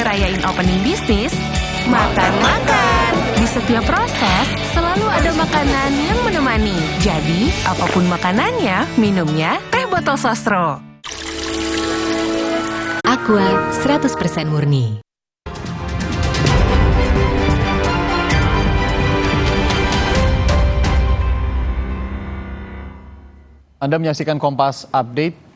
ngerayain opening bisnis, makan-makan. Di setiap proses, selalu ada makanan yang menemani. Jadi, apapun makanannya, minumnya teh botol sostro. Aqua 100% murni. Anda menyaksikan Kompas Update.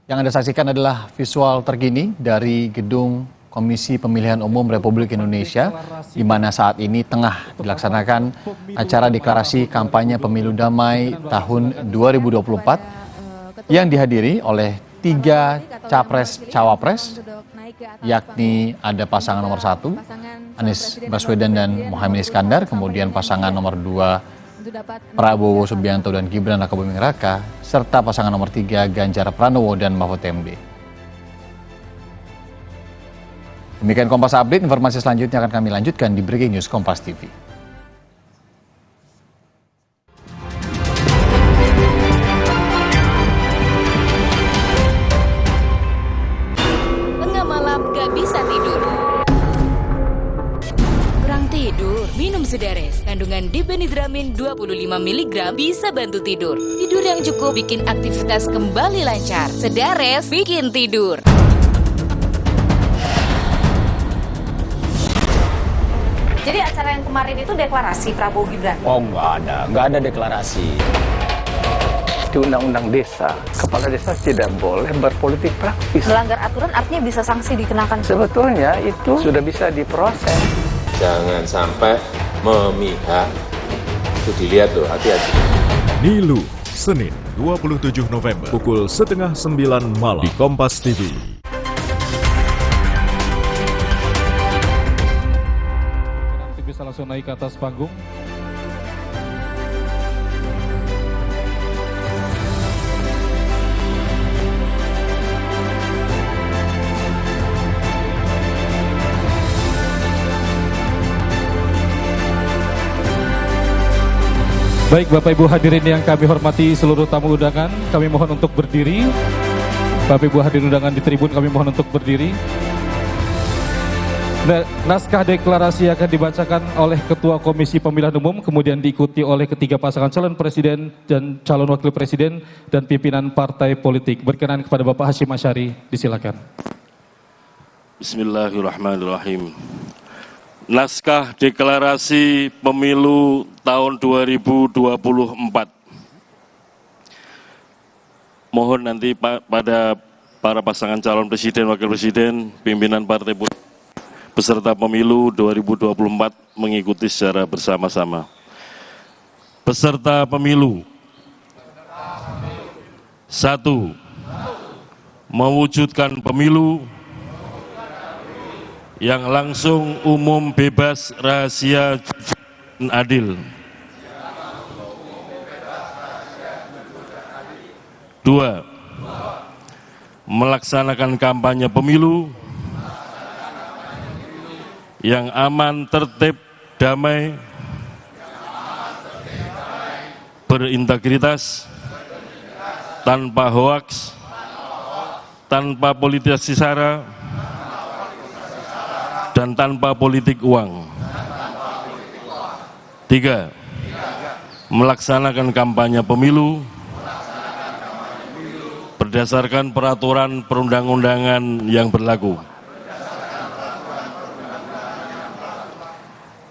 Yang Anda saksikan adalah visual terkini dari Gedung Komisi Pemilihan Umum Republik Indonesia, di mana saat ini tengah dilaksanakan acara deklarasi kampanye pemilu damai tahun 2024 yang dihadiri oleh 3 capres-cawapres, yakni ada pasangan nomor 1, Anies Baswedan dan Muhaimin Iskandar, kemudian pasangan nomor 2, Prabowo Subianto dan Gibran Rakabuming Raka, serta pasangan nomor 3 Ganjar Pranowo dan Mahfud MD. Demikian Kompas Update, informasi selanjutnya akan kami lanjutkan di Breaking News Kompas TV. Tengah malam gak bisa tidur. Kurang tidur, minum Sedares. Kandungan dipenidramin 25 mg bisa bantu tidur. Tidur yang cukup bikin aktivitas kembali lancar. Sedares bikin tidur. Jadi acara yang kemarin itu deklarasi Prabowo Gibran? Oh nggak ada deklarasi. Di Undang-Undang Desa, kepala desa tidak boleh berpolitik praktis. Melanggar aturan artinya bisa sanksi dikenakan? Sebetulnya itu sudah bisa diproses. Jangan sampai memihak. Itu dilihat loh, hati-hati. Nilu, Senin 27 November, pukul 8:30 malam di Kompas TV. Nanti bisa langsung naik ke atas panggung. Baik Bapak Ibu hadirin yang kami hormati, seluruh tamu undangan, kami mohon untuk berdiri. Bapak Ibu hadirin undangan di tribun, kami mohon untuk berdiri. Naskah deklarasi akan dibacakan oleh Ketua Komisi Pemilihan Umum, kemudian diikuti oleh ketiga pasangan calon presiden dan calon wakil presiden dan pimpinan partai politik. Berkenan kepada Bapak Hashim Asyari, disilakan. Bismillahirrahmanirrahim. Naskah deklarasi pemilu tahun 2024. Mohon nanti pada para pasangan calon presiden, wakil presiden, pimpinan partai politik, peserta pemilu 2024 mengikuti secara bersama-sama. Peserta pemilu. 1. Mewujudkan pemilu yang langsung, umum, bebas, rahasia, jujur, dan adil. 2. Melaksanakan kampanye pemilu yang aman, tertib, damai, berintegritas, tanpa hoaks, tanpa politisasi sara, dan tanpa politik uang. 3. Melaksanakan kampanye pemilu berdasarkan peraturan perundang-undangan yang berlaku.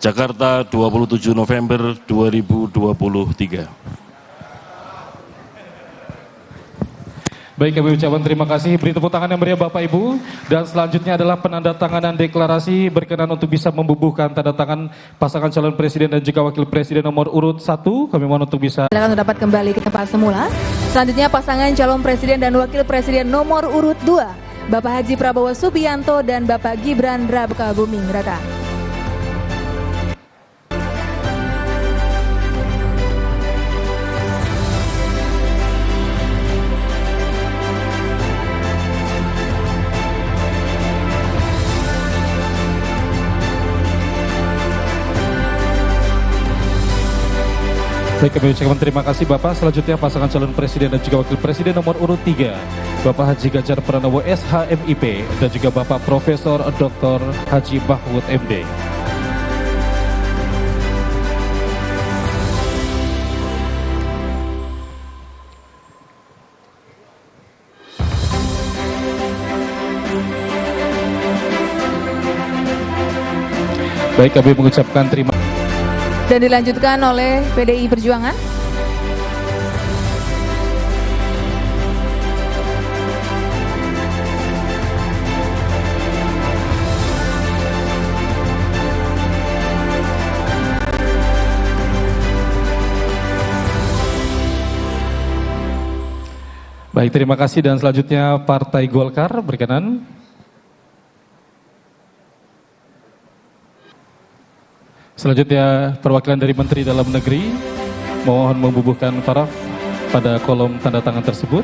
Jakarta, 27 November 2023. Baik, kami ucapkan terima kasih. Beri tepuk tangan yang meriah Bapak Ibu. Dan selanjutnya adalah penandatanganan deklarasi. Berkenan untuk bisa membubuhkan tanda tangan pasangan calon presiden dan juga wakil presiden nomor urut 1. Kami mohon untuk bisa. Silakan dapat kembali ke tempat semula. Selanjutnya pasangan calon presiden dan wakil presiden nomor urut 2. Bapak Haji Prabowo Subianto dan Bapak Gibran Rakabuming Raka. Baik, kami ucapkan terima kasih Bapak. Selanjutnya pasangan calon presiden dan juga wakil presiden nomor urut 3, Bapak Haji Ganjar Pranowo SHMIP dan juga Bapak Profesor Dr. Haji Mahfud MD. Baik, kami mengucapkan terima kasih. Dan dilanjutkan oleh PDI Perjuangan. Baik, terima kasih. Dan selanjutnya Partai Golkar berkenan. Selanjutnya perwakilan dari Menteri Dalam Negeri mohon membubuhkan paraf pada kolom tanda tangan tersebut.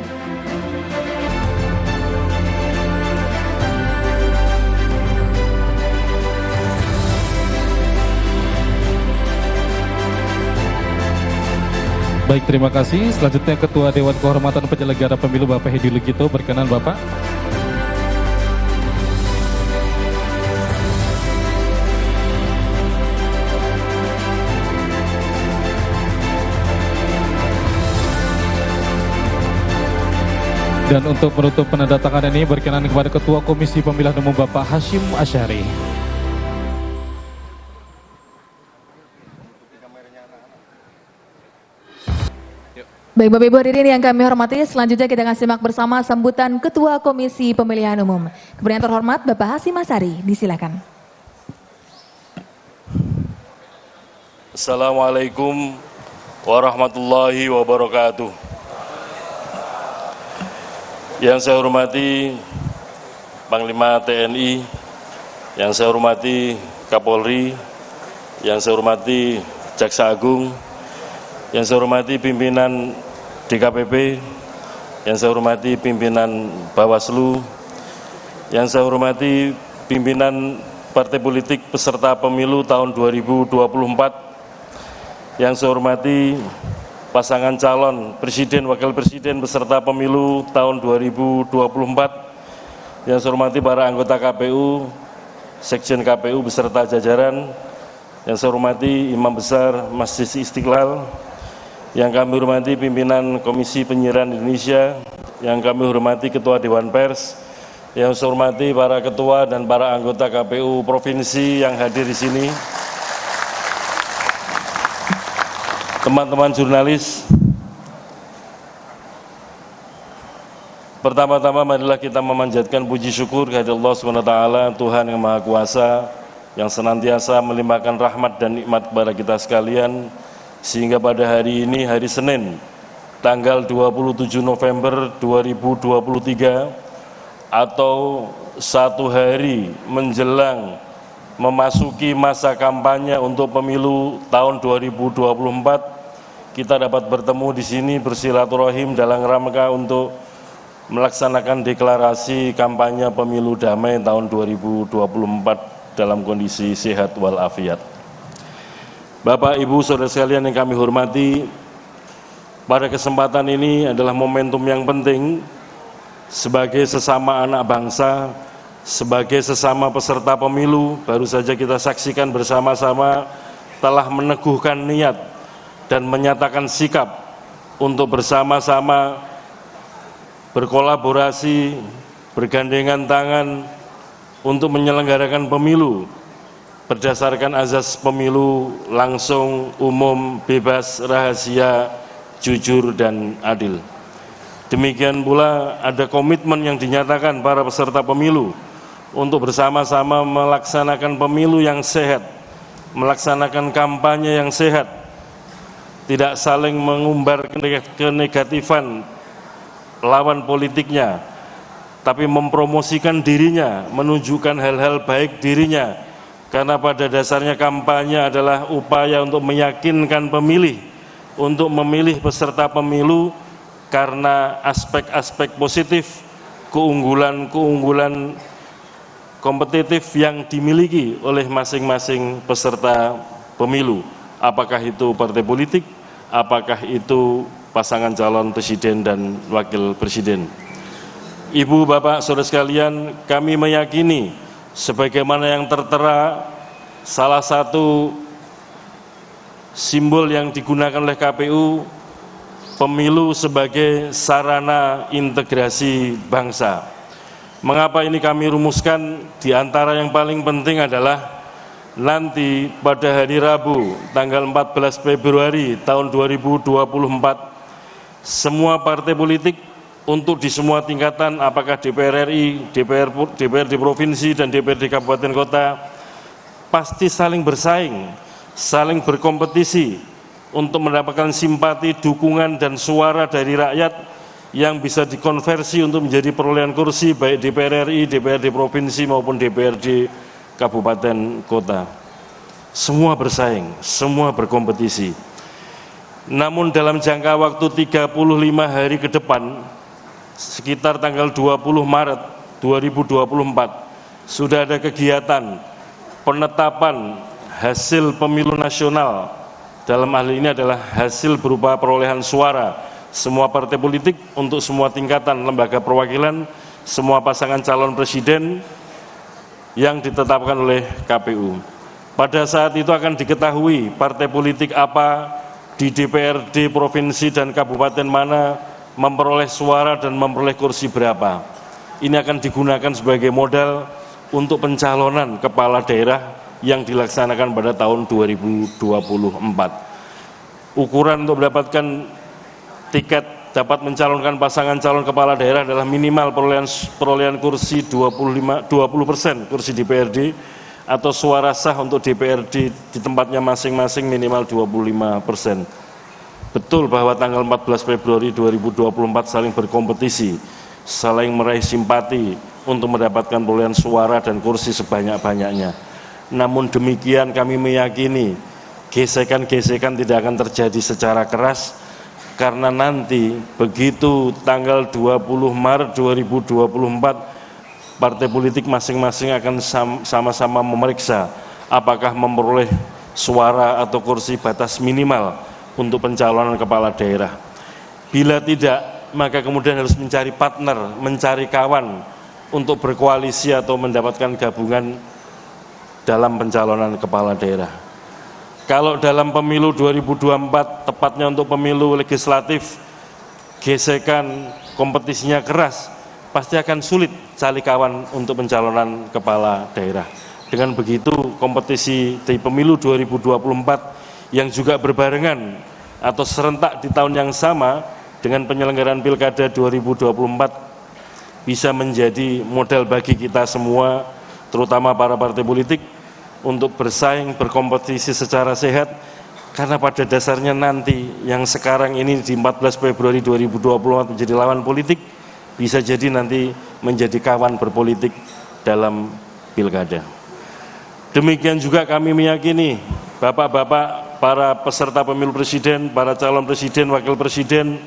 Baik, terima kasih. Selanjutnya Ketua Dewan Kehormatan Penyelenggara Pemilu Bapak Hedi Lugito, berkenan Bapak. Dan untuk menutup penandatanganan ini berkenan kepada Ketua Komisi Pemilihan Umum Bapak Hashim Asyari. Baik Bapak Ibu hadirin yang kami hormati, selanjutnya kita akan simak bersama sambutan Ketua Komisi Pemilihan Umum. Kemudian terhormat Bapak Hashim Asyari, disilakan. Assalamualaikum warahmatullahi wabarakatuh. Yang saya hormati Panglima TNI, yang saya hormati Kapolri, yang saya hormati Jaksa Agung, yang saya hormati pimpinan DKPP, yang saya hormati pimpinan Bawaslu, yang saya hormati pimpinan partai politik peserta pemilu tahun 2024, yang saya hormati pasangan calon presiden, wakil presiden beserta pemilu tahun 2024, yang saya hormati para anggota KPU, Sekjen KPU beserta jajaran, yang saya hormati Imam Besar Masjid Istiqlal, yang kami hormati pimpinan Komisi Penyiaran Indonesia, yang kami hormati Ketua Dewan Pers, yang saya hormati para ketua dan para anggota KPU Provinsi yang hadir di sini, teman-teman jurnalis. Pertama-tama marilah kita memanjatkan puji syukur kepada Allah SWT, Tuhan yang Maha Kuasa, yang senantiasa melimpahkan rahmat dan nikmat kepada kita sekalian, sehingga pada hari ini, hari Senin, tanggal 27 November 2023, atau satu hari menjelang memasuki masa kampanye untuk pemilu tahun 2024, kita dapat bertemu di sini bersilaturahim dalam rangka untuk melaksanakan deklarasi kampanye pemilu damai tahun 2024 dalam kondisi sehat walafiat. Bapak, Ibu, Saudara sekalian yang kami hormati, pada kesempatan ini adalah momentum yang penting sebagai sesama anak bangsa, sebagai sesama peserta pemilu. Baru saja kita saksikan bersama-sama telah meneguhkan niat dan menyatakan sikap untuk bersama-sama berkolaborasi, bergandengan tangan untuk menyelenggarakan pemilu berdasarkan azas pemilu langsung, umum, bebas, rahasia, jujur, dan adil. Demikian pula ada komitmen yang dinyatakan para peserta pemilu untuk bersama-sama melaksanakan pemilu yang sehat, melaksanakan kampanye yang sehat, tidak saling mengumbar kenegatifan lawan politiknya, tapi mempromosikan dirinya, menunjukkan hal-hal baik dirinya, karena pada dasarnya kampanye adalah upaya untuk meyakinkan pemilih untuk memilih peserta pemilu karena aspek-aspek positif, keunggulan-keunggulan kompetitif yang dimiliki oleh masing-masing peserta pemilu, apakah itu partai politik, apakah itu pasangan calon presiden dan wakil presiden. Ibu, Bapak, saudara sekalian, kami meyakini sebagaimana yang tertera salah satu simbol yang digunakan oleh KPU, pemilu sebagai sarana integrasi bangsa. Mengapa ini kami rumuskan? Di antara yang paling penting adalah nanti pada hari Rabu tanggal 14 Februari tahun 2024 semua partai politik untuk di semua tingkatan, apakah DPR RI, DPRD provinsi dan DPRD kabupaten kota, pasti saling bersaing, saling berkompetisi untuk mendapatkan simpati, dukungan dan suara dari rakyat yang bisa dikonversi untuk menjadi perolehan kursi baik DPR RI, DPRD provinsi maupun DPRD kabupaten kota. Semua bersaing, semua berkompetisi. Namun dalam jangka waktu 35 hari ke depan, sekitar tanggal 20 Maret 2024, sudah ada kegiatan penetapan hasil pemilu nasional. Dalam hal ini adalah hasil berupa perolehan suara semua partai politik untuk semua tingkatan lembaga perwakilan, semua pasangan calon presiden yang ditetapkan oleh KPU. Pada saat itu akan diketahui partai politik apa di DPRD provinsi dan kabupaten mana memperoleh suara dan memperoleh kursi berapa. Ini akan digunakan sebagai modal untuk pencalonan kepala daerah yang dilaksanakan pada tahun 2024. Ukuran untuk mendapatkan tiket dapat mencalonkan pasangan calon kepala daerah adalah minimal perolehan kursi 20% kursi DPRD atau suara sah untuk DPRD di tempatnya masing-masing minimal 25%. Betul bahwa tanggal 14 Februari 2024 saling berkompetisi, saling meraih simpati untuk mendapatkan perolehan suara dan kursi sebanyak-banyaknya. Namun demikian kami meyakini gesekan-gesekan tidak akan terjadi secara keras, karena nanti begitu tanggal 20 Maret 2024 partai politik masing-masing akan sama-sama memeriksa apakah memperoleh suara atau kursi batas minimal untuk pencalonan kepala daerah. Bila tidak, maka kemudian harus mencari partner, mencari kawan untuk berkoalisi atau mendapatkan gabungan dalam pencalonan kepala daerah. Kalau dalam pemilu 2024, tepatnya untuk pemilu legislatif, gesekan kompetisinya keras, pasti akan sulit cari kawan untuk pencalonan kepala daerah. Dengan begitu, kompetisi di pemilu 2024 yang juga berbarengan atau serentak di tahun yang sama dengan penyelenggaraan Pilkada 2024 bisa menjadi modal bagi kita semua, terutama para partai politik, untuk bersaing, berkompetisi secara sehat, karena pada dasarnya nanti yang sekarang ini di 14 Februari 2024 menjadi lawan politik, bisa jadi nanti menjadi kawan berpolitik dalam pilkada. Demikian juga kami meyakini bapak-bapak, para peserta pemilu presiden, para calon presiden, wakil presiden,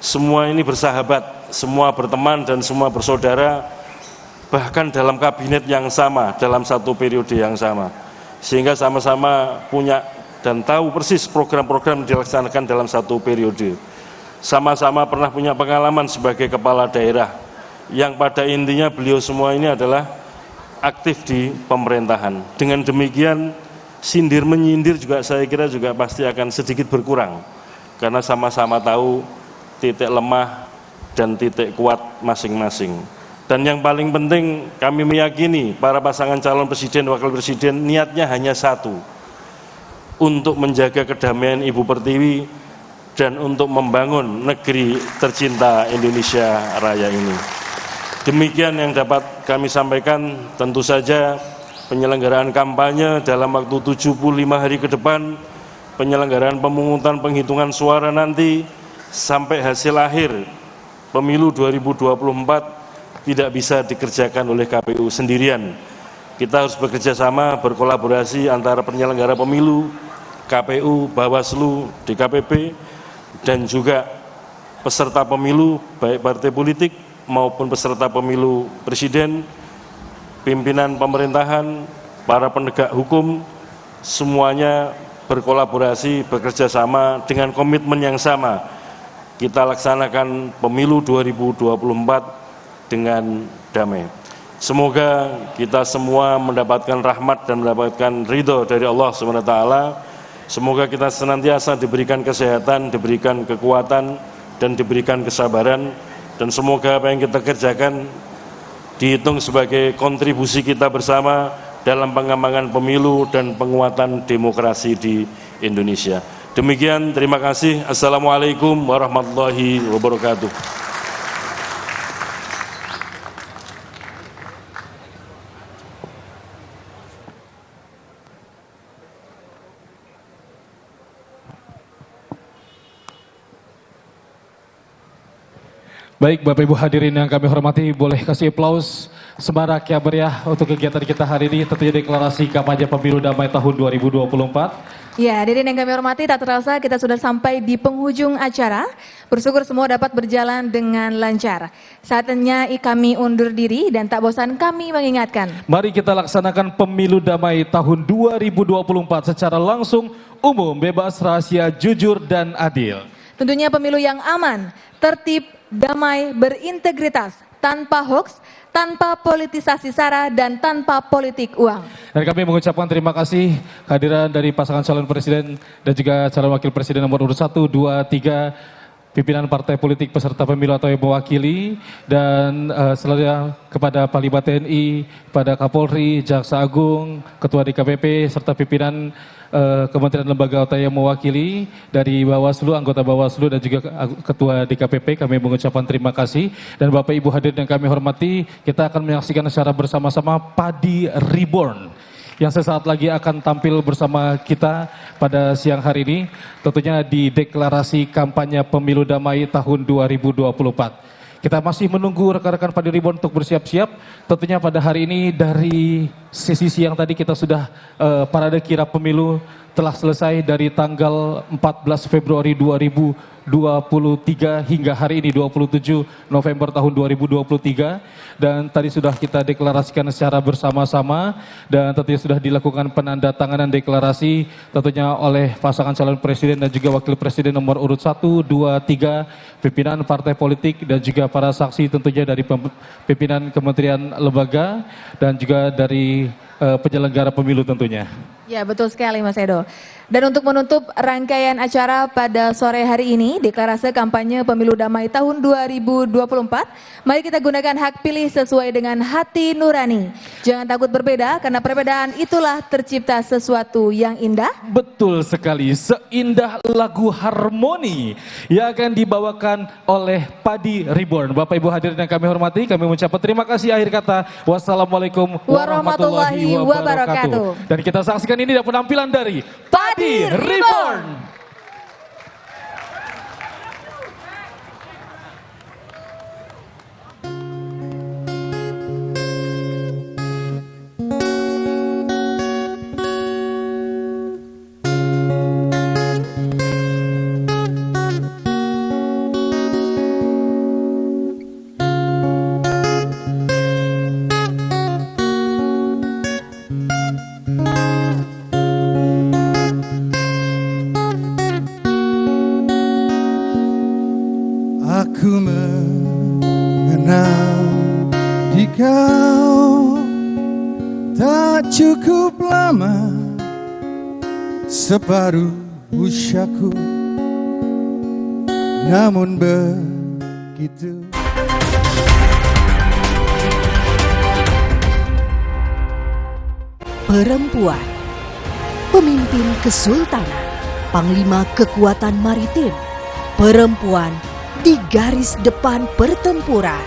semua ini bersahabat, semua berteman dan semua bersaudara, bahkan dalam kabinet yang sama, dalam satu periode yang sama, sehingga sama-sama punya dan tahu persis program-program yang dilaksanakan dalam satu periode. Sama-sama pernah punya pengalaman sebagai kepala daerah, yang pada intinya beliau semua ini adalah aktif di pemerintahan. Dengan demikian, sindir menyindir juga saya kira juga pasti akan sedikit berkurang, karena sama-sama tahu titik lemah dan titik kuat masing-masing. Dan yang paling penting, kami meyakini para pasangan calon presiden, wakil presiden niatnya hanya satu, untuk menjaga kedamaian Ibu Pertiwi dan untuk membangun negeri tercinta Indonesia Raya ini. Demikian yang dapat kami sampaikan. Tentu saja penyelenggaraan kampanye dalam waktu 75 hari ke depan, penyelenggaraan pemungutan penghitungan suara nanti, sampai hasil akhir pemilu 2024 tidak bisa dikerjakan oleh KPU sendirian. Kita harus bekerja sama, berkolaborasi antara penyelenggara pemilu, KPU, Bawaslu, DKPP, dan juga peserta pemilu, baik partai politik maupun peserta pemilu presiden, pimpinan pemerintahan, para penegak hukum, semuanya berkolaborasi, bekerja sama dengan komitmen yang sama. Kita laksanakan pemilu 2024 dengan damai. Semoga kita semua mendapatkan rahmat dan mendapatkan ridho dari Allah SWT. Semoga kita senantiasa diberikan kesehatan, diberikan kekuatan, dan diberikan kesabaran. Dan semoga apa yang kita kerjakan dihitung sebagai kontribusi kita bersama dalam pengembangan pemilu dan penguatan demokrasi di Indonesia. Demikian, terima kasih. Assalamualaikum warahmatullahi wabarakatuh. Baik, Bapak Ibu hadirin yang kami hormati, boleh kasih aplaus semarak yang meriah untuk kegiatan kita hari ini, tentunya deklarasi kampanye pemilu damai tahun 2024. Ya, hadirin yang kami hormati, tak terasa kita sudah sampai di penghujung acara. Bersyukur semua dapat berjalan dengan lancar. Saatnya kami undur diri dan tak bosan kami mengingatkan. Mari kita laksanakan pemilu damai tahun 2024 secara langsung, umum, bebas, rahasia, jujur, dan adil. Tentunya pemilu yang aman, tertib, damai, berintegritas, tanpa hoaks, tanpa politisasi sara, dan tanpa politik uang. Dan kami mengucapkan terima kasih kehadiran dari pasangan calon presiden dan juga calon wakil presiden nomor urut 1, 2, 3, pimpinan partai politik peserta pemilu atau yang mewakili, dan selanjutnya kepada Panglima TNI, kepada Kapolri, Jaksa Agung, Ketua DKPP, serta pimpinan Kementerian Lembaga atau yang mewakili dari Bawaslu, anggota Bawaslu, dan juga Ketua DKPP, kami mengucapkan terima kasih. Dan Bapak Ibu hadirin yang kami hormati, kita akan menyaksikan secara bersama-sama Padi Reborn yang sesaat lagi akan tampil bersama kita pada siang hari ini, tentunya di deklarasi kampanye pemilu damai tahun 2024. Kita masih menunggu rekan-rekan Padi Reborn untuk bersiap-siap. Tentunya pada hari ini dari sesi siang tadi kita sudah parade kirap pemilu telah selesai dari tanggal 14 Februari 2023 hingga hari ini 27 November tahun 2023, dan tadi sudah kita deklarasikan secara bersama-sama, dan tentunya sudah dilakukan penandatanganan deklarasi tentunya oleh pasangan calon presiden dan juga wakil presiden nomor urut 1, 2, 3, pimpinan partai politik, dan juga para saksi tentunya dari pimpinan kementerian lembaga dan juga dari penyelenggara pemilu tentunya. Ya, betul sekali Mas Edo. Dan untuk menutup rangkaian acara pada sore hari ini, deklarasi kampanye pemilu damai tahun 2024, mari kita gunakan hak pilih sesuai dengan hati nurani. Jangan takut berbeda, karena perbedaan itulah tercipta sesuatu yang indah. Betul sekali, seindah lagu Harmoni yang akan dibawakan oleh Padi Reborn. Bapak Ibu hadirin yang kami hormati, kami mengucapkan terima kasih. Akhir kata, wassalamualaikum warahmatullahi wabarakatuh. Dan kita saksikan ini adalah penampilan dari Padi Reborn. Aku mengenal di kau tak cukup lama, separuh usiaku, namun begitu. Perempuan, pemimpin kesultanan, panglima kekuatan maritim, perempuan di garis depan pertempuran,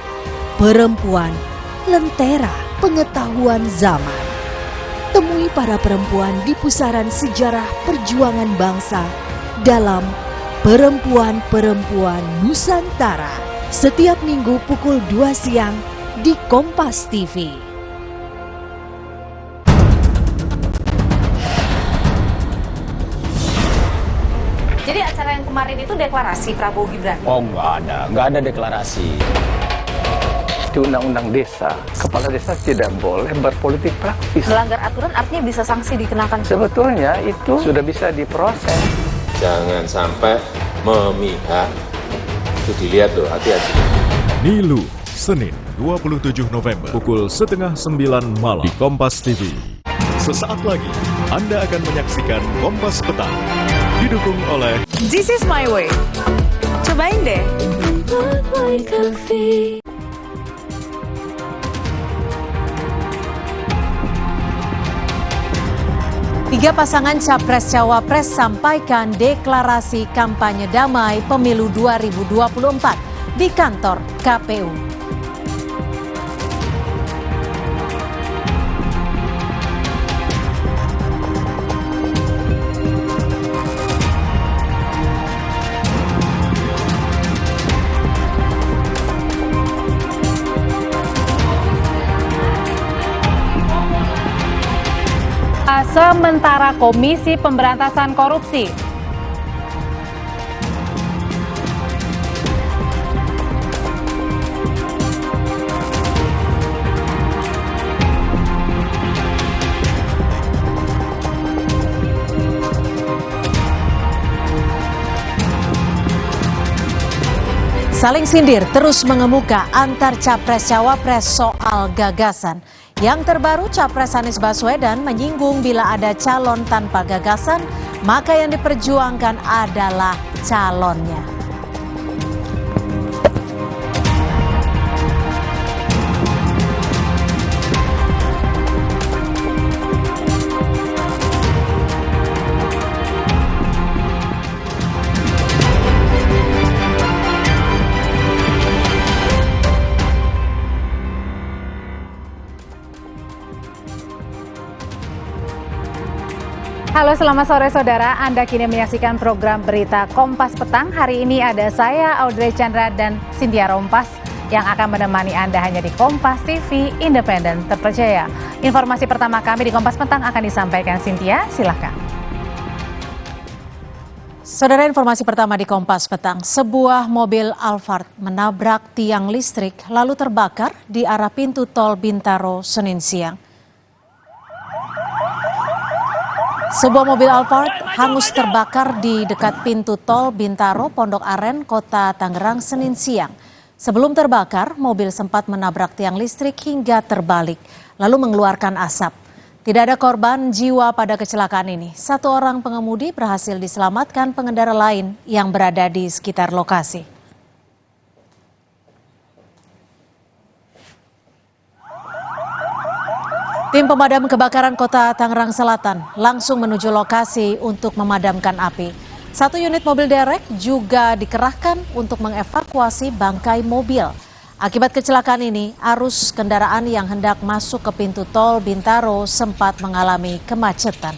perempuan lentera pengetahuan zaman. Temui para perempuan di pusaran sejarah perjuangan bangsa dalam Perempuan-Perempuan Nusantara, setiap minggu pukul 2 siang di Kompas TV. Jadi acara yang kemarin itu deklarasi Prabowo Gibran? Oh, nggak ada deklarasi. Di Undang-Undang Desa, kepala desa tidak boleh berpolitik praktis. Melanggar aturan artinya bisa sanksi dikenakan. Sebetulnya itu sudah bisa diproses. Jangan sampai memihak. Itu dilihat loh, hati-hati. Nilu, Senin 27 November, pukul 8:30 malam di Kompas TV. Sesaat lagi, Anda akan menyaksikan Kompas Petang. Didukung oleh This is my way. Cobain deh. Tiga pasangan Capres-Cawapres sampaikan deklarasi kampanye damai pemilu 2024 di kantor KPU. Sementara Komisi Pemberantasan Korupsi saling sindir terus mengemuka antar Capres-Cawapres soal gagasan. Yang terbaru, Capres Anies Baswedan menyinggung bila ada calon tanpa gagasan, maka yang diperjuangkan adalah calonnya. Halo, selamat sore saudara. Anda kini menyaksikan program berita Kompas Petang. Hari ini ada saya, Audrey Chandra dan Cynthia Rompas yang akan menemani Anda hanya di Kompas TV, independen, terpercaya. Informasi pertama kami di Kompas Petang akan disampaikan Cynthia, silakan. Saudara, informasi pertama di Kompas Petang, sebuah mobil Alphard menabrak tiang listrik lalu terbakar di arah pintu tol Bintaro Senin siang. Sebuah mobil Alphard hangus terbakar di dekat pintu tol Bintaro, Pondok Aren, Kota Tangerang, Senin siang. Sebelum terbakar, mobil sempat menabrak tiang listrik hingga terbalik, lalu mengeluarkan asap. Tidak ada korban jiwa pada kecelakaan ini. Satu orang pengemudi berhasil diselamatkan pengendara lain yang berada di sekitar lokasi. Tim pemadam kebakaran Kota Tangerang Selatan langsung menuju lokasi untuk memadamkan api. Satu unit mobil derek juga dikerahkan untuk mengevakuasi bangkai mobil. Akibat kecelakaan ini, arus kendaraan yang hendak masuk ke pintu tol Bintaro sempat mengalami kemacetan.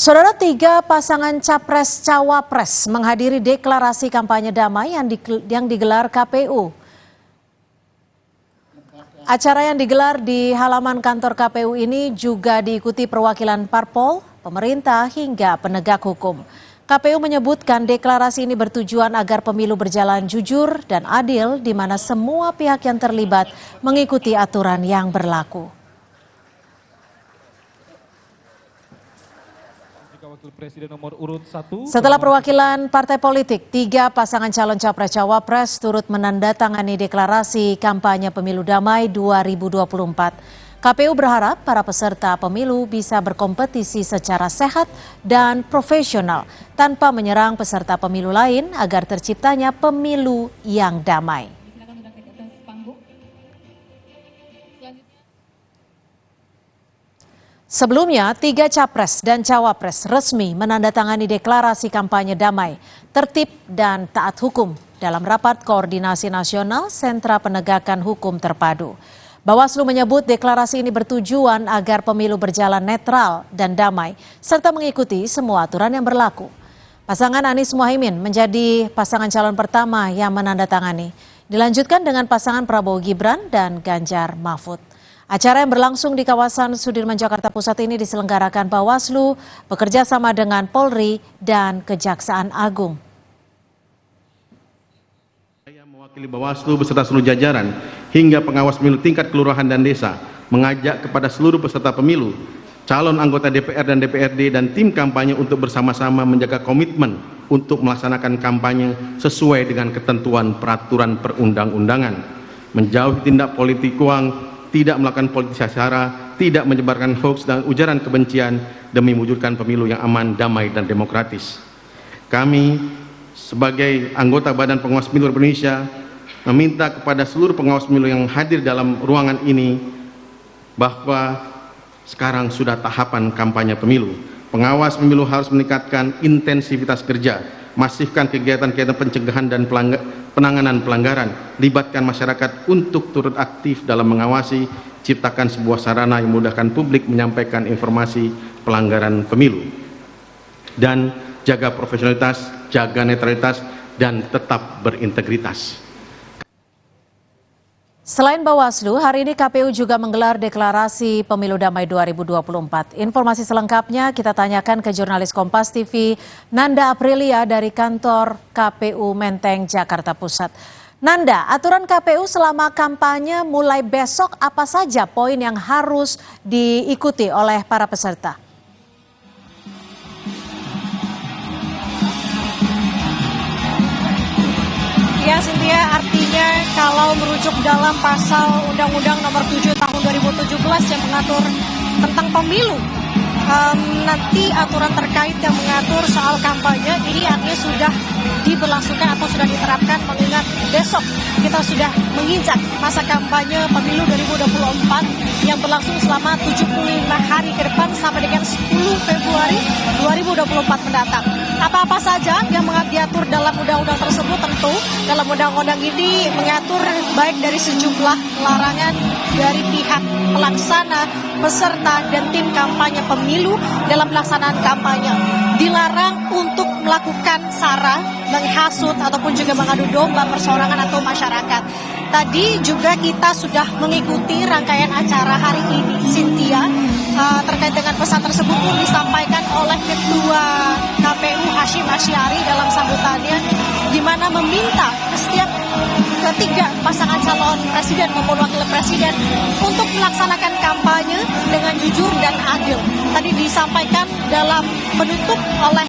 Saudara, tiga pasangan Capres-Cawapres menghadiri deklarasi kampanye damai yang digelar KPU. Acara yang digelar di halaman kantor KPU ini juga diikuti perwakilan parpol, pemerintah hingga penegak hukum. KPU menyebutkan deklarasi ini bertujuan agar pemilu berjalan jujur dan adil di mana semua pihak yang terlibat mengikuti aturan yang berlaku. Setelah perwakilan partai politik, tiga pasangan calon Capres-Cawapres turut menandatangani deklarasi kampanye pemilu damai 2024. KPU berharap para peserta pemilu bisa berkompetisi secara sehat dan profesional tanpa menyerang peserta pemilu lain agar terciptanya pemilu yang damai. Sebelumnya, tiga Capres dan Cawapres resmi menandatangani deklarasi kampanye damai, tertib dan taat hukum dalam rapat koordinasi nasional Sentra Penegakan Hukum Terpadu. Bawaslu menyebut deklarasi ini bertujuan agar pemilu berjalan netral dan damai, serta mengikuti semua aturan yang berlaku. Pasangan Anies Muhaimin menjadi pasangan calon pertama yang menandatangani. Dilanjutkan dengan pasangan Prabowo Gibran dan Ganjar Mahfud. Acara yang berlangsung di kawasan Sudirman Jakarta Pusat ini diselenggarakan Bawaslu bekerja sama dengan Polri dan Kejaksaan Agung. Saya mewakili Bawaslu beserta seluruh jajaran hingga pengawas pemilu tingkat kelurahan dan desa mengajak kepada seluruh peserta pemilu, calon anggota DPR dan DPRD dan tim kampanye untuk bersama-sama menjaga komitmen untuk melaksanakan kampanye sesuai dengan ketentuan peraturan perundang-undangan, menjauhi tindak politik uang, tidak melakukan politisasi sara, tidak menyebarkan hoaks dan ujaran kebencian demi mewujudkan pemilu yang aman, damai, dan demokratis. Kami sebagai anggota Badan Pengawas Pemilu Indonesia meminta kepada seluruh pengawas pemilu yang hadir dalam ruangan ini bahwa sekarang sudah tahapan kampanye pemilu. Pengawas pemilu harus meningkatkan intensivitas kerja, masifkan kegiatan-kegiatan pencegahan dan penanganan pelanggaran, libatkan masyarakat untuk turut aktif dalam mengawasi, ciptakan sebuah sarana yang memudahkan publik menyampaikan informasi pelanggaran pemilu, dan jaga profesionalitas, jaga netralitas, dan tetap berintegritas. Selain Bawaslu, hari ini KPU juga menggelar deklarasi Pemilu Damai 2024. Informasi selengkapnya kita tanyakan ke jurnalis Kompas TV Nanda Aprilia dari kantor KPU Menteng, Jakarta Pusat. Nanda, aturan KPU selama kampanye mulai besok apa saja poin yang harus diikuti oleh para peserta? Ya, Cynthia, artinya kalau merujuk dalam pasal Undang-Undang Nomor 7 Tahun 2017 yang mengatur tentang pemilu, nanti aturan terkait yang mengatur soal kampanye ini artinya sudah diberlangsungkan atau sudah diterapkan, mengingat besok kita sudah menginjak masa kampanye pemilu 2024 yang berlangsung selama 75 hari ke depan sampai dengan 10 Februari 2024 mendatang. Apa-apa saja yang diatur dalam undang-undang tersebut? Tentu dalam undang-undang ini mengatur baik dari sejumlah larangan dari pihak pelaksana, peserta, dan tim kampanye pemilu dalam pelaksanaan kampanye. Dilarang untuk melakukan sara, menghasut, ataupun juga mengadu domba perseorangan atau masyarakat. Tadi juga kita sudah mengikuti rangkaian acara hari ini, Cynthia. Terkait dengan pesan tersebut pun disampaikan oleh Ketua KPU Hashim Asyari dalam sambutannya, di mana meminta setiap ketiga pasangan calon presiden maupun wakil presiden untuk melaksanakan kampanye dengan jujur dan adil. Tadi disampaikan dalam penutup oleh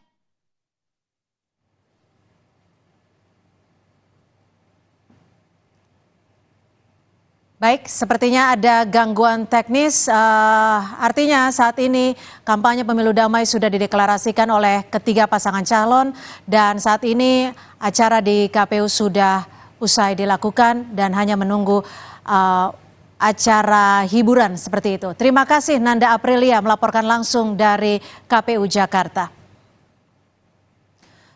Baik, sepertinya ada gangguan teknis, artinya saat ini kampanye pemilu damai sudah dideklarasikan oleh ketiga pasangan calon dan saat ini acara di KPU sudah usai dilakukan dan hanya menunggu acara hiburan seperti itu. Terima kasih Nanda Aprilia melaporkan langsung dari KPU Jakarta.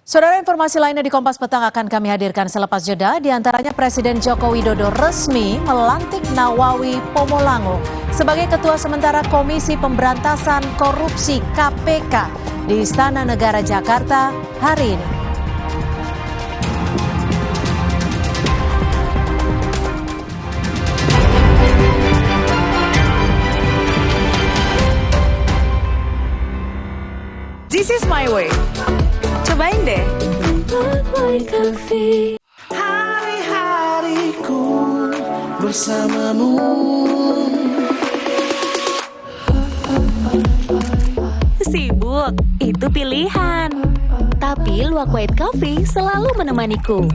Saudara, informasi lainnya di Kompas Petang akan kami hadirkan selepas jeda. Di antaranya Presiden Joko Widodo resmi melantik Nawawi Pomolango sebagai Ketua Sementara Komisi Pemberantasan Korupsi KPK di Istana Negara Jakarta hari ini. This is my way. Cobain deh. Hari-hariku bersamamu. Sibuk, itu pilihan. Tapi Luwak White Coffee selalu menemaniku.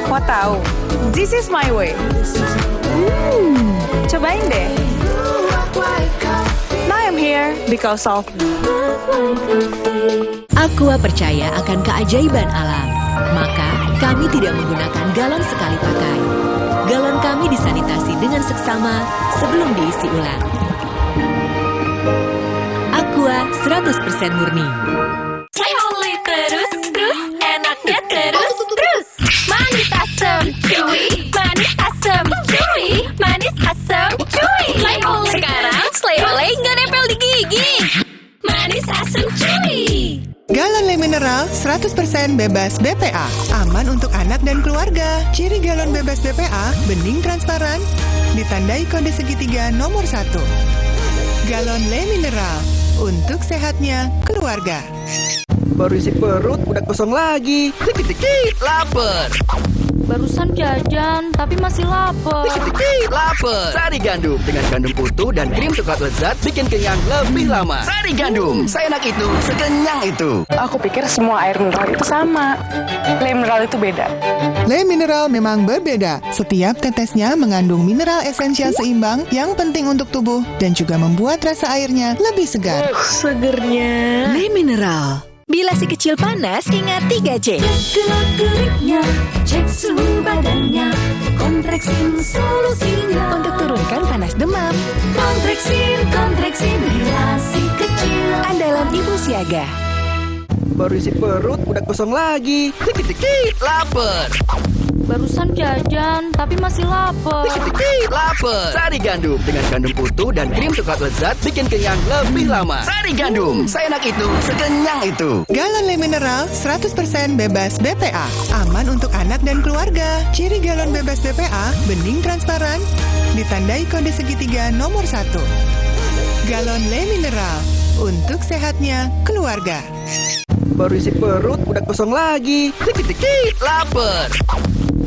Mau tahu? This is my way. Cobain deh. Now I'm here because of Aqua percaya akan keajaiban alam. Maka kami tidak menggunakan galon sekali pakai. Galon kami disanitasi dengan seksama sebelum diisi ulang. Aqua 100% murni. Oli terus, enaknya terus. Manis asam, cuy. Manis asam, cuy. Manis asam, cuy. Sekarang Slay Olay nggak nempel di gigi. Manis asam, cuy. Galon Le Mineral 100% bebas BPA. Aman untuk anak dan keluarga. Ciri galon bebas BPA, bening transparan, ditandai kode segitiga nomor 1. Galon Le Mineral, untuk sehatnya keluarga. Baru isi perut, udah kosong lagi. Dikit-dikit lapar. Barusan jajan, tapi masih lapar. Dikit-dikit lapar. Sari Gandum dengan gandum utuh dan krim coklat lezat bikin kenyang lebih lama. Sari Gandum, seenak itu, sekenyang itu. Aku pikir semua air mineral itu sama. Le Mineral itu beda. Le Mineral memang berbeda. Setiap tetesnya mengandung mineral esensial seimbang yang penting untuk tubuh dan juga membuat rasa airnya lebih segar. Segernya. Le Mineral. Bila si kecil panas, ingat 3C. Cek geriknya, cek suhu badannya, kontreksin solusinya. Untuk turunkan panas demam. Kontreksin bila si kecil. Andalan ibu siaga. Baru isi perut, udah kosong lagi. Dikit-dikit lapar. Barusan jajan, tapi masih lapar. Dikit-dikit lapar. Sari Gandum dengan gandum utuh dan krim coklat lezat bikin kenyang lebih lama. Sari Gandum, seenak itu, sekenyang itu. Galon Le Mineral 100% bebas BPA. Aman untuk anak dan keluarga. Ciri galon bebas BPA, bening transparan, ditandai kode segitiga nomor 1. Galon Le Mineral, untuk sehatnya keluarga. Baru isi perut, udah kosong lagi. Dikit-dikit lapar.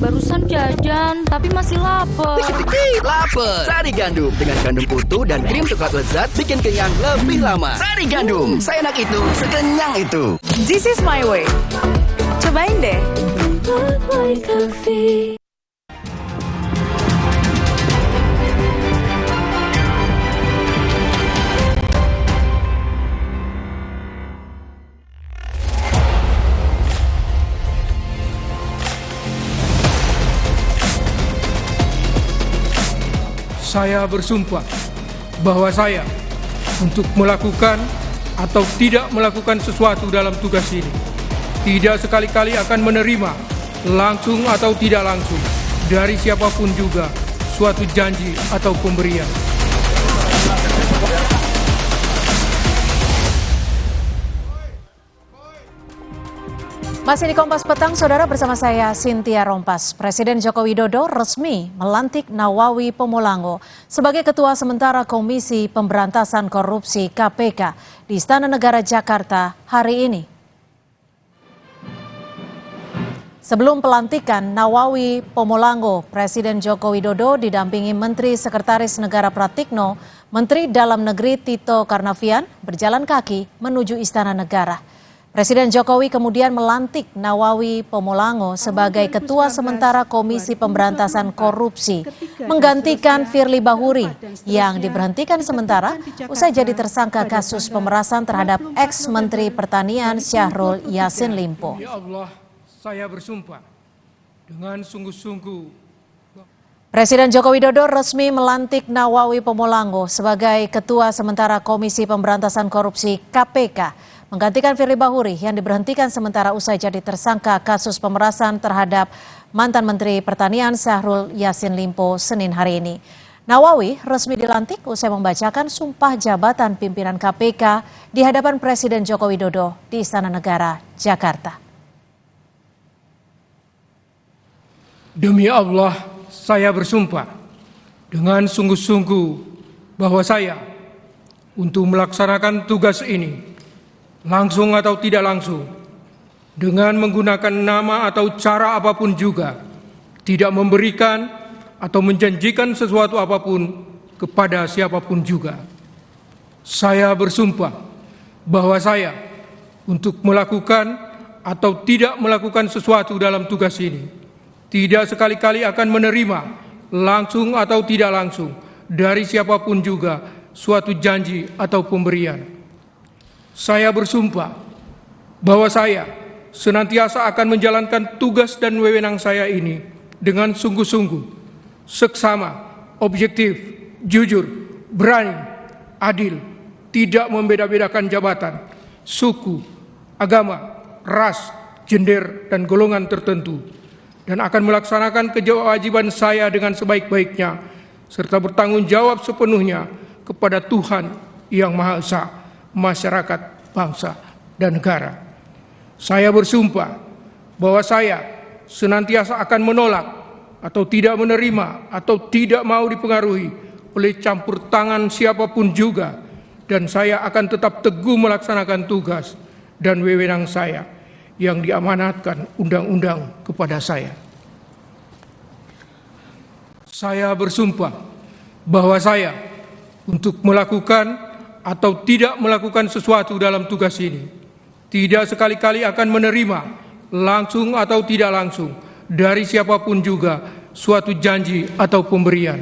Barusan jajan, tapi masih lapar. Dikit-dikit lapar. Sari Gandum dengan gandum utuh dan krim coklat lezat bikin kenyang lebih lama. Sari Gandum, seenak itu, sekenyang itu. This is my way. Cobain deh. Good Boy Coffee. Saya bersumpah bahwa saya untuk melakukan atau tidak melakukan sesuatu dalam tugas ini tidak sekali-kali akan menerima langsung atau tidak langsung dari siapapun juga suatu janji atau pemberian. Masih di Kompas Petang, Saudara, bersama saya Cynthia Rompas. Presiden Joko Widodo resmi melantik Nawawi Pomolango sebagai Ketua Sementara Komisi Pemberantasan Korupsi KPK di Istana Negara Jakarta hari ini. Sebelum pelantikan Nawawi Pomolango, Presiden Joko Widodo didampingi Menteri Sekretaris Negara Pratikno, Menteri Dalam Negeri Tito Karnavian berjalan kaki menuju Istana Negara. Presiden Jokowi kemudian melantik Nawawi Pomolango sebagai Ketua Sementara Komisi Pemberantasan Korupsi, menggantikan Firly Bahuri yang diberhentikan sementara usai jadi tersangka kasus pemerasan terhadap ex-Menteri Pertanian Syahrul Yassin Limpo. Ya Allah, saya bersumpah dengan sungguh-sungguh. Presiden Joko Widodo resmi melantik Nawawi Pomolango sebagai Ketua Sementara Komisi Pemberantasan Korupsi KPK, menggantikan Firly Bahuri yang diberhentikan sementara usai jadi tersangka kasus pemerasan terhadap mantan Menteri Pertanian Syahrul Yassin Limpo Senin hari ini. Nawawi resmi dilantik usai membacakan sumpah jabatan pimpinan KPK di hadapan Presiden Joko Widodo di Istana Negara, Jakarta. Demi Allah, saya bersumpah dengan sungguh-sungguh bahwa saya untuk melaksanakan tugas ini langsung atau tidak langsung, dengan menggunakan nama atau cara apapun juga, tidak memberikan atau menjanjikan sesuatu apapun kepada siapapun juga. Saya bersumpah bahwa saya untuk melakukan atau tidak melakukan sesuatu dalam tugas ini, tidak sekali-kali akan menerima langsung atau tidak langsung dari siapapun juga suatu janji atau pemberian. Saya bersumpah bahwa saya senantiasa akan menjalankan tugas dan wewenang saya ini dengan sungguh-sungguh, seksama, objektif, jujur, berani, adil, tidak membeda-bedakan jabatan, suku, agama, ras, gender, dan golongan tertentu, dan akan melaksanakan kewajiban saya dengan sebaik-baiknya, serta bertanggung jawab sepenuhnya kepada Tuhan Yang Maha Esa, masyarakat, bangsa, dan negara. Saya bersumpah bahwa saya senantiasa akan menolak atau tidak menerima atau tidak mau dipengaruhi oleh campur tangan siapapun juga, dan saya akan tetap teguh melaksanakan tugas dan wewenang saya yang diamanatkan undang-undang kepada saya. Saya bersumpah bahwa saya untuk melakukan atau tidak melakukan sesuatu dalam tugas ini tidak sekali-kali akan menerima langsung atau tidak langsung dari siapapun juga suatu janji atau pemberian.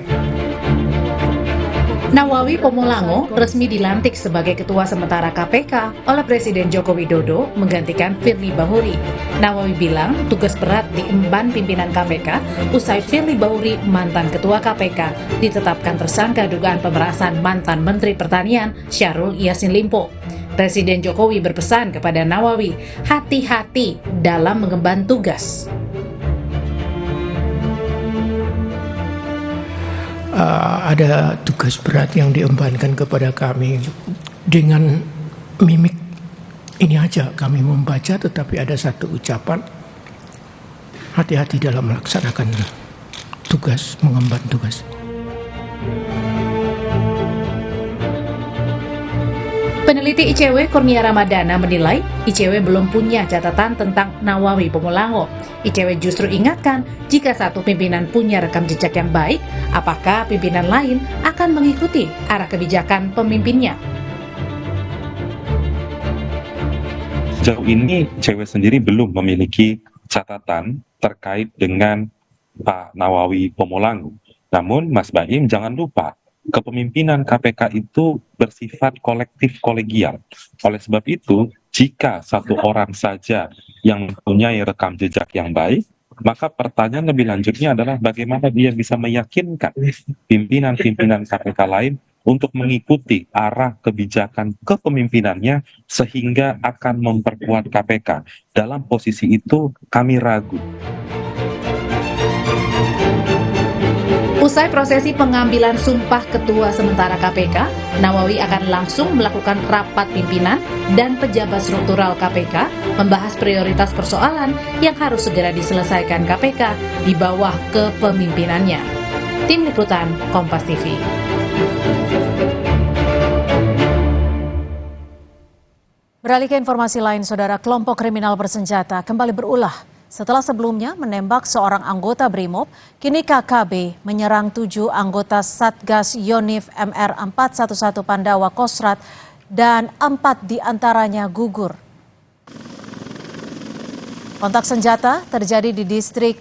Nawawi Pomolango resmi dilantik sebagai Ketua Sementara KPK oleh Presiden Joko Widodo menggantikan Firly Bahuri. Nawawi bilang tugas berat diemban pimpinan KPK usai Firly Bahuri, mantan Ketua KPK, ditetapkan tersangka dugaan pemerasan mantan Menteri Pertanian Syahrul Yassin Limpo. Presiden Jokowi berpesan kepada Nawawi, hati-hati dalam mengemban tugas. Ada tugas berat yang diembankan kepada kami. Dengan mimik ini aja kami membaca, tetapi ada satu ucapan, hati-hati dalam melaksanakan tugas, mengemban tugas. Peneliti ICW Kurnia Ramadana menilai ICW belum punya catatan tentang Nawawi Pomolango. ICW justru ingatkan, jika satu pimpinan punya rekam jejak yang baik, apakah pimpinan lain akan mengikuti arah kebijakan pemimpinnya? Sejauh ini ICW sendiri belum memiliki catatan terkait dengan Pak Nawawi Pomolango. Namun Mas Baim jangan lupa, kepemimpinan KPK itu bersifat kolektif kolegial. Oleh sebab itu, jika satu orang saja yang mempunyai rekam jejak yang baik, maka pertanyaan lebih lanjutnya adalah bagaimana dia bisa meyakinkan pimpinan-pimpinan KPK lain untuk mengikuti arah kebijakan kepemimpinannya sehingga akan memperkuat KPK. Dalam posisi itu kami ragu. Usai prosesi pengambilan sumpah Ketua Sementara KPK, Nawawi akan langsung melakukan rapat pimpinan dan pejabat struktural KPK, membahas prioritas persoalan yang harus segera diselesaikan KPK di bawah kepemimpinannya. Tim Liputan Kompas TV. Beralih ke informasi lain, saudara, kelompok kriminal bersenjata kembali berulah. Setelah sebelumnya menembak seorang anggota BRIMOB, kini KKB menyerang 7 anggota Satgas Yonif MR 411 Pandawa Kostrat dan 4 diantaranya gugur. Kontak senjata terjadi di distrik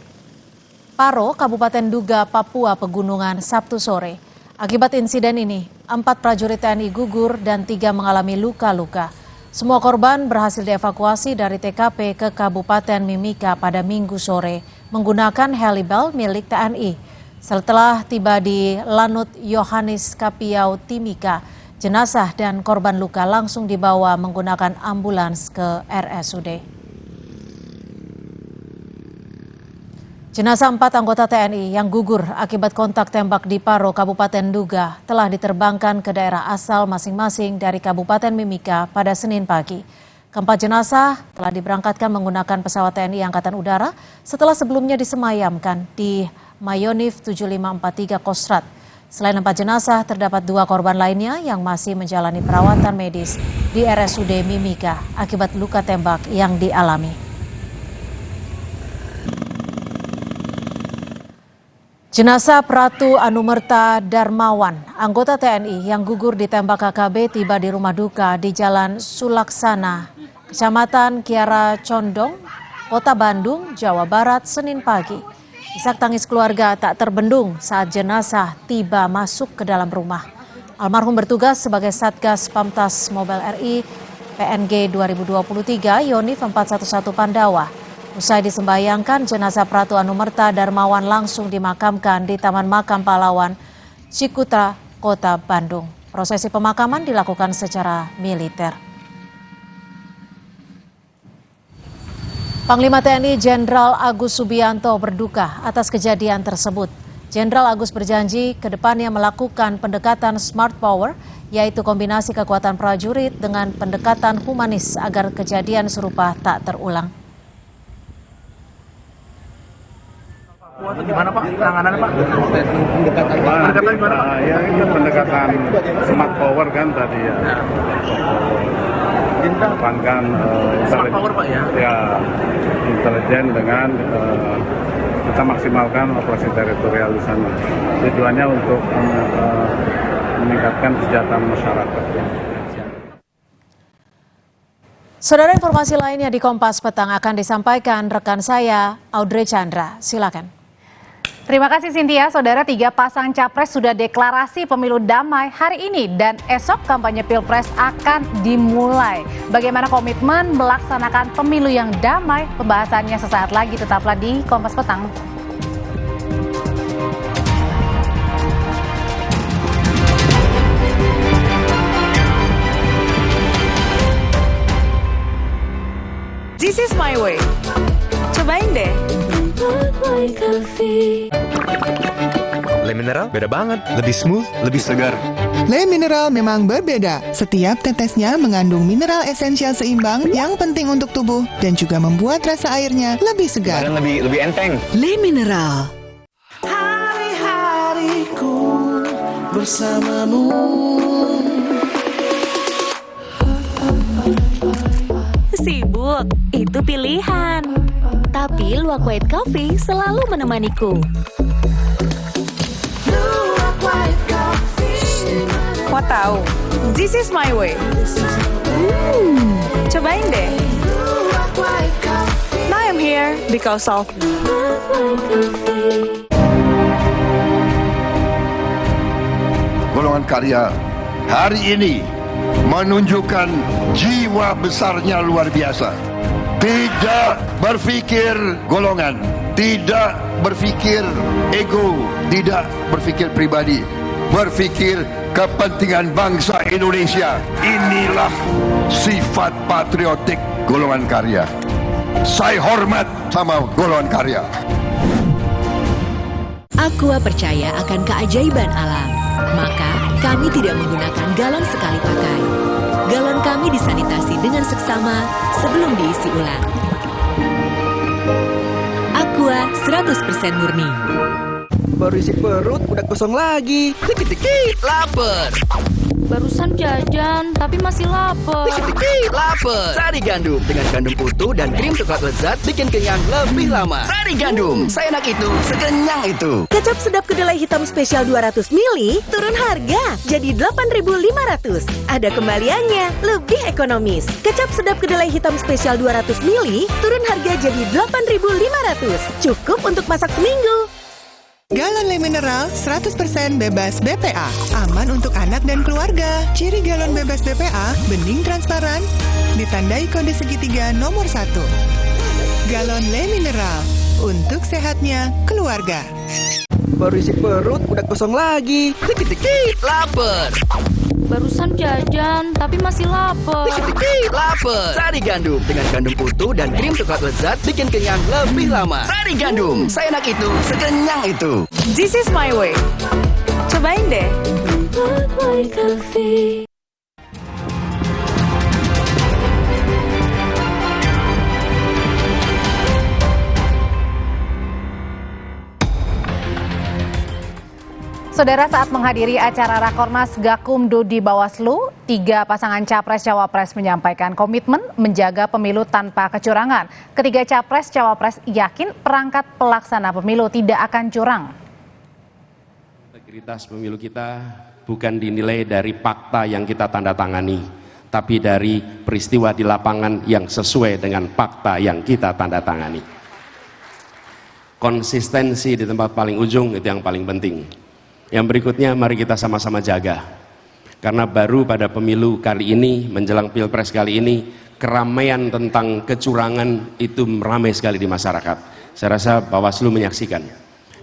Paro, Kabupaten Duga, Papua Pegunungan, Sabtu sore. Akibat insiden ini, 4 prajurit TNI gugur dan 3 mengalami luka-luka. Semua korban berhasil dievakuasi dari TKP ke Kabupaten Mimika pada Minggu sore menggunakan helibel milik TNI. Setelah tiba di Lanut Yohanes Kapiau Timika, jenazah dan korban luka langsung dibawa menggunakan ambulans ke RSUD. Jenazah 4 anggota TNI yang gugur akibat kontak tembak di Paro, Kabupaten Duga, telah diterbangkan ke daerah asal masing-masing dari Kabupaten Mimika pada Senin pagi. Keempat jenazah telah diberangkatkan menggunakan pesawat TNI Angkatan Udara setelah sebelumnya disemayamkan di Mayonif 7543 Kostrat. Selain 4 jenazah, terdapat 2 korban lainnya yang masih menjalani perawatan medis di RSUD Mimika akibat luka tembak yang dialami. Jenazah Pratu Anumerta Darmawan, anggota TNI yang gugur ditembak KKB, tiba di rumah duka di Jalan Sulaksana, Kecamatan Kiara Condong, Kota Bandung, Jawa Barat, Senin pagi. Isak tangis keluarga tak terbendung saat jenazah tiba masuk ke dalam rumah. Almarhum bertugas sebagai Satgas Pamtas Mobile RI PNG 2023 Yonif 411 Pandawa. Usai disembayangkan, jenazah Pratu Anumerta Darmawan langsung dimakamkan di Taman Makam Pahlawan, Cikutra, Kota Bandung. Prosesi pemakaman dilakukan secara militer. Panglima TNI Jenderal Agus Subianto berduka atas kejadian tersebut. Jenderal Agus berjanji ke depannya melakukan pendekatan smart power yaitu kombinasi kekuatan prajurit dengan pendekatan humanis agar kejadian serupa tak terulang. Gimana Pak penanganannya Pak? Pendekatan gimana Pak? Ya itu pendekatan smart power kan tadi ya. Kembangkan smart power Pak ya? Ya intelijen dengan kita maksimalkan operasi teritorial di sana. Tujuannya untuk meningkatkan kesejahteraan masyarakat. Saudara, informasi lainnya di Kompas Petang akan disampaikan rekan saya Audrey Chandra. Silakan. Terima kasih Cynthia. Saudara, 3 pasang capres sudah deklarasi pemilu damai hari ini dan esok kampanye Pilpres akan dimulai. Bagaimana komitmen melaksanakan pemilu yang damai? Pembahasannya sesaat lagi, tetaplah di Kompas Petang. This is my way. Cobain deh. Le Mineral beda banget, lebih smooth, lebih segar. Le Mineral memang berbeda. Setiap tetesnya mengandung mineral esensial seimbang yang penting untuk tubuh dan juga membuat rasa airnya lebih segar. Dan lebih enteng. Le Mineral. Hari-hariku bersamamu. Sibuk, itu pilihan. Tapi Luwak White Coffee selalu menemaniku. Mau tahu? This is my way. Cobain deh. Now I'm here because of Golongan karya hari ini menunjukkan jiwa besarnya luar biasa. Tidak berpikir golongan, tidak berpikir ego, tidak berpikir pribadi, berpikir kepentingan bangsa Indonesia. Inilah sifat patriotik golongan karya. Saya hormat sama golongan karya. Aqua percaya akan keajaiban alam, maka kami tidak menggunakan galon sekali pakai. Galon kami disanitasi dengan seksama sebelum diisi ulang. Aqua 100% murni. Baru isi perut udah kosong lagi. Dikit-dikit lapar. Barusan jajan, tapi masih lapar. Dikit-dikit lapar. Sari Gandum dengan gandum utuh dan krim coklat lezat bikin kenyang lebih lama. Sari Gandum, seenak itu, sekenyang itu. Kecap sedap kedelai hitam spesial 200 ml turun harga jadi 8.500. Ada kembaliannya, lebih ekonomis. Kecap sedap kedelai hitam spesial 200 ml turun harga jadi 8.500. Cukup untuk masak seminggu. Galon Le Mineral 100% bebas BPA, aman untuk anak dan keluarga. Ciri galon bebas BPA, bening transparan, ditandai kode segitiga nomor 1. Galon Le Mineral, untuk sehatnya keluarga. Baru isi perut udah kosong lagi. Dikit-dikit lapar. Barusan jajan, tapi masih lapar. Dikit-dikit lapar. Sari Gandum dengan gandum utuh dan krim coklat lezat bikin kenyang lebih lama. Sari Gandum, seenak itu, sekenyang itu. This is my way. Cobain deh. Saudara, saat menghadiri acara Rakornas Gakumdu di Bawaslu, 3 pasangan Capres-Cawapres menyampaikan komitmen menjaga pemilu tanpa kecurangan. Ketiga Capres-Cawapres yakin perangkat pelaksana pemilu tidak akan curang. Integritas pemilu kita bukan dinilai dari fakta yang kita tanda tangani, tapi dari peristiwa di lapangan yang sesuai dengan fakta yang kita tanda tangani. Konsistensi di tempat paling ujung itu yang paling penting. Yang berikutnya mari kita sama-sama jaga, karena baru pada pemilu kali ini, menjelang Pilpres kali ini, keramaian tentang kecurangan itu ramai sekali di masyarakat. Saya rasa Bawaslu menyaksikan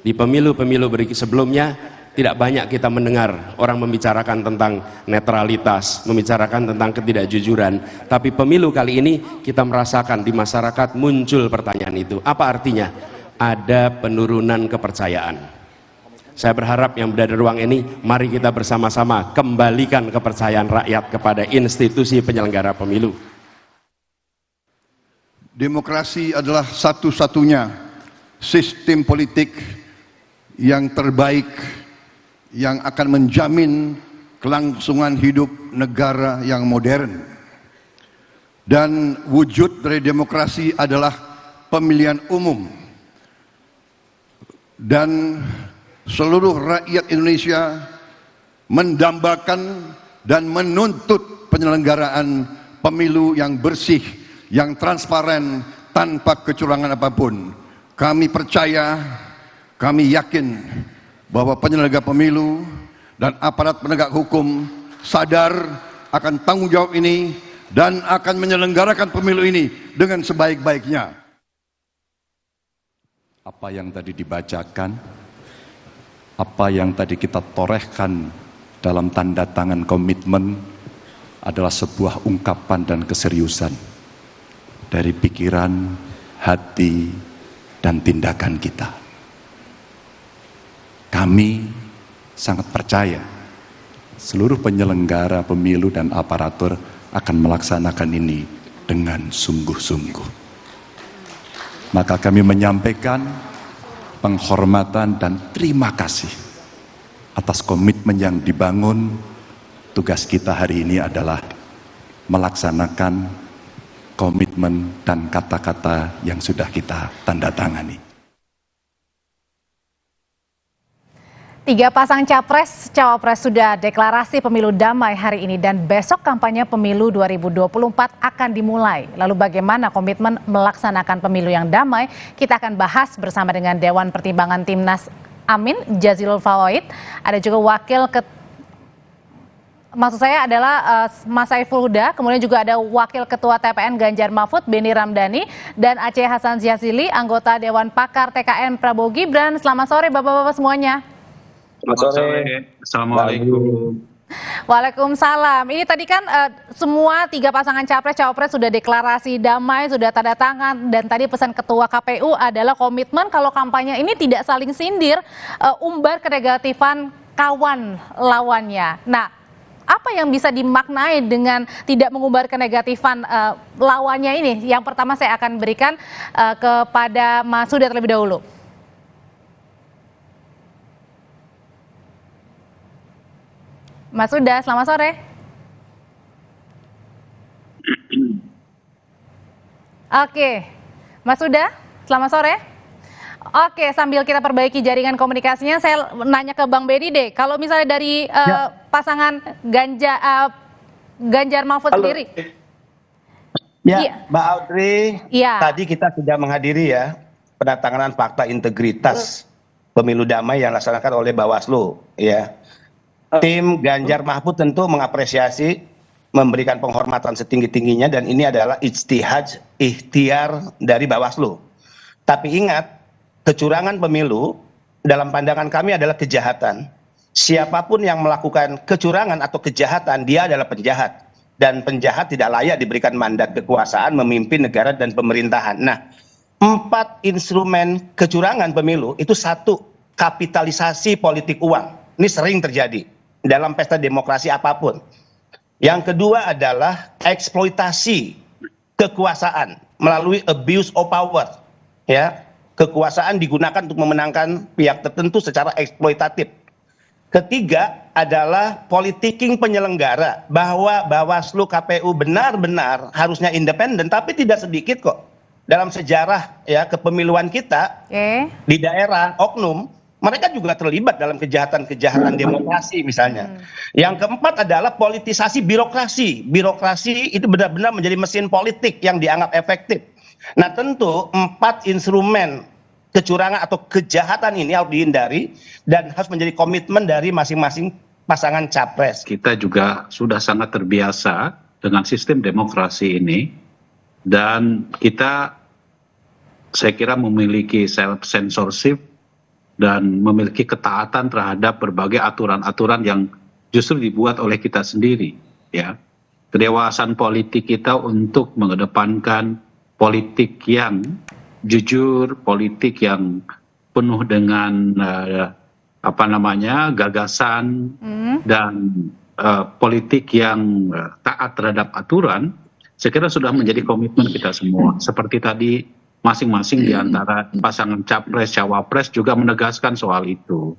di pemilu-pemilu sebelumnya tidak banyak kita mendengar orang membicarakan tentang netralitas, membicarakan tentang ketidakjujuran, tapi pemilu kali ini kita merasakan di masyarakat muncul pertanyaan itu. Apa artinya? Ada penurunan kepercayaan. Saya berharap yang berada di ruang ini, mari kita bersama-sama kembalikan kepercayaan rakyat kepada institusi penyelenggara pemilu. Demokrasi adalah satu-satunya sistem politik yang terbaik yang akan menjamin kelangsungan hidup negara yang modern. Dan wujud dari demokrasi adalah pemilihan umum. Dan seluruh rakyat Indonesia mendambakan dan menuntut penyelenggaraan pemilu yang bersih, yang transparan, tanpa kecurangan apapun. Kami percaya, kami yakin bahwa penyelenggara pemilu dan aparat penegak hukum sadar akan tanggung jawab ini dan akan menyelenggarakan pemilu ini dengan sebaik-baiknya. Apa yang tadi dibacakan, apa yang tadi kita torehkan dalam tanda tangan komitmen adalah sebuah ungkapan dan keseriusan dari pikiran, hati, dan tindakan kita. Kami sangat percaya seluruh penyelenggara pemilu dan aparatur akan melaksanakan ini dengan sungguh-sungguh. Maka kami menyampaikan penghormatan dan terima kasih atas komitmen yang dibangun. Tugas kita hari ini adalah melaksanakan komitmen dan kata-kata yang sudah kita tanda tangani. 3 pasang capres, cawapres sudah deklarasi pemilu damai hari ini dan besok kampanye pemilu 2024 akan dimulai. Lalu bagaimana komitmen melaksanakan pemilu yang damai? Kita akan bahas bersama dengan Dewan Pertimbangan Timnas Amin, Jazilul Fawait. Ada juga maksud saya adalah Mas Saiful Huda, kemudian juga ada Wakil Ketua TPN Ganjar Mahfud, Beni Ramdhani, dan Aceh Hasan Ziyazili, anggota Dewan Pakar TKN Prabowo Gibran. Selamat sore Bapak-Bapak semuanya. Selamat sore. Assalamualaikum. Waalaikumsalam. Ini tadi kan semua 3 pasangan capres cawapres sudah deklarasi damai, sudah tanda tangan, dan tadi pesan Ketua KPU adalah komitmen kalau kampanye ini tidak saling sindir, umbar kenegatifan kawan lawannya. Nah, apa yang bisa dimaknai dengan tidak mengumbar kenegatifan lawannya ini? Yang pertama saya akan berikan kepada Mas Huda terlebih dahulu. Mas Huda, selamat sore. Oke, Mas Huda, selamat sore. Oke, sambil kita perbaiki jaringan komunikasinya, saya nanya ke Bang Beni deh. Kalau misalnya dari pasangan Ganjar Mahfud sendiri. Ya, Mbak Audrey, tadi kita sudah menghadiri ya penandatanganan fakta integritas pemilu damai yang dilaksanakan oleh Bawaslu. Ya. Tim Ganjar Mahfud tentu mengapresiasi, memberikan penghormatan setinggi-tingginya, dan ini adalah ikhtiar dari Bawaslu. Tapi ingat, kecurangan pemilu dalam pandangan kami adalah kejahatan. Siapapun yang melakukan kecurangan atau kejahatan, dia adalah penjahat. Dan penjahat tidak layak diberikan mandat kekuasaan memimpin negara dan pemerintahan. Nah, 4 instrumen kecurangan pemilu itu 1, kapitalisasi politik uang. Ini sering terjadi dalam pesta demokrasi apapun. Yang kedua adalah eksploitasi kekuasaan melalui abuse of power. Ya, kekuasaan digunakan untuk memenangkan pihak tertentu secara eksploitatif. Ketiga adalah politicking penyelenggara, bahwa Bawaslu KPU benar-benar harusnya independen, tapi tidak sedikit kok dalam sejarah ya kepemiluan kita di daerah oknum mereka juga terlibat dalam kejahatan-kejahatan demokrasi misalnya. Yang keempat adalah politisasi birokrasi. Birokrasi itu benar-benar menjadi mesin politik yang dianggap efektif. Nah, tentu 4 instrumen kecurangan atau kejahatan ini harus dihindari dan harus menjadi komitmen dari masing-masing pasangan capres. Kita juga sudah sangat terbiasa dengan sistem demokrasi ini, dan kita saya kira memiliki self censorship dan memiliki ketaatan terhadap berbagai aturan-aturan yang justru dibuat oleh kita sendiri, ya. Kedewasaan politik kita untuk mengedepankan politik yang jujur, politik yang penuh dengan gagasan dan politik yang taat terhadap aturan, saya kira sudah menjadi komitmen kita semua. Seperti tadi masing-masing di antara pasangan capres, cawapres juga menegaskan soal itu.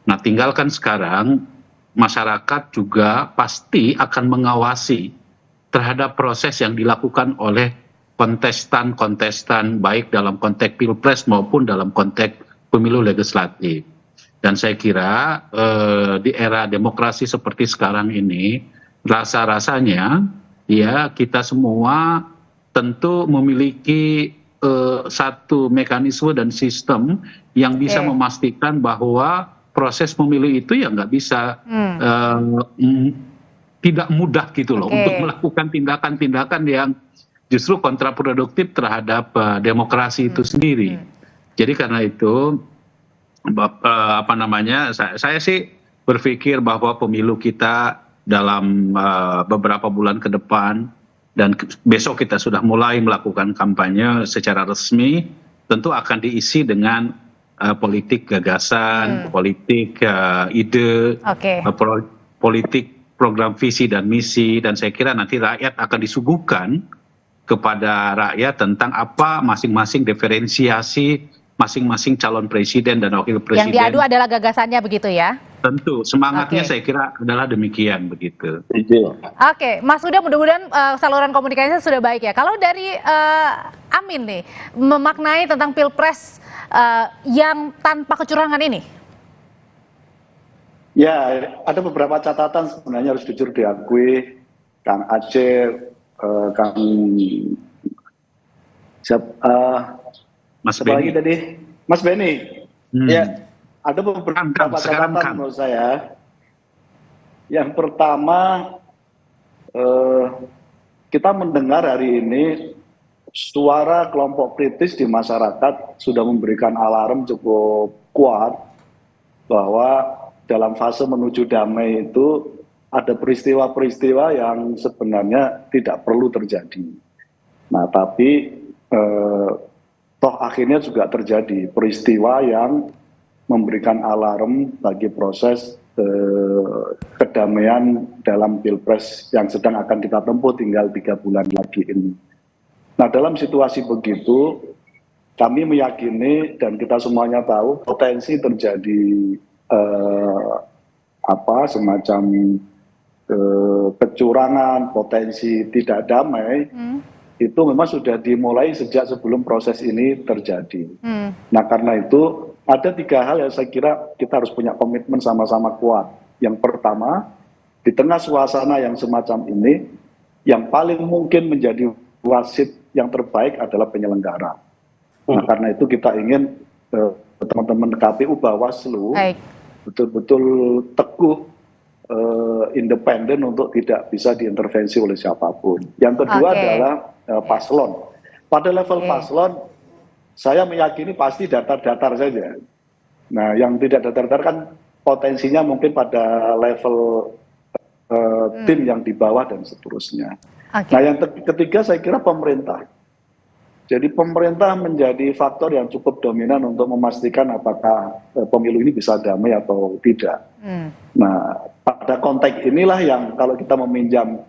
Nah, tinggalkan sekarang masyarakat juga pasti akan mengawasi terhadap proses yang dilakukan oleh kontestan-kontestan baik dalam konteks pilpres maupun dalam konteks pemilu legislatif. Dan saya kira di era demokrasi seperti sekarang ini, rasa-rasanya ya kita semua tentu memiliki satu mekanisme dan sistem yang bisa memastikan bahwa proses pemilu itu ya nggak bisa tidak mudah gitu loh untuk melakukan tindakan-tindakan yang justru kontraproduktif terhadap demokrasi itu sendiri. Jadi karena itu saya sih berpikir bahwa pemilu kita dalam beberapa bulan ke depan dan besok kita sudah mulai melakukan kampanye secara resmi, tentu akan diisi dengan politik gagasan, politik ide, politik program visi dan misi, dan saya kira nanti rakyat akan disuguhkan kepada rakyat tentang apa masing-masing diferensiasi masing-masing calon presiden dan wakil presiden. Yang diadu adalah gagasannya begitu ya? Tentu, semangatnya saya kira adalah demikian begitu. Oke, Mas Huda, mudah-mudahan saluran komunikasinya sudah baik ya. Kalau dari Amin nih, memaknai tentang pilpres yang tanpa kecurangan ini? Ya, ada beberapa catatan sebenarnya harus jujur diakui. Kang Aceh, Kang Mas Beni tadi, Mas Beni. Ya, ada beberapa catatan menurut saya. Yang pertama, kita mendengar hari ini suara kelompok kritis di masyarakat sudah memberikan alarm cukup kuat bahwa dalam fase menuju damai itu ada peristiwa-peristiwa yang sebenarnya tidak perlu terjadi. Nah, tapi toh akhirnya juga terjadi peristiwa yang memberikan alarm bagi proses kedamaian dalam pilpres yang sedang akan kita tempuh tinggal 3 bulan lagi ini. Nah, dalam situasi begitu, kami meyakini dan kita semuanya tahu potensi terjadi semacam kecurangan, potensi tidak damai, itu memang sudah dimulai sejak sebelum proses ini terjadi. Nah, karena itu ada 3 hal yang saya kira kita harus punya komitmen sama-sama kuat. Yang pertama, di tengah suasana yang semacam ini, yang paling mungkin menjadi wasit yang terbaik adalah penyelenggara. Nah, karena itu kita ingin teman-teman KPU Bawaslu betul-betul teguh independen untuk tidak bisa diintervensi oleh siapapun. Yang kedua adalah paslon. Pada level paslon, saya meyakini pasti datar-datar saja. Nah, yang tidak datar-datar kan potensinya mungkin pada level tim yang di bawah dan seterusnya. Nah, yang ketiga saya kira pemerintah. Jadi pemerintah menjadi faktor yang cukup dominan untuk memastikan apakah pemilu ini bisa damai atau tidak. Nah, pada konteks inilah yang kalau kita meminjam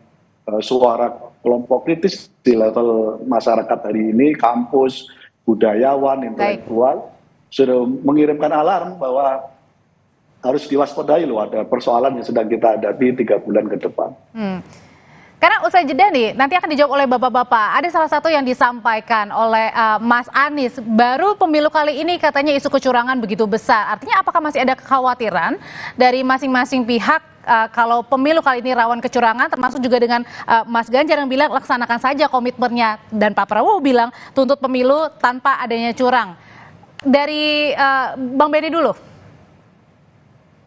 suara kelompok kritis di level masyarakat hari ini, kampus, budayawan, intelektual, sudah mengirimkan alarm bahwa harus diwaspadai loh, ada persoalan yang sedang kita hadapi 3 bulan ke depan. Karena usai jeda nih, nanti akan dijawab oleh bapak-bapak. Ada salah satu yang disampaikan oleh Mas Anies, baru pemilu kali ini katanya isu kecurangan begitu besar. Artinya apakah masih ada kekhawatiran dari masing-masing pihak kalau pemilu kali ini rawan kecurangan, termasuk juga dengan Mas Ganjar yang bilang laksanakan saja komitmennya, dan Pak Prabowo bilang tuntut pemilu tanpa adanya curang. Dari Bang Beni dulu.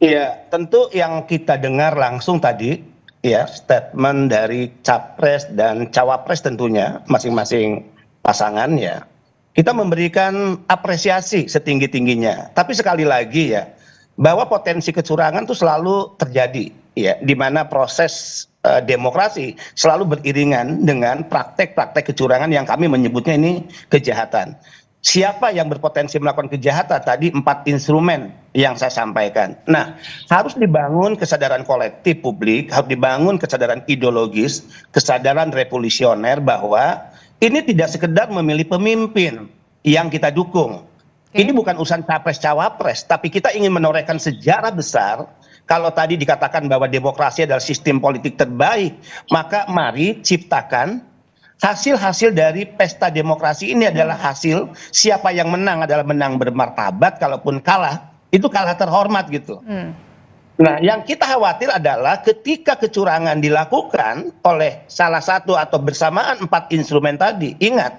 Iya, tentu yang kita dengar langsung tadi, ya, statement dari capres dan cawapres tentunya masing-masing pasangan ya. Kita memberikan apresiasi setinggi-tingginya. Tapi sekali lagi ya, bahwa potensi kecurangan itu selalu terjadi ya, di mana proses demokrasi selalu beriringan dengan praktek-praktek kecurangan yang kami menyebutnya ini kejahatan. siapa yang berpotensi melakukan kejahatan, tadi 4 instrumen yang saya sampaikan. Nah, harus dibangun kesadaran kolektif publik, harus dibangun kesadaran ideologis, kesadaran revolusioner bahwa ini tidak sekedar memilih pemimpin yang kita dukung. Ini bukan urusan capres-cawapres, tapi kita ingin menorehkan sejarah besar. Kalau tadi dikatakan bahwa demokrasi adalah sistem politik terbaik, maka mari ciptakan hasil-hasil dari pesta demokrasi ini adalah hasil siapa yang menang adalah menang bermartabat, kalaupun kalah itu kalah terhormat gitu. Nah, yang kita khawatir adalah ketika kecurangan dilakukan oleh salah satu atau bersamaan 4 instrumen tadi, ingat,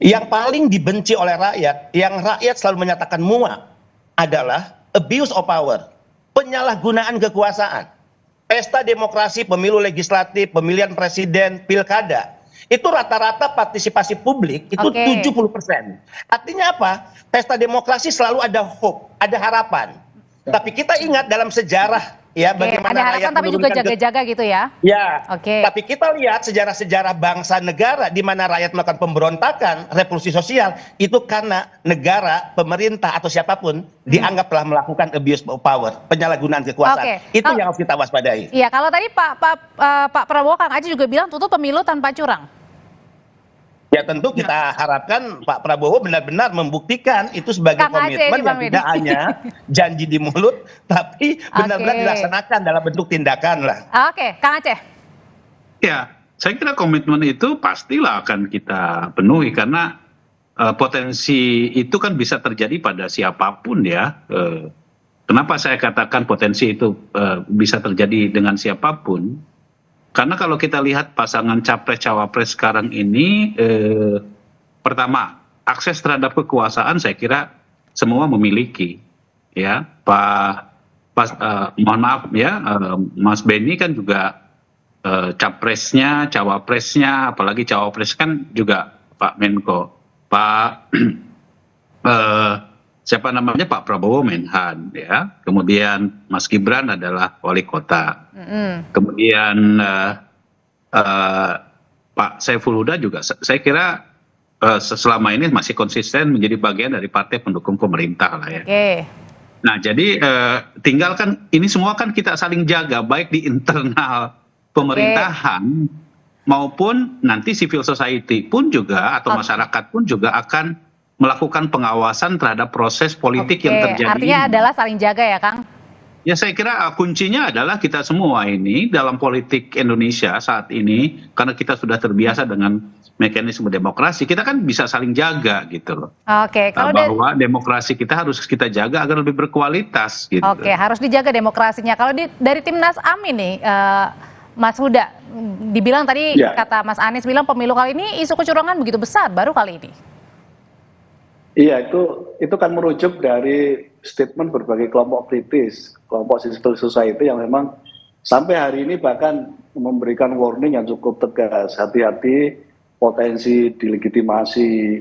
yang paling dibenci oleh rakyat, yang rakyat selalu menyatakan muak adalah abuse of power, penyalahgunaan kekuasaan. Pesta demokrasi, pemilu legislatif, pemilihan presiden, pilkada, itu rata-rata partisipasi publik itu 70%. Artinya apa? Pesta demokrasi selalu ada hope, ada harapan. Tapi kita ingat dalam sejarah ya bagaimana ada harapan tapi juga jaga-jaga gitu ya. Ya. Tapi kita lihat sejarah-sejarah bangsa negara di mana rakyat melakukan pemberontakan, revolusi sosial itu karena negara, pemerintah atau siapapun dianggap telah melakukan abuse of power, penyalahgunaan kekuasaan. Itu yang harus kita waspadai. Iya, kalau tadi Pak Prabowo, Kang Aceh juga bilang tutup pemilu tanpa curang. Ya tentu kita harapkan Pak Prabowo benar-benar membuktikan itu sebagai komitmen yang tidak hanya janji di mulut, tapi benar-benar dilaksanakan dalam bentuk tindakan lah. Oke, Kang Aceh. Ya, saya kira komitmen itu pastilah akan kita penuhi karena potensi itu kan bisa terjadi pada siapapun ya. Kenapa saya katakan potensi itu bisa terjadi dengan siapapun? Karena kalau kita lihat pasangan capres-cawapres sekarang ini, pertama, akses terhadap kekuasaan saya kira semua memiliki. Ya, mohon maaf ya, Mas Benny kan juga capresnya, cawapresnya, apalagi cawapres kan juga Pak Menko, siapa namanya Pak Prabowo Menhan ya, kemudian Mas Gibran adalah wali kota, kemudian Pak Saiful Huda juga saya kira selama ini masih konsisten menjadi bagian dari partai pendukung pemerintah lah ya. Nah jadi tinggal kan ini semua kan kita saling jaga baik di internal pemerintahan maupun nanti civil society pun juga atau masyarakat pun juga akan melakukan pengawasan terhadap proses politik yang terjadi. Artinya adalah saling jaga ya, Kang? Ya saya kira kuncinya adalah kita semua ini dalam politik Indonesia saat ini, karena kita sudah terbiasa dengan mekanisme demokrasi, kita kan bisa saling jaga gitu loh. Kalau bahwa demokrasi kita harus kita jaga agar lebih berkualitas gitu. Harus dijaga demokrasinya. Kalau dari Timnas Amin nih, Mas Huda, dibilang tadi kata Mas Anies bilang pemilu kali ini isu kecurangan begitu besar baru kali ini. Iya, itu kan merujuk dari statement berbagai kelompok kritis, kelompok civil society yang memang sampai hari ini bahkan memberikan warning yang cukup tegas. Hati-hati potensi delegitimasi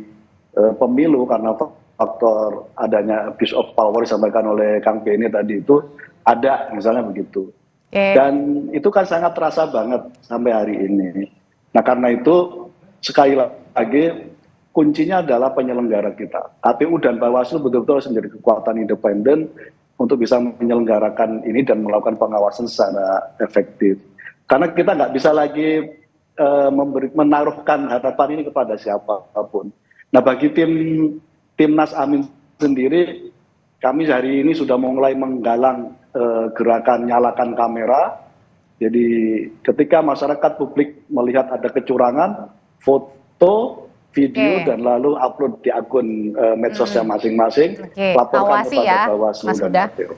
pemilu karena faktor adanya abuse of power disampaikan oleh Kang Benny tadi itu ada, misalnya begitu. Dan itu kan sangat terasa banget sampai hari ini. Nah karena itu sekali lagi kuncinya adalah penyelenggara kita. KPU dan Bawaslu betul-betul harus menjadi kekuatan independen untuk bisa menyelenggarakan ini dan melakukan pengawasan secara efektif. Karena kita nggak bisa lagi menaruhkan harapan ini kepada siapapun. Nah bagi Timnas Amin sendiri, kami hari ini sudah mulai menggalang gerakan nyalakan kamera. Jadi ketika masyarakat publik melihat ada kecurangan, foto, video dan lalu upload di akun medsosnya masing-masing, laporkan kepada Bawaslu dan KPU.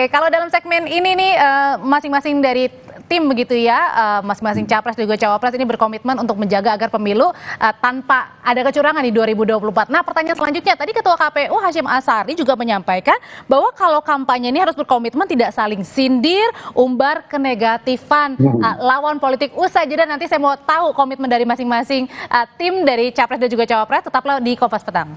Kalau dalam segmen ini nih masing-masing dari tim begitu ya, masing-masing capres dan juga cawapres ini berkomitmen untuk menjaga agar pemilu tanpa ada kecurangan di 2024. Nah pertanyaan selanjutnya, tadi Ketua KPU Hasyim Asyari juga menyampaikan bahwa kalau kampanye ini harus berkomitmen tidak saling sindir, umbar kenegatifan lawan politik. Usai jeda nanti saya mau tahu komitmen dari masing-masing tim dari capres dan juga cawapres. Tetaplah di Kompas Petang.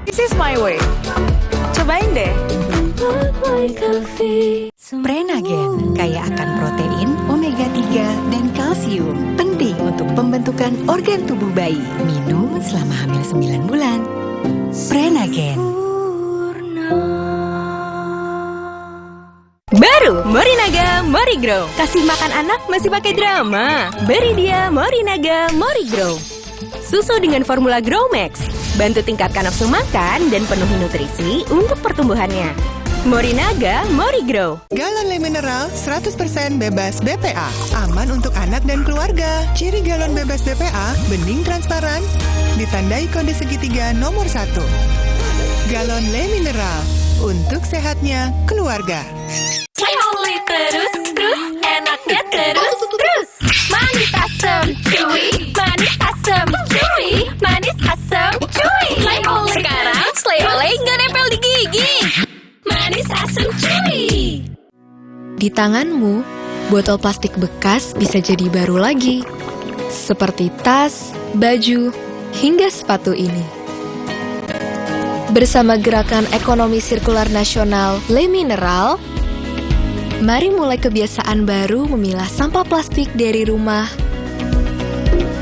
This is my way. Cobain deh. Prenagen kaya akan protein, omega 3, dan kalsium. Penting untuk pembentukan organ tubuh bayi. Minum selama hamil 9 bulan. Prenagen. Baru Morinaga Morigrow. Kasih makan anak masih pakai drama. Beri dia Morinaga Morigrow. Susu dengan formula Growmax. Bantu tingkatkan nafsu makan dan penuhi nutrisi untuk pertumbuhannya. Morinaga Morigrow. Galon Le Mineral 100% bebas BPA. Aman untuk anak dan keluarga. Ciri galon bebas BPA, bening transparan, ditandai kode segitiga nomor 1. Galon Le Mineral, untuk sehatnya keluarga. Oli terus, enaknya terus. Manis asam cuy, manis asam cuy, manis asam cuy. Sekarang Slay Olay nggak nempel di gigi. Manis asam cuy. Di tanganmu, botol plastik bekas bisa jadi baru lagi. Seperti tas, baju, hingga sepatu ini. Bersama Gerakan Ekonomi Sirkular Nasional Le Mineral, mari mulai kebiasaan baru memilah sampah plastik dari rumah,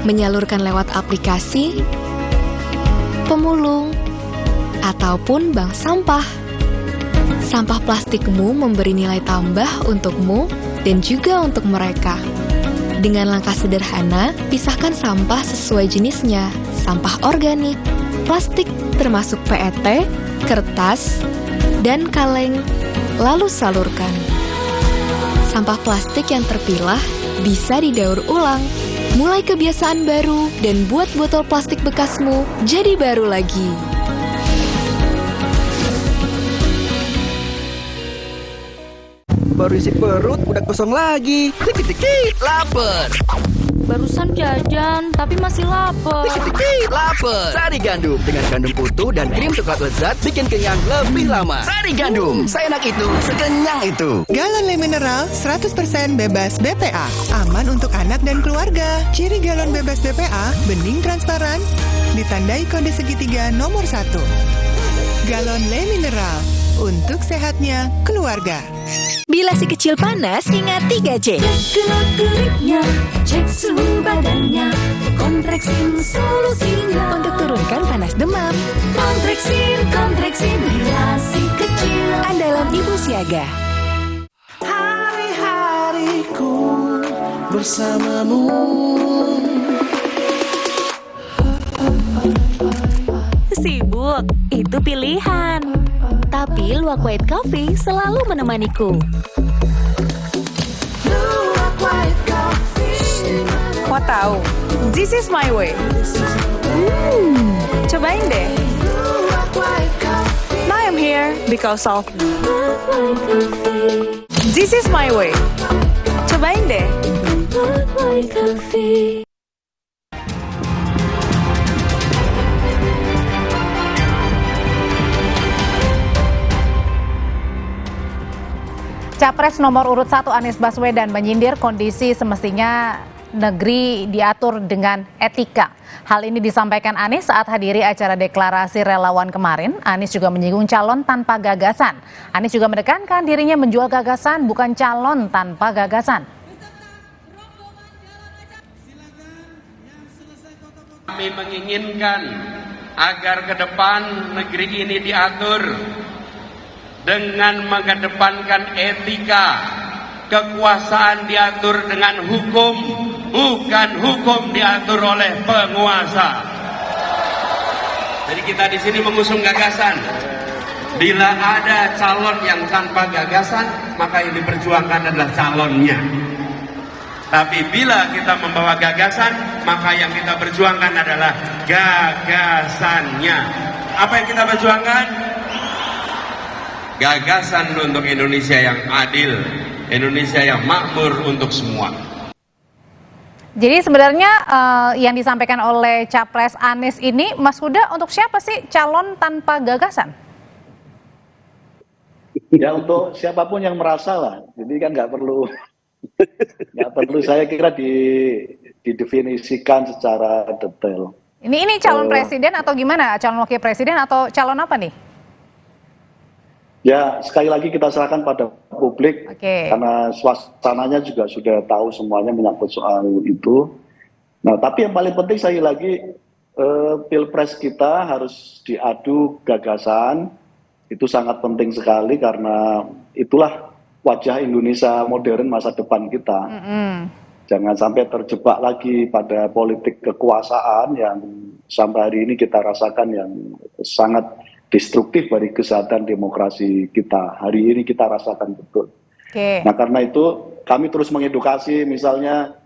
menyalurkan lewat aplikasi, pemulung, ataupun bank sampah. Sampah plastikmu memberi nilai tambah untukmu dan juga untuk mereka. Dengan langkah sederhana, pisahkan sampah sesuai jenisnya, sampah organik, plastik termasuk PET, kertas, dan kaleng, lalu salurkan. Sampah plastik yang terpilah bisa didaur ulang. Mulai kebiasaan baru dan buat botol plastik bekasmu jadi baru lagi. Baru isi perut, udah kosong lagi. Dikit-dikit, lapar. Barusan jajan, tapi masih lapar. Dikit-dikit, lapar. Sari Gandum dengan gandum utuh dan krim coklat lezat bikin kenyang lebih lama. Sari Gandum, seenak itu, sekenyang itu. Galon Le Mineral 100% bebas BPA. Aman untuk anak dan keluarga. Ciri galon bebas BPA, bening transparan, ditandai kode segitiga nomor 1. Galon Le Mineral, untuk sehatnya keluarga. Bila si kecil panas, ingat 3C. Cek gerak-geriknya, cek suhu badannya, kontreksin solusinya. Untuk turunkan panas demam. Kontreksin, bila si kecil. Andalan ibu siaga. Hari-hariku bersamamu. Sibuk, itu pilihan. Tapi Luwak White Coffee selalu menemaniku. Luwak White Coffee. Mau tahu? This is my way. Cobain deh. Luwak White Coffee. Now I'm here because of this is my way. Cobain deh. Luwak White Coffee. Capres nomor urut 1 Anies Baswedan menyindir kondisi semestinya negeri diatur dengan etika. Hal ini disampaikan Anies saat hadiri acara deklarasi relawan kemarin. Anies juga menyinggung calon tanpa gagasan. Anies juga menekankan dirinya menjual gagasan, bukan calon tanpa gagasan. Kami menginginkan agar ke depan negeri ini diatur dengan mengedepankan etika, kekuasaan diatur dengan hukum, bukan hukum diatur oleh penguasa. Jadi kita di sini mengusung gagasan. Bila ada calon yang tanpa gagasan, maka yang diperjuangkan adalah calonnya. Tapi bila kita membawa gagasan, maka yang kita perjuangkan adalah gagasannya. Apa yang kita perjuangkan? Gagasan untuk Indonesia yang adil, Indonesia yang makmur untuk semua. Jadi sebenarnya yang disampaikan oleh Capres Anies ini, Mas Huda, untuk siapa sih calon tanpa gagasan? Ya untuk siapapun yang merasa lah, jadi kan nggak perlu saya kira didefinisikan secara detail. Ini calon presiden atau gimana? Calon wakil presiden atau calon apa nih? Ya, sekali lagi kita serahkan pada publik, karena suasananya juga sudah tahu semuanya menyangkut soal itu. Nah, tapi yang paling penting sekali lagi, Pilpres kita harus diadu gagasan, itu sangat penting sekali karena itulah wajah Indonesia modern masa depan kita. Jangan sampai terjebak lagi pada politik kekuasaan yang sampai hari ini kita rasakan yang sangat destruktif bagi kesehatan demokrasi kita. Hari ini kita rasakan betul. Nah, karena itu kami terus mengedukasi, misalnya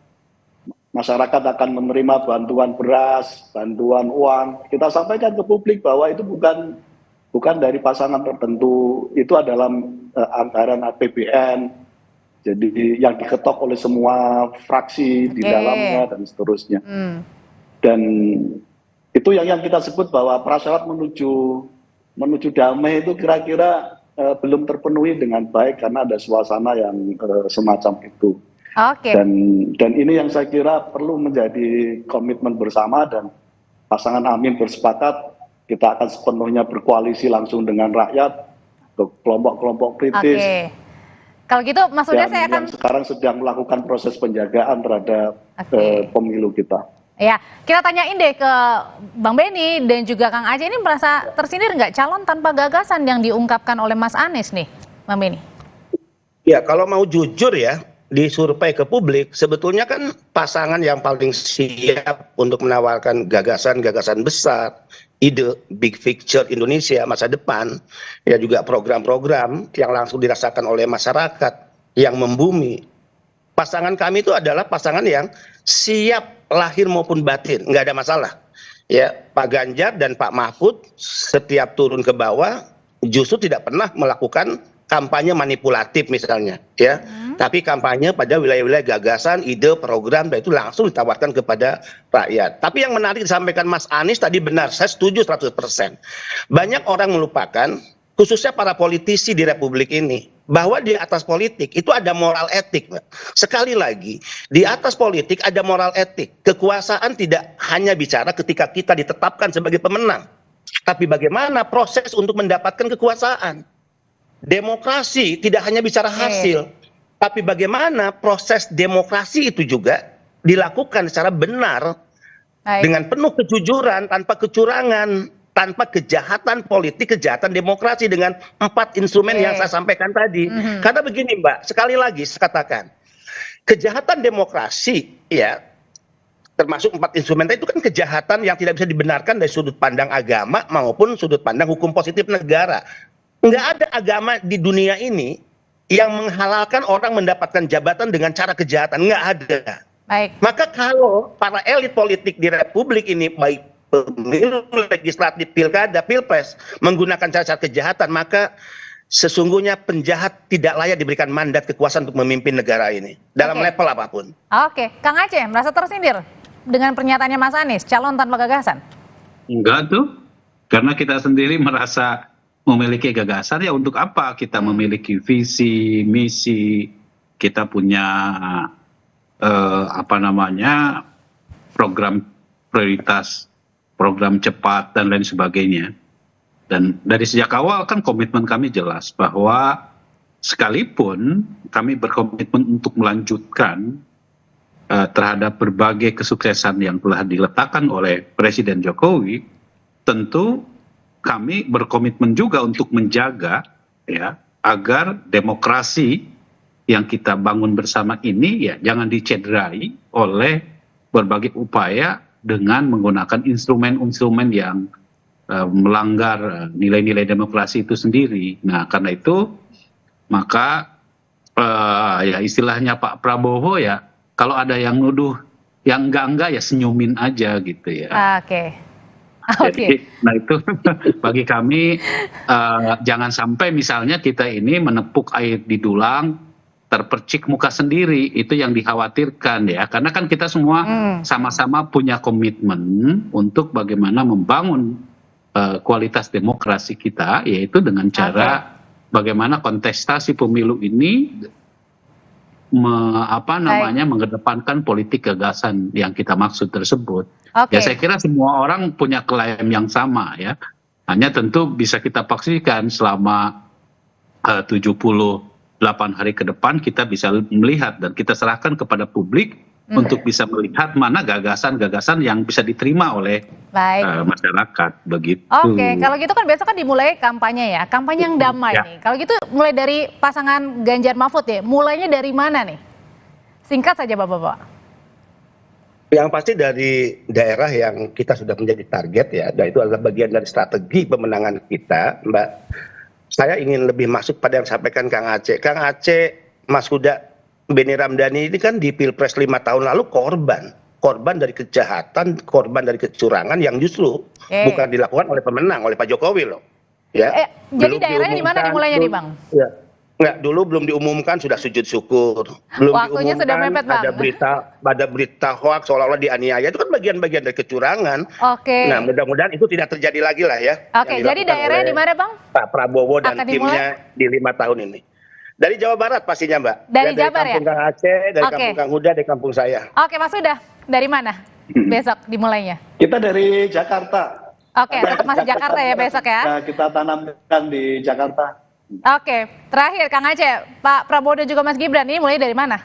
masyarakat akan menerima bantuan beras, bantuan uang. Kita sampaikan ke publik bahwa itu bukan dari pasangan tertentu, itu adalah anggaran APBN. Jadi yang diketok oleh semua fraksi di dalamnya dan seterusnya. Dan itu yang kita sebut bahwa prasyarat menuju damai itu kira-kira belum terpenuhi dengan baik karena ada suasana yang semacam itu. Dan ini yang saya kira perlu menjadi komitmen bersama, dan pasangan Amin bersepakat kita akan sepenuhnya berkoalisi langsung dengan rakyat, kelompok-kelompok kritis. Kalau gitu Mas Huda, saya akan sekarang sedang melakukan proses penjagaan terhadap pemilu kita. Ya, kita tanyain deh ke Bang Benny dan juga Kang Aceh, ini merasa tersindir nggak calon tanpa gagasan yang diungkapkan oleh Mas Anies nih, Bang Benny? Ya, kalau mau jujur ya, di survei ke publik, sebetulnya kan pasangan yang paling siap untuk menawarkan gagasan-gagasan besar, ide big picture Indonesia masa depan, ya juga program-program yang langsung dirasakan oleh masyarakat yang membumi. Pasangan kami itu adalah pasangan yang siap lahir maupun batin, nggak ada masalah. Ya, Pak Ganjar dan Pak Mahfud setiap turun ke bawah justru tidak pernah melakukan kampanye manipulatif misalnya, ya. Tapi kampanye pada wilayah-wilayah gagasan, ide, program, dan itu langsung ditawarkan kepada rakyat. Tapi yang menarik disampaikan Mas Anies tadi benar, saya setuju 100%. Banyak orang melupakan, khususnya para politisi di Republik ini, bahwa di atas politik itu ada moral etik. Sekali lagi, di atas politik ada moral etik. Kekuasaan tidak hanya bicara ketika kita ditetapkan sebagai pemenang, tapi bagaimana proses untuk mendapatkan kekuasaan. Demokrasi tidak hanya bicara hasil, tapi bagaimana proses demokrasi itu juga dilakukan secara benar, dengan penuh kejujuran, tanpa kecurangan, tanpa kejahatan politik, kejahatan demokrasi, dengan 4 instrumen yang saya sampaikan tadi. Karena begini Mbak, sekali lagi saya katakan, kejahatan demokrasi ya, termasuk 4 instrumen itu kan kejahatan yang tidak bisa dibenarkan dari sudut pandang agama maupun sudut pandang hukum positif negara. Nggak ada agama di dunia ini yang menghalalkan orang mendapatkan jabatan dengan cara kejahatan, nggak ada. Maka kalau para elit politik di Republik ini, baik pemilu, legislatif, pilkada, pilpres, menggunakan cara-cara kejahatan, maka sesungguhnya penjahat tidak layak diberikan mandat kekuasaan untuk memimpin negara ini dalam level apapun. Kang Aceh merasa tersindir dengan pernyataannya Mas Anies, calon tanpa gagasan? Enggak tuh, karena kita sendiri merasa memiliki gagasan. Ya untuk apa kita memiliki visi, misi, kita punya program prioritas, program cepat dan lain sebagainya. Dan dari sejak awal kan komitmen kami jelas bahwa sekalipun kami berkomitmen untuk melanjutkan terhadap berbagai kesuksesan yang telah diletakkan oleh Presiden Jokowi, tentu kami berkomitmen juga untuk menjaga ya agar demokrasi yang kita bangun bersama ini ya jangan dicederai oleh berbagai upaya dengan menggunakan instrumen-instrumen yang melanggar nilai-nilai demokrasi itu sendiri. Nah, karena itu maka ya istilahnya Pak Prabowo ya, kalau ada yang nuduh yang enggak ya senyumin aja gitu ya. Jadi, nah itu bagi kami jangan sampai misalnya kita ini menepuk air di dulang, terpercik muka sendiri, itu yang dikhawatirkan ya, karena kan kita semua sama-sama punya komitmen untuk bagaimana membangun kualitas demokrasi kita, yaitu dengan cara bagaimana kontestasi pemilu ini mengedepankan politik gagasan yang kita maksud tersebut. Ya saya kira semua orang punya klaim yang sama ya, hanya tentu bisa kita pastikan selama 78 hari ke depan kita bisa melihat dan kita serahkan kepada publik untuk bisa melihat mana gagasan-gagasan yang bisa diterima oleh masyarakat begitu. Oke, kalau gitu kan besok kan dimulai kampanye ya, kampanye yang damai nih. Kalau gitu mulai dari pasangan Ganjar Mahfud ya, mulainya dari mana nih? Singkat saja Bapak-Bapak. Yang pasti dari daerah yang kita sudah menjadi target ya, dan itu adalah bagian dari strategi pemenangan kita, Mbak. Saya ingin lebih masuk pada yang disampaikan Kang Aceh. Kang Aceh, Mas Huda, Benny Ramdhani ini kan di Pilpres 5 tahun lalu korban dari kejahatan, korban dari kecurangan yang justru bukan dilakukan oleh pemenang, oleh Pak Jokowi loh. Ya. Jadi daerahnya di mana dimulainya nih Bang? Ya. Enggak, dulu belum diumumkan sudah sujud syukur. Belum Waktunya diumumkan, sudah mepet, Bang. ada berita hoax seolah-olah dianiaya, itu kan bagian-bagian dari kecurangan. Oke. Nah, mudah-mudahan itu tidak terjadi lagi lah ya. Oke, jadi daerahnya di mana Bang? Pak Prabowo dan timnya di 5 tahun ini. Dari Jawa Barat pastinya Mbak. Dari Jabar ya? Kampung Kang Aceh, dari kampung Kang Huda, dari kampung saya. Oke Mas Huda, dari mana besok dimulainya? Kita dari Jakarta. Oke, tetap masih Jakarta ya besok ya? Nah, kita tanamkan di Jakarta. Oke, terakhir Kang Aceh, Pak Prabowo dan juga Mas Gibran ini mulai dari mana?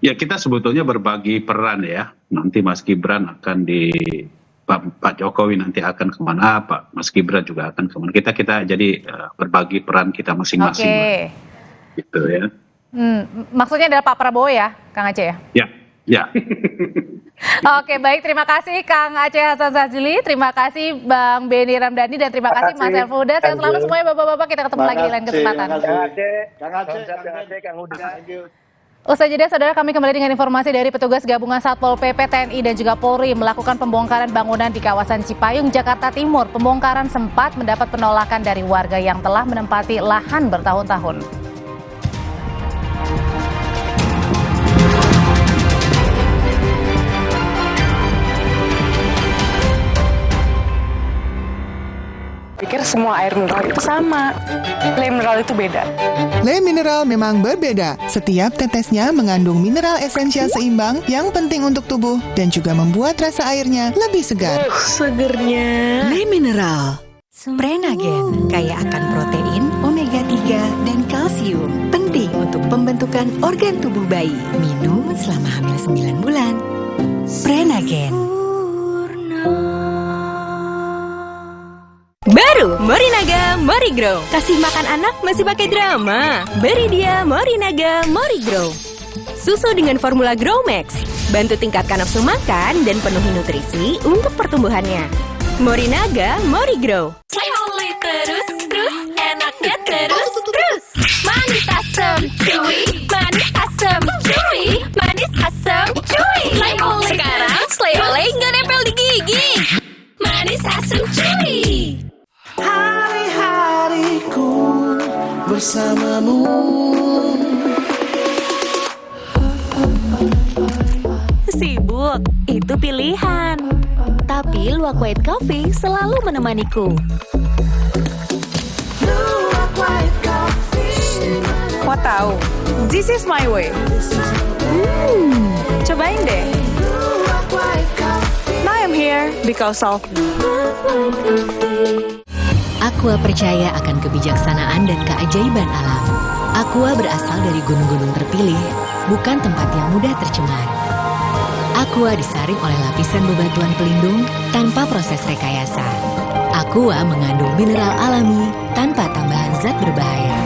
Ya kita sebetulnya berbagi peran ya. Nanti Mas Gibran akan di Pak Jokowi nanti akan kemana, Pak Mas Gibran juga akan kemana. Kita jadi berbagi peran kita masing-masing. Oke. Gitu ya. Maksudnya adalah Pak Prabowo ya, Kang Aceh ya? Ya. Oke, baik. Terima kasih Kang Aceh Hasan Sadzili, terima kasih Bang Benny Ramdhani, dan terima kasih Mas Elfuda. Sehat selalu semuanya Bapak-Bapak, kita ketemu lagi di lain kesempatan. Kang Aceh, Kang Huda. Usai jeda, saudara, kami kembali dengan informasi dari petugas gabungan Satpol PP, TNI, dan juga Polri melakukan pembongkaran bangunan di kawasan Cipayung, Jakarta Timur. Pembongkaran sempat mendapat penolakan dari warga yang telah menempati lahan bertahun-tahun. Pikir semua air mineral itu sama. Le mineral itu beda. Le mineral memang berbeda. Setiap tetesnya mengandung mineral esensial seimbang yang penting untuk tubuh dan juga membuat rasa airnya lebih segar. Segernya. Le mineral. Prenagen, kaya akan protein, omega 3, dan kalsium. Penting untuk pembentukan organ tubuh bayi. Minum selama hamil 9 bulan. Prenagen. Baru Morinaga Morigrow. Kasih makan anak masih pakai drama. Beri dia Morinaga Morigrow. Susu dengan formula Growmax. Bantu tingkatkan nafsu makan dan penuhi nutrisi untuk pertumbuhannya. Morinaga Morigrow. Holy terus, enaknya terus. Manis asam chewy, manis asam chewy, manis asam chewy. Sekarang Slay Olay nggak nempel di gigi. Manis asam chewy. Hari-hariku bersamamu. Sibuk, itu pilihan. Tapi Luwak White Coffee selalu menemaniku. Mau tahu? This is my way. Cobain deh. Now I'm here because of Aqua percaya akan kebijaksanaan dan keajaiban alam. Aqua berasal dari gunung-gunung terpilih, bukan tempat yang mudah tercemar. Aqua disaring oleh lapisan bebatuan pelindung tanpa proses rekayasa. Aqua mengandung mineral alami tanpa tambahan zat berbahaya.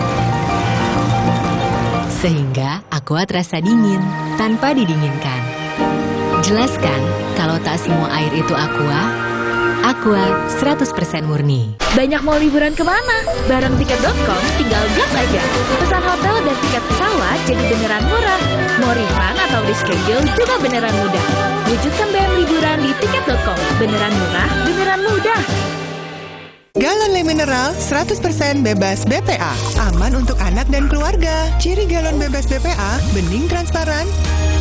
Sehingga Aqua terasa dingin tanpa didinginkan. Jelaskan kalau tak semua air itu Aqua. Aqua 100% murni. Banyak mau liburan kemana? Bareng tiket.com tinggal gas aja. Pesan hotel dan tiket pesawat jadi beneran murah. Mau refund atau reschedule juga beneran mudah. Wujudkan BM liburan di tiket.com. Beneran murah, beneran mudah. Galon Le Mineral 100% bebas BPA. Aman untuk anak dan keluarga. Ciri galon bebas BPA, bening transparan,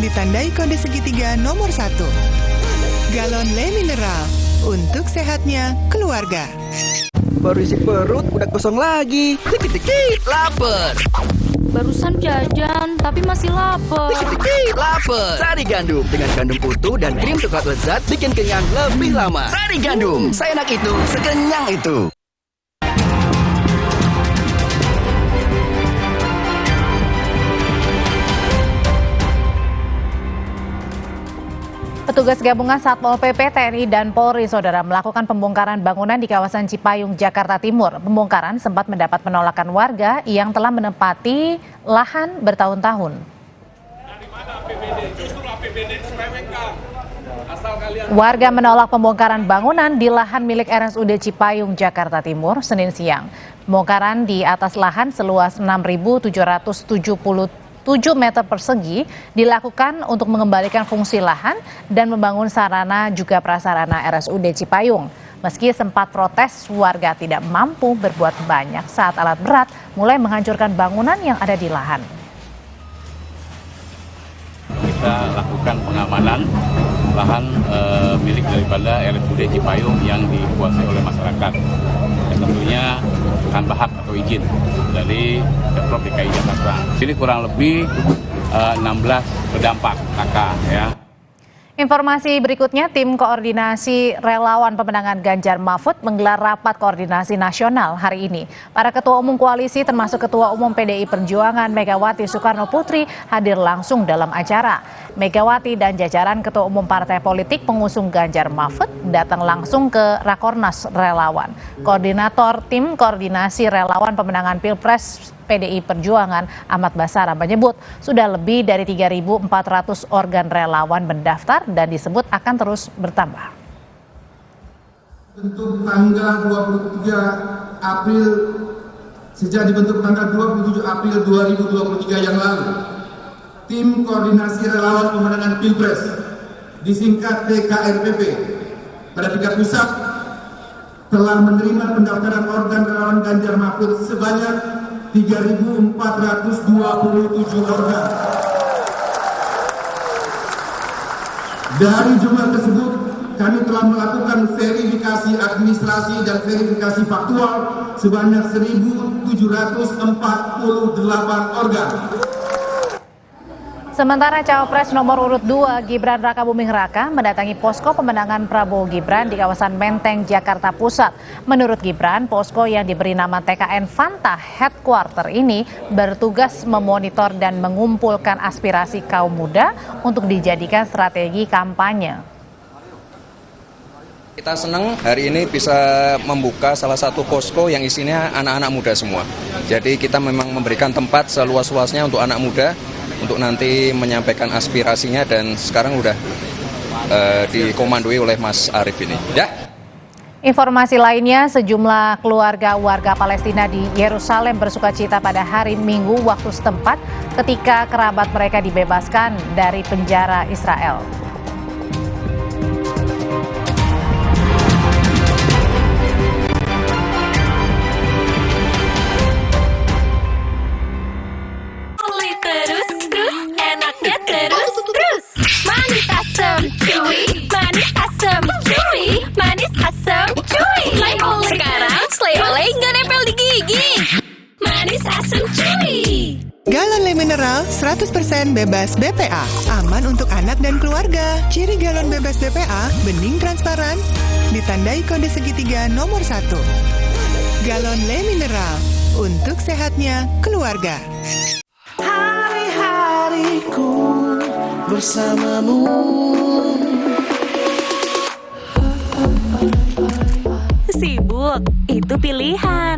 ditandai kode segitiga nomor 1. Galon Le Mineral, untuk sehatnya keluarga. Baru isi perut, udah kosong lagi. Dikit-dikit lapar. Barusan jajan, tapi masih lapar. Dikit-dikit lapar. Sari Gandum dengan gandum utuh dan krim coklat lezat bikin kenyang lebih lama. Sari Gandum, seenak itu, sekenyang itu. Petugas gabungan Satpol PP, TNI, dan Polri, saudara, melakukan pembongkaran bangunan di kawasan Cipayung, Jakarta Timur. Pembongkaran sempat mendapat penolakan warga yang telah menempati lahan bertahun-tahun. Warga menolak pembongkaran bangunan di lahan milik RSUD Cipayung, Jakarta Timur, Senin siang. Pembongkaran di atas lahan seluas 6.777 meter persegi dilakukan untuk mengembalikan fungsi lahan dan membangun sarana juga prasarana RSUD Cipayung. Meski sempat protes, warga tidak mampu berbuat banyak saat alat berat mulai menghancurkan bangunan yang ada di lahan. Kita lakukan pengamanan lahan milik daripada RSUD Cipayung yang dikuasai oleh masyarakat. Dan tentunya tanpa hak atau izin dari Pemprov DKI Jakarta. Sini kurang lebih 16 berdampak kakak ya. Informasi berikutnya, tim koordinasi relawan pemenangan Ganjar Mahfud menggelar rapat koordinasi nasional hari ini. Para ketua umum koalisi termasuk Ketua Umum PDI Perjuangan Megawati Soekarno Putri hadir langsung dalam acara. Megawati dan jajaran ketua umum partai politik pengusung Ganjar Mahfud datang langsung ke Rakornas Relawan. Koordinator tim koordinasi relawan pemenangan Pilpres PDI Perjuangan Ahmad Basara menyebut sudah lebih dari 3.400 organ relawan mendaftar dan disebut akan terus bertambah. Bentuk tanggal 23 April, sejak dibentuk tanggal 27 April 2023 yang lalu, tim koordinasi relawan pemenangan Pilpres disingkat TKRPP pada tingkat pusat telah menerima pendaftaran organ relawan Ganjar Mahfud sebanyak 3.427 organ. Dari jumlah tersebut, kami telah melakukan verifikasi administrasi dan verifikasi faktual sebanyak 1.748 organ. Sementara Cawapres nomor urut 2 Gibran Rakabuming Raka mendatangi posko pemenangan Prabowo Gibran di kawasan Menteng, Jakarta Pusat. Menurut Gibran, posko yang diberi nama TKN Fanta Headquarter ini bertugas memonitor dan mengumpulkan aspirasi kaum muda untuk dijadikan strategi kampanye. Kita senang hari ini bisa membuka salah satu posko yang isinya anak-anak muda semua. Jadi kita memang memberikan tempat seluas-luasnya untuk anak muda untuk nanti menyampaikan aspirasinya, dan sekarang udah dikomandoi oleh Mas Arief ini. Ya. Informasi lainnya, sejumlah keluarga warga Palestina di Yerusalem bersukacita pada hari Minggu waktu setempat ketika kerabat mereka dibebaskan dari penjara Israel. Manis asam cuy. Sekarang Slay Olay nggak nempel di gigi. Manis asam cuy. Galon Le Mineral 100% bebas BPA. Aman untuk anak dan keluarga. Ciri galon bebas BPA, bening transparan, ditandai kode segitiga nomor 1. Galon Le Mineral, untuk sehatnya keluarga. Hari-hariku bersamamu. Sibuk, itu pilihan.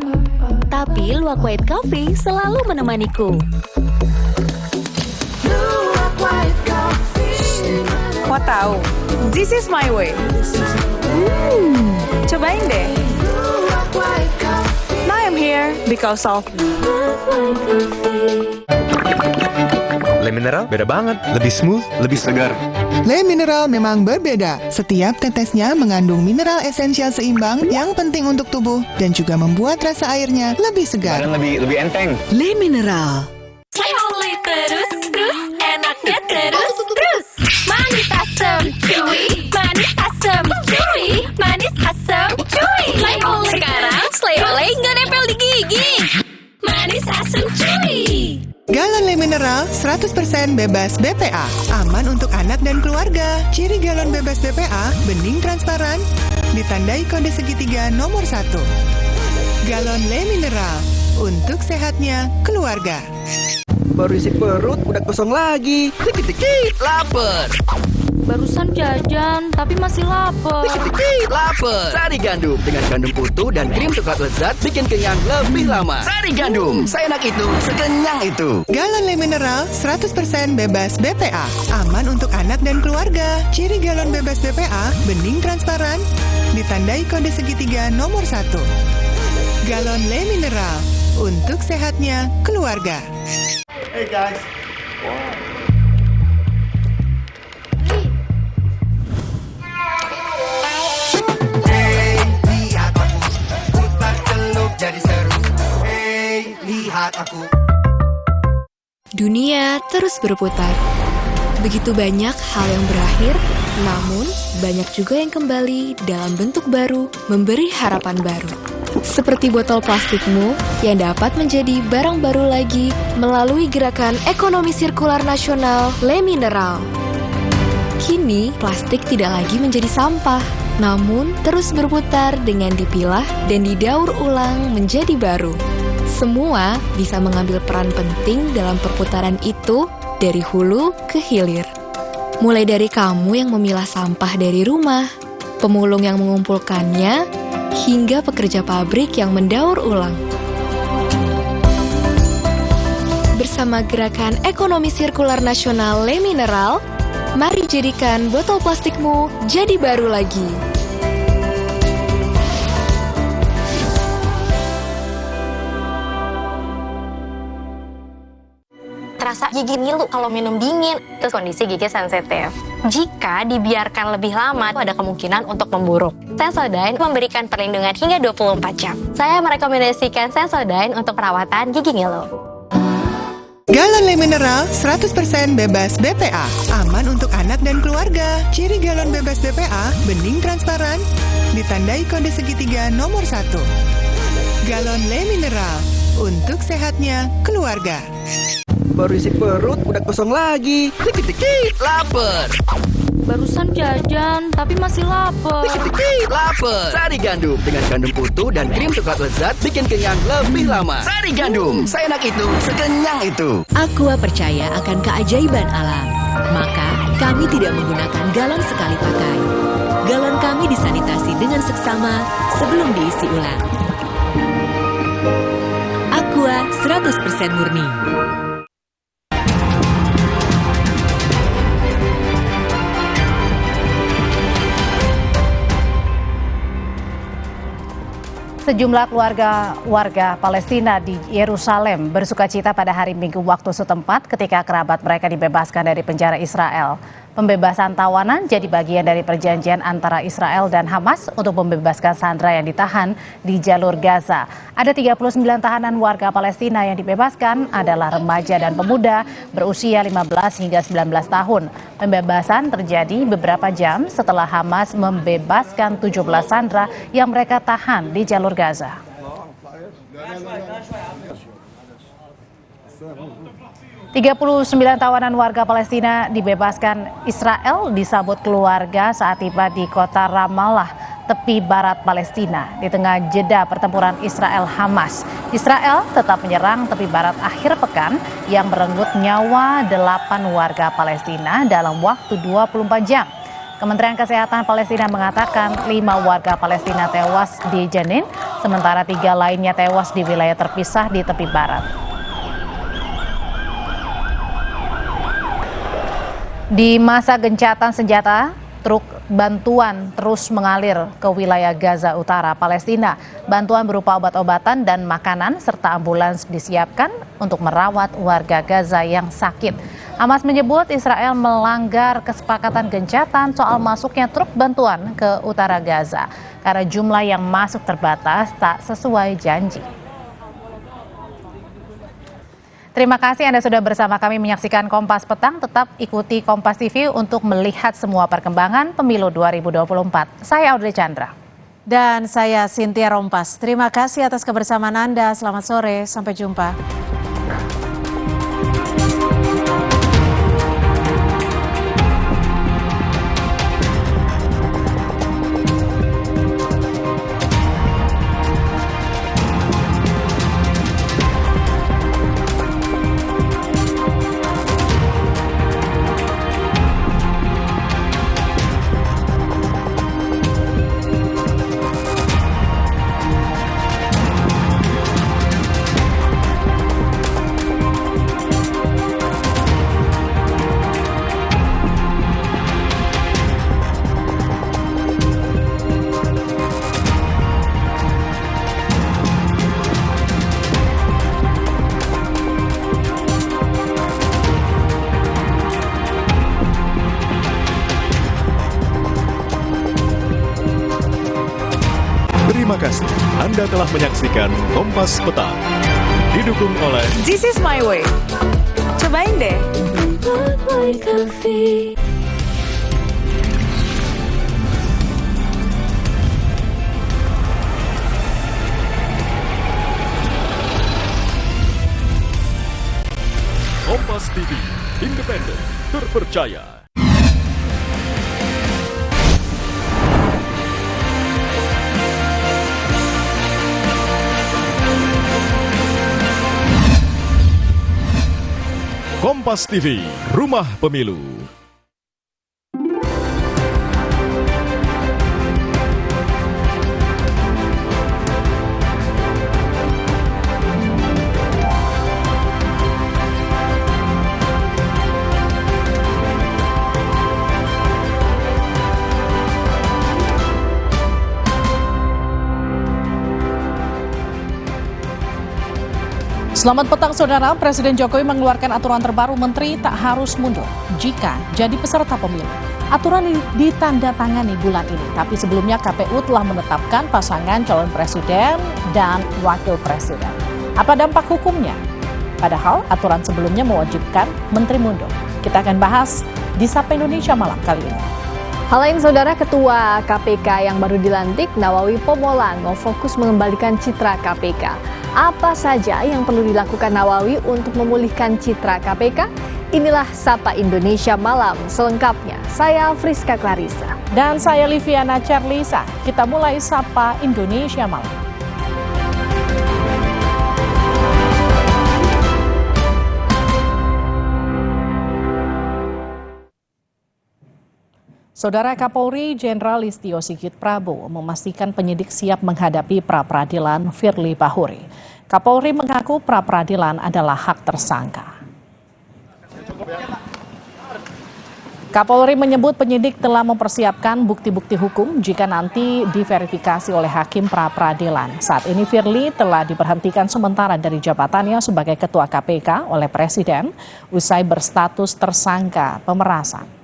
Tapi Luwak White Coffee selalu menemaniku. Luwak White Coffee. Mau tahu? This is my way. Cobain deh. Luwak White Coffee. Now I'm here because of Le Mineral beda banget, lebih smooth, lebih segar. Le Mineral memang berbeda. Setiap tetesnya mengandung mineral esensial seimbang yang penting untuk tubuh dan juga membuat rasa airnya lebih segar. Dan lebih enteng. Le Mineral. Slay Olay terus, enaknya terus. Manis asam cuy. Manis asam cuy. Manis asam cuy. Slay Olay. Sekarang Slay Olay nggak nempel di gigi. Manis asam cuy. Galon Le Mineral 100% bebas BPA. Aman untuk anak dan keluarga. Ciri galon bebas BPA, bening transparan, ditandai kode segitiga nomor 1. Galon Le Mineral, untuk sehatnya keluarga. Baru isi perut, udah kosong lagi. Dikit-dikit lapar. Barusan jajan, tapi masih lapar. Dikit-dikit lapar. Sari Gandum dengan gandum utuh dan krim coklat lezat bikin kenyang lebih lama. Sari Gandum, seenak itu, sekenyang itu. Galon Le Mineral 100% bebas BPA. Aman untuk anak dan keluarga. Ciri galon bebas BPA, bening transparan, ditandai kode segitiga nomor 1. Galon Le Mineral, untuk sehatnya keluarga. Hey guys. Jadi seru, hey, lihat aku. Dunia terus berputar. Begitu banyak hal yang berakhir, namun banyak juga yang kembali dalam bentuk baru, memberi harapan baru. Seperti botol plastikmu yang dapat menjadi barang baru lagi melalui gerakan ekonomi sirkular nasional Le Mineral. Kini, plastik tidak lagi menjadi sampah, namun terus berputar dengan dipilah dan didaur ulang menjadi baru. Semua bisa mengambil peran penting dalam perputaran itu dari hulu ke hilir. Mulai dari kamu yang memilah sampah dari rumah, pemulung yang mengumpulkannya, hingga pekerja pabrik yang mendaur ulang. Bersama gerakan ekonomi sirkular nasional Le Mineral, mari jadikan botol plastikmu jadi baru lagi. Terasa gigi ngilu kalau minum dingin, terus kondisi gigi sensitif. Jika dibiarkan lebih lama, ada kemungkinan untuk memburuk. Sensodyne memberikan perlindungan hingga 24 jam. Saya merekomendasikan Sensodyne untuk perawatan gigi ngilu. Galon Le Mineral 100% bebas BPA. Aman untuk anak dan keluarga. Ciri galon bebas BPA, bening transparan, ditandai kode segitiga nomor 1. Galon Le Mineral, untuk sehatnya keluarga. Baru isi perut, udah kosong lagi. Dikit-dikit lapar. Barusan jajan, tapi masih lapar. Dikit-dikit lapar. Sari Gandum dengan gandum utuh dan krim coklat lezat bikin kenyang lebih lama. Sari Gandum, seenak itu, sekenyang itu. Aqua percaya akan keajaiban alam. Maka, kami tidak menggunakan galon sekali pakai. Galon kami disanitasi dengan seksama sebelum diisi ulang. Aqua 100% murni. Sejumlah warga Palestina di Yerusalem bersukacita pada hari Minggu waktu setempat ketika kerabat mereka dibebaskan dari penjara Israel. Pembebasan tawanan jadi bagian dari perjanjian antara Israel dan Hamas untuk membebaskan sandera yang ditahan di jalur Gaza. Ada 39 tahanan warga Palestina yang dibebaskan adalah remaja dan pemuda berusia 15 hingga 19 tahun. Pembebasan terjadi beberapa jam setelah Hamas membebaskan 17 sandera yang mereka tahan di jalur Gaza. 39 tawanan warga Palestina dibebaskan Israel disambut keluarga saat tiba di kota Ramallah, tepi barat Palestina, di tengah jeda pertempuran Israel-Hamas. Israel tetap menyerang tepi barat akhir pekan yang merenggut nyawa 8 warga Palestina dalam waktu 24 jam. Kementerian Kesehatan Palestina mengatakan 5 warga Palestina tewas di Jenin, sementara 3 lainnya tewas di wilayah terpisah di tepi barat. Di masa gencatan senjata, truk bantuan terus mengalir ke wilayah Gaza Utara, Palestina. Bantuan berupa obat-obatan dan makanan serta ambulans disiapkan untuk merawat warga Gaza yang sakit. Hamas menyebut Israel melanggar kesepakatan gencatan soal masuknya truk bantuan ke utara Gaza karena jumlah yang masuk terbatas tak sesuai janji. Terima kasih Anda sudah bersama kami menyaksikan Kompas Petang. Tetap ikuti Kompas TV untuk melihat semua perkembangan pemilu 2024. Saya Audrey Chandra. Dan saya Cynthia Rompas. Terima kasih atas kebersamaan Anda. Selamat sore, sampai jumpa. Anda telah menyaksikan Kompas Petang. Didukung oleh This is my way. Cobain deh. Kompas TV, independen, terpercaya. Kompas TV, Rumah Pemilu. Selamat petang saudara, Presiden Jokowi mengeluarkan aturan terbaru menteri tak harus mundur jika jadi peserta pemilu. Aturan ditandatangani bulan ini, tapi sebelumnya KPU telah menetapkan pasangan calon presiden dan wakil presiden. Apa dampak hukumnya? Padahal aturan sebelumnya mewajibkan menteri mundur. Kita akan bahas di Sapa Indonesia Malam kali ini. Hal lain saudara, Ketua KPK yang baru dilantik Nawawi Pomolango fokus mengembalikan citra KPK. Apa saja yang perlu dilakukan Nawawi untuk memulihkan citra KPK? Inilah Sapa Indonesia Malam selengkapnya. Saya Friska Clarissa. Dan saya Liviana Charlisa. Kita mulai Sapa Indonesia Malam. Saudara Kapolri Jenderal Listio Sigit Prabowo memastikan penyidik siap menghadapi pra-peradilan Firly Bahuri. Kapolri mengaku pra-peradilan adalah hak tersangka. Kapolri menyebut penyidik telah mempersiapkan bukti-bukti hukum jika nanti diverifikasi oleh hakim pra-peradilan. Saat ini Firly telah diberhentikan sementara dari jabatannya sebagai Ketua KPK oleh Presiden usai berstatus tersangka pemerasan.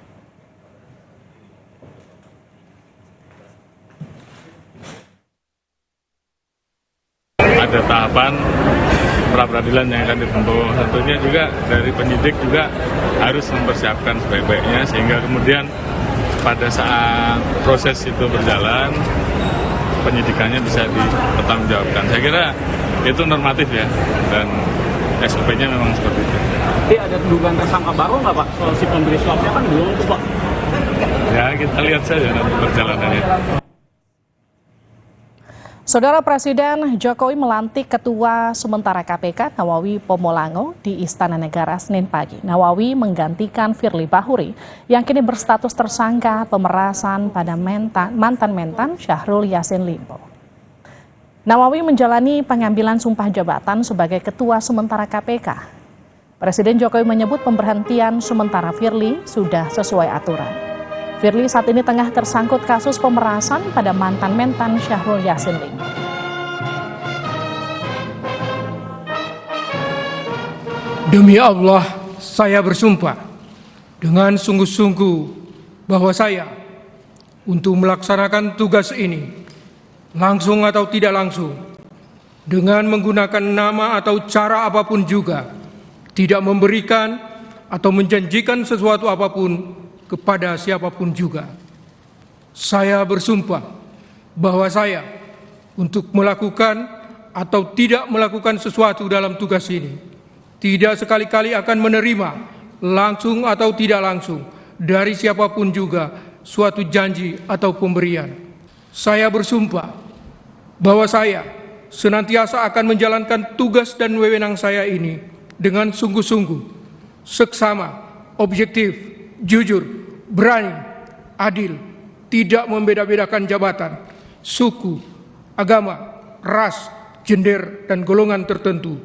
Ada tahapan pra-peradilan yang akan ditempuh. Tentunya juga dari penyidik juga harus mempersiapkan sebaik-baiknya sehingga kemudian pada saat proses itu berjalan penyidikannya bisa dipertanggungjawabkan. Saya kira itu normatif ya dan SOP-nya memang seperti itu. Tapi ada dugaan tersangka baru nggak Pak? Soal si pemberi suapnya kan belum tuh Pak. Ya kita lihat saja nanti perjalanannya. Saudara Presiden Jokowi melantik Ketua Sementara KPK Nawawi Pomolango di Istana Negara Senin pagi. Nawawi menggantikan Firly Bahuri yang kini berstatus tersangka pemerasan pada mantan mentan Syahrul Yassin Limpo. Nawawi menjalani pengambilan sumpah jabatan sebagai Ketua Sementara KPK. Presiden Jokowi menyebut pemberhentian sementara Firly sudah sesuai aturan. Firly saat ini tengah tersangkut kasus pemerasan pada mantan mentan Syahrul Yassin Limpo. Demi Allah, saya bersumpah dengan sungguh-sungguh bahwa saya untuk melaksanakan tugas ini langsung atau tidak langsung dengan menggunakan nama atau cara apapun juga tidak memberikan atau menjanjikan sesuatu apapun kepada siapapun juga. Saya bersumpah bahwa saya untuk melakukan atau tidak melakukan sesuatu dalam tugas ini tidak sekali-kali akan menerima langsung atau tidak langsung dari siapapun juga suatu janji atau pemberian. Saya bersumpah bahwa saya senantiasa akan menjalankan tugas dan wewenang saya ini dengan sungguh-sungguh, seksama, objektif, jujur, berani, adil, tidak membeda-bedakan jabatan, suku, agama, ras, gender, dan golongan tertentu,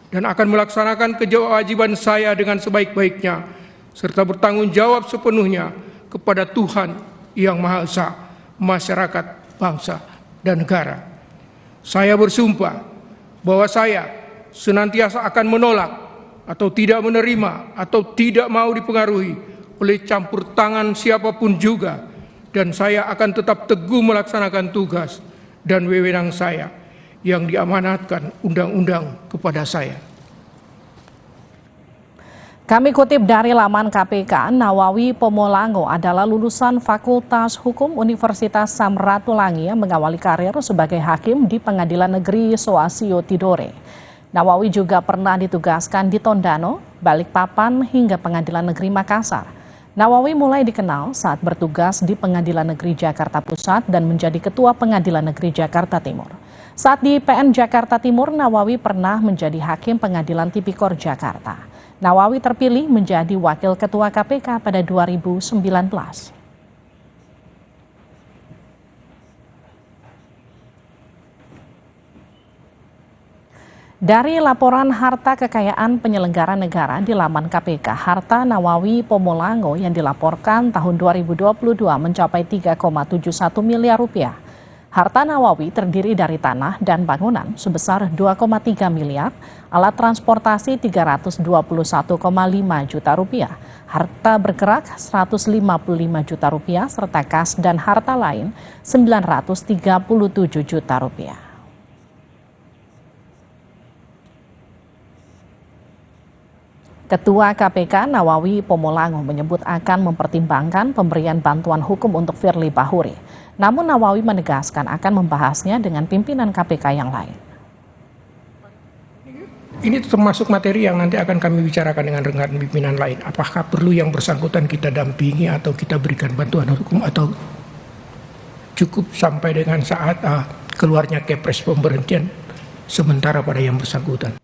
dan akan melaksanakan kewajiban saya dengan sebaik-baiknya, serta bertanggung jawab sepenuhnya kepada Tuhan Yang Maha Esa, masyarakat, bangsa, dan negara. Saya bersumpah bahwa saya senantiasa akan menolak atau tidak menerima atau tidak mau dipengaruhi oleh campur tangan siapapun juga, dan saya akan tetap teguh melaksanakan tugas dan wewenang saya yang diamanatkan undang-undang kepada saya. Kami kutip dari laman KPK, Nawawi Pomolango adalah lulusan Fakultas Hukum Universitas Samratulangi yang mengawali karir sebagai hakim di Pengadilan Negeri Soasio Tidore. Nawawi juga pernah ditugaskan di Tondano, Balikpapan hingga Pengadilan Negeri Makassar. Nawawi mulai dikenal saat bertugas di Pengadilan Negeri Jakarta Pusat dan menjadi Ketua Pengadilan Negeri Jakarta Timur. Saat di PN Jakarta Timur, Nawawi pernah menjadi Hakim Pengadilan Tipikor Jakarta. Nawawi terpilih menjadi Wakil Ketua KPK pada 2019. Dari laporan harta kekayaan penyelenggara negara di laman KPK, harta Nawawi Pomolango yang dilaporkan tahun 2022 mencapai 3,71 miliar rupiah. Harta Nawawi terdiri dari tanah dan bangunan sebesar 2,3 miliar, alat transportasi 321,5 juta rupiah, harta bergerak 155 juta rupiah, serta kas dan harta lain 937 juta rupiah. Ketua KPK Nawawi Pomolango menyebut akan mempertimbangkan pemberian bantuan hukum untuk Firly Bahuri. Namun Nawawi menegaskan akan membahasnya dengan pimpinan KPK yang lain. Ini termasuk materi yang nanti akan kami bicarakan dengan rekan pimpinan lain. Apakah perlu yang bersangkutan kita dampingi atau kita berikan bantuan hukum atau cukup sampai dengan saat keluarnya kepres pemberhentian sementara pada yang bersangkutan.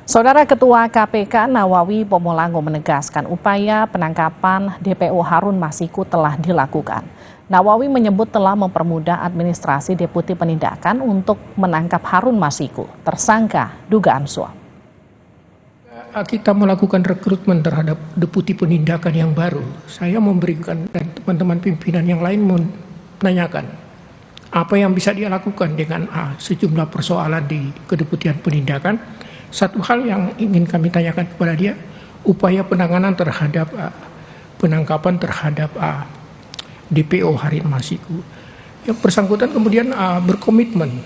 Saudara Ketua KPK Nawawi Pomolango menegaskan upaya penangkapan DPO Harun Masiku telah dilakukan. Nawawi menyebut telah mempermudah administrasi Deputi Penindakan untuk menangkap Harun Masiku, tersangka dugaan suap. Kita melakukan rekrutmen terhadap Deputi Penindakan yang baru. Saya memberikan dan teman-teman pimpinan yang lain menanyakan apa yang bisa dia lakukan dengan sejumlah persoalan di Kedeputian Penindakan. Satu hal yang ingin kami tanyakan kepada dia, upaya penanganan terhadap penangkapan terhadap DPO Harun Masiku. Yang bersangkutan kemudian berkomitmen.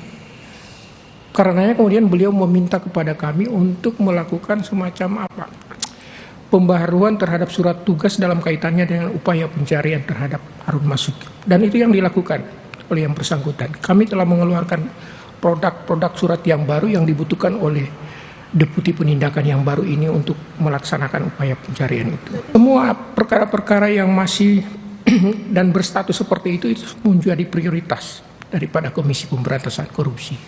Karenanya kemudian beliau meminta kepada kami untuk melakukan semacam pembaharuan terhadap surat tugas dalam kaitannya dengan upaya pencarian terhadap Harun Masiku. Dan itu yang dilakukan oleh yang bersangkutan. Kami telah mengeluarkan produk-produk surat yang baru yang dibutuhkan oleh Deputi Penindakan yang baru ini untuk melaksanakan upaya pencarian itu. Semua perkara-perkara yang masih dan berstatus seperti itu menjadi prioritas daripada Komisi Pemberantasan Korupsi.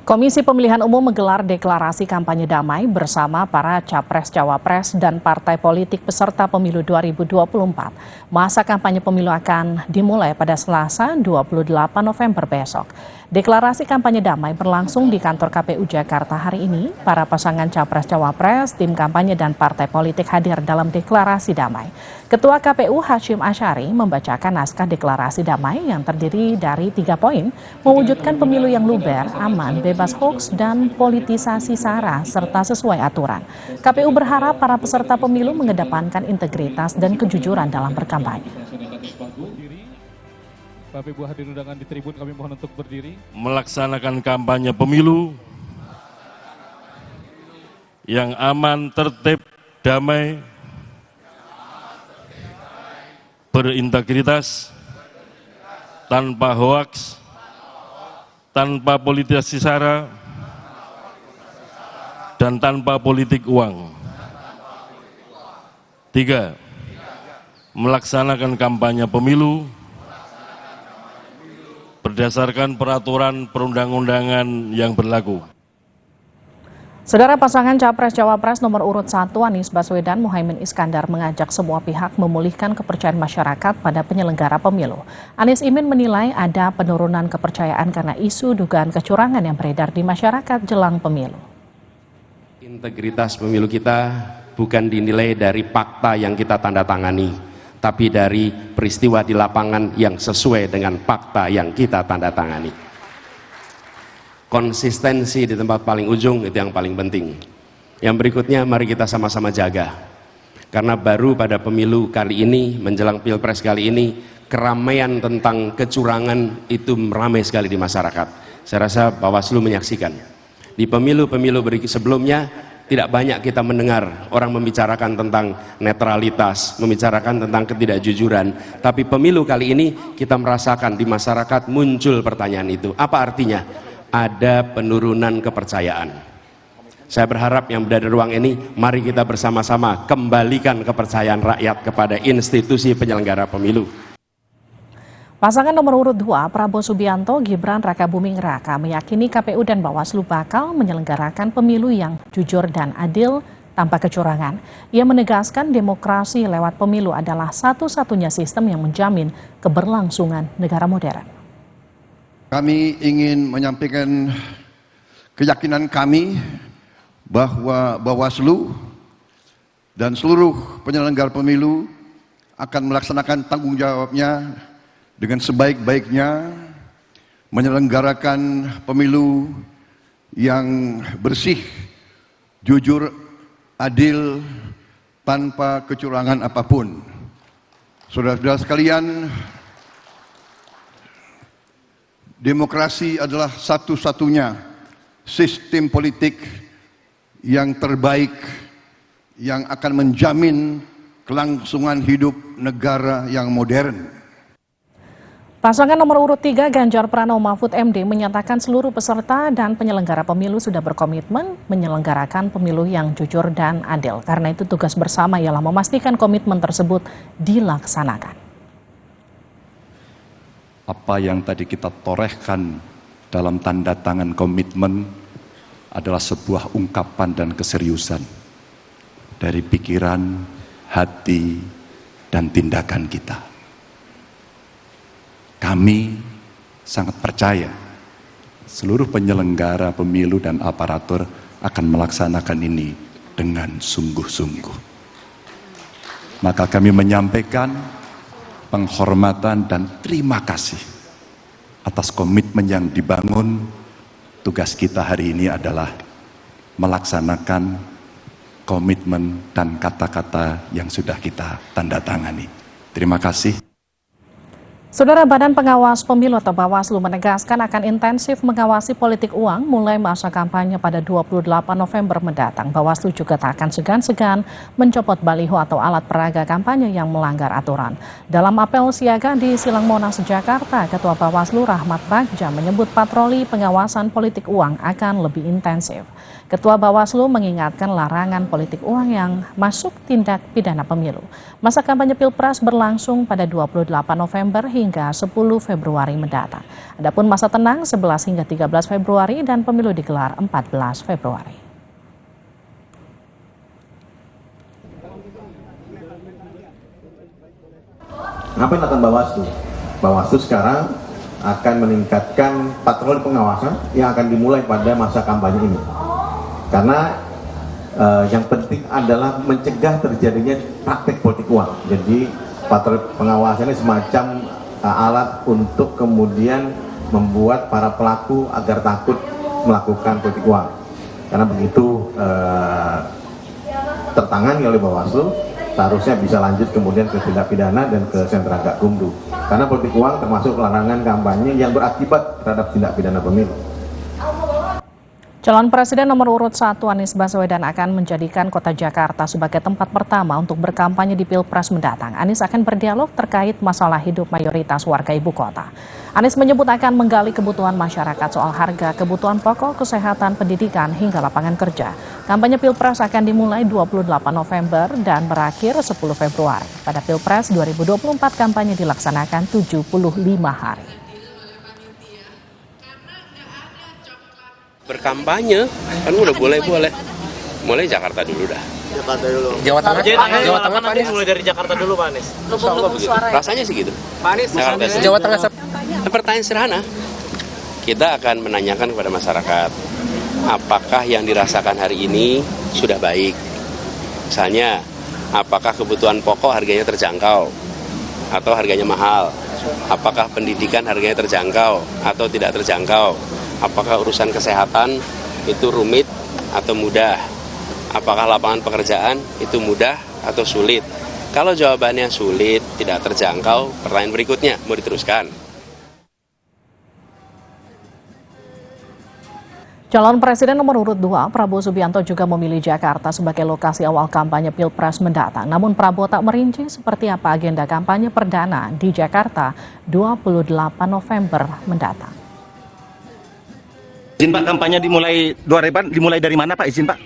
Komisi Pemilihan Umum menggelar deklarasi kampanye damai bersama para capres-cawapres dan partai politik peserta pemilu 2024. Masa kampanye pemilu akan dimulai pada Selasa 28 November besok. Deklarasi kampanye damai berlangsung di kantor KPU Jakarta hari ini. Para pasangan capres-cawapres, tim kampanye dan partai politik hadir dalam deklarasi damai. Ketua KPU Hashim Asyari membacakan naskah deklarasi damai yang terdiri dari 3 poin, mewujudkan pemilu yang luber, aman, bebas hoaks, dan politisasi SARA serta sesuai aturan. KPU berharap para peserta pemilu mengedepankan integritas dan kejujuran dalam berkampanye. Bapak Ibu hadirin undangan di tribun, kami mohon untuk berdiri. Melaksanakan kampanye pemilu yang aman, tertib, damai, berintegritas, tanpa hoaks, tanpa politisasi SARA, dan tanpa politik uang. 3. Melaksanakan kampanye pemilu berdasarkan peraturan perundang-undangan yang berlaku. Saudara, pasangan Capres-Cawapres nomor urut 1 Anies Baswedan Muhaimin Iskandar mengajak semua pihak memulihkan kepercayaan masyarakat pada penyelenggara pemilu. Anies Imin menilai ada penurunan kepercayaan karena isu dugaan kecurangan yang beredar di masyarakat jelang pemilu. Integritas pemilu kita bukan dinilai dari fakta yang kita tanda tangani, tapi dari peristiwa di lapangan yang sesuai dengan fakta yang kita tanda tangani. Konsistensi di tempat paling ujung itu yang paling penting. Yang berikutnya mari kita sama-sama jaga. Karena baru pada pemilu kali ini, menjelang pilpres kali ini, keramaian tentang kecurangan itu ramai sekali di masyarakat. Saya rasa Bawaslu menyaksikan. Di pemilu-pemilu sebelumnya tidak banyak kita mendengar orang membicarakan tentang netralitas, membicarakan tentang ketidakjujuran. Tapi pemilu kali ini kita merasakan di masyarakat muncul pertanyaan itu. Apa artinya? Ada penurunan kepercayaan. Saya berharap yang berada di ruang ini, mari kita bersama-sama kembalikan kepercayaan rakyat kepada institusi penyelenggara pemilu. Pasangan nomor urut 2, Prabowo Subianto, Gibran Rakabuming Raka meyakini KPU dan Bawaslu bakal menyelenggarakan pemilu yang jujur dan adil tanpa kecurangan. Ia menegaskan demokrasi lewat pemilu adalah satu-satunya sistem yang menjamin keberlangsungan negara modern. Kami ingin menyampaikan keyakinan kami bahwa Bawaslu dan seluruh penyelenggara pemilu akan melaksanakan tanggung jawabnya dengan sebaik-baiknya, menyelenggarakan pemilu yang bersih, jujur, adil, tanpa kecurangan apapun. Saudara-saudara sekalian, demokrasi adalah satu-satunya sistem politik yang terbaik yang akan menjamin kelangsungan hidup negara yang modern. Pasangan nomor urut 3 Ganjar Pranowo Mahfud MD menyatakan seluruh peserta dan penyelenggara pemilu sudah berkomitmen menyelenggarakan pemilu yang jujur dan adil. Karena itu tugas bersama ialah memastikan komitmen tersebut dilaksanakan. Apa yang tadi kita torehkan dalam tanda tangan komitmen adalah sebuah ungkapan dan keseriusan dari pikiran, hati, dan tindakan kita. Kami sangat percaya seluruh penyelenggara pemilu dan aparatur akan melaksanakan ini dengan sungguh-sungguh. Maka kami menyampaikan penghormatan dan terima kasih atas komitmen yang dibangun. Tugas kita hari ini adalah melaksanakan komitmen dan kata-kata yang sudah kita tanda tangani. Terima kasih. Saudara, Badan Pengawas Pemilu atau Bawaslu menegaskan akan intensif mengawasi politik uang mulai masa kampanye pada 28 November mendatang. Bawaslu juga tak akan segan-segan mencopot baliho atau alat peraga kampanye yang melanggar aturan. Dalam apel siaga di Silang Monas, Jakarta, Ketua Bawaslu Rahmat Bagja menyebut patroli pengawasan politik uang akan lebih intensif. Ketua Bawaslu mengingatkan larangan politik uang yang masuk tindak pidana pemilu. Masa kampanye Pilpres berlangsung pada 28 November hingga 10 Februari mendatang. Adapun masa tenang 11 hingga 13 Februari dan pemilu digelar 14 Februari. Ngapain lakukan Bawaslu? Bawaslu sekarang akan meningkatkan patroli pengawasan yang akan dimulai pada masa kampanye ini. Karena yang penting adalah mencegah terjadinya praktek politik uang. Jadi patroli pengawasan ini semacam alat untuk kemudian membuat para pelaku agar takut melakukan politik uang. Karena begitu tertangani oleh Bawaslu, seharusnya bisa lanjut kemudian ke tindak pidana dan ke sentra Gakumdu. Karena politik uang termasuk larangan kampanye yang berakibat terhadap tindak pidana pemilu. Calon Presiden nomor urut 1 Anies Baswedan akan menjadikan kota Jakarta sebagai tempat pertama untuk berkampanye di Pilpres mendatang. Anies akan berdialog terkait masalah hidup mayoritas warga ibu kota. Anies menyebut akan menggali kebutuhan masyarakat soal harga, kebutuhan pokok, kesehatan, pendidikan, hingga lapangan kerja. Kampanye Pilpres akan dimulai 28 November dan berakhir 10 Februari. Pada Pilpres 2024 kampanye dilaksanakan 75 hari. Berkampanye kan udah boleh mulai Jakarta dulu dah. Jakarta dulu. Jawa Tengah Pak Anies mulai dari Jakarta dulu Pak Anies. Rasanya sih gitu. Pak Anies Jawa Tengah. Pertanyaan sederhana. Kita akan menanyakan kepada masyarakat, apakah yang dirasakan hari ini sudah baik? Misalnya, apakah kebutuhan pokok harganya terjangkau atau harganya mahal? Apakah pendidikan harganya terjangkau atau tidak terjangkau? Apakah urusan kesehatan itu rumit atau mudah? Apakah lapangan pekerjaan itu mudah atau sulit? Kalau jawabannya sulit, tidak terjangkau, pertanyaan berikutnya, mau diteruskan? Calon Presiden nomor urut 2, Prabowo Subianto juga memilih Jakarta sebagai lokasi awal kampanye Pilpres mendatang. Namun Prabowo tak merinci seperti apa agenda kampanye perdana di Jakarta 28 November mendatang. Izin Pak, kampanye dimulai dari mana Pak? Izin Pak.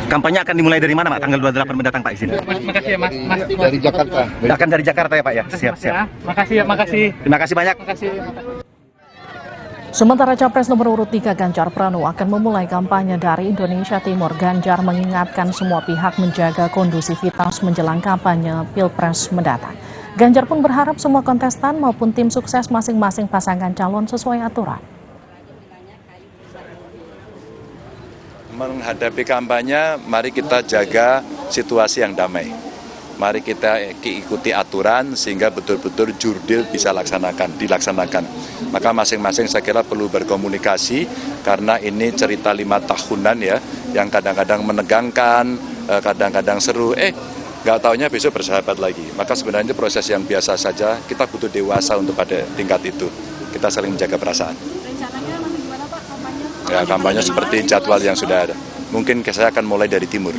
Kampanye akan dimulai dari mana Pak? Tanggal 28 mendatang Pak, izin. Makasih ya Mas. Dari Jakarta. Akan dari Jakarta ya Pak ya? Siap. Makasih ya, makasih. Terima kasih banyak. Makasih. Sementara Capres nomor urut 3 Ganjar Pranowo akan memulai kampanye dari Indonesia Timur. Ganjar mengingatkan semua pihak menjaga kondusivitas menjelang kampanye Pilpres mendatang. Ganjar pun berharap semua kontestan maupun tim sukses masing-masing pasangan calon sesuai aturan. Menghadapi kampanye, mari kita jaga situasi yang damai. Mari kita ikuti aturan sehingga betul-betul jurdil bisa dilaksanakan. Maka masing-masing saya kira perlu berkomunikasi karena ini cerita 5 tahunan ya, yang kadang-kadang menegangkan, kadang-kadang seru, nggak taunya besok bersahabat lagi. Maka sebenarnya proses yang biasa saja, kita butuh dewasa untuk pada tingkat itu. Kita saling menjaga perasaan. Rencananya nanti gimana Pak kampanye? Ya, kampanye seperti jadwal yang sudah ada. Mungkin saya akan mulai dari timur.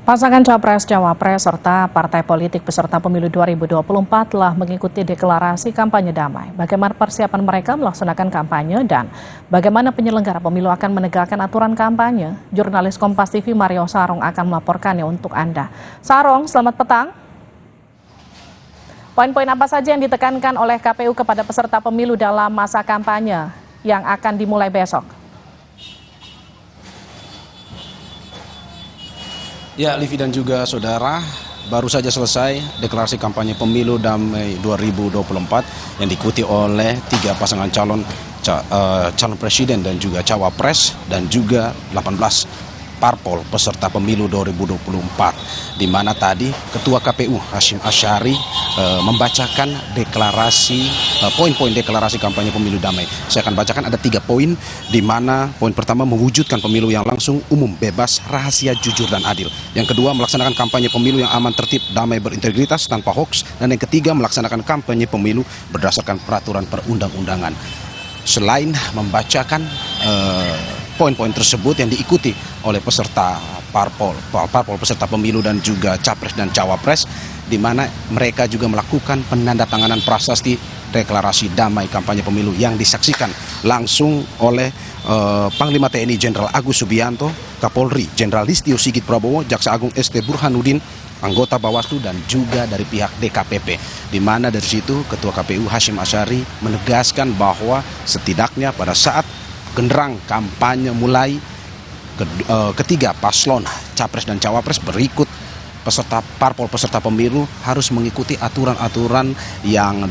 Pasangan Capres-Cawapres serta partai politik peserta pemilu 2024 telah mengikuti deklarasi kampanye damai. Bagaimana persiapan mereka melaksanakan kampanye dan bagaimana penyelenggara pemilu akan menegakkan aturan kampanye? Jurnalis Kompas TV Mario Sarong akan melaporkannya untuk Anda. Sarong, selamat petang. Poin-poin apa saja yang ditekankan oleh KPU kepada peserta pemilu dalam masa kampanye yang akan dimulai besok? Ya, Livi dan juga saudara, baru saja selesai deklarasi kampanye pemilu damai 2024 yang diikuti oleh 3 pasangan calon presiden dan juga cawapres dan juga 18 parpol peserta pemilu 2024, di mana tadi Ketua KPU Hashim Asyari membacakan deklarasi poin-poin deklarasi kampanye pemilu damai. Saya akan bacakan, ada 3 poin, di mana poin pertama mewujudkan pemilu yang langsung, umum, bebas, rahasia, jujur dan adil. Yang kedua, melaksanakan kampanye pemilu yang aman, tertib, damai, berintegritas tanpa hoaks, dan yang ketiga, melaksanakan kampanye pemilu berdasarkan peraturan perundang-undangan. Selain membacakan poin-poin tersebut yang diikuti oleh peserta parpol peserta pemilu dan juga capres dan cawapres, di mana mereka juga melakukan penandatanganan prasasti deklarasi damai kampanye pemilu yang disaksikan langsung oleh Panglima TNI Jenderal Agus Subianto, Kapolri Jenderal Listio Sigit Prabowo, Jaksa Agung ST Burhanuddin, anggota Bawaslu dan juga dari pihak DKPP, di mana dari situ Ketua KPU Hashim Asyari menegaskan bahwa setidaknya pada saat genderang kampanye mulai, ketiga paslon capres dan cawapres berikut peserta parpol peserta pemilu harus mengikuti aturan-aturan yang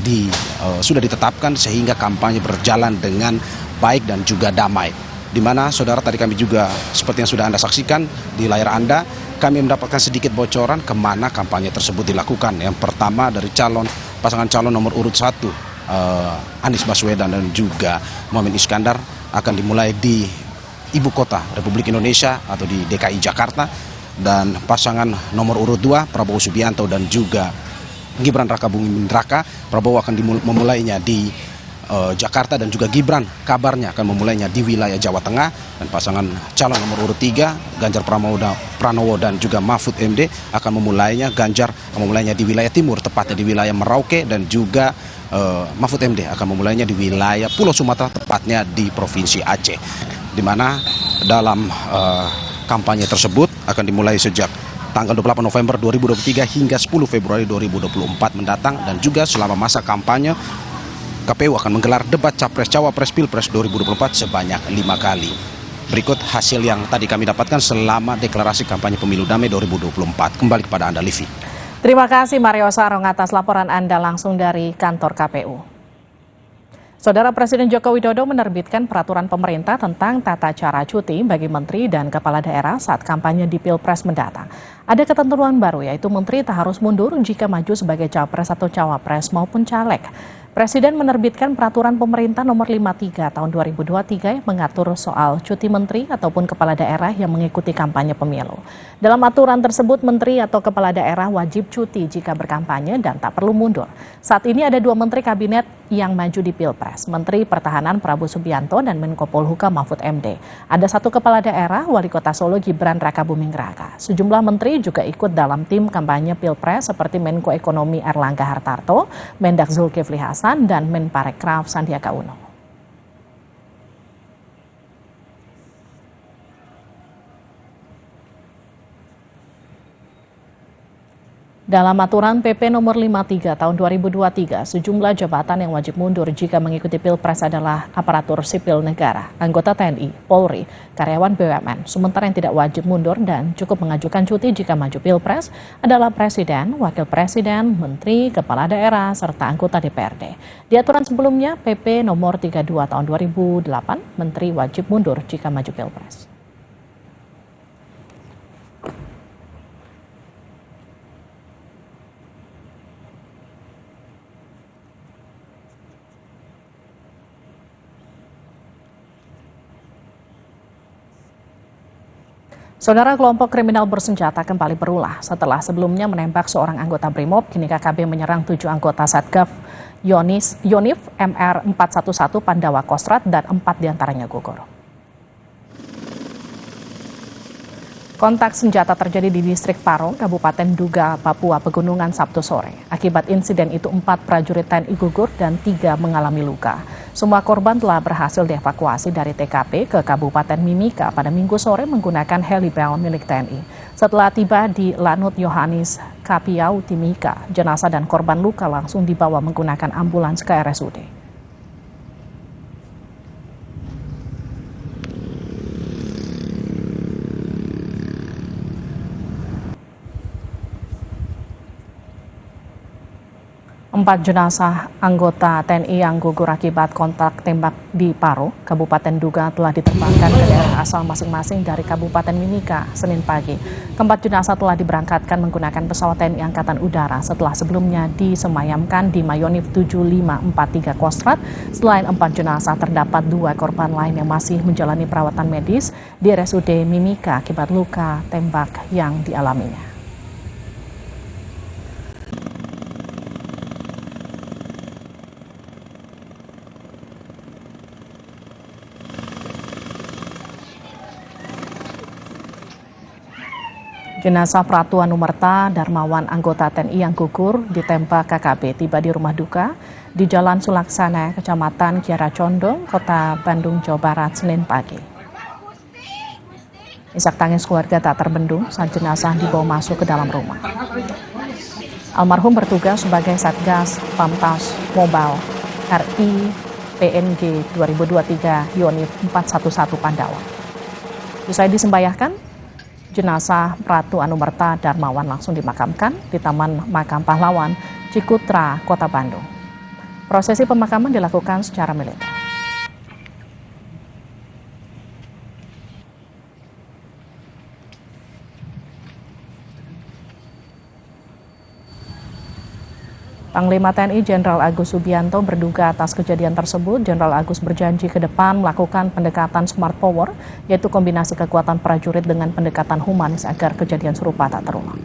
sudah ditetapkan sehingga kampanye berjalan dengan baik dan juga damai. Di mana saudara, tadi kami juga seperti yang sudah Anda saksikan di layar Anda, kami mendapatkan sedikit bocoran kemana kampanye tersebut dilakukan. Yang pertama dari pasangan calon nomor urut 1 Anies Baswedan dan juga Muhaimin Iskandar akan dimulai di Ibu Kota Republik Indonesia atau di DKI Jakarta, dan pasangan nomor urut 2 Prabowo Subianto dan juga Gibran Raka Buming Raka, Prabowo akan memulainya di Jakarta dan juga Gibran kabarnya akan memulainya di wilayah Jawa Tengah, dan pasangan calon nomor urut 3 Ganjar Pranowo dan juga Mahfud MD akan memulainya, Ganjar akan memulainya di wilayah timur, tepatnya di wilayah Merauke, dan juga Mahfud MD akan memulainya di wilayah Pulau Sumatera, tepatnya di Provinsi Aceh, di mana dalam kampanye tersebut akan dimulai sejak tanggal 28 November 2023 hingga 10 Februari 2024 mendatang, dan juga selama masa kampanye KPU akan menggelar debat Capres-Cawapres Pilpres 2024 sebanyak 5 kali. Berikut hasil yang tadi kami dapatkan selama deklarasi kampanye pemilu damai 2024. Kembali kepada Anda, Livi. Terima kasih Mario Sarong atas laporan Anda langsung dari kantor KPU. Saudara, Presiden Joko Widodo menerbitkan peraturan pemerintah tentang tata cara cuti bagi menteri dan kepala daerah saat kampanye di Pilpres mendatang. Ada ketentuan baru, yaitu menteri tak harus mundur jika maju sebagai capres atau cawapres maupun caleg. Presiden menerbitkan peraturan pemerintah nomor 53 tahun 2023 yang mengatur soal cuti menteri ataupun kepala daerah yang mengikuti kampanye pemilu. Dalam aturan tersebut, menteri atau kepala daerah wajib cuti jika berkampanye dan tak perlu mundur. Saat ini ada 2 menteri kabinet yang maju di Pilpres, Menteri Pertahanan Prabowo Subianto dan Menko Polhukam Mahfud MD. Ada 1 kepala daerah, Wali Kota Solo Gibran Rakabuming Raka. Sejumlah menteri juga ikut dalam tim kampanye Pilpres seperti Menko Ekonomi Erlangga Hartarto, Mendak Zulkifli Hasan, dan Menparekraf Sandiaga Uno. Dalam aturan PP nomor 53 tahun 2023, sejumlah jabatan yang wajib mundur jika mengikuti Pilpres adalah aparatur sipil negara, anggota TNI, Polri, karyawan BUMN. Sementara yang tidak wajib mundur dan cukup mengajukan cuti jika maju Pilpres adalah Presiden, Wakil Presiden, Menteri, Kepala Daerah, serta anggota DPRD. Di aturan sebelumnya, PP nomor 32 tahun 2008, Menteri wajib mundur jika maju Pilpres. Saudara, kelompok kriminal bersenjata kembali berulah setelah sebelumnya menembak seorang anggota BRIMOB. Kini KKB menyerang 7 anggota Satgaf Yonif MR 411 Pandawa Kostrat dan 4 diantaranya gugur. Kontak senjata terjadi di distrik Paro, Kabupaten Duga, Papua Pegunungan Sabtu sore. Akibat insiden itu 4 prajurit TNI gugur dan 3 mengalami luka. Semua korban telah berhasil dievakuasi dari TKP ke Kabupaten Mimika pada Minggu sore menggunakan helibel milik TNI. Setelah tiba di Lanut Yohanes Kapiau, Timika, jenazah dan korban luka langsung dibawa menggunakan ambulans ke RSUD. Empat jenazah anggota TNI yang gugur akibat kontak tembak di Paro, Kabupaten Duga telah diterbangkan ke daerah asal masing-masing dari Kabupaten Mimika, Senin pagi. Keempat jenazah telah diberangkatkan menggunakan pesawat TNI Angkatan Udara setelah sebelumnya disemayamkan di Mayonif 7543 Kostrat. Selain 4 jenazah, terdapat 2 korban lain yang masih menjalani perawatan medis di RSUD Mimika akibat luka tembak yang dialaminya. Jenazah Pratu Anumerta Darmawan anggota TNI yang gugur ditembak KKB tiba di rumah duka di Jalan Sulaksana, Kecamatan Kiara Condong, Kota Bandung, Jawa Barat, Senin pagi. Isak tangis keluarga tak terbendung saat jenazah dibawa masuk ke dalam rumah. Almarhum bertugas sebagai Satgas Pamtas Mobile RI PNG 2023 Yonif 411 Pandawa. Usai disembayahkan, jenazah Pratu Anumerta Darmawan langsung dimakamkan di Taman Makam Pahlawan, Cikutra, Kota Bandung. Prosesi pemakaman dilakukan secara militer. Panglima TNI Jenderal Agus Subianto berduka atas kejadian tersebut. Jenderal Agus berjanji ke depan melakukan pendekatan smart power, yaitu kombinasi kekuatan prajurit dengan pendekatan humanis agar kejadian serupa tak terulang.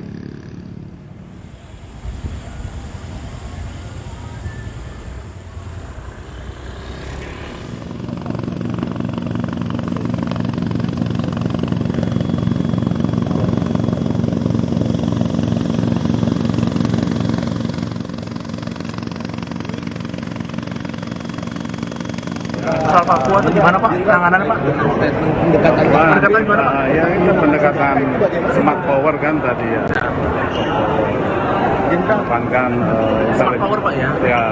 Soal Papua itu gimana Pak? Penanganannya Pak? Pendekatan gimana Pak? Ya itu pendekatan smart power kan tadi ya. Kembangkan smart power Pak ya? Ya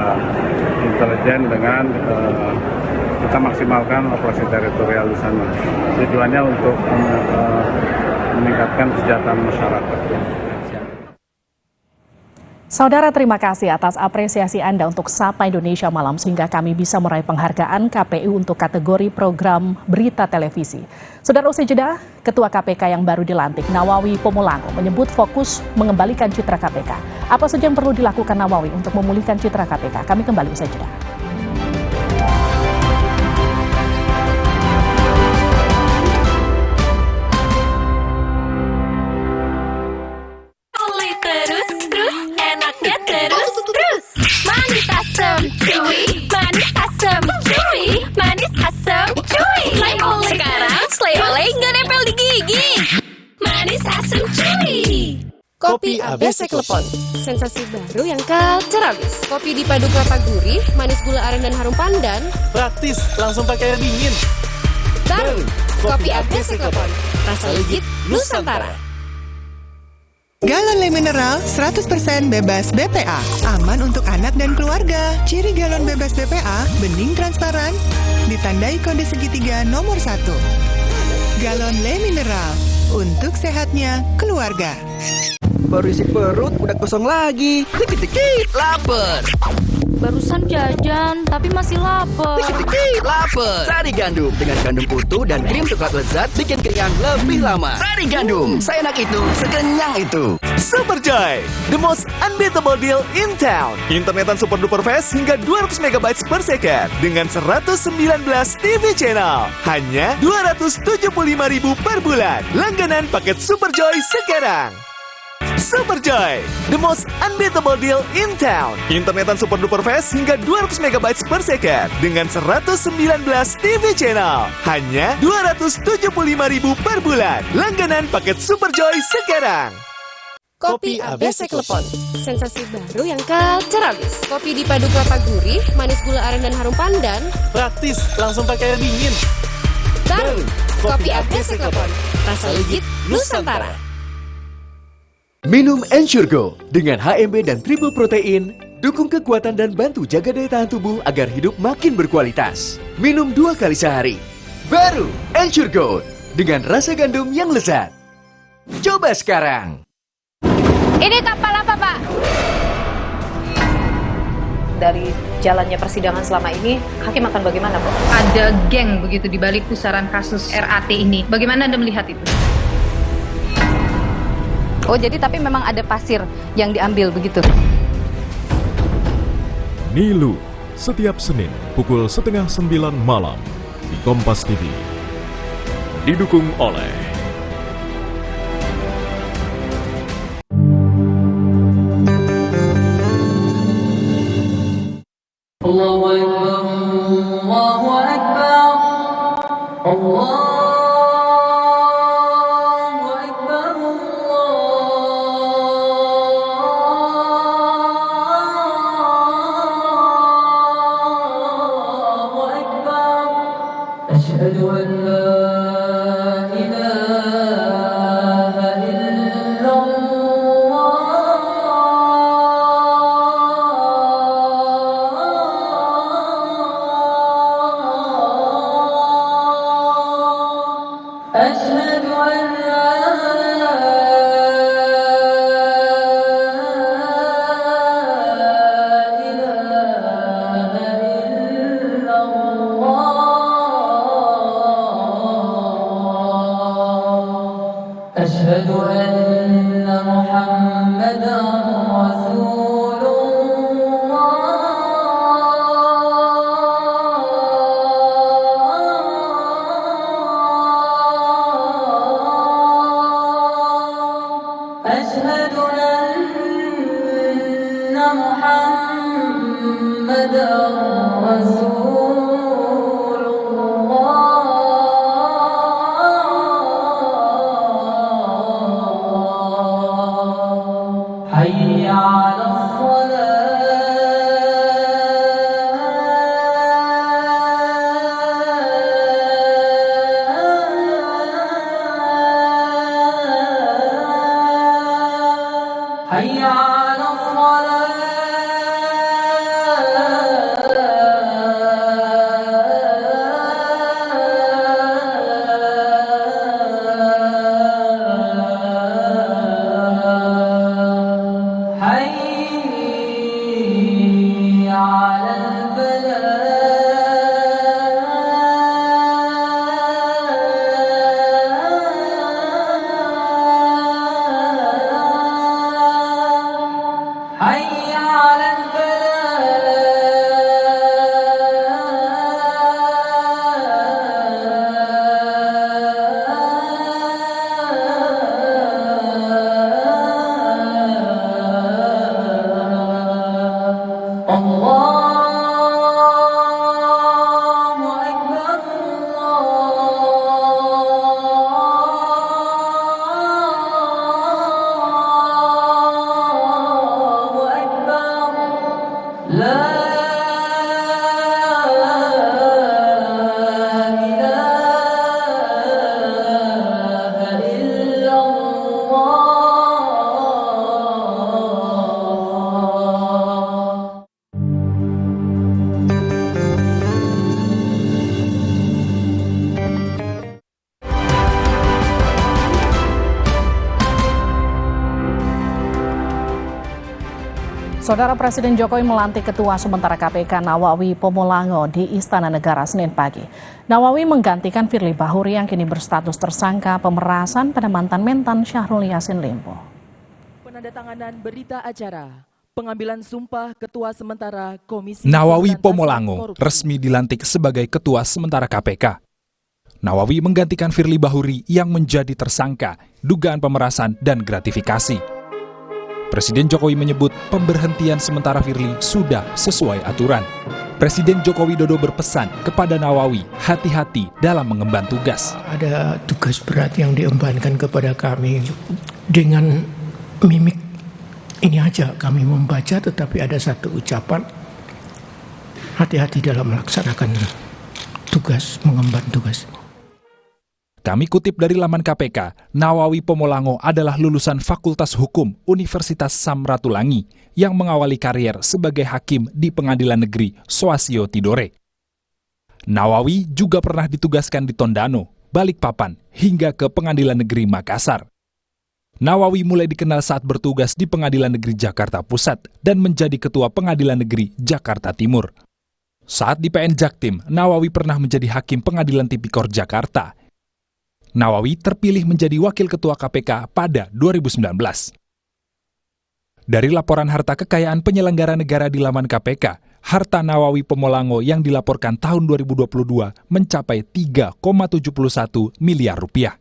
intelijen dengan kita maksimalkan operasi teritorial di sana. Tujuannya untuk meningkatkan kesejahteraan masyarakat. Saudara, terima kasih atas apresiasi Anda untuk Sapa Indonesia Malam sehingga kami bisa meraih penghargaan KPU untuk kategori program berita televisi. Saudara, usai jeda, Ketua KPK yang baru dilantik, Nawawi Pomolango, menyebut fokus mengembalikan citra KPK. Apa saja yang perlu dilakukan Nawawi untuk memulihkan citra KPK? Kami kembali usai jeda. Kopi ABC Klepon, sensasi baru yang culture abis. Kopi dipadu kelapa gurih, manis gula aren dan harum pandan. Praktis, langsung pakai air dingin. Baru, Kopi ABC Klepon, rasa legit Nusantara. Galon Le Mineral 100% bebas BPA, aman untuk anak dan keluarga. Ciri galon bebas BPA, bening transparan, ditandai kode segitiga nomor 1. Galon Le Mineral, untuk sehatnya keluarga. Baru isi perut, udah kosong lagi. Dikit-dikit lapar. Barusan jajan, tapi masih lapar. Dikit-dikit lapar. Sari Gandum dengan gandum utuh dan krim coklat lezat bikin kenyang lebih lama. Sari Gandum, seenak itu, sekenyang itu. Superjoy, the most unbeatable deal in town. Internetan super duper fast hingga 200 MB per second dengan 119 TV channel. Hanya 275.000 per bulan. Langganan paket Superjoy sekarang. Superjoy, the most unbeatable deal in town. Internetan super duper fast hingga 200 MB per second dengan 119 TV channel. Hanya 275.000 per bulan. Langganan paket Superjoy sekarang. Kopi ABC Klepon, sensasi baru yang culture abis. Kopi dipadu kelapa gurih, manis gula aren dan harum pandan. Praktis, langsung pakai air dingin. Baru, Kopi ABC Klepon, rasa legit Nusantara. Minum Ensure Go dengan HMB dan triple protein, dukung kekuatan dan bantu jaga daya tahan tubuh agar hidup makin berkualitas. Minum 2 kali sehari. Baru Ensure Go dengan rasa gandum yang lezat. Coba sekarang. Ini kapal apa, Pak? Dari jalannya persidangan selama ini, hakim akan bagaimana, Pak? Ada geng begitu di balik pusaran kasus RAT ini. Bagaimana Anda melihat itu? Oh, jadi tapi memang ada pasir yang diambil begitu? Nilu, setiap Senin pukul 8:30 malam di Kompas TV. Didukung oleh Allahu Akbar, Allahu Akbar, Allah. أشهد أن لا إله إلا الله أشهد أن لا أشهد أن محمدا رسول الله أشهد أن محمدا رسول حي على الصلاة حي على الصلاة حي Saudara Presiden Jokowi melantik Ketua Sementara KPK Nawawi Pomolango di Istana Negara Senin pagi. Nawawi menggantikan Firly Bahuri yang kini berstatus tersangka pemerasan pada mantan mentan Syahrul Yassin Limpo. Penandatanganan berita acara pengambilan sumpah Ketua Sementara Komisi Nawawi Pomolango resmi dilantik sebagai Ketua Sementara KPK. Nawawi menggantikan Firly Bahuri yang menjadi tersangka dugaan pemerasan dan gratifikasi. Presiden Jokowi menyebut pemberhentian sementara Firly sudah sesuai aturan. Presiden Joko Widodo berpesan kepada Nawawi hati-hati dalam mengemban tugas. Ada tugas berat yang diembankan kepada kami dengan mimik ini aja kami membaca, tetapi ada satu ucapan, hati-hati dalam melaksanakan tugas, mengemban tugas. Kami kutip dari laman KPK, Nawawi Pomolango adalah lulusan Fakultas Hukum Universitas Samratulangi yang mengawali karier sebagai hakim di Pengadilan Negeri Soasio Tidore. Nawawi juga pernah ditugaskan di Tondano, Balikpapan, hingga ke Pengadilan Negeri Makassar. Nawawi mulai dikenal saat bertugas di Pengadilan Negeri Jakarta Pusat dan menjadi Ketua Pengadilan Negeri Jakarta Timur. Saat di PN Jaktim, Nawawi pernah menjadi Hakim Pengadilan Tipikor Jakarta. Nawawi terpilih menjadi Wakil Ketua KPK pada 2019. Dari laporan harta kekayaan penyelenggara negara di laman KPK, harta Nawawi Pomolango yang dilaporkan tahun 2022 mencapai 3,71 miliar rupiah.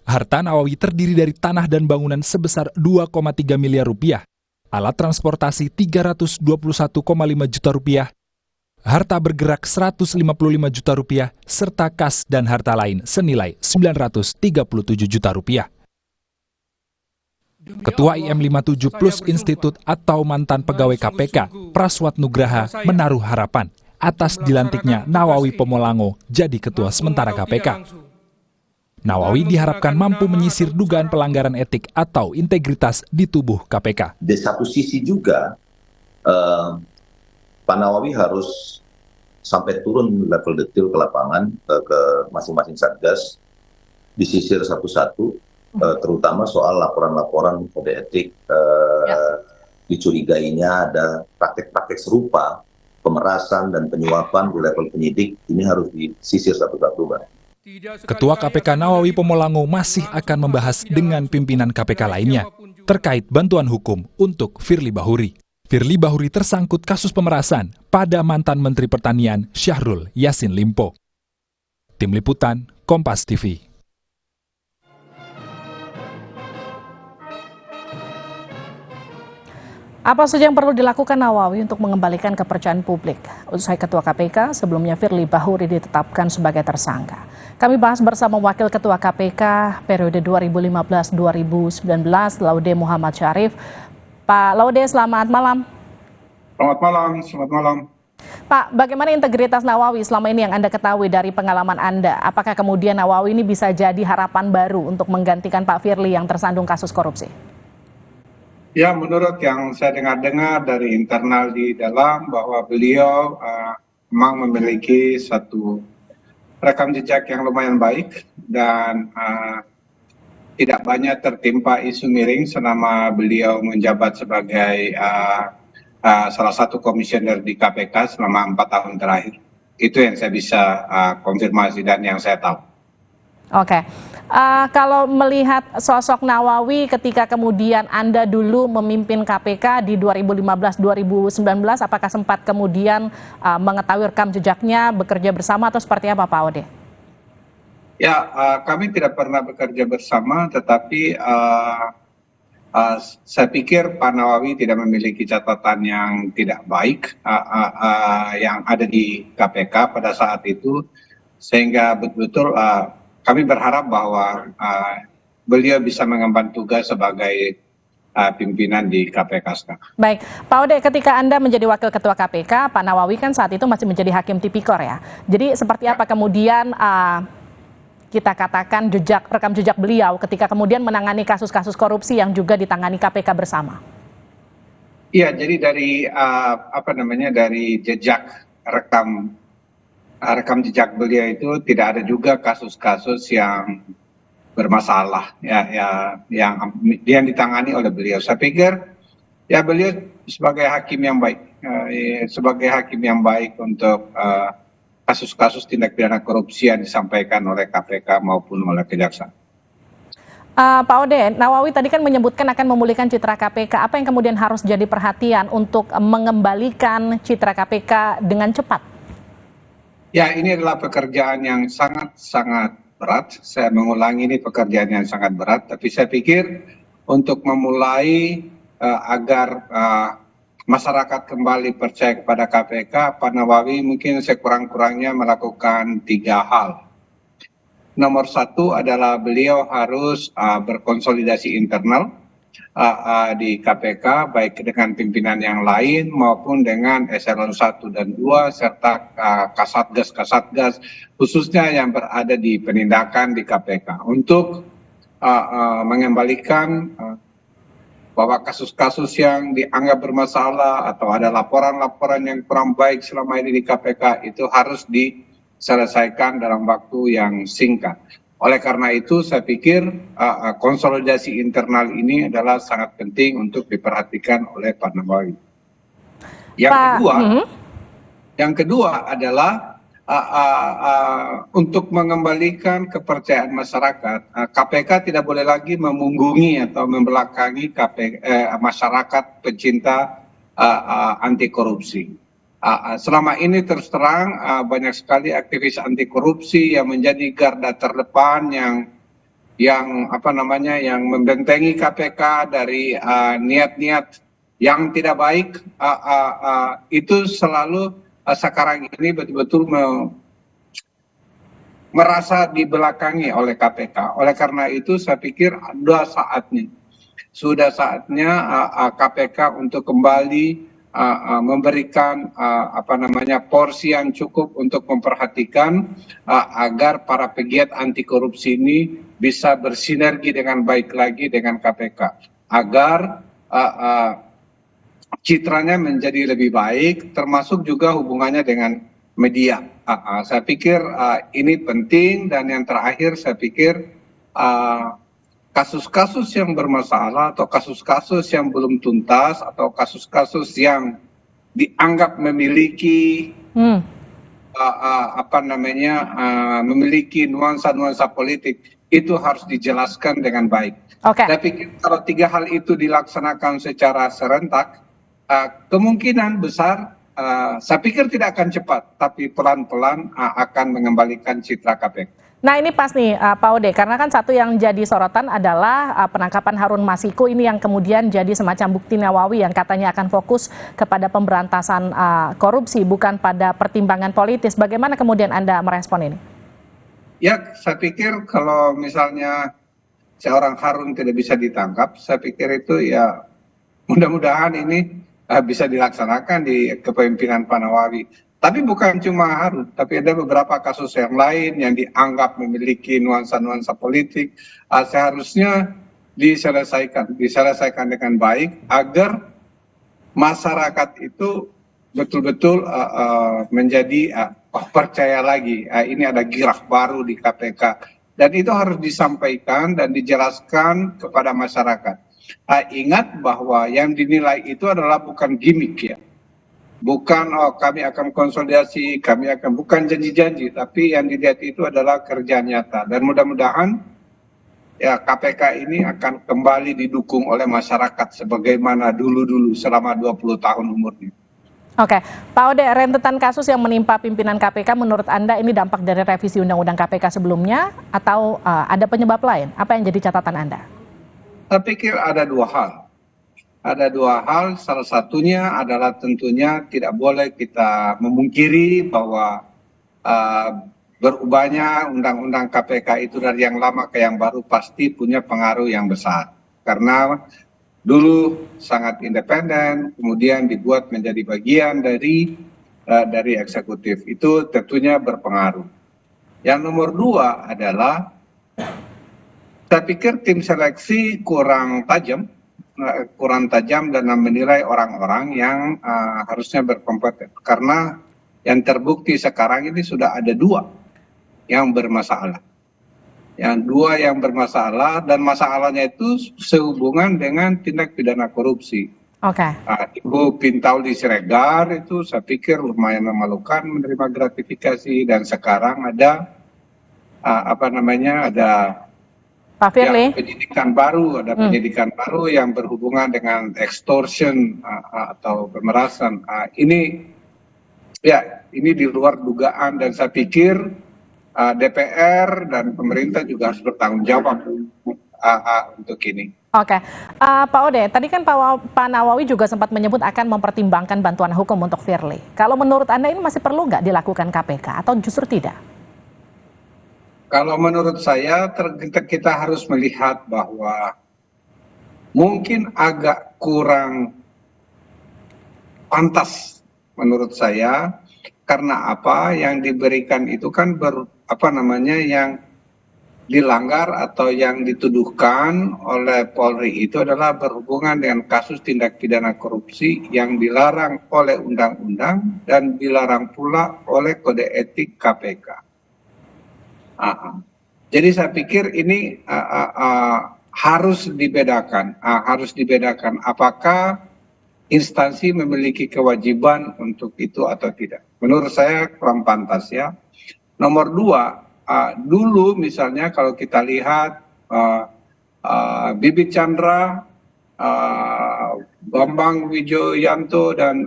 Harta Nawawi terdiri dari tanah dan bangunan sebesar 2,3 miliar rupiah, alat transportasi 321,5 juta rupiah, harta bergerak 155 juta rupiah, serta kas dan harta lain senilai 937 juta rupiah. Ketua IM57 Plus Institut atau mantan pegawai KPK, Praswat Nugraha, menaruh harapan atas dilantiknya Nawawi Pomolango jadi Ketua Sementara KPK. Nawawi diharapkan mampu menyisir dugaan pelanggaran etik atau integritas di tubuh KPK. Di satu sisi juga, Pak Nawawi harus sampai turun level detail ke lapangan, ke masing-masing satgas, disisir satu-satu, terutama soal laporan-laporan kode etik, dicurigainya ada praktek-praktek serupa, pemerasan dan penyuapan di level penyidik, ini harus disisir satu-satu, Pak. Ketua KPK Nawawi Pomolango masih akan membahas dengan pimpinan KPK lainnya terkait bantuan hukum untuk Firly Bahuri. Firly Bahuri tersangkut kasus pemerasan pada mantan Menteri Pertanian Syahrul Yassin Limpo. Tim Liputan, Kompas TV. Apa saja yang perlu dilakukan Nawawi untuk mengembalikan kepercayaan publik? Usai Ketua KPK, sebelumnya Firly Bahuri ditetapkan sebagai tersangka. Kami bahas bersama Wakil Ketua KPK periode 2015-2019, Laude Muhammad Syarif. Pak Laude, selamat malam. Selamat malam, selamat malam. Pak, bagaimana integritas Nawawi selama ini yang Anda ketahui dari pengalaman Anda? Apakah kemudian Nawawi ini bisa jadi harapan baru untuk menggantikan Pak Firly yang tersandung kasus korupsi? Ya, menurut yang saya dengar-dengar dari internal di dalam bahwa beliau memang memiliki satu rekam jejak yang lumayan baik dan tidak banyak tertimpa isu miring selama beliau menjabat sebagai salah satu komisioner di KPK selama 4 tahun terakhir. Itu yang saya bisa konfirmasi dan yang saya tahu. Oke. Kalau melihat sosok Nawawi ketika kemudian Anda dulu memimpin KPK di 2015-2019, apakah sempat kemudian mengetahui rekam jejaknya, bekerja bersama atau seperti apa Pak Ode? Ya, kami tidak pernah bekerja bersama, tetapi saya pikir Pak Nawawi tidak memiliki catatan yang tidak baik yang ada di KPK pada saat itu, sehingga betul-betul kami berharap bahwa beliau bisa mengemban tugas sebagai pimpinan di KPK sekarang. Baik, Pak Ode, ketika Anda menjadi Wakil Ketua KPK, Pak Nawawi kan saat itu masih menjadi Hakim Tipikor ya. Jadi seperti apa kemudian kita katakan rekam jejak beliau ketika kemudian menangani kasus-kasus korupsi yang juga ditangani KPK bersama? Iya, jadi dari dari jejak rekam jejak beliau itu tidak ada juga kasus-kasus yang bermasalah yang ditangani oleh beliau. Saya pikir Ya, beliau sebagai hakim yang baik, untuk kasus-kasus tindak pidana korupsi yang disampaikan oleh KPK maupun oleh kejaksaan. Pak Ode, Nawawi tadi kan menyebutkan akan memulihkan citra KPK. Apa yang kemudian harus jadi perhatian untuk mengembalikan citra KPK dengan cepat? Ya, ini adalah pekerjaan yang sangat berat. Saya mengulangi, ini pekerjaan yang sangat berat. Tapi saya pikir untuk memulai agar masyarakat kembali percaya kepada KPK, Pak Nawawi mungkin sekurang-kurangnya melakukan 3 hal. Nomor 1 adalah beliau harus berkonsolidasi internal di KPK, baik dengan pimpinan yang lain maupun dengan eselon 1 dan 2 serta kasatgas khususnya yang berada di penindakan di KPK untuk mengembalikan bahwa kasus-kasus yang dianggap bermasalah atau ada laporan-laporan yang kurang baik selama ini di KPK itu harus diselesaikan dalam waktu yang singkat. Oleh karena itu saya pikir konsolidasi internal ini adalah sangat penting untuk diperhatikan oleh Pak Nawawi. Yang kedua adalah untuk mengembalikan kepercayaan masyarakat, KPK tidak boleh lagi memunggungi atau membelakangi masyarakat pecinta anti korupsi. Selama ini terus terang banyak sekali aktivis anti korupsi yang menjadi garda terdepan yang membentengi KPK dari niat-niat yang tidak baik, itu selalu sekarang ini betul-betul merasa dibelakangi oleh KPK. Oleh karena itu saya pikir sudah saatnya KPK untuk kembali memberikan porsi yang cukup untuk memperhatikan agar para pegiat anti korupsi ini bisa bersinergi dengan baik lagi dengan KPK agar citranya menjadi lebih baik, termasuk juga hubungannya dengan media. Saya pikir ini penting, dan yang terakhir saya pikir kasus-kasus yang bermasalah atau kasus-kasus yang belum tuntas atau kasus-kasus yang dianggap memiliki memiliki nuansa-nuansa politik itu harus dijelaskan dengan baik. Saya pikir kalau 3 hal itu dilaksanakan secara serentak, kemungkinan besar saya pikir tidak akan cepat, tapi pelan-pelan akan mengembalikan citra KPK. Nah ini pas nih Pak Ode, karena kan satu yang jadi sorotan adalah penangkapan Harun Masiku ini yang kemudian jadi semacam bukti Nawawi yang katanya akan fokus kepada pemberantasan korupsi, bukan pada pertimbangan politis. Bagaimana kemudian Anda merespon ini? Ya, saya pikir kalau misalnya seorang Harun tidak bisa ditangkap, saya pikir itu ya mudah-mudahan ini bisa dilaksanakan di kepemimpinan Pak Nawawi. Tapi bukan cuma Harun, tapi ada beberapa kasus yang lain yang dianggap memiliki nuansa-nuansa politik, seharusnya diselesaikan dengan baik agar masyarakat itu betul-betul menjadi percaya lagi ini ada girah baru di KPK, dan itu harus disampaikan dan dijelaskan kepada masyarakat. Ingat bahwa yang dinilai itu adalah bukan gimmick ya, bukan kami akan konsolidasi, bukan janji-janji, tapi yang dilihat itu adalah kerja nyata, dan mudah-mudahan ya KPK ini akan kembali didukung oleh masyarakat sebagaimana dulu-dulu selama 20 tahun umurnya. Oke, Pak Ode, rentetan kasus yang menimpa pimpinan KPK menurut Anda ini dampak dari revisi Undang-Undang KPK sebelumnya atau ada penyebab lain? Apa yang jadi catatan Anda? Saya pikir ada 2 hal. Ada 2 hal, salah satunya adalah tentunya tidak boleh kita memungkiri bahwa berubahnya Undang-Undang KPK itu dari yang lama ke yang baru pasti punya pengaruh yang besar. Karena dulu sangat independen, kemudian dibuat menjadi bagian dari eksekutif. Itu tentunya berpengaruh. Yang nomor 2 adalah saya pikir tim seleksi kurang tajam dan menilai orang-orang yang harusnya berkompeten. Karena yang terbukti sekarang ini sudah ada 2 yang bermasalah. Yang 2 yang bermasalah, dan masalahnya itu sehubungan dengan tindak pidana korupsi. Oke. Ibu Pintauli Siregar itu saya pikir lumayan memalukan menerima gratifikasi, dan sekarang ada ada Pak Firly. penyidikan baru yang berhubungan dengan extortion atau pemerasan. Ini di luar dugaan, dan saya pikir DPR dan pemerintah juga harus bertanggung jawab untuk ini. Oke, Pak Ode, tadi kan Pak Nawawi juga sempat menyebut akan mempertimbangkan bantuan hukum untuk Firly. Kalau menurut Anda ini masih perlu nggak dilakukan KPK atau justru tidak? Kalau menurut saya kita harus melihat bahwa mungkin agak kurang pantas menurut saya, karena apa yang diberikan itu kan yang dilanggar atau yang dituduhkan oleh Polri itu adalah berhubungan dengan kasus tindak pidana korupsi yang dilarang oleh undang-undang dan dilarang pula oleh kode etik KPK. Jadi saya pikir ini harus dibedakan, apakah instansi memiliki kewajiban untuk itu atau tidak. Menurut saya kurang pantas ya. Nomor 2, dulu misalnya kalau kita lihat Bibit Chandra, Bambang Wijoyanto dan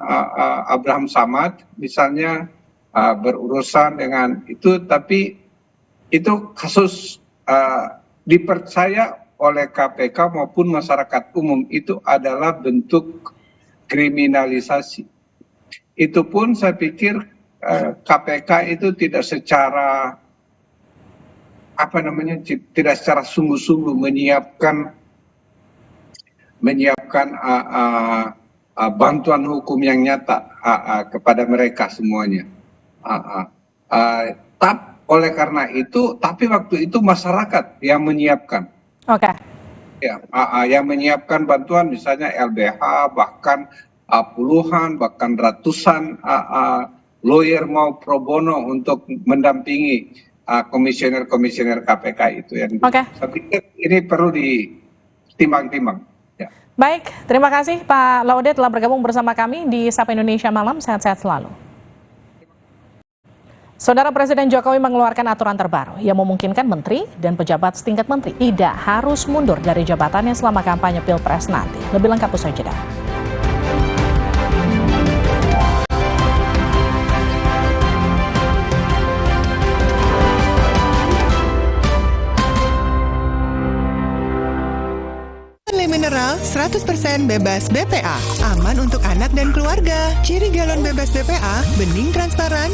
Abraham Samad misalnya berurusan dengan itu, tapi itu kasus dipercaya oleh KPK maupun masyarakat umum itu adalah bentuk kriminalisasi. Itu pun saya pikir KPK itu tidak secara sungguh-sungguh menyiapkan bantuan hukum yang nyata kepada mereka semuanya. Oleh karena itu, tapi waktu itu masyarakat yang menyiapkan. Oke. Ya, yang menyiapkan bantuan misalnya LBH, bahkan puluhan, bahkan ratusan lawyer mau pro bono untuk mendampingi komisioner-komisioner KPK itu. Saya pikir ini perlu ditimbang-timbang. Ya. Baik, terima kasih Pak Laude telah bergabung bersama kami di Sapa Indonesia Malam. Sehat-sehat selalu. Saudara, Presiden Jokowi mengeluarkan aturan terbaru yang memungkinkan menteri dan pejabat setingkat menteri tidak harus mundur dari jabatannya selama kampanye Pilpres nanti. Lebih lengkap usai jeda. Mineral 100% bebas BPA, aman untuk anak dan keluarga. Ciri galon bebas BPA, bening transparan,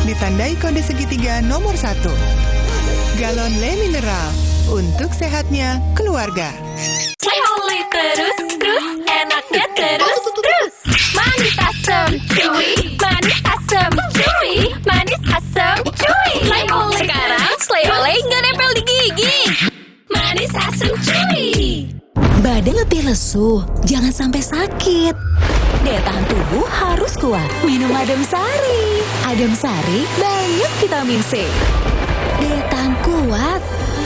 ditandai kode segitiga nomor 1. Galon Le Mineral, untuk sehatnya keluarga. Oli terus, enaknya terus. Manis asam, chewy, manis asam, chewy, manis asam, chewy. Oli sekarang, Oli nggak nempel di gigi. Manis asam, chewy. Badan letih lesu, jangan sampai sakit. Daya tahan tubuh harus kuat. Minum Adem Sari. Adem Sari banyak vitamin C. Daya tahan kuat,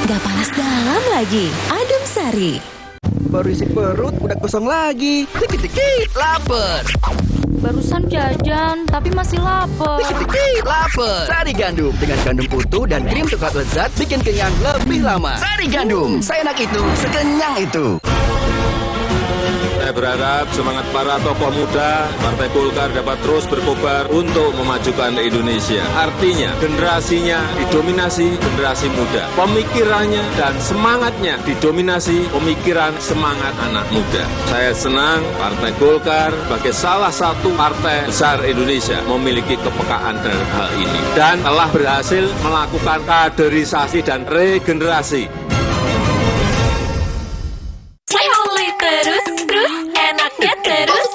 gak panas dalam lagi. Adem Sari. Baru isi perut, udah kosong lagi. Dikit-dikit lapar. Barusan jajan, tapi masih lapar. Dikit-dikit lapar. Sari Gandum dengan gandum utuh dan krim coklat lezat bikin kenyang lebih lama. Sari Gandum, seenak itu, sekenyang itu. Saya berharap semangat para tokoh muda Partai Golkar dapat terus berkobar untuk memajukan Indonesia. Artinya generasinya didominasi generasi muda. Pemikirannya dan semangatnya didominasi pemikiran semangat anak muda. Saya senang Partai Golkar sebagai salah satu partai besar Indonesia memiliki kepekaan terhadap hal ini. Dan telah berhasil melakukan kaderisasi dan regenerasi. Terus, enaknya terus.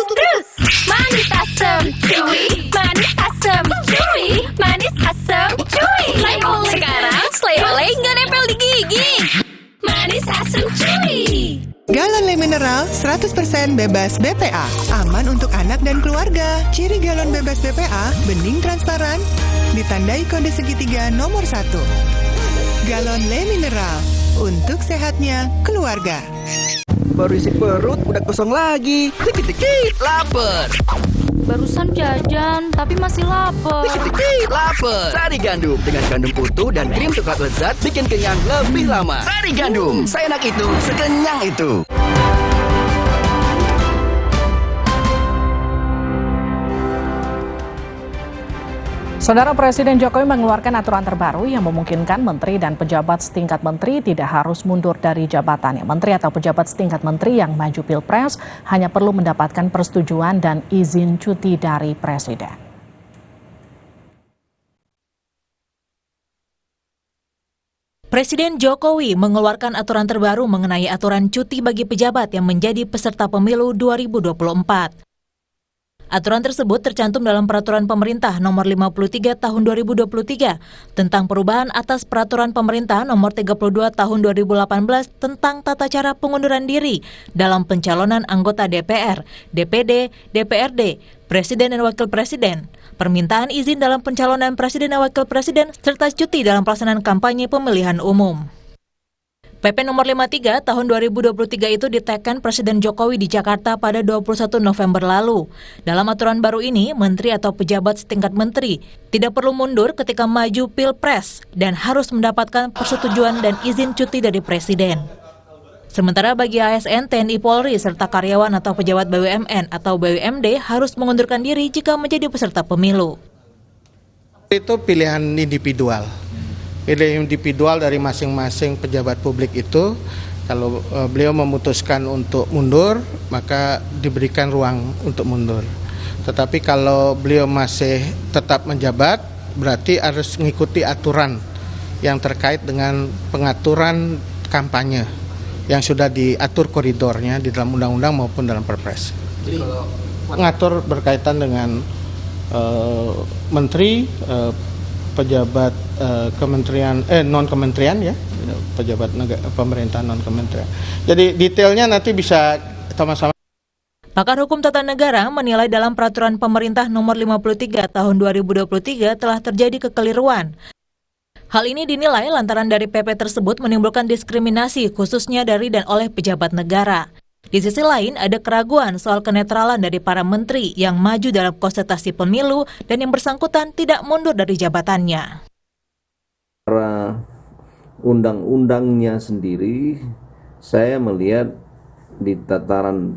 Manis asam, chewy, manis asam, chewy, manis asam, chewy. Oli sekarang, Oli nggak nempel di gigi. Manis asam, chewy. Galon Le Mineral 100% bebas BPA, aman untuk anak dan keluarga. Ciri galon bebas BPA, bening transparan, ditandai kode segitiga nomor 1. Galon Le Mineral, untuk sehatnya keluarga. Baru isi perut udah kosong lagi. Dikit-dikit lapar. Barusan jajan, tapi masih lapar. Dikit-dikit lapar. Sari Gandum dengan gandum utuh dan krim coklat lezat bikin kenyang lebih lama. Sari Gandum, seenak itu, sekenyang itu. Saudara, Presiden Jokowi mengeluarkan aturan terbaru yang memungkinkan menteri dan pejabat setingkat menteri tidak harus mundur dari jabatannya. Menteri atau pejabat setingkat menteri yang maju Pilpres hanya perlu mendapatkan persetujuan dan izin cuti dari Presiden. Presiden Jokowi mengeluarkan aturan terbaru mengenai aturan cuti bagi pejabat yang menjadi peserta pemilu 2024. Aturan tersebut tercantum dalam Peraturan Pemerintah Nomor 53 Tahun 2023 tentang perubahan atas Peraturan Pemerintah Nomor 32 Tahun 2018 tentang tata cara pengunduran diri dalam pencalonan anggota DPR, DPD, DPRD, Presiden dan Wakil Presiden, permintaan izin dalam pencalonan Presiden dan Wakil Presiden, serta cuti dalam pelaksanaan kampanye pemilihan umum. PP Nomor 53 Tahun 2023 itu ditekan Presiden Jokowi di Jakarta pada 21 November lalu. Dalam aturan baru ini, menteri atau pejabat setingkat menteri tidak perlu mundur ketika maju Pilpres dan harus mendapatkan persetujuan dan izin cuti dari Presiden. Sementara bagi ASN, TNI Polri, serta karyawan atau pejabat BUMN atau BUMD harus mengundurkan diri jika menjadi peserta pemilu. Itu pilihan individual. Pilihan individual dari masing-masing pejabat publik itu, kalau beliau memutuskan untuk mundur, maka diberikan ruang untuk mundur. Tetapi kalau beliau masih tetap menjabat, berarti harus mengikuti aturan yang terkait dengan pengaturan kampanye yang sudah diatur koridornya di dalam undang-undang maupun dalam Perpres. Jadi mengatur berkaitan dengan menteri, pejabat kementerian non kementerian ya, pejabat pemerintah non kementerian. Jadi detailnya nanti bisa sama-sama. Pakar Hukum Tata Negara menilai dalam Peraturan Pemerintah Nomor 53 Tahun 2023 telah terjadi kekeliruan. Hal ini dinilai lantaran dari PP tersebut menimbulkan diskriminasi khususnya dari dan oleh pejabat negara. Di sisi lain, ada keraguan soal kenetralan dari para menteri yang maju dalam konsultasi pemilu dan yang bersangkutan tidak mundur dari jabatannya. Para undang-undangnya sendiri, saya melihat di tataran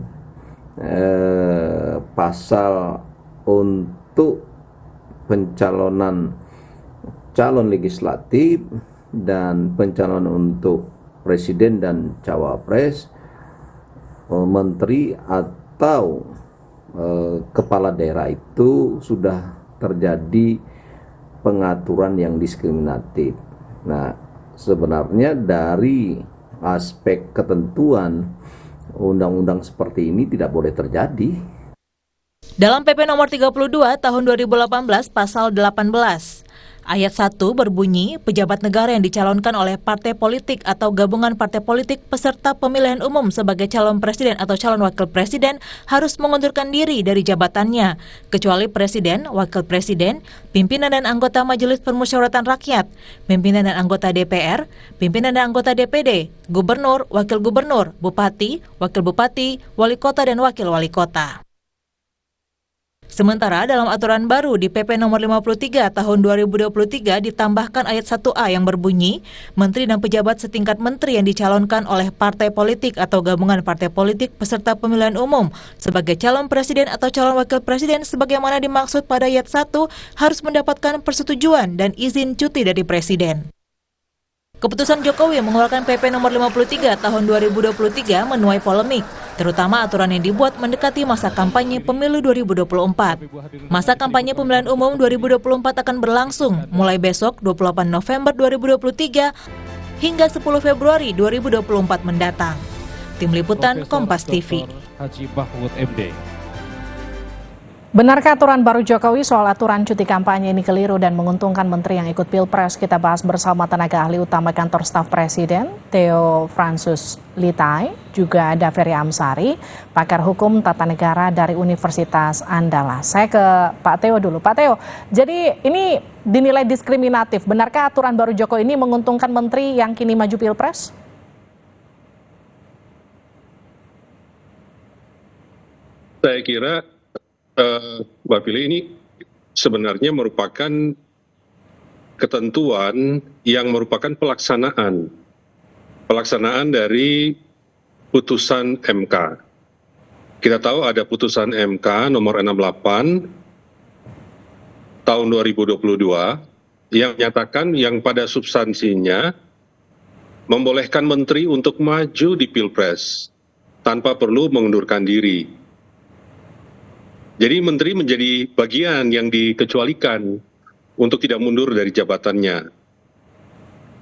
pasal untuk pencalonan calon legislatif dan pencalonan untuk presiden dan cawapres, menteri atau kepala daerah itu sudah terjadi pengaturan yang diskriminatif. Nah, sebenarnya dari aspek ketentuan undang-undang seperti ini tidak boleh terjadi. Dalam PP Nomor 32 Tahun 2018 Pasal 18, Ayat 1 berbunyi, pejabat negara yang dicalonkan oleh partai politik atau gabungan partai politik peserta pemilihan umum sebagai calon presiden atau calon wakil presiden harus mengundurkan diri dari jabatannya, kecuali presiden, wakil presiden, pimpinan dan anggota Majelis Permusyawaratan Rakyat, pimpinan dan anggota DPR, pimpinan dan anggota DPD, gubernur, wakil gubernur, bupati, wakil bupati, wali kota dan wakil wali kota. Sementara dalam aturan baru di PP Nomor 53 Tahun 2023 ditambahkan ayat 1A yang berbunyi, menteri dan pejabat setingkat menteri yang dicalonkan oleh partai politik atau gabungan partai politik peserta pemilihan umum sebagai calon presiden atau calon wakil presiden sebagaimana dimaksud pada ayat 1 harus mendapatkan persetujuan dan izin cuti dari presiden. Keputusan Jokowi mengeluarkan PP Nomor 53 Tahun 2023 menuai polemik, terutama aturan yang dibuat mendekati masa kampanye pemilu 2024. Masa kampanye pemilihan umum 2024 akan berlangsung mulai besok 28 November 2023 hingga 10 Februari 2024 mendatang. Tim Liputan Kompas TV. Haji Mahfud MD. Benarkah aturan baru Jokowi soal aturan cuti kampanye ini keliru dan menguntungkan menteri yang ikut Pilpres? Kita bahas bersama tenaga ahli utama kantor staf Presiden, Theo Fransus Litai, juga ada Ferry Amsari, pakar hukum tata negara dari Universitas Andalas. Saya ke Pak Theo dulu. Pak Theo, jadi ini dinilai diskriminatif. Benarkah aturan baru Jokowi ini menguntungkan menteri yang kini maju Pilpres? Saya kira Mbak Fili, ini sebenarnya merupakan ketentuan yang merupakan pelaksanaan dari putusan MK. Kita tahu ada putusan MK nomor 68 tahun 2022 yang menyatakan yang pada substansinya membolehkan menteri untuk maju di Pilpres tanpa perlu mengundurkan diri. Jadi menteri menjadi bagian yang dikecualikan untuk tidak mundur dari jabatannya.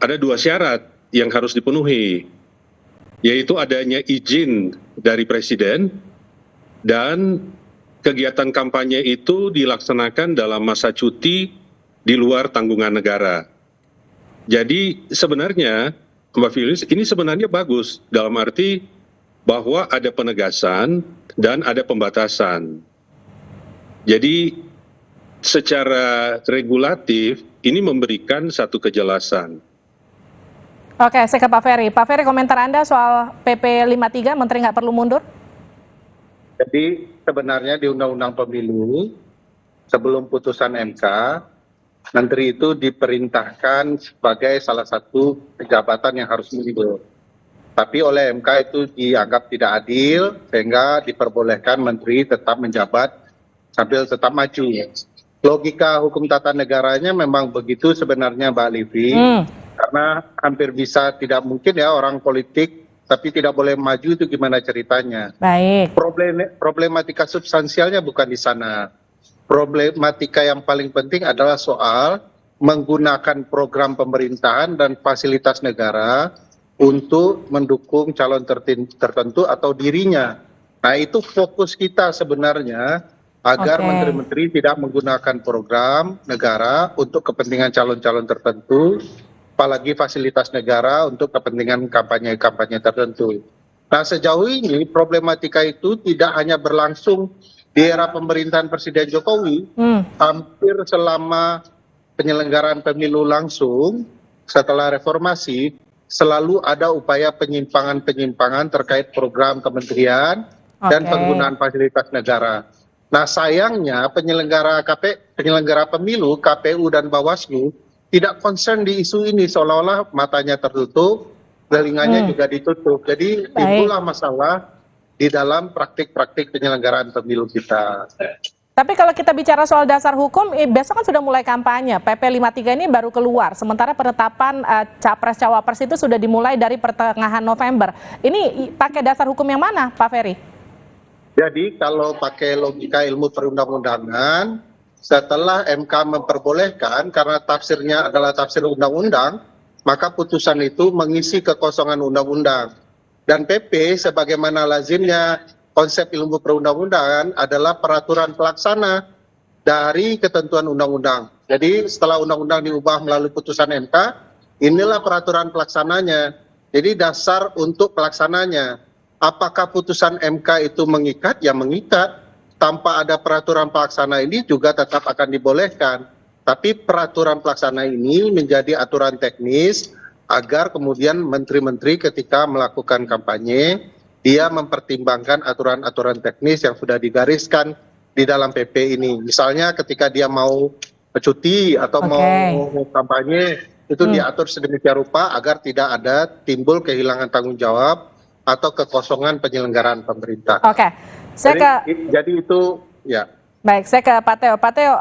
Ada 2 syarat yang harus dipenuhi, yaitu adanya izin dari presiden dan kegiatan kampanye itu dilaksanakan dalam masa cuti di luar tanggungan negara. Jadi sebenarnya Mbak Filis, ini sebenarnya bagus dalam arti bahwa ada penegasan dan ada pembatasan. Jadi secara regulatif ini memberikan satu kejelasan. Oke, saya ke Pak Ferry. Pak Ferry, komentar Anda soal PP 53, Menteri nggak perlu mundur? Jadi sebenarnya di Undang-Undang Pemilu sebelum putusan MK, Menteri itu diperintahkan sebagai salah satu jabatan yang harus mundur. Tapi oleh MK itu dianggap tidak adil sehingga diperbolehkan Menteri tetap menjabat sambil tetap maju. Logika hukum tata negaranya memang begitu sebenarnya Mbak Livi, karena hampir bisa tidak mungkin ya orang politik tapi tidak boleh maju, itu gimana ceritanya. Baik. Problematika substansialnya bukan di sana. Problematika yang paling penting adalah soal menggunakan program pemerintahan dan fasilitas negara untuk mendukung calon tertentu atau dirinya. Nah, itu fokus kita sebenarnya, agar menteri-menteri tidak menggunakan program negara untuk kepentingan calon-calon tertentu, apalagi fasilitas negara untuk kepentingan kampanye-kampanye tertentu. Nah, sejauh ini problematika itu tidak hanya berlangsung di era pemerintahan Presiden Jokowi, hampir selama penyelenggaraan pemilu langsung setelah reformasi, selalu ada upaya penyimpangan-penyimpangan terkait program kementerian dan penggunaan fasilitas negara. Nah, sayangnya penyelenggara pemilu, KPU dan Bawaslu tidak concern di isu ini, seolah-olah matanya tertutup, telinganya juga ditutup. Jadi itulah masalah di dalam praktik-praktik penyelenggaraan pemilu kita. Tapi kalau kita bicara soal dasar hukum, besok kan sudah mulai kampanye. PP 53 ini baru keluar, sementara penetapan Capres-Cawapres itu sudah dimulai dari pertengahan November. Ini pakai dasar hukum yang mana, Pak Ferry? Jadi kalau pakai logika ilmu perundang-undangan, setelah MK memperbolehkan karena tafsirnya adalah tafsir undang-undang, maka putusan itu mengisi kekosongan undang-undang. Dan PP sebagaimana lazimnya konsep ilmu perundang-undangan adalah peraturan pelaksana dari ketentuan undang-undang. Jadi setelah undang-undang diubah melalui putusan MK, inilah peraturan pelaksananya. Jadi dasar untuk pelaksananya. Apakah putusan MK itu mengikat? Ya mengikat. Tanpa ada peraturan pelaksana ini juga tetap akan dibolehkan. Tapi peraturan pelaksana ini menjadi aturan teknis agar kemudian menteri-menteri ketika melakukan kampanye, dia mempertimbangkan aturan-aturan teknis yang sudah digariskan di dalam PP ini. Misalnya ketika dia mau cuti atau mau kampanye, itu diatur sedemikian rupa agar tidak ada timbul kehilangan tanggung jawab atau kekosongan penyelenggaraan pemerintah. Jadi itu ya. Baik, saya ke Pak Teo. Pak Teo,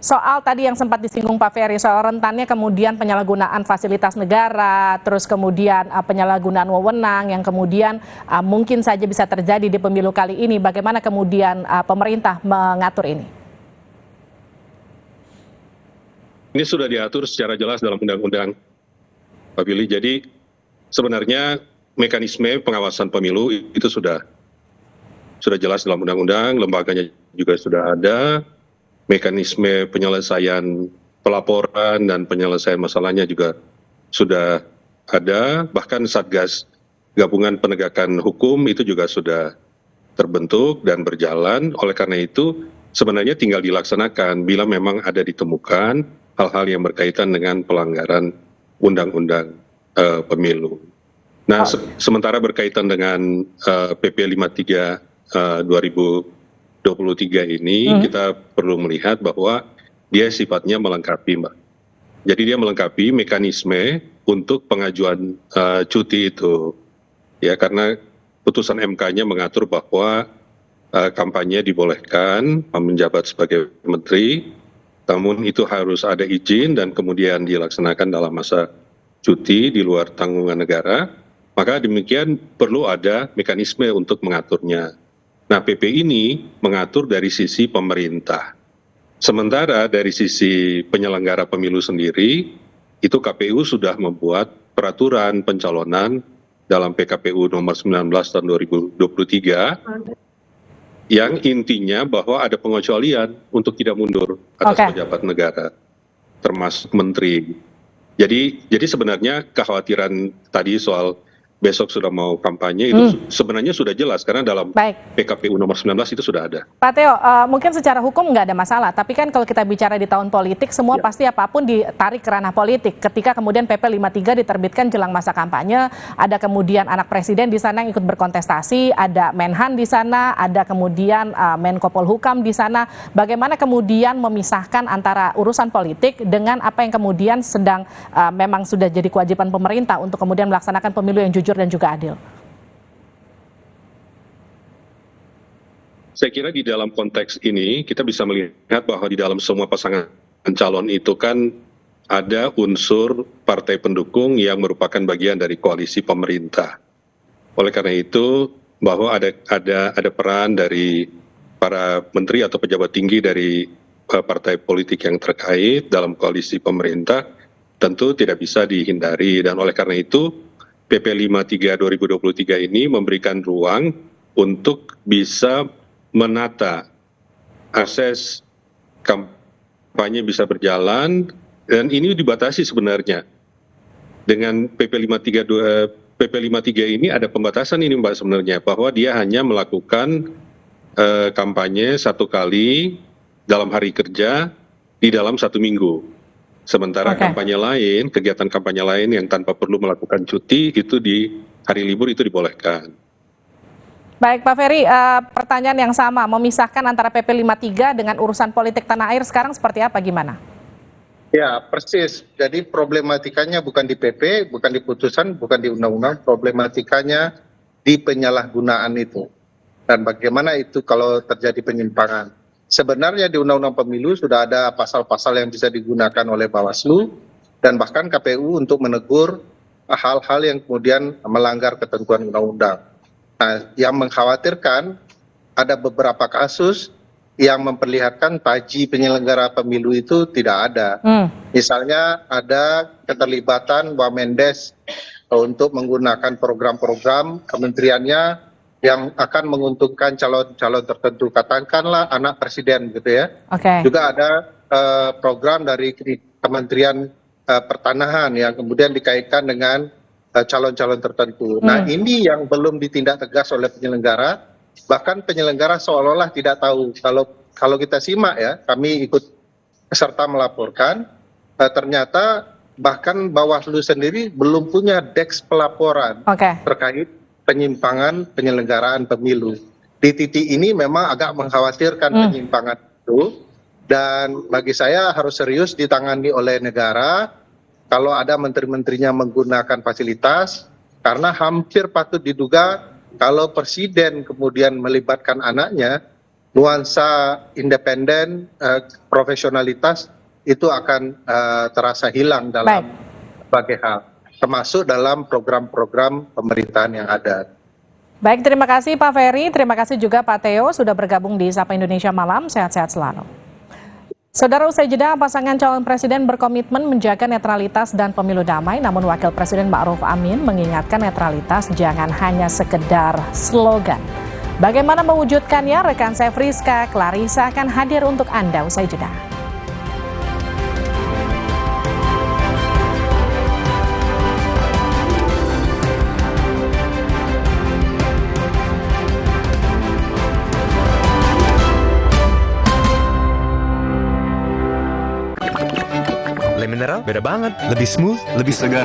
soal tadi yang sempat disinggung Pak Ferry, soal rentannya kemudian penyalahgunaan fasilitas negara, terus kemudian penyalahgunaan wewenang yang kemudian mungkin saja bisa terjadi di pemilu kali ini. Bagaimana kemudian pemerintah mengatur ini? Ini sudah diatur secara jelas dalam undang-undang, Pak Billy. Jadi sebenarnya mekanisme pengawasan pemilu itu sudah jelas dalam undang-undang, lembaganya juga sudah ada, mekanisme penyelesaian pelaporan dan penyelesaian masalahnya juga sudah ada, bahkan Satgas Gabungan Penegakan Hukum itu juga sudah terbentuk dan berjalan. Oleh karena itu sebenarnya tinggal dilaksanakan bila memang ada ditemukan hal-hal yang berkaitan dengan pelanggaran undang-undang pemilu. Nah, sementara berkaitan dengan PP 53 2023 ini kita perlu melihat bahwa dia sifatnya melengkapi, Mbak. Jadi dia melengkapi mekanisme untuk pengajuan cuti itu, ya, karena putusan MK-nya mengatur bahwa kampanye dibolehkan menjabat sebagai menteri, namun itu harus ada izin dan kemudian dilaksanakan dalam masa cuti di luar tanggungan negara, maka demikian perlu ada mekanisme untuk mengaturnya. Nah, PP ini mengatur dari sisi pemerintah. Sementara dari sisi penyelenggara pemilu sendiri, itu KPU sudah membuat peraturan pencalonan dalam PKPU nomor 19 tahun 2023, yang intinya bahwa ada pengecualian untuk tidak mundur atas pejabat negara, termasuk menteri. Jadi sebenarnya kekhawatiran tadi soal besok sudah mau kampanye itu sebenarnya sudah jelas karena dalam PKPU nomor 19 itu sudah ada. Pak Teo, mungkin secara hukum nggak ada masalah, tapi kan kalau kita bicara di tahun politik, semua pasti apapun ditarik ke ranah politik. Ketika kemudian PP 53 diterbitkan jelang masa kampanye, ada kemudian anak presiden di sana yang ikut berkontestasi, ada Menhan di sana, ada kemudian Menko Polhukam di sana. Bagaimana kemudian memisahkan antara urusan politik dengan apa yang kemudian sedang memang sudah jadi kewajiban pemerintah untuk kemudian melaksanakan pemilu yang jujur dan juga adil? Saya kira di dalam konteks ini kita bisa melihat bahwa di dalam semua pasangan calon itu kan ada unsur partai pendukung yang merupakan bagian dari koalisi pemerintah. Oleh karena itu bahwa ada peran dari para menteri atau pejabat tinggi dari partai politik yang terkait dalam koalisi pemerintah tentu tidak bisa dihindari, dan oleh karena itu PP 53 2023 ini memberikan ruang untuk bisa menata akses kampanye bisa berjalan, dan ini dibatasi sebenarnya. Dengan PP 53 ini ada pembatasan ini, Mbak, sebenarnya, bahwa dia hanya melakukan kampanye satu kali dalam hari kerja di dalam 1 minggu. Sementara kampanye lain, kegiatan kampanye lain yang tanpa perlu melakukan cuti itu di hari libur itu dibolehkan. Baik, Pak Ferry, pertanyaan yang sama, memisahkan antara PP 53 dengan urusan politik tanah air sekarang seperti apa, gimana? Ya, persis. Jadi problematikanya bukan di PP, bukan di putusan, bukan di undang-undang, problematikanya di penyalahgunaan itu. Dan bagaimana itu kalau terjadi penyimpangan. Sebenarnya di Undang-Undang Pemilu sudah ada pasal-pasal yang bisa digunakan oleh Bawaslu dan bahkan KPU untuk menegur hal-hal yang kemudian melanggar ketentuan undang-undang. Nah, yang mengkhawatirkan ada beberapa kasus yang memperlihatkan taji penyelenggara pemilu itu tidak ada. Misalnya ada keterlibatan Wamendes untuk menggunakan program-program kementeriannya yang akan menguntungkan calon-calon tertentu, katakanlah anak presiden gitu ya. Juga ada program dari Kementerian Pertanahan yang kemudian dikaitkan dengan calon-calon tertentu. Nah, ini yang belum ditindak tegas oleh penyelenggara, bahkan penyelenggara seolah-olah tidak tahu. Kalau kita simak ya, kami ikut peserta melaporkan, ternyata bahkan Bawaslu sendiri belum punya deks pelaporan terkait penyimpangan penyelenggaraan pemilu. Di titik ini memang agak mengkhawatirkan penyimpangan itu, dan bagi saya harus serius ditangani oleh negara kalau ada menteri-menterinya menggunakan fasilitas, karena hampir patut diduga kalau presiden kemudian melibatkan anaknya, nuansa independen, profesionalitas itu akan terasa hilang dalam berbagai hal, termasuk dalam program-program pemerintahan yang ada. Baik, terima kasih Pak Ferry, terima kasih juga Pak Teo sudah bergabung di Sapa Indonesia Malam, sehat-sehat selalu. Saudara, usai jeda, pasangan calon presiden berkomitmen menjaga netralitas dan pemilu damai, namun Wakil Presiden Ma'ruf Amin mengingatkan netralitas jangan hanya sekedar slogan. Bagaimana mewujudkannya, rekan saya Friska Clarissa akan hadir untuk Anda usai jeda. Le Mineral beda banget. Lebih smooth, lebih segar.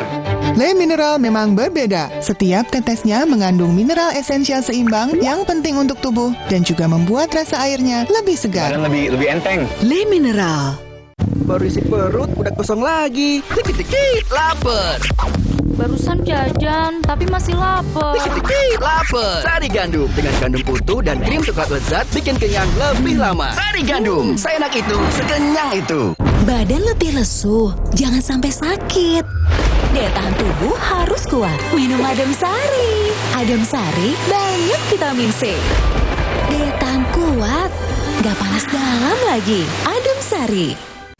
Le Mineral memang berbeda. Setiap tetesnya mengandung mineral esensial seimbang yang penting untuk tubuh dan juga membuat rasa airnya lebih segar. Dan lebih enteng. Le Mineral. Baru isi perut, udah kosong lagi. Dikit-dikit, lapar. Barusan jajan, tapi masih lapar. Dikit-dikit, lapar. Sari Gandum dengan gandum utuh dan krim coklat lezat bikin kenyang lebih lama. Sari Gandum, seenak itu, sekenyang itu. Badan letih lesu, jangan sampai sakit. Daya tahan tubuh harus kuat. Minum Adem Sari. Adem Sari banyak vitamin C. Daya tahan kuat, gak panas dalam lagi. Adem Sari.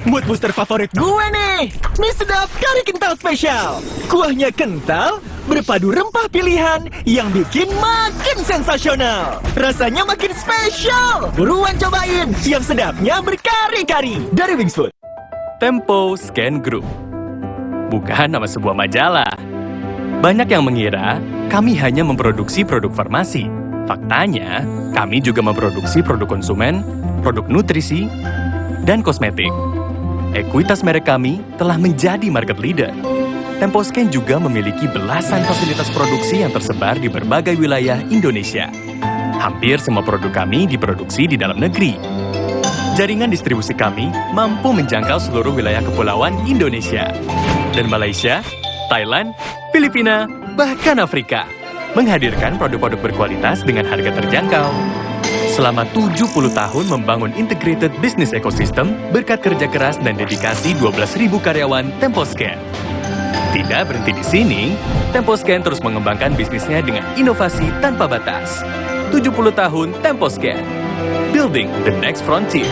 Mood booster favorit gue nih, mie sedap kari kental spesial. Kuahnya kental, berpadu rempah pilihan yang bikin makin sensasional. Rasanya makin spesial. Buruan cobain, yang sedapnya berkari-kari dari Wings Food. Tempo Scan Group bukan nama sebuah majalah. Banyak yang mengira kami hanya memproduksi produk farmasi. Faktanya, kami juga memproduksi produk konsumen, produk nutrisi, dan kosmetik. Ekuitas merek kami telah menjadi market leader. Temposcan juga memiliki belasan fasilitas produksi yang tersebar di berbagai wilayah Indonesia. Hampir semua produk kami diproduksi di dalam negeri. Jaringan distribusi kami mampu menjangkau seluruh wilayah kepulauan Indonesia. Dan Malaysia, Thailand, Filipina, bahkan Afrika. Menghadirkan produk-produk berkualitas dengan harga terjangkau. Selama 70 tahun membangun integrated business ecosystem berkat kerja keras dan dedikasi 12.000 karyawan Temposcan. Tidak berhenti di sini, Temposcan terus mengembangkan bisnisnya dengan inovasi tanpa batas. 70 tahun Temposcan, building the next frontier.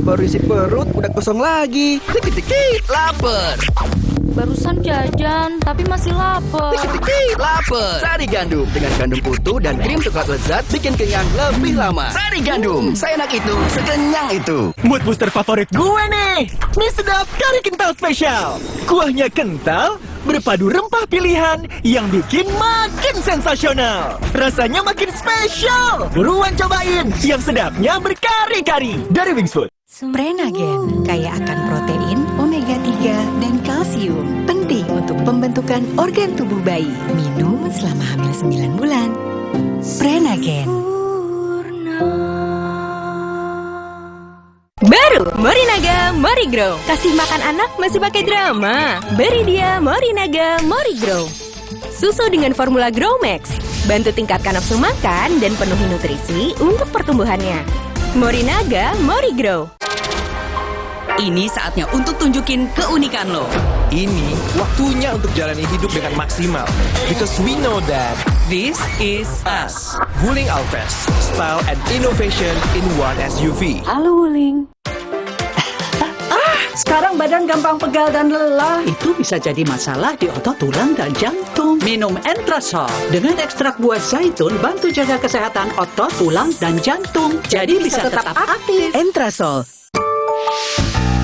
Baru isi perut, udah kosong lagi. Dikit-dikit, lapar. Barusan jajan, tapi masih lapar. Dikit-dikit, lapar. Sari Gandum dengan gandum utuh dan krim coklat lezat bikin kenyang lebih lama. Sari Gandum, seenak itu, sekenyang itu. Mood booster favorit gue nih, mie sedap kari kental spesial. Kuahnya kental, berpadu rempah pilihan yang bikin makin sensasional. Rasanya makin spesial. Buruan cobain, yang sedapnya berkari-kari dari Wings Food. Prenagen kaya akan protein, omega 3, dan kalsium. Penting untuk pembentukan organ tubuh bayi. Minum selama hamil 9 bulan. Prenagen. Baru Morinaga Morigrow. Kasih makan anak masih pakai drama. Beri dia Morinaga Morigrow. Susu dengan formula Grow Max. Bantu tingkatkan nafsu makan dan penuhi nutrisi untuk pertumbuhannya. Morinaga Morigrow. Ini saatnya untuk tunjukin keunikan lo. Ini waktunya untuk jalani hidup dengan maksimal. Because we know that This is us. Wuling Alphest, style and innovation in one SUV. Halo Wuling. Sekarang badan gampang pegal dan lelah. Itu bisa jadi masalah di otot, tulang, dan jantung. Minum Entrasol. Dengan ekstrak buah zaitun, bantu jaga kesehatan otot, tulang, dan jantung. Jadi bisa tetap aktif. Entrasol.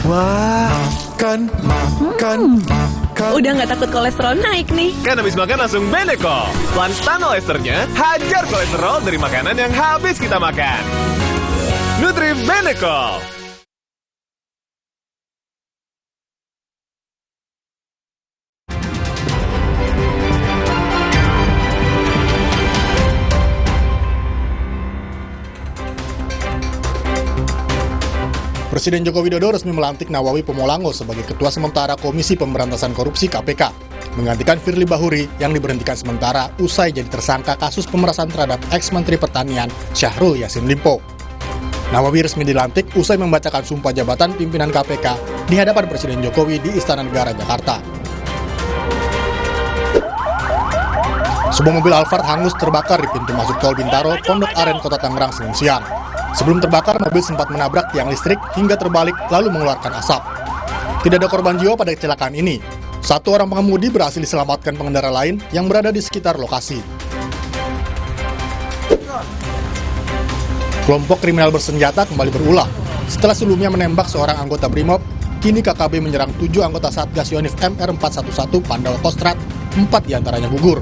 Wah, makan. Udah nggak takut kolesterol naik nih. Kan habis makan langsung Benecol. Lanstan esternya, hajar kolesterol dari makanan yang habis kita makan. Nutri Benecol. Presiden Joko Widodo resmi melantik Nawawi Pomolango sebagai Ketua Sementara Komisi Pemberantasan Korupsi KPK, menggantikan Firly Bahuri yang diberhentikan sementara usai jadi tersangka kasus pemerasan terhadap ex-Menteri Pertanian Syahrul Yassin Limpo. Nawawi resmi dilantik usai membacakan sumpah jabatan pimpinan KPK di hadapan Presiden Jokowi di Istana Negara, Jakarta. Sebuah mobil Alphard hangus terbakar di pintu masuk tol Bintaro, Pondok Aren, Kota Tangerang, Senin siang. Sebelum terbakar, mobil sempat menabrak tiang listrik hingga terbalik lalu mengeluarkan asap. Tidak ada korban jiwa pada kecelakaan ini. Satu orang pengemudi berhasil diselamatkan pengendara lain yang berada di sekitar lokasi. Kelompok kriminal bersenjata kembali berulah. Setelah sebelumnya menembak seorang anggota Brimob, kini KKB menyerang 7 anggota Satgas Yonif MR411 Pandawa Kostrat, 4 diantaranya gugur.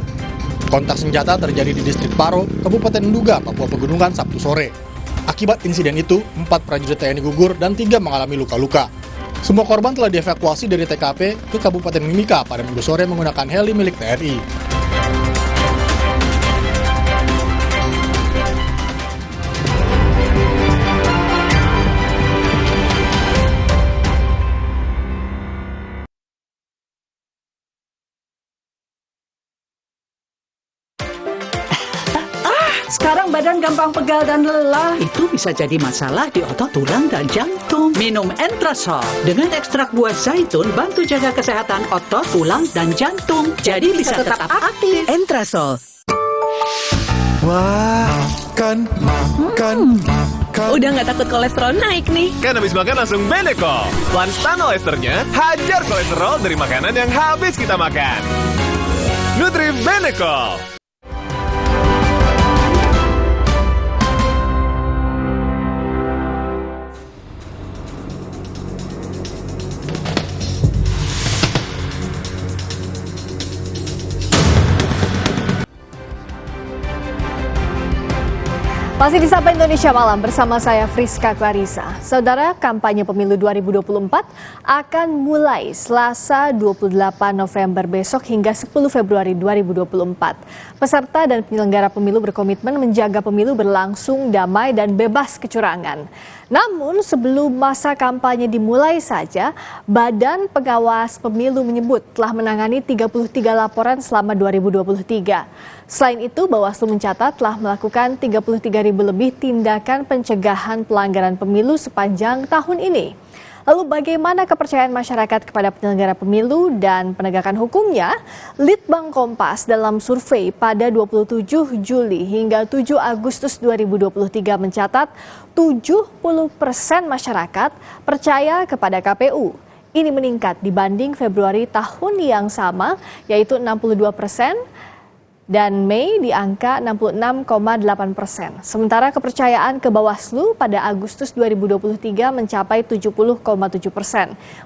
Kontak senjata terjadi di distrik Paro, Kabupaten Nduga, Papua Pegunungan, Sabtu sore. Akibat insiden itu, 4 prajurit TNI gugur dan 3 mengalami luka-luka. Semua korban telah dievakuasi dari TKP ke Kabupaten Mimika pada Minggu sore menggunakan heli milik TNI. Sekarang badan gampang pegal dan lelah. Itu bisa jadi masalah di otot, tulang, dan jantung. Minum Entrasol dengan ekstrak buah zaitun bantu jaga kesehatan otot, tulang, dan jantung. Jadi bisa tetap aktif. Entrasol. Wah, makan. Udah nggak takut kolesterol naik nih. Kan habis makan langsung Beneko. Lanstan esternya hajar kolesterol dari makanan yang habis kita makan. Nutrif Beneko. Masih di Sapa Indonesia Malam bersama saya Friska Clarissa. Saudara, kampanye pemilu 2024 akan mulai Selasa 28 November besok hingga 10 Februari 2024. Peserta dan penyelenggara pemilu berkomitmen menjaga pemilu berlangsung damai dan bebas kecurangan. Namun sebelum masa kampanye dimulai saja, Badan Pengawas Pemilu menyebut telah menangani 33 laporan selama 2023. Selain itu, Bawaslu mencatat telah melakukan 33.000 lebih tindakan pencegahan pelanggaran pemilu sepanjang tahun ini. Lalu bagaimana kepercayaan masyarakat kepada penyelenggara pemilu dan penegakan hukumnya? Litbang Kompas dalam survei pada 27 Juli hingga 7 Agustus 2023 mencatat 70% masyarakat percaya kepada KPU. Ini meningkat dibanding Februari tahun yang sama, yaitu 62%. Dan Mei di angka 66,8%. Sementara kepercayaan ke Bawaslu pada Agustus 2023 mencapai 70,7%,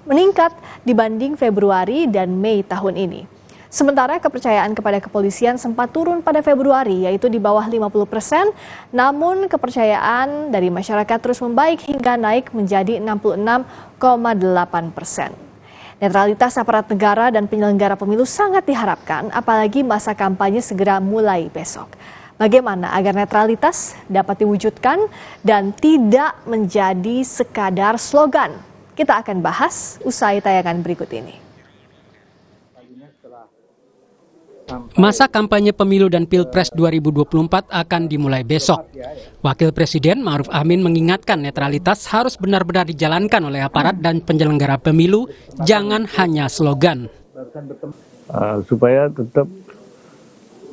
meningkat dibanding Februari dan Mei tahun ini. Sementara kepercayaan kepada kepolisian sempat turun pada Februari, yaitu di bawah 50%, namun kepercayaan dari masyarakat terus membaik hingga naik menjadi 66,8%. Netralitas aparat negara dan penyelenggara pemilu sangat diharapkan, apalagi masa kampanye segera mulai besok. Bagaimana agar netralitas dapat diwujudkan dan tidak menjadi sekadar slogan? Kita akan bahas usai tayangan berikut ini. Masa kampanye pemilu dan Pilpres 2024 akan dimulai besok. Wakil Presiden Ma'ruf Amin mengingatkan netralitas harus benar-benar dijalankan oleh aparat dan penyelenggara pemilu, jangan hanya slogan. Supaya tetap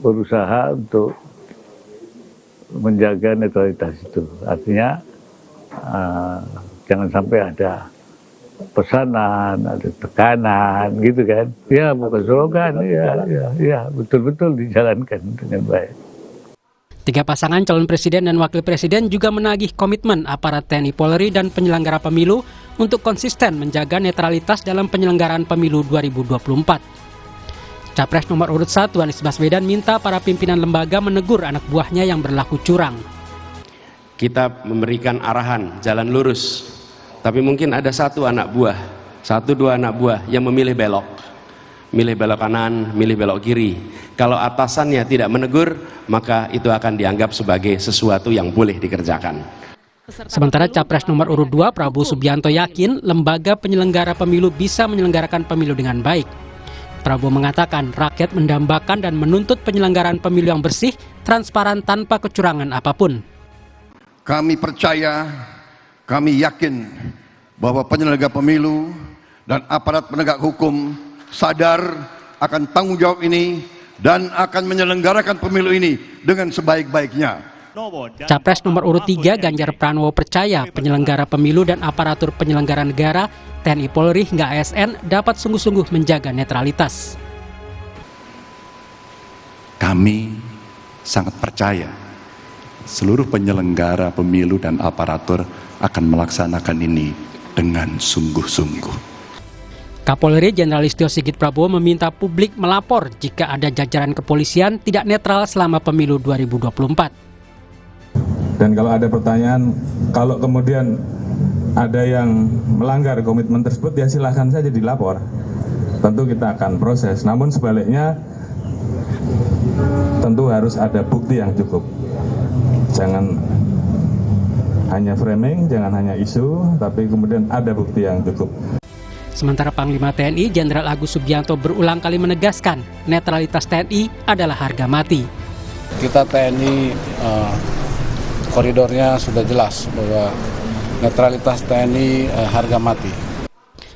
berusaha untuk menjaga netralitas itu. Artinya jangan sampai ada pesanan, ada tekanan gitu kan. Ya bukan slogan, ya betul-betul dijalankan dengan baik. Tiga pasangan calon presiden dan wakil presiden juga menagih komitmen aparat TNI Polri dan penyelenggara pemilu untuk konsisten menjaga netralitas dalam penyelenggaraan pemilu 2024. Capres nomor urut 1 Anies Baswedan minta para pimpinan lembaga menegur anak buahnya yang berlaku curang. Kita memberikan arahan jalan lurus, tapi mungkin ada satu dua anak buah yang memilih belok kanan, milih belok kiri. Kalau atasannya tidak menegur, maka itu akan dianggap sebagai sesuatu yang boleh dikerjakan. Sementara Capres nomor urut 2 Prabowo Subianto yakin lembaga penyelenggara pemilu bisa menyelenggarakan pemilu dengan baik. Prabowo mengatakan rakyat mendambakan dan menuntut penyelenggaraan pemilu yang bersih, transparan tanpa kecurangan apapun. Kami percaya, kami yakin bahwa penyelenggara pemilu dan aparat penegak hukum sadar akan tanggung jawab ini dan akan menyelenggarakan pemilu ini dengan sebaik-baiknya. Capres nomor urut 3 Ganjar Pranowo percaya penyelenggara pemilu dan aparatur penyelenggara negara, TNI Polri hingga ASN dapat sungguh-sungguh menjaga netralitas. Kami sangat percaya seluruh penyelenggara pemilu dan aparatur akan melaksanakan ini dengan sungguh-sungguh. Kapolri Jenderal Listio Sigit Prabowo meminta publik melapor jika ada jajaran kepolisian tidak netral selama pemilu 2024. Dan kalau ada pertanyaan, kalau kemudian ada yang melanggar komitmen tersebut, ya silahkan saja dilapor. Tentu kita akan proses. Namun sebaliknya, tentu harus ada bukti yang cukup. Jangan hanya framing, jangan hanya isu, tapi kemudian ada bukti yang cukup. Sementara Panglima TNI Jenderal Agus Subianto berulang kali menegaskan netralitas TNI adalah harga mati. Kita TNI koridornya sudah jelas bahwa netralitas TNI harga mati.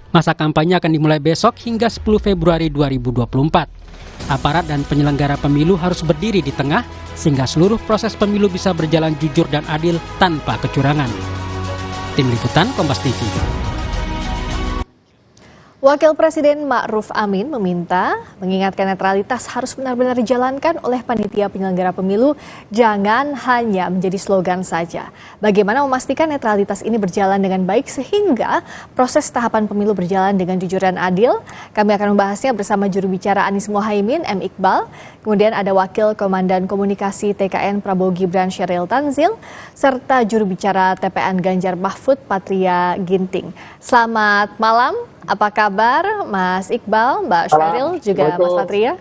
Masa kampanye akan dimulai besok hingga 10 Februari 2024. Aparat dan penyelenggara pemilu harus berdiri di tengah sehingga seluruh proses pemilu bisa berjalan jujur dan adil tanpa kecurangan. Tim Liputan Kompas TV. Wakil Presiden Ma'ruf Amin mengingatkan netralitas harus benar-benar dijalankan oleh panitia penyelenggara pemilu, jangan hanya menjadi slogan saja. Bagaimana memastikan netralitas ini berjalan dengan baik sehingga proses tahapan pemilu berjalan dengan jujur dan adil? Kami akan membahasnya bersama juru bicara Anies Mohaimin, M. Iqbal, kemudian ada Wakil Komandan Komunikasi TKN Prabowo Gibran Sheryl Tanzil, serta juru bicara TPN Ganjar Mahfud Patria Ginting. Selamat malam. Apa kabar Mas Iqbal, Mbak Sheryl, juga Mas Patria?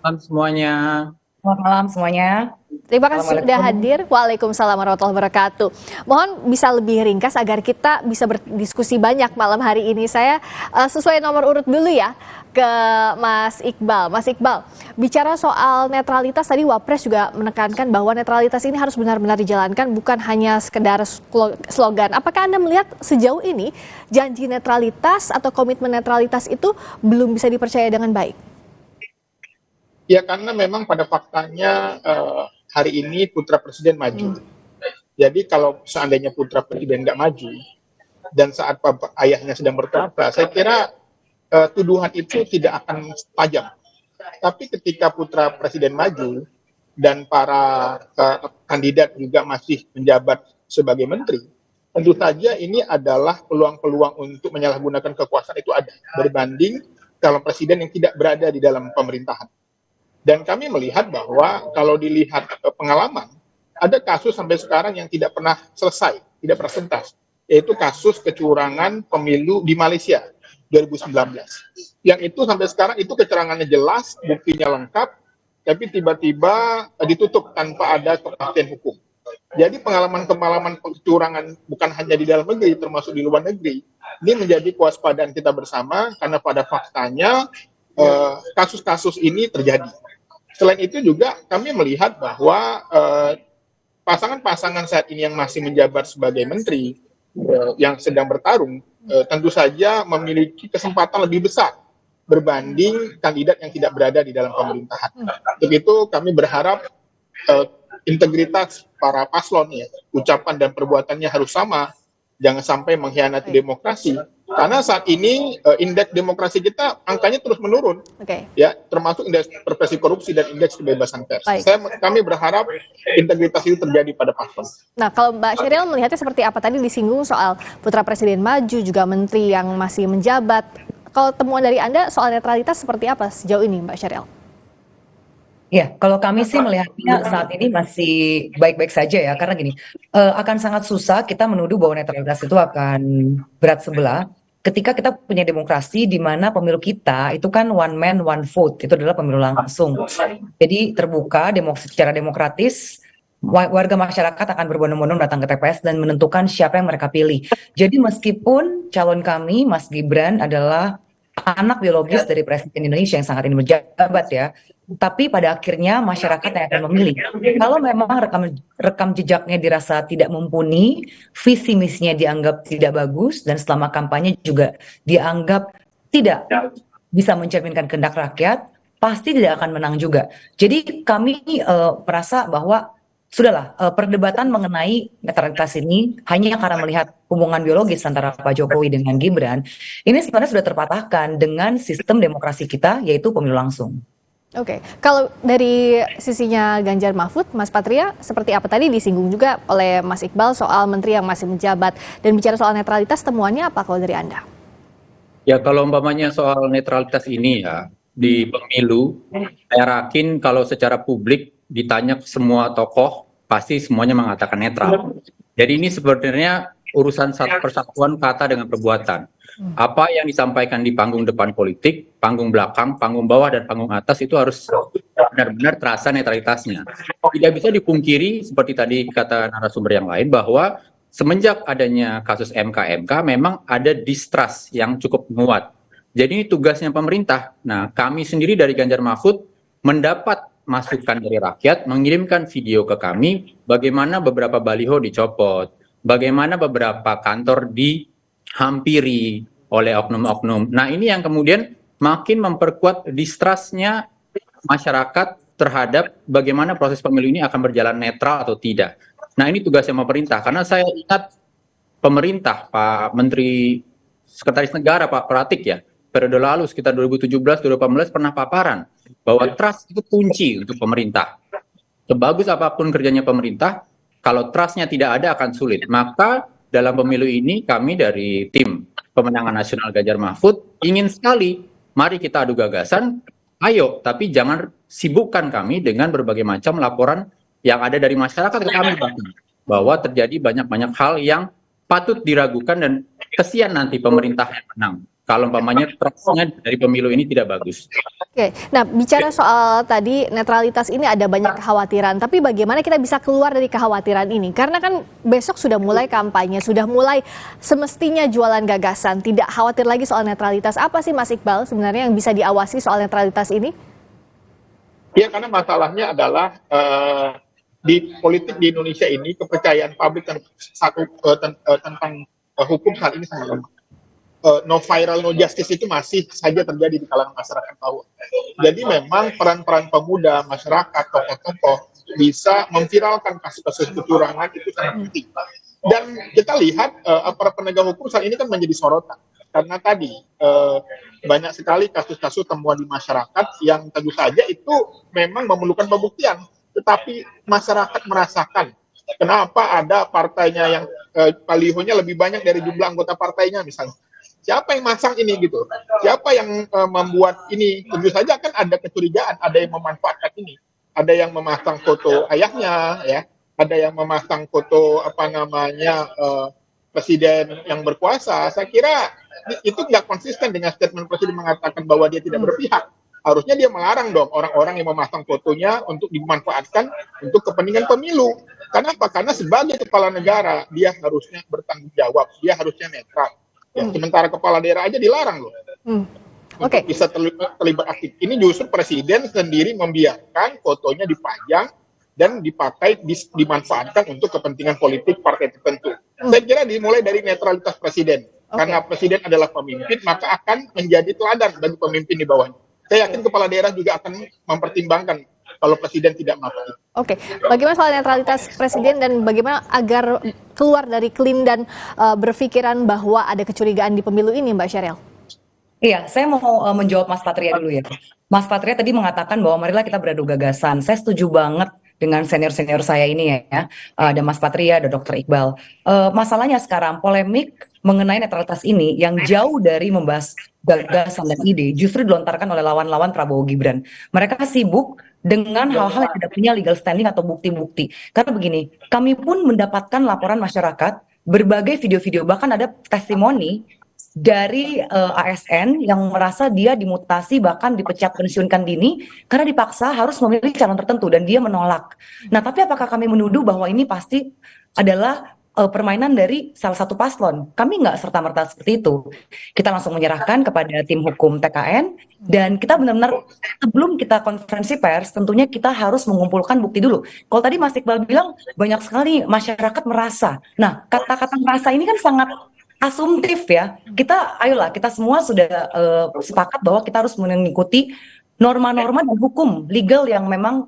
Selamat semuanya. Selamat malam semuanya. Terima kasih sudah hadir. Waalaikumsalam warahmatullahi wabarakatuh. Mohon bisa lebih ringkas agar kita bisa berdiskusi banyak malam hari ini. Saya sesuai nomor urut dulu ya ke Mas Iqbal. Mas Iqbal, bicara soal netralitas tadi Wapres juga menekankan bahwa netralitas ini harus benar-benar dijalankan, bukan hanya sekedar slogan. Apakah Anda melihat sejauh ini janji netralitas atau komitmen netralitas itu belum bisa dipercaya dengan baik? Ya, karena memang pada faktanya hari ini putra presiden maju. Jadi kalau seandainya putra presiden nggak maju dan saat ayahnya sedang bertapa, saya kira tuduhan itu tidak akan tajam. Tapi ketika putra presiden maju dan para kandidat juga masih menjabat sebagai menteri, tentu saja ini adalah peluang-peluang untuk menyalahgunakan kekuasaan itu ada berbanding calon presiden yang tidak berada di dalam pemerintahan. Dan kami melihat bahwa kalau dilihat pengalaman, ada kasus sampai sekarang yang tidak pernah selesai, tidak pernah tuntas, yaitu kasus kecurangan pemilu di Malaysia 2019. Yang itu sampai sekarang itu kecurangannya jelas, buktinya lengkap, tapi tiba-tiba ditutup tanpa ada kepastian hukum. Jadi pengalaman-pengalaman kecurangan bukan hanya di dalam negeri, termasuk di luar negeri, ini menjadi kewaspadaan kita bersama karena pada faktanya kasus-kasus ini terjadi. Selain itu juga kami melihat bahwa pasangan-pasangan saat ini yang masih menjabat sebagai menteri yang sedang bertarung tentu saja memiliki kesempatan lebih besar berbanding kandidat yang tidak berada di dalam pemerintahan. Untuk itu kami berharap integritas para paslon ya, ucapan dan perbuatannya harus sama, jangan sampai mengkhianati demokrasi. Karena saat ini indeks demokrasi kita angkanya terus menurun, ya, termasuk indeks persepsi korupsi dan indeks kebebasan pers. Kami berharap integritas itu terjadi pada paslon. Nah, kalau Mbak Sheryl melihatnya seperti apa? Tadi disinggung soal putra presiden maju, juga menteri yang masih menjabat. Kalau temuan dari Anda soal netralitas seperti apa sejauh ini, Mbak Sheryl? Ya, kalau kami sih melihatnya saat ini masih baik-baik saja ya, karena gini, akan sangat susah kita menuduh bahwa netralitas itu akan berat sebelah ketika kita punya demokrasi di mana pemilu kita itu kan one man one vote, itu adalah pemilu langsung. Jadi terbuka, secara demokratis, warga masyarakat akan berbondong-bondong datang ke TPS dan menentukan siapa yang mereka pilih. Jadi meskipun calon kami, Mas Gibran, adalah anak biologis dari Presiden Indonesia yang sangat ingin menjabat ya, tapi pada akhirnya masyarakat yang akan memilih. Kalau memang rekam jejaknya dirasa tidak mumpuni, visi misinya dianggap tidak bagus, dan selama kampanye juga dianggap tidak bisa mencerminkan kehendak rakyat, pasti tidak akan menang juga. Jadi kami merasa bahwa sudahlah, perdebatan mengenai netralitas ini hanya karena melihat hubungan biologis antara Pak Jokowi dengan Gibran, ini sebenarnya sudah terpatahkan dengan sistem demokrasi kita, yaitu pemilu langsung. Oke, kalau dari sisinya Ganjar Mahfud, Mas Patria, seperti apa tadi disinggung juga oleh Mas Iqbal soal menteri yang masih menjabat, dan bicara soal netralitas, temuannya apa kalau dari Anda? Ya, kalau umpamanya soal netralitas ini ya, di pemilu, saya yakin kalau secara publik ditanya semua tokoh, pasti semuanya mengatakan netral. Jadi ini sebenarnya urusan persatuan kata dengan perbuatan. Apa yang disampaikan di panggung depan politik, panggung belakang, panggung bawah, dan panggung atas itu harus benar-benar terasa netralitasnya. Tidak bisa dipungkiri seperti tadi kata narasumber yang lain bahwa semenjak adanya kasus MK memang ada distrust yang cukup menguat. Jadi ini tugasnya pemerintah. Nah, kami sendiri dari Ganjar Mahfud mendapat masukan dari rakyat, mengirimkan video ke kami bagaimana beberapa baliho dicopot, bagaimana beberapa kantor dihampiri oleh oknum-oknum. Nah, ini yang kemudian makin memperkuat distrustnya masyarakat terhadap bagaimana proses pemilu ini akan berjalan netral atau tidak. Nah, ini tugasnya pemerintah, karena saya ingat pemerintah, Pak Menteri Sekretaris Negara, Pak Pratik ya, periode lalu sekitar 2017-2018 pernah paparan bahwa trust itu kunci untuk pemerintah. Sebagus apapun kerjanya pemerintah, kalau trustnya tidak ada akan sulit. Maka dalam pemilu ini kami dari tim pemenangan nasional Ganjar Mahfud ingin sekali, mari kita adu gagasan, ayo, tapi jangan sibukkan kami dengan berbagai macam laporan yang ada dari masyarakat ke kami, bahwa terjadi banyak-banyak hal yang patut diragukan dan kesian nanti pemerintah yang menang kalau umpamanya trustnya dari pemilu ini tidak bagus. Oke, nah bicara soal tadi netralitas ini ada banyak kekhawatiran, tapi bagaimana kita bisa keluar dari kekhawatiran ini? Karena kan besok sudah mulai kampanye, sudah mulai semestinya jualan gagasan, tidak khawatir lagi soal netralitas. Apa sih Mas Iqbal sebenarnya yang bisa diawasi soal netralitas ini? Ya, karena masalahnya adalah di politik di Indonesia ini kepercayaan publik tentang hukum saat ini sangat lemah. No viral, no justice itu masih saja terjadi di kalangan masyarakat bawah. Jadi memang peran-peran pemuda, masyarakat, tokoh-tokoh bisa memviralkan kasus-kasus kecurangan itu sangat penting. Dan kita lihat aparat penegak hukum saat ini kan menjadi sorotan. Karena tadi banyak sekali kasus-kasus temuan di masyarakat yang tentu saja itu memang memerlukan pembuktian. Tetapi masyarakat merasakan kenapa ada partainya yang balihonya lebih banyak dari jumlah anggota partainya misalnya. Siapa yang masang ini gitu? Siapa yang membuat ini? Tentu saja kan ada kecurigaan, ada yang memanfaatkan ini. Ada yang memasang foto ayahnya, ya. Ada yang memasang foto presiden yang berkuasa. Saya kira itu nggak konsisten dengan statement presiden mengatakan bahwa dia tidak berpihak. Harusnya dia melarang dong orang-orang yang memasang fotonya untuk dimanfaatkan untuk kepentingan pemilu. Kenapa? Karena sebagai kepala negara dia harusnya bertanggung jawab, dia harusnya netral. Ya, sementara kepala daerah aja dilarang loh. Untuk bisa terlibat aktif. Ini justru presiden sendiri membiarkan fotonya dipajang dan dipakai, dimanfaatkan untuk kepentingan politik partai tertentu. Saya kira dimulai dari netralitas presiden. Karena presiden adalah pemimpin, maka akan menjadi teladan bagi pemimpin di bawahnya. Saya yakin kepala daerah juga akan mempertimbangkan kalau presiden tidak melakukan itu. Oke, bagaimana soal netralitas presiden dan bagaimana agar keluar dari clean dan berpikiran bahwa ada kecurigaan di pemilu ini, Mbak Sheryl? Iya, saya mau menjawab Mas Patria dulu ya. Mas Patria tadi mengatakan bahwa marilah kita beradu gagasan. Saya setuju banget dengan senior-senior saya ini ya. Ada Mas Patria, ada Dr. Iqbal. Masalahnya sekarang polemik mengenai netralitas ini yang jauh dari membahas gagasan dan ide justru dilontarkan oleh lawan-lawan Prabowo Gibran. Mereka sibuk dengan hal-hal yang tidak punya legal standing atau bukti-bukti. Karena begini, kami pun mendapatkan laporan masyarakat, berbagai video-video, bahkan ada testimoni dari ASN yang merasa dia dimutasi bahkan dipecat pensiunkan dini karena dipaksa harus memilih calon tertentu dan dia menolak. Nah, tapi apakah kami menuduh bahwa ini pasti adalah permainan dari salah satu paslon? Kami nggak serta-merta seperti itu. Kita langsung menyerahkan kepada tim hukum TKN dan kita benar-benar sebelum kita konferensi pers tentunya kita harus mengumpulkan bukti dulu. Kalau tadi Mas Iqbal bilang banyak sekali masyarakat merasa. Nah, kata-kata merasa ini kan sangat asumtif ya. Ayolah kita semua sudah sepakat bahwa kita harus mengikuti norma-norma dan hukum legal yang memang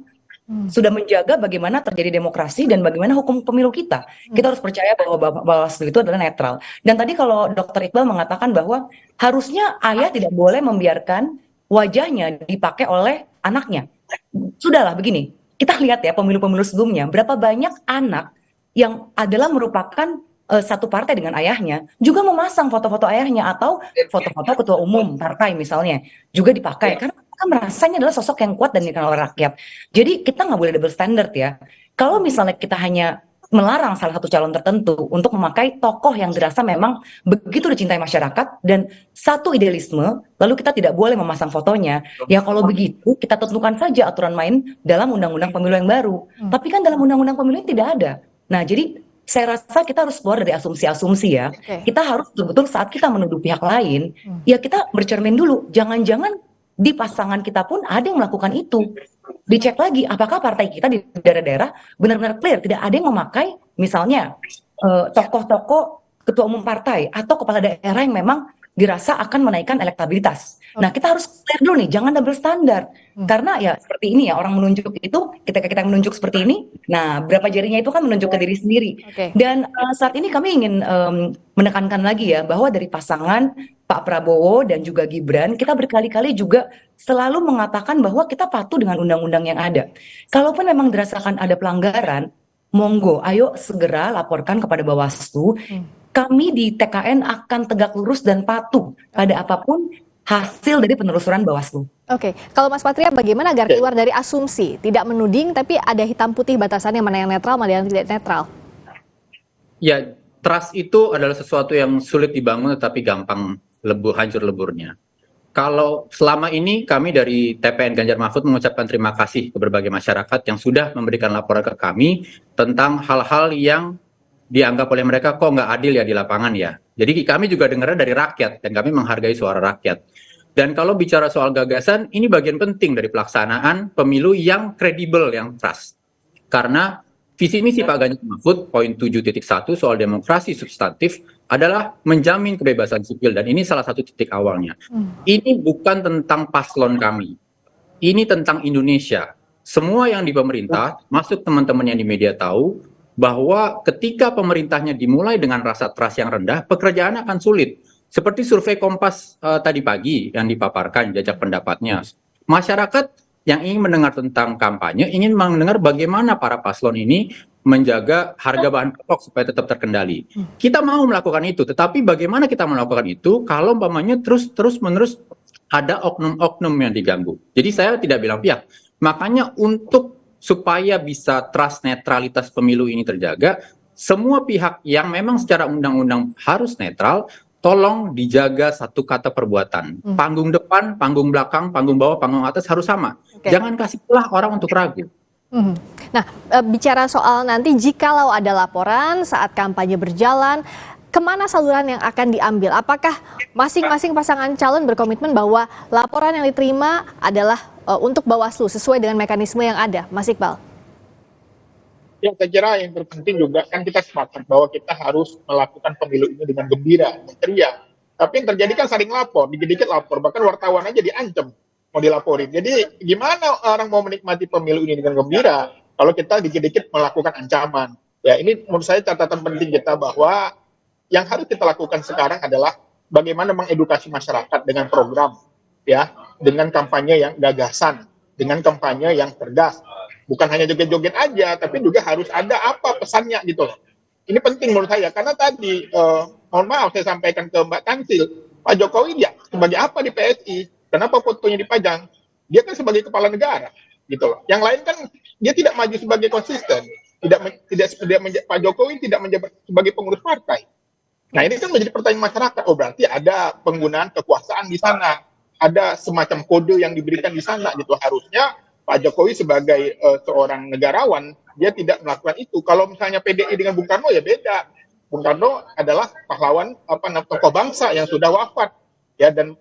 sudah menjaga bagaimana terjadi demokrasi dan bagaimana hukum pemilu kita. Kita harus percaya bahwa Bawaslu itu adalah netral. Dan tadi kalau Dr. Iqbal mengatakan bahwa harusnya ayah tidak boleh membiarkan wajahnya dipakai oleh anaknya. Sudahlah begini, kita lihat ya pemilu-pemilu sebelumnya, berapa banyak anak yang adalah merupakan satu partai dengan ayahnya juga memasang foto-foto ayahnya atau foto-foto ketua umum partai misalnya juga dipakai karena mereka merasanya adalah sosok yang kuat dan dikenal oleh rakyat. Jadi kita nggak boleh double standard ya. Kalau misalnya kita hanya melarang salah satu calon tertentu untuk memakai tokoh yang dirasa memang begitu dicintai masyarakat dan satu idealisme, lalu kita tidak boleh memasang fotonya. Ya kalau begitu kita tentukan saja aturan main dalam undang-undang pemilu yang baru. Tapi kan dalam undang-undang pemilu ini tidak ada. Nah jadi saya rasa kita harus keluar dari asumsi-asumsi ya. Kita harus betul-betul saat kita menuduh pihak lain, ya kita bercermin dulu. Jangan-jangan di pasangan kita pun ada yang melakukan itu. Dicek lagi apakah partai kita di daerah-daerah benar-benar clear tidak ada yang memakai misalnya tokoh-tokoh ketua umum partai atau kepala daerah yang memang dirasa akan menaikkan elektabilitas. Nah kita harus clear dulu nih, jangan double standar. Karena ya seperti ini ya, orang menunjuk itu ketika kita menunjuk seperti ini, nah berapa jarinya itu kan menunjuk ke diri sendiri. Dan saat ini kami ingin menekankan lagi ya bahwa dari pasangan Pak Prabowo dan juga Gibran, kita berkali-kali juga selalu mengatakan bahwa kita patuh dengan undang-undang yang ada. Kalaupun memang dirasakan ada pelanggaran, monggo ayo segera laporkan kepada Bawaslu. Kami di TKN akan tegak lurus dan patuh pada apapun hasil dari penelusuran Bawaslu. Oke, kalau Mas Patria bagaimana agar keluar dari asumsi, tidak menuding tapi ada hitam putih batasannya mana yang netral, mana yang tidak netral? Ya, trust itu adalah sesuatu yang sulit dibangun tetapi gampang hancur leburnya. Kalau selama ini kami dari TPN Ganjar Mahfud mengucapkan terima kasih ke berbagai masyarakat yang sudah memberikan laporan ke kami tentang hal-hal yang dianggap oleh mereka kok nggak adil ya di lapangan ya. Jadi kami juga dengarnya dari rakyat dan kami menghargai suara rakyat. Dan kalau bicara soal gagasan, ini bagian penting dari pelaksanaan pemilu yang kredibel, yang trust. Karena visi misi Pak Ganjar Mahfud, poin 7.1 soal demokrasi substantif adalah menjamin kebebasan sipil dan ini salah satu titik awalnya. Ini bukan tentang paslon kami. Ini tentang Indonesia. Semua yang di pemerintah, masuk teman-teman yang di media tahu, bahwa ketika pemerintahnya dimulai dengan rasa trust yang rendah, pekerjaan akan sulit. Seperti survei Kompas tadi pagi yang dipaparkan jajak pendapatnya. Masyarakat yang ingin mendengar tentang kampanye, ingin mendengar bagaimana para paslon ini menjaga harga bahan pokok supaya tetap terkendali. Kita mau melakukan itu, tetapi bagaimana kita melakukan itu kalau umpamanya terus-menerus ada oknum-oknum yang diganggu. Jadi saya tidak bilang pihak. Makanya supaya bisa trust netralitas pemilu ini terjaga, semua pihak yang memang secara undang-undang harus netral, tolong dijaga satu kata perbuatan. Panggung depan, panggung belakang, panggung bawah, panggung atas harus sama. Jangan kasih celah orang untuk ragu. Nah, bicara soal nanti jikalau ada laporan saat kampanye berjalan, kemana saluran yang akan diambil? Apakah masing-masing pasangan calon berkomitmen bahwa laporan yang diterima adalah untuk Bawaslu sesuai dengan mekanisme yang ada, Mas Iqbal? Ya, saya kira yang terpenting juga kan kita sepakat bahwa kita harus melakukan pemilu ini dengan gembira, ceria. Tapi yang terjadi kan saling lapor, dikit-dikit lapor, bahkan wartawan aja diancam mau dilaporin. Jadi gimana orang mau menikmati pemilu ini dengan gembira kalau kita dikit-dikit melakukan ancaman? Ya, ini menurut saya catatan penting kita bahwa yang harus kita lakukan sekarang adalah bagaimana mengedukasi masyarakat dengan program, ya, dengan kampanye yang gagasan, dengan kampanye yang cerdas. Bukan hanya joget-joget aja, tapi juga harus ada apa pesannya gitu loh. Ini penting menurut saya, karena tadi, mohon maaf saya sampaikan ke Mbak Tansil, Pak Jokowi dia sebagai apa di PSI? Kenapa fotonya dipajang? Dia kan sebagai kepala negara, gitu loh. Yang lain kan dia tidak maju sebagai konsisten, Pak Jokowi tidak menjabat sebagai pengurus partai. Nah ini kan menjadi pertanyaan masyarakat. Oh berarti ada penggunaan kekuasaan di sana, ada semacam kode yang diberikan di sana, gitu. Harusnya Pak Jokowi sebagai seorang negarawan, dia tidak melakukan itu. Kalau misalnya PDI dengan Bung Karno ya beda. Bung Karno adalah pahlawan tokoh bangsa yang sudah wafat, ya, dan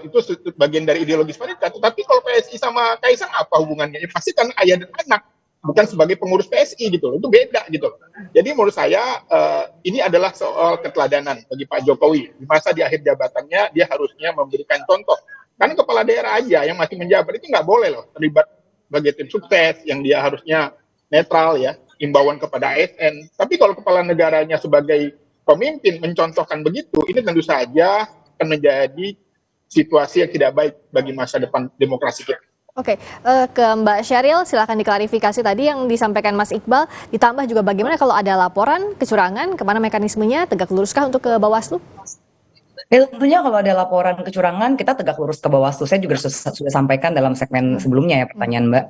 itu bagian dari ideologis mereka. Tetapi kalau PSI sama Kaisang apa hubungannya? Ya, pasti kan ayah dan anak, bukan sebagai pengurus PSI gitu loh. Itu beda gitu loh. Jadi menurut saya ini adalah soal keteladanan bagi Pak Jokowi. Di masa di akhir jabatannya dia harusnya memberikan contoh. Karena kepala daerah aja yang masih menjabat itu nggak boleh loh terlibat sebagai tim sukses yang dia harusnya netral, ya, imbauan kepada ASN. Tapi kalau kepala negaranya sebagai pemimpin mencontohkan begitu, ini tentu saja akan menjadi situasi yang tidak baik bagi masa depan demokrasi kita. Oke, ke Mbak Sheryl, silakan diklarifikasi tadi yang disampaikan Mas Iqbal, ditambah juga bagaimana kalau ada laporan kecurangan, kemana mekanismenya, tegak luruskah untuk ke Bawaslu? Ya tentunya kalau ada laporan kecurangan kita tegak lurus ke Bawaslu. Saya juga sudah sampaikan dalam segmen sebelumnya ya pertanyaan Mbak.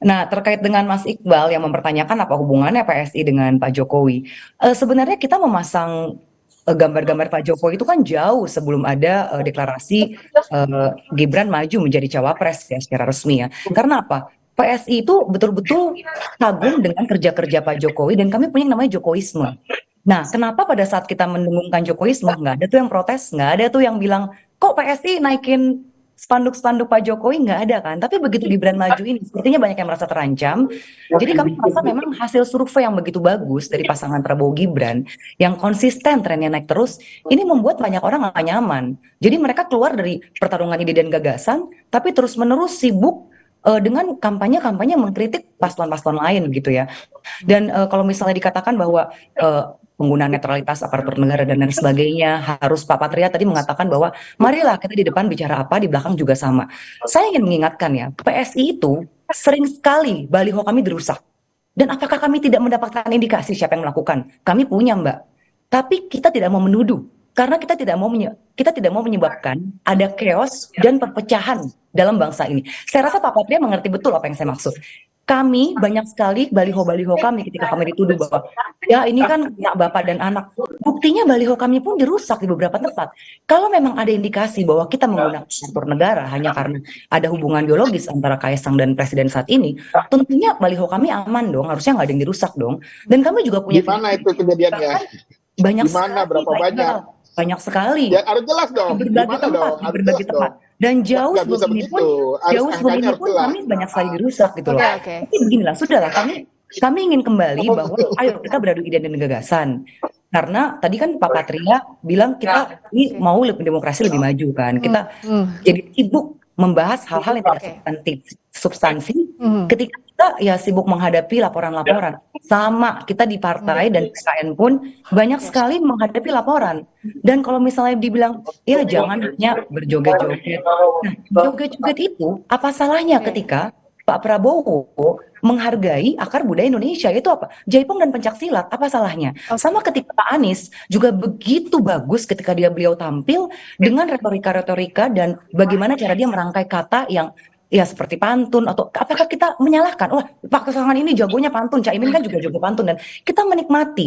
Nah terkait dengan Mas Iqbal yang mempertanyakan apa hubungannya PSI dengan Pak Jokowi. Sebenarnya kita memasang gambar-gambar Pak Jokowi itu kan jauh sebelum ada deklarasi Gibran maju menjadi cawapres ya secara resmi ya. Karena apa? PSI itu betul-betul kagum dengan kerja-kerja Pak Jokowi dan kami punya yang namanya Jokowisme. Nah, kenapa pada saat kita mendengungkan Jokowisme, nggak ada tuh yang protes, nggak ada tuh yang bilang, kok PSI naikin spanduk-spanduk Pak Jokowi, nggak ada kan? Tapi begitu Gibran maju ini, sepertinya banyak yang merasa terancam. Jadi kami merasa memang hasil survei yang begitu bagus dari pasangan Prabowo Gibran, yang konsisten trennya naik terus, ini membuat banyak orang nggak nyaman. Jadi mereka keluar dari pertarungan ide dan gagasan, tapi terus-menerus sibuk dengan kampanye-kampanye mengkritik paslon-paslon lain gitu ya. Dan kalau misalnya dikatakan bahwa penggunaan netralitas aparatur negara dan lain sebagainya harus Pak Patria tadi mengatakan bahwa marilah kita di depan bicara apa, di belakang juga sama. Saya ingin mengingatkan ya, PSI itu sering sekali baliho kami dirusak. Dan apakah kami tidak mendapatkan indikasi siapa yang melakukan? Kami punya Mbak. Tapi kita tidak mau menuduh karena kita tidak mau menyebabkan ada chaos dan perpecahan dalam bangsa ini. Saya rasa Pak Patria mengerti betul apa yang saya maksud. Kami banyak sekali baliho-baliho kami ketika kami dituduh bahwa ya ini kan anak bapak dan anak. Buktinya baliho kami pun dirusak di beberapa tempat. Kalau memang ada indikasi bahwa kita menggunakan aparatur negara hanya karena ada hubungan biologis antara Kaisang dan Presiden saat ini, tentunya baliho kami aman dong, harusnya nggak ada yang dirusak dong. Dan kami juga punya. Di mana itu kejadiannya? Banyak di mana, sekali, berapa banyak? Banyak sekali. Ya harus jelas dong. Di berbagai tempat, di berbagai tempat. Dan jauh sebelum ini pun kami banyak sekali dirusak gitu loh. Tapi beginilah, sudahlah kami ingin kembali bahwa ayo kita beradu ide dan gagasan. Karena tadi kan Pak Patria bilang kita ini mau demokrasi lebih maju kan. Kita jadi sibuk membahas hal-hal yang tidak substansi ketika kita ya sibuk menghadapi laporan-laporan. Sama kita di partai dan PKN pun banyak sekali menghadapi laporan. Dan kalau misalnya dibilang ya jangan hanya berjoget-joget. Nah, joget-joget itu apa salahnya ketika Pak Prabowo menghargai akar budaya Indonesia, itu apa? Jaipong dan pencaksilat, apa salahnya? Sama ketika Pak Anies juga begitu bagus ketika beliau tampil dengan retorika-retorika dan bagaimana cara dia merangkai kata yang ya seperti pantun, atau apakah kita menyalahkan? Wah, Pak pasangan ini jagonya pantun, Caimin kan juga jago pantun, dan kita menikmati.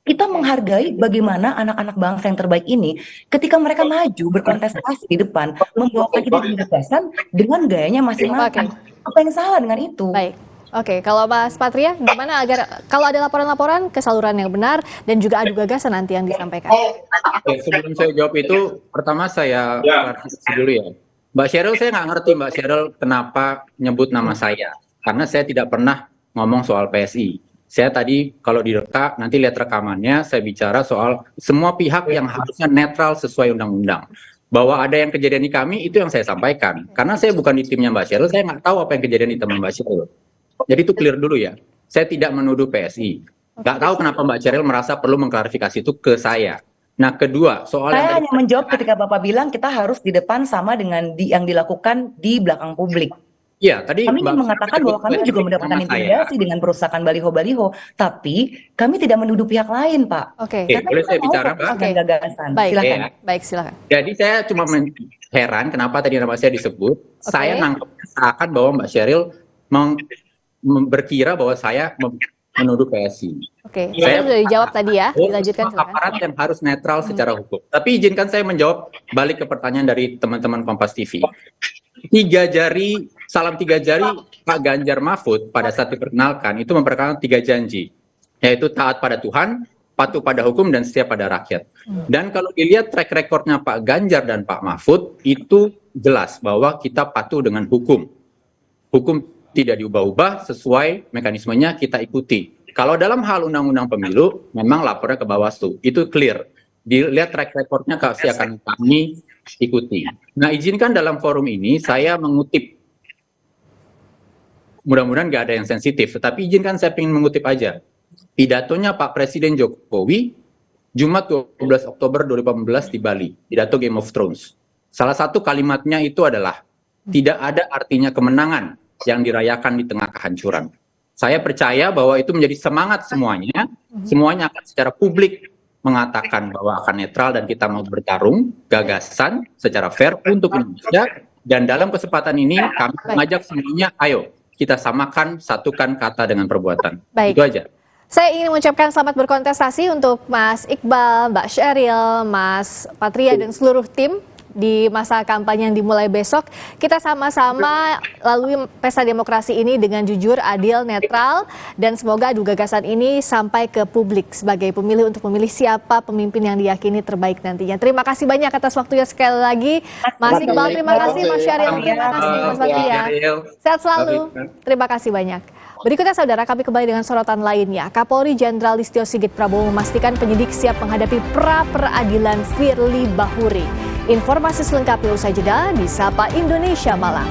Kita menghargai bagaimana anak-anak bangsa yang terbaik ini ketika mereka maju berkontestasi di depan membawakan ide dan gagasan dengan gayanya masing-masing. Apa yang salah dengan itu? Baik. Oke, kalau Mas Patria, gimana agar kalau ada laporan-laporan ke saluran yang benar dan juga adu gagasan nanti yang disampaikan? Oke, sebelum saya jawab itu, pertama saya klarifikasi dulu ya. Mbak Sheryl, saya nggak ngerti Mbak Sheryl kenapa nyebut nama saya. Karena saya tidak pernah ngomong soal PSI. Saya tadi kalau direka, nanti lihat rekamannya, saya bicara soal semua pihak yang harusnya netral sesuai undang-undang. Bahwa ada yang kejadian di kami, itu yang saya sampaikan. Karena saya bukan di timnya Mbak Sheryl, saya nggak tahu apa yang kejadian di teman Mbak Sheryl. Jadi itu clear dulu ya. Saya tidak menuduh PSI. Nggak tahu kenapa Mbak Sheryl merasa perlu mengklarifikasi itu ke saya. Nah, kedua, soal saya hanya menjawab ketika Bapak bilang kita harus di depan sama dengan yang dilakukan di belakang publik. Iya, tadi kami ingin mengatakan bahwa kami juga mendapatkan intimidasi dengan perusakan baliho-baliho, tapi kami tidak menuduh pihak lain, Pak. Oke. Boleh saya bicara, Pak? Gagasan. Baik, silakan. Baik, silakan. Jadi saya cuma heran kenapa tadi nama saya disebut. Saya nangkepnya seakan bahwa Mbak Sheryl berkira bahwa saya menuduh PSI. Oke, saya sudah dijawab tadi ya. Dilanjutkan silakan. Aparat yang harus netral secara hukum. Tapi izinkan saya menjawab balik ke pertanyaan dari teman-teman Kompas TV. Salam tiga jari Pak Ganjar Mahfud pada saat diperkenalkan itu memperkenalkan 3 janji, yaitu taat pada Tuhan, patuh pada hukum, dan setia pada rakyat. Dan kalau dilihat track recordnya Pak Ganjar dan Pak Mahfud, itu jelas bahwa kita patuh dengan hukum. Hukum tidak diubah-ubah, sesuai mekanismenya kita ikuti. Kalau dalam hal undang-undang pemilu, memang lapornya ke Bawaslu. Itu clear. Dilihat track recordnya pasti akan kami ikuti. Nah, izinkan dalam forum ini saya mengutip. Mudah-mudahan nggak ada yang sensitif, tetapi izinkan saya ingin mengutip aja. Pidatonya Pak Presiden Jokowi, Jumat 12 Oktober 2018 di Bali, pidato Game of Thrones. Salah satu kalimatnya itu adalah, tidak ada artinya kemenangan yang dirayakan di tengah kehancuran. Saya percaya bahwa itu menjadi semangat semuanya akan secara publik mengatakan bahwa akan netral dan kita mau bertarung gagasan secara fair untuk Indonesia. Dan dalam kesempatan ini kami mengajak semuanya, ayo kita samakan, satukan kata dengan perbuatan. Baik. Itu aja. Saya ingin mengucapkan selamat berkontestasi untuk Mas Iqbal, Mbak Sheryl, Mas Patria, dan seluruh tim di masa kampanye yang dimulai besok. Kita sama-sama lalui pesta demokrasi ini dengan jujur, adil, netral, dan semoga adu gagasan ini sampai ke publik sebagai pemilih untuk memilih siapa pemimpin yang diyakini terbaik nantinya. Terima kasih banyak atas waktunya sekali lagi. Mas Iqbal, terima kasih. Mas Sheryl, terima kasih. Mas Patria, sehat selalu. Terima kasih banyak. Berikutnya saudara, kami kembali dengan sorotan lainnya. Kapolri Jenderal Listio Sigit Prabowo memastikan penyidik siap menghadapi pra-peradilan Firly Bahuri. Informasi selengkapnya usai jeda di Sapa Indonesia Malam.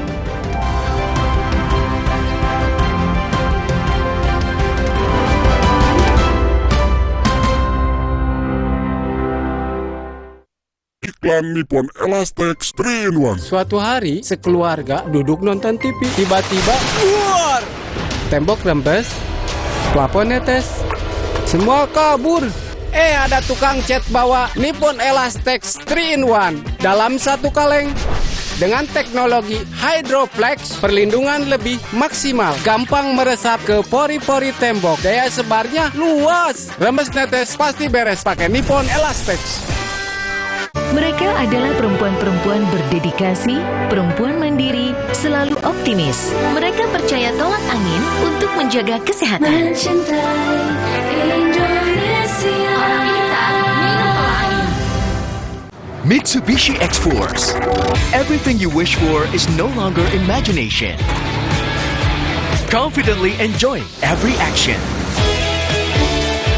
Iklan Nippon Elastex 3-in-1. Suatu hari, sekeluarga duduk nonton TV. Tiba-tiba, keluar! Tembok rembes, plafon netes, semua kabur. Ada tukang cat bawa Nippon Elastex 3-in-1 dalam satu kaleng. Dengan teknologi Hydroflex, perlindungan lebih maksimal, gampang meresap ke pori-pori tembok, daya sebarnya luas. Rembes netes pasti beres pakai Nippon Elastex. Mereka adalah perempuan-perempuan berdedikasi, perempuan mandiri, selalu optimis. Mereka percaya tolak angin untuk menjaga kesehatan. Mencintai Indonesia. Mitsubishi X-Force. Everything you wish for is no longer imagination. Confidently enjoy every action.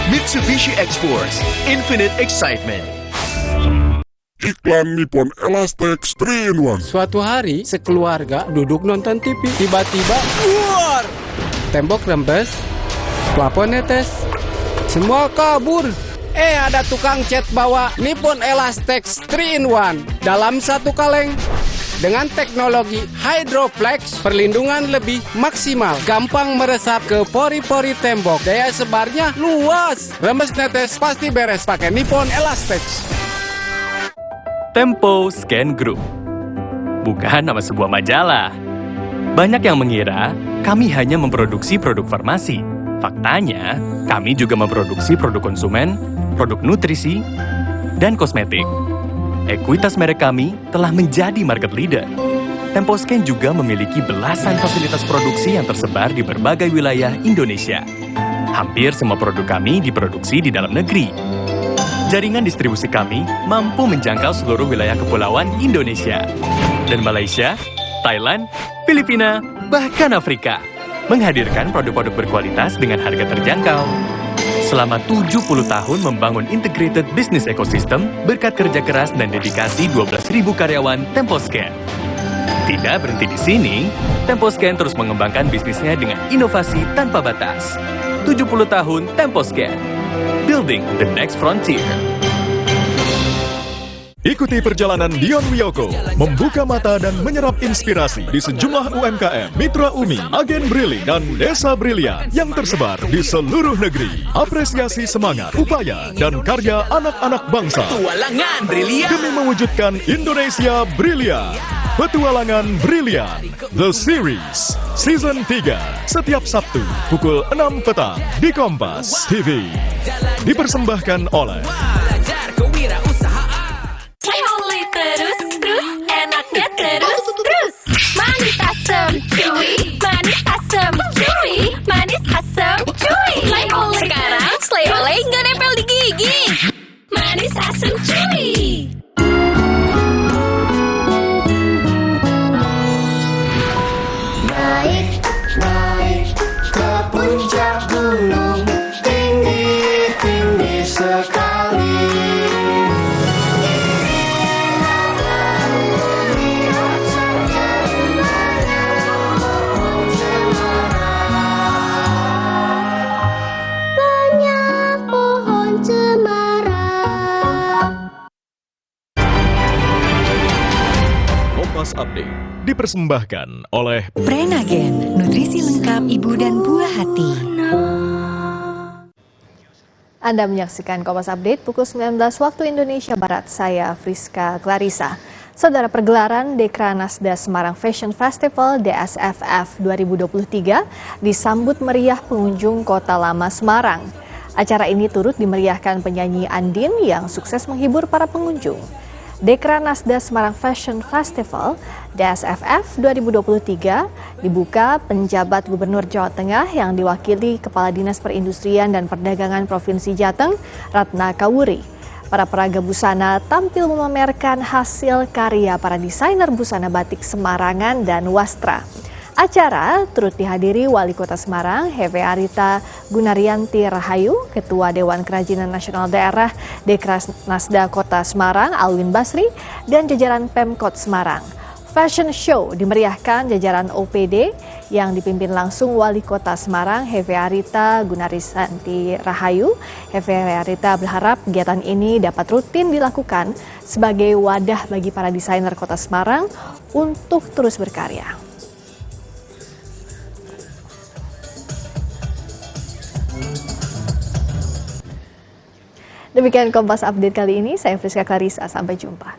Mitsubishi X-Force. Infinite excitement. Iklan Nippon Elastex 3-in-1. Suatu hari, sekeluarga duduk nonton TV. Tiba-tiba, keluar! Tembok rembes, plafon netes, semua kabur. Ada tukang cat bawa Nippon Elastex 3-in-1 dalam satu kaleng. Dengan teknologi Hydroflex, perlindungan lebih maksimal, gampang meresap ke pori-pori tembok, daya sebarnya luas. Rembes netes pasti beres pakai Nippon Elastex. Tempo Scan Group. Bukan nama sebuah majalah. Banyak yang mengira kami hanya memproduksi produk farmasi. Faktanya, kami juga memproduksi produk konsumen, produk nutrisi, dan kosmetik. Ekuitas merek kami telah menjadi market leader. Tempo Scan juga memiliki belasan fasilitas produksi yang tersebar di berbagai wilayah Indonesia. Hampir semua produk kami diproduksi di dalam negeri. Jaringan distribusi kami mampu menjangkau seluruh wilayah kepulauan Indonesia dan Malaysia, Thailand, Filipina, bahkan Afrika. Menghadirkan produk-produk berkualitas dengan harga terjangkau. Selama 70 tahun membangun integrated business ecosystem berkat kerja keras dan dedikasi 12.000 karyawan Tempo Scan. Tidak berhenti di sini, Tempo Scan terus mengembangkan bisnisnya dengan inovasi tanpa batas. 70 tahun Tempo Scan. Building the next frontier. Ikuti perjalanan Dion Wiyoko, membuka mata dan menyerap inspirasi di sejumlah UMKM, Mitra Umi, Agen Brili, dan Desa Brilian yang tersebar di seluruh negeri. Apresiasi semangat, upaya, dan karya anak-anak bangsa. Petualangan Brilian demi mewujudkan Indonesia Brilian. Petualangan Brilian, The Series, Season 3, setiap Sabtu, pukul 6 petang, di Kompas TV. Dipersembahkan oleh terus, enaknya terus. Manis asam, chewy, manis asam, chewy, manis asam, chewy. Slay oleh sekarang, slay oleh nggak nempel di gigi. Manis asam, chewy. Naik ke puncak gunung, tinggi sekali. Update dipersembahkan oleh Prenagen, nutrisi lengkap ibu dan buah hati. Anda menyaksikan Kompas Update pukul 19 waktu Indonesia Barat. Saya Friska Clarissa. Saudara, pergelaran Dekranasda Semarang Fashion Festival DSFF 2023 disambut meriah pengunjung Kota Lama Semarang. Acara ini turut dimeriahkan penyanyi Andin yang sukses menghibur para pengunjung. Dekranasda Semarang Fashion Festival DSFF 2023 dibuka penjabat Gubernur Jawa Tengah yang diwakili Kepala Dinas Perindustrian dan Perdagangan Provinsi Jateng, Ratna Kawuri. Para peraga busana tampil memamerkan hasil karya para desainer busana batik Semarangan dan Wastra. Acara turut dihadiri Wali Kota Semarang, Heve Arita Gunaryanti Rahayu, Ketua Dewan Kerajinan Nasional Daerah Dekranasda Kota Semarang, Alwin Basri, dan jajaran Pemkot Semarang. Fashion Show dimeriahkan jajaran OPD yang dipimpin langsung Wali Kota Semarang, Heve Arita Gunaryanti Rahayu. Heve Arita berharap kegiatan ini dapat rutin dilakukan sebagai wadah bagi para desainer Kota Semarang untuk terus berkarya. Demikian Kompas Update kali ini, saya Friska Clarissa, sampai jumpa.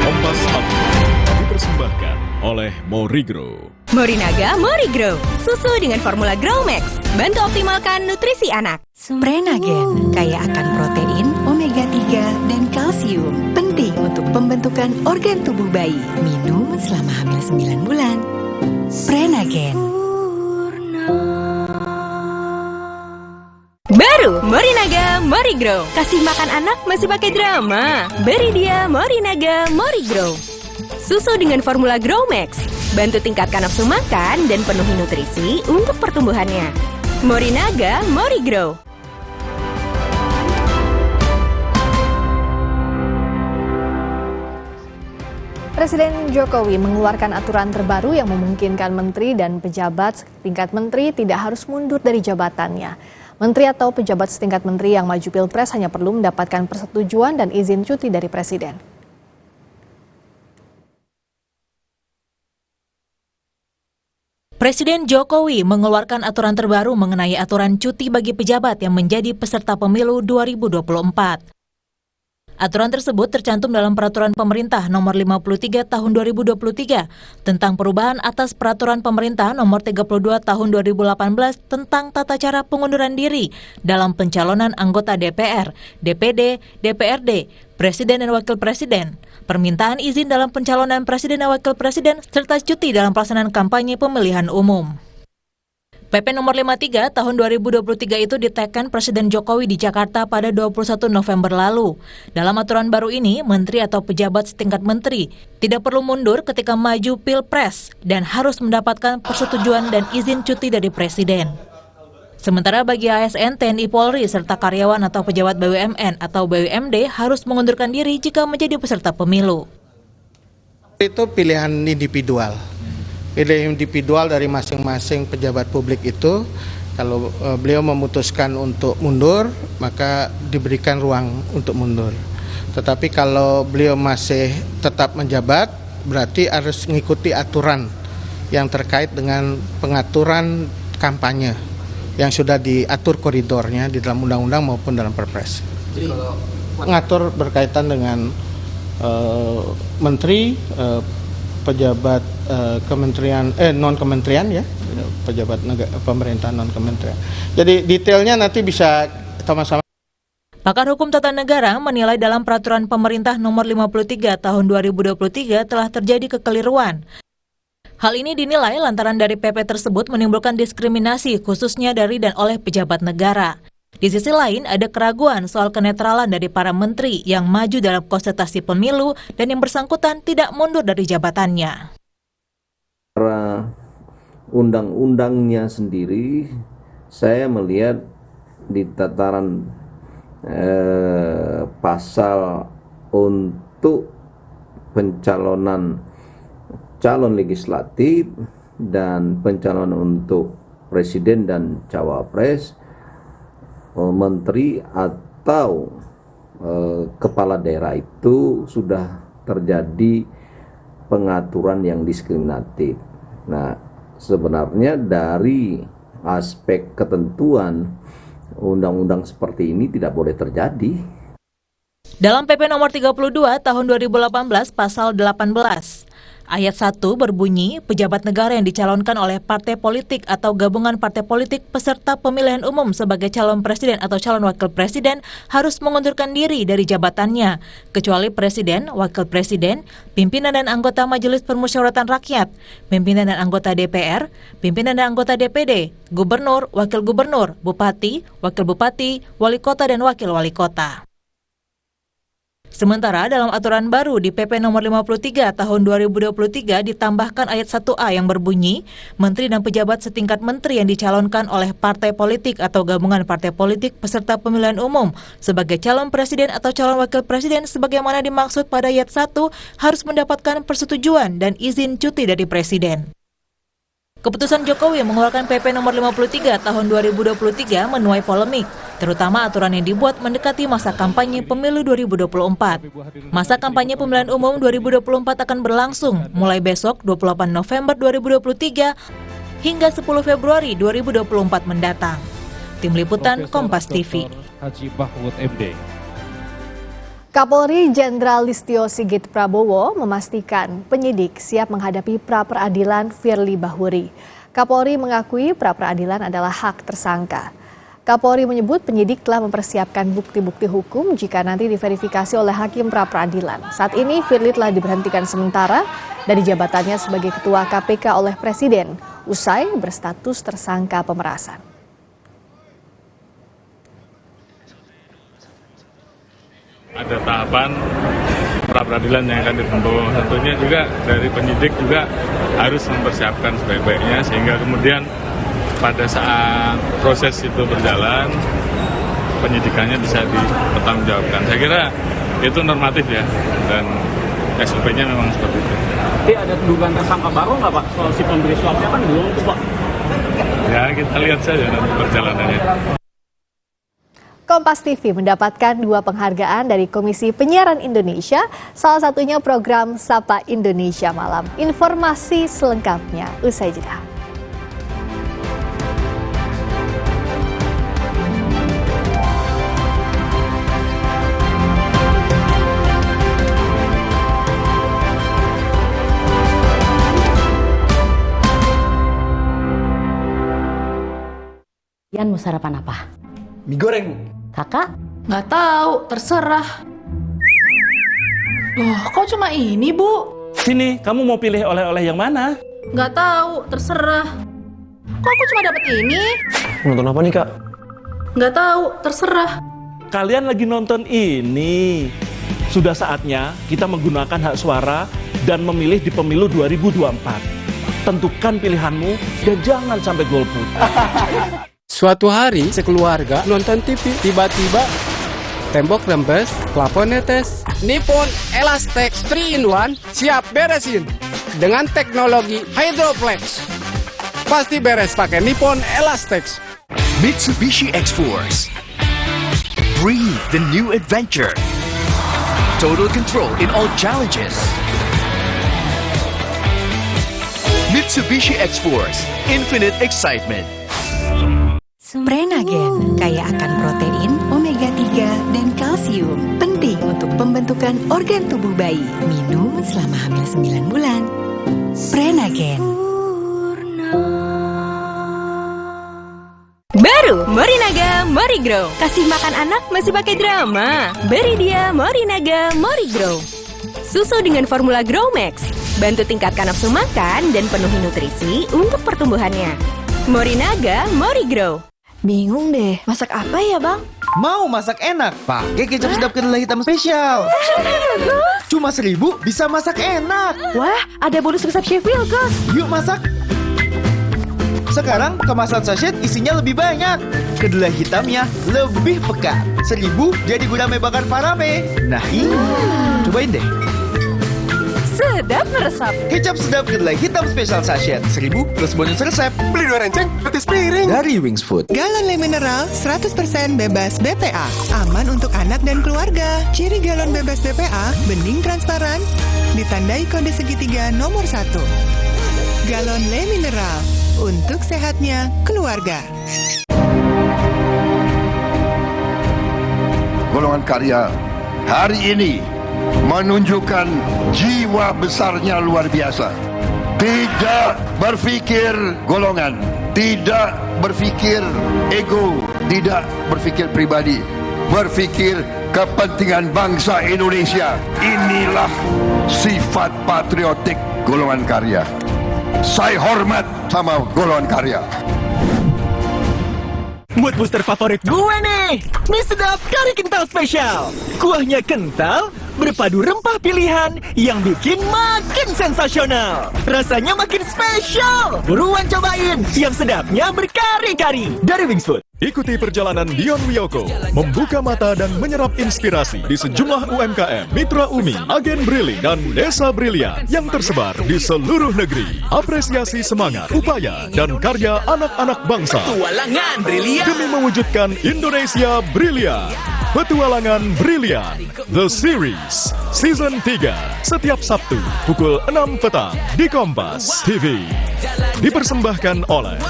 Kompas Update dipersembahkan oleh Morigro. Morinaga Morigro, susu dengan formula Grow Max, bantu optimalkan nutrisi anak. Prenagen, kaya akan protein, omega 3, dan kalsium. Penting untuk pembentukan organ tubuh bayi. Minum selama hamil 9 bulan. Prenagen. Baru Morinaga Morigro, kasih makan anak masih pakai drama. Beri dia Morinaga Morigro, susu dengan formula Grow Max, bantu tingkatkan nafsu makan dan penuhi nutrisi untuk pertumbuhannya. Morinaga Morigro. Presiden Jokowi mengeluarkan aturan terbaru yang memungkinkan menteri dan pejabat setingkat menteri tidak harus mundur dari jabatannya. Menteri atau pejabat setingkat menteri yang maju Pilpres hanya perlu mendapatkan persetujuan dan izin cuti dari Presiden. Presiden Jokowi mengeluarkan aturan terbaru mengenai aturan cuti bagi pejabat yang menjadi peserta pemilu 2024. Aturan tersebut tercantum dalam Peraturan Pemerintah Nomor 53 Tahun 2023 tentang perubahan atas Peraturan Pemerintah Nomor 32 Tahun 2018 tentang tata cara pengunduran diri dalam pencalonan anggota DPR, DPD, DPRD, Presiden dan Wakil Presiden, permintaan izin dalam pencalonan Presiden dan Wakil Presiden, serta cuti dalam pelaksanaan kampanye pemilihan umum. PP Nomor 53 Tahun 2023 itu ditekan Presiden Jokowi di Jakarta pada 21 November lalu. Dalam aturan baru ini, menteri atau pejabat setingkat menteri tidak perlu mundur ketika maju Pilpres dan harus mendapatkan persetujuan dan izin cuti dari Presiden. Sementara bagi ASN, TNI Polri, serta karyawan atau pejabat BUMN atau BUMD harus mengundurkan diri jika menjadi peserta pemilu. Itu pilihan individual. Pilihan individual dari masing-masing pejabat publik itu, kalau beliau memutuskan untuk mundur, maka diberikan ruang untuk mundur. Tetapi kalau beliau masih tetap menjabat, berarti harus mengikuti aturan yang terkait dengan pengaturan kampanye yang sudah diatur koridornya di dalam undang-undang maupun dalam Perpres. Mengatur berkaitan dengan menteri, pejabat kementerian non kementerian ya, pejabat pemerintah non kementerian. Jadi detailnya nanti bisa sama-sama. Pakar Hukum Tata Negara menilai dalam Peraturan Pemerintah Nomor 53 Tahun 2023 telah terjadi kekeliruan. Hal ini dinilai lantaran dari PP tersebut menimbulkan diskriminasi khususnya dari dan oleh pejabat negara. Di sisi lain, ada keraguan soal kenetralan dari para menteri yang maju dalam konsultasi pemilu dan yang bersangkutan tidak mundur dari jabatannya. Para undang-undangnya sendiri, saya melihat di tataran pasal untuk pencalonan calon legislatif dan pencalonan untuk presiden dan cawapres, menteri atau kepala daerah itu sudah terjadi pengaturan yang diskriminatif. Nah, sebenarnya dari aspek ketentuan undang-undang seperti ini tidak boleh terjadi. Dalam PP nomor 32 tahun 2018 pasal 18, ayat 1 berbunyi, pejabat negara yang dicalonkan oleh partai politik atau gabungan partai politik peserta pemilihan umum sebagai calon presiden atau calon wakil presiden harus mengundurkan diri dari jabatannya, kecuali presiden, wakil presiden, pimpinan dan anggota Majelis Permusyawaratan Rakyat, pimpinan dan anggota DPR, pimpinan dan anggota DPD, gubernur, wakil gubernur, bupati, wakil bupati, wali kota dan wakil wali kota. Sementara dalam aturan baru di PP nomor 53 tahun 2023 ditambahkan ayat 1A yang berbunyi, menteri dan pejabat setingkat menteri yang dicalonkan oleh partai politik atau gabungan partai politik peserta pemilihan umum sebagai calon presiden atau calon wakil presiden sebagaimana dimaksud pada ayat 1 harus mendapatkan persetujuan dan izin cuti dari presiden. Keputusan Jokowi mengeluarkan PP nomor 53 tahun 2023 menuai polemik, terutama aturan yang dibuat mendekati masa kampanye pemilu 2024. Masa kampanye pemilihan umum 2024 akan berlangsung mulai besok 28 November 2023 hingga 10 Februari 2024 mendatang. Tim Liputan Kompas TV. Haji Mahfud MD. Kapolri Jenderal Listio Sigit Prabowo memastikan penyidik siap menghadapi pra-peradilan Firly Bahuri. Kapolri mengakui pra-peradilan adalah hak tersangka. Kapolri menyebut penyidik telah mempersiapkan bukti-bukti hukum jika nanti diverifikasi oleh hakim pra-peradilan. Saat ini Firly telah diberhentikan sementara dari jabatannya sebagai Ketua KPK oleh Presiden, usai berstatus tersangka pemerasan. Ada tahapan pra-peradilan yang akan ditempuh. Tentunya juga dari penyidik juga harus mempersiapkan sebaik-baiknya sehingga kemudian pada saat proses itu berjalan penyidikannya bisa dipertanggungjawabkan. Saya kira itu normatif ya dan SOP-nya memang seperti itu. Tapi ada dugaan tersangka baru nggak Pak? Soal si pemberi suapnya kan belum tuh Pak. Ya kita lihat saja nanti perjalanannya. Kompas TV mendapatkan 2 penghargaan dari Komisi Penyiaran Indonesia, salah satunya program Sapa Indonesia Malam. Informasi selengkapnya usai jeda. Yan mau sarapan apa? Mie goreng. Kakak? Nggak tahu, terserah. Loh, kok cuma ini, Bu? Sini, kamu mau pilih oleh-oleh yang mana? Nggak tahu, terserah. Kok aku cuma dapat ini? Nonton apa nih, Kak? Nggak tahu, terserah. Kalian lagi nonton ini. Sudah saatnya kita menggunakan hak suara dan memilih di pemilu 2024. Tentukan pilihanmu dan jangan sampai golput. Suatu hari, sekeluarga nonton TV. Tiba-tiba, tembok rembes, plafon netes. Nippon Elastex 3-in-1 siap beresin. Dengan teknologi Hydroplex. Pasti beres pakai Nippon Elastex. Mitsubishi X-Force. Breathe the new adventure. Total control in all challenges. Mitsubishi X-Force. Infinite excitement. Prenagen kaya akan protein, omega 3, dan kalsium. Penting untuk pembentukan organ tubuh bayi. Minum selama hamil 9 bulan. Prenagen. Baru Morinaga Morigrow. Kasih makan anak masih pakai drama. Beri dia Morinaga Morigrow. Susu dengan formula Grow Max. Bantu tingkatkan nafsu makan dan penuhi nutrisi untuk pertumbuhannya. Morinaga Morigrow. Bingung deh, masak apa ya Bang? Mau masak enak? Pakai kecap sedap kedelai hitam spesial. Cuma 1.000 bisa masak enak. Wah, ada bonus resep Chef Wilkos. Yuk masak. Sekarang kemasan sachet isinya lebih banyak. Kedelai hitamnya lebih pekat. 1.000 jadi gudame bakar parame. Nah ini, cobain deh. Sedap meresap. Kecap sedap kedelai hitam spesial sachet 1.000 plus bonus resep. Beli 2 renceng, gratis piring. Dari Wings Food. Galon Le Mineral 100% bebas BPA. Aman untuk anak dan keluarga. Ciri galon bebas BPA, bening transparan, ditandai kode segitiga nomor 1. Galon Le Mineral. untuk sehatnya keluarga. Golongan karya hari ini menunjukkan jiwa besarnya luar biasa. Tidak berfikir golongan, tidak berfikir ego, tidak berfikir pribadi, berfikir kepentingan bangsa Indonesia. Inilah sifat patriotik golongan karya. Saya hormat sama golongan karya. Mood booster favorit gue nih, mie sedap kari kental spesial. Kuahnya kental, berpadu rempah pilihan yang bikin makin sensasional. Rasanya makin spesial. Buruan cobain, yang sedapnya berkari-kari dari Wings Food. Ikuti perjalanan Dion Wiyoko membuka mata dan menyerap inspirasi di sejumlah UMKM, Mitra Umi, Agen Brili, dan Desa Brilian yang tersebar di seluruh negeri. Apresiasi semangat, upaya, dan karya anak-anak bangsa Petualangan Brilian demi mewujudkan Indonesia Brilian. Petualangan Brilian The Series Season 3 setiap Sabtu pukul 6 petang di Kompas TV. Dipersembahkan oleh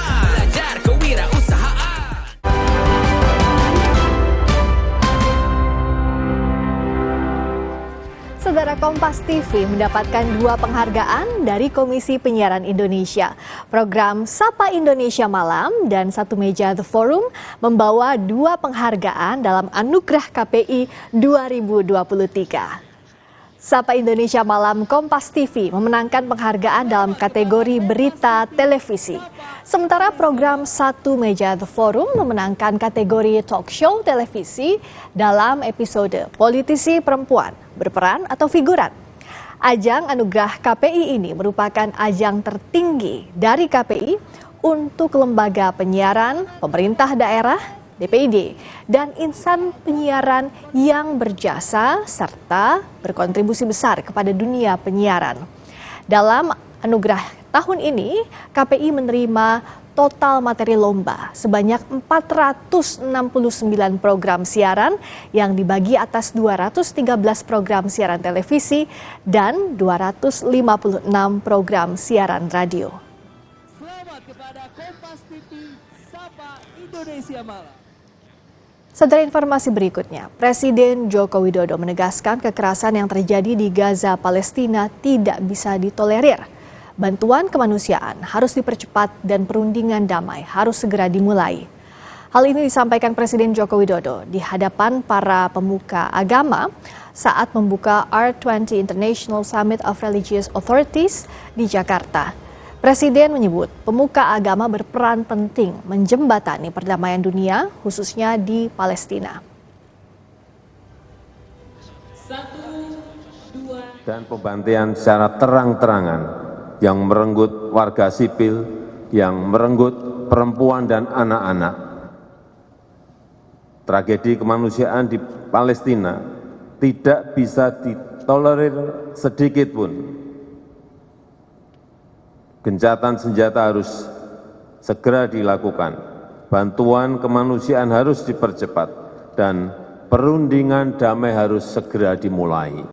Saudara, Kompas TV mendapatkan 2 penghargaan dari Komisi Penyiaran Indonesia. Program Sapa Indonesia Malam dan Satu Meja The Forum membawa 2 penghargaan dalam Anugerah KPI 2023. Sapa Indonesia Malam Kompas TV memenangkan penghargaan dalam kategori berita televisi. Sementara program Satu Meja The Forum memenangkan kategori talk show televisi dalam episode Politisi Perempuan, Berperan atau Figuran. Ajang Anugerah KPI ini merupakan ajang tertinggi dari KPI untuk lembaga penyiaran, pemerintah daerah, DPID, dan insan penyiaran yang berjasa serta berkontribusi besar kepada dunia penyiaran. Dalam anugerah tahun ini, KPI menerima total materi lomba sebanyak 469 program siaran yang dibagi atas 213 program siaran televisi dan 256 program siaran radio. Selamat kepada Kompas TV Sapa Indonesia Malam. Saudara, informasi berikutnya, Presiden Joko Widodo menegaskan kekerasan yang terjadi di Gaza, Palestina tidak bisa ditolerir. Bantuan kemanusiaan harus dipercepat dan perundingan damai harus segera dimulai. Hal ini disampaikan Presiden Joko Widodo di hadapan para pemuka agama saat membuka R20 International Summit of Religious Authorities di Jakarta. Presiden menyebut pemuka agama berperan penting menjembatani perdamaian dunia, khususnya di Palestina. Dan pembantian secara terang-terangan yang merenggut warga sipil, yang merenggut perempuan dan anak-anak. Tragedi kemanusiaan di Palestina tidak bisa ditolerir sedikit pun. Gencatan senjata harus segera dilakukan, bantuan kemanusiaan harus dipercepat, dan perundingan damai harus segera dimulai.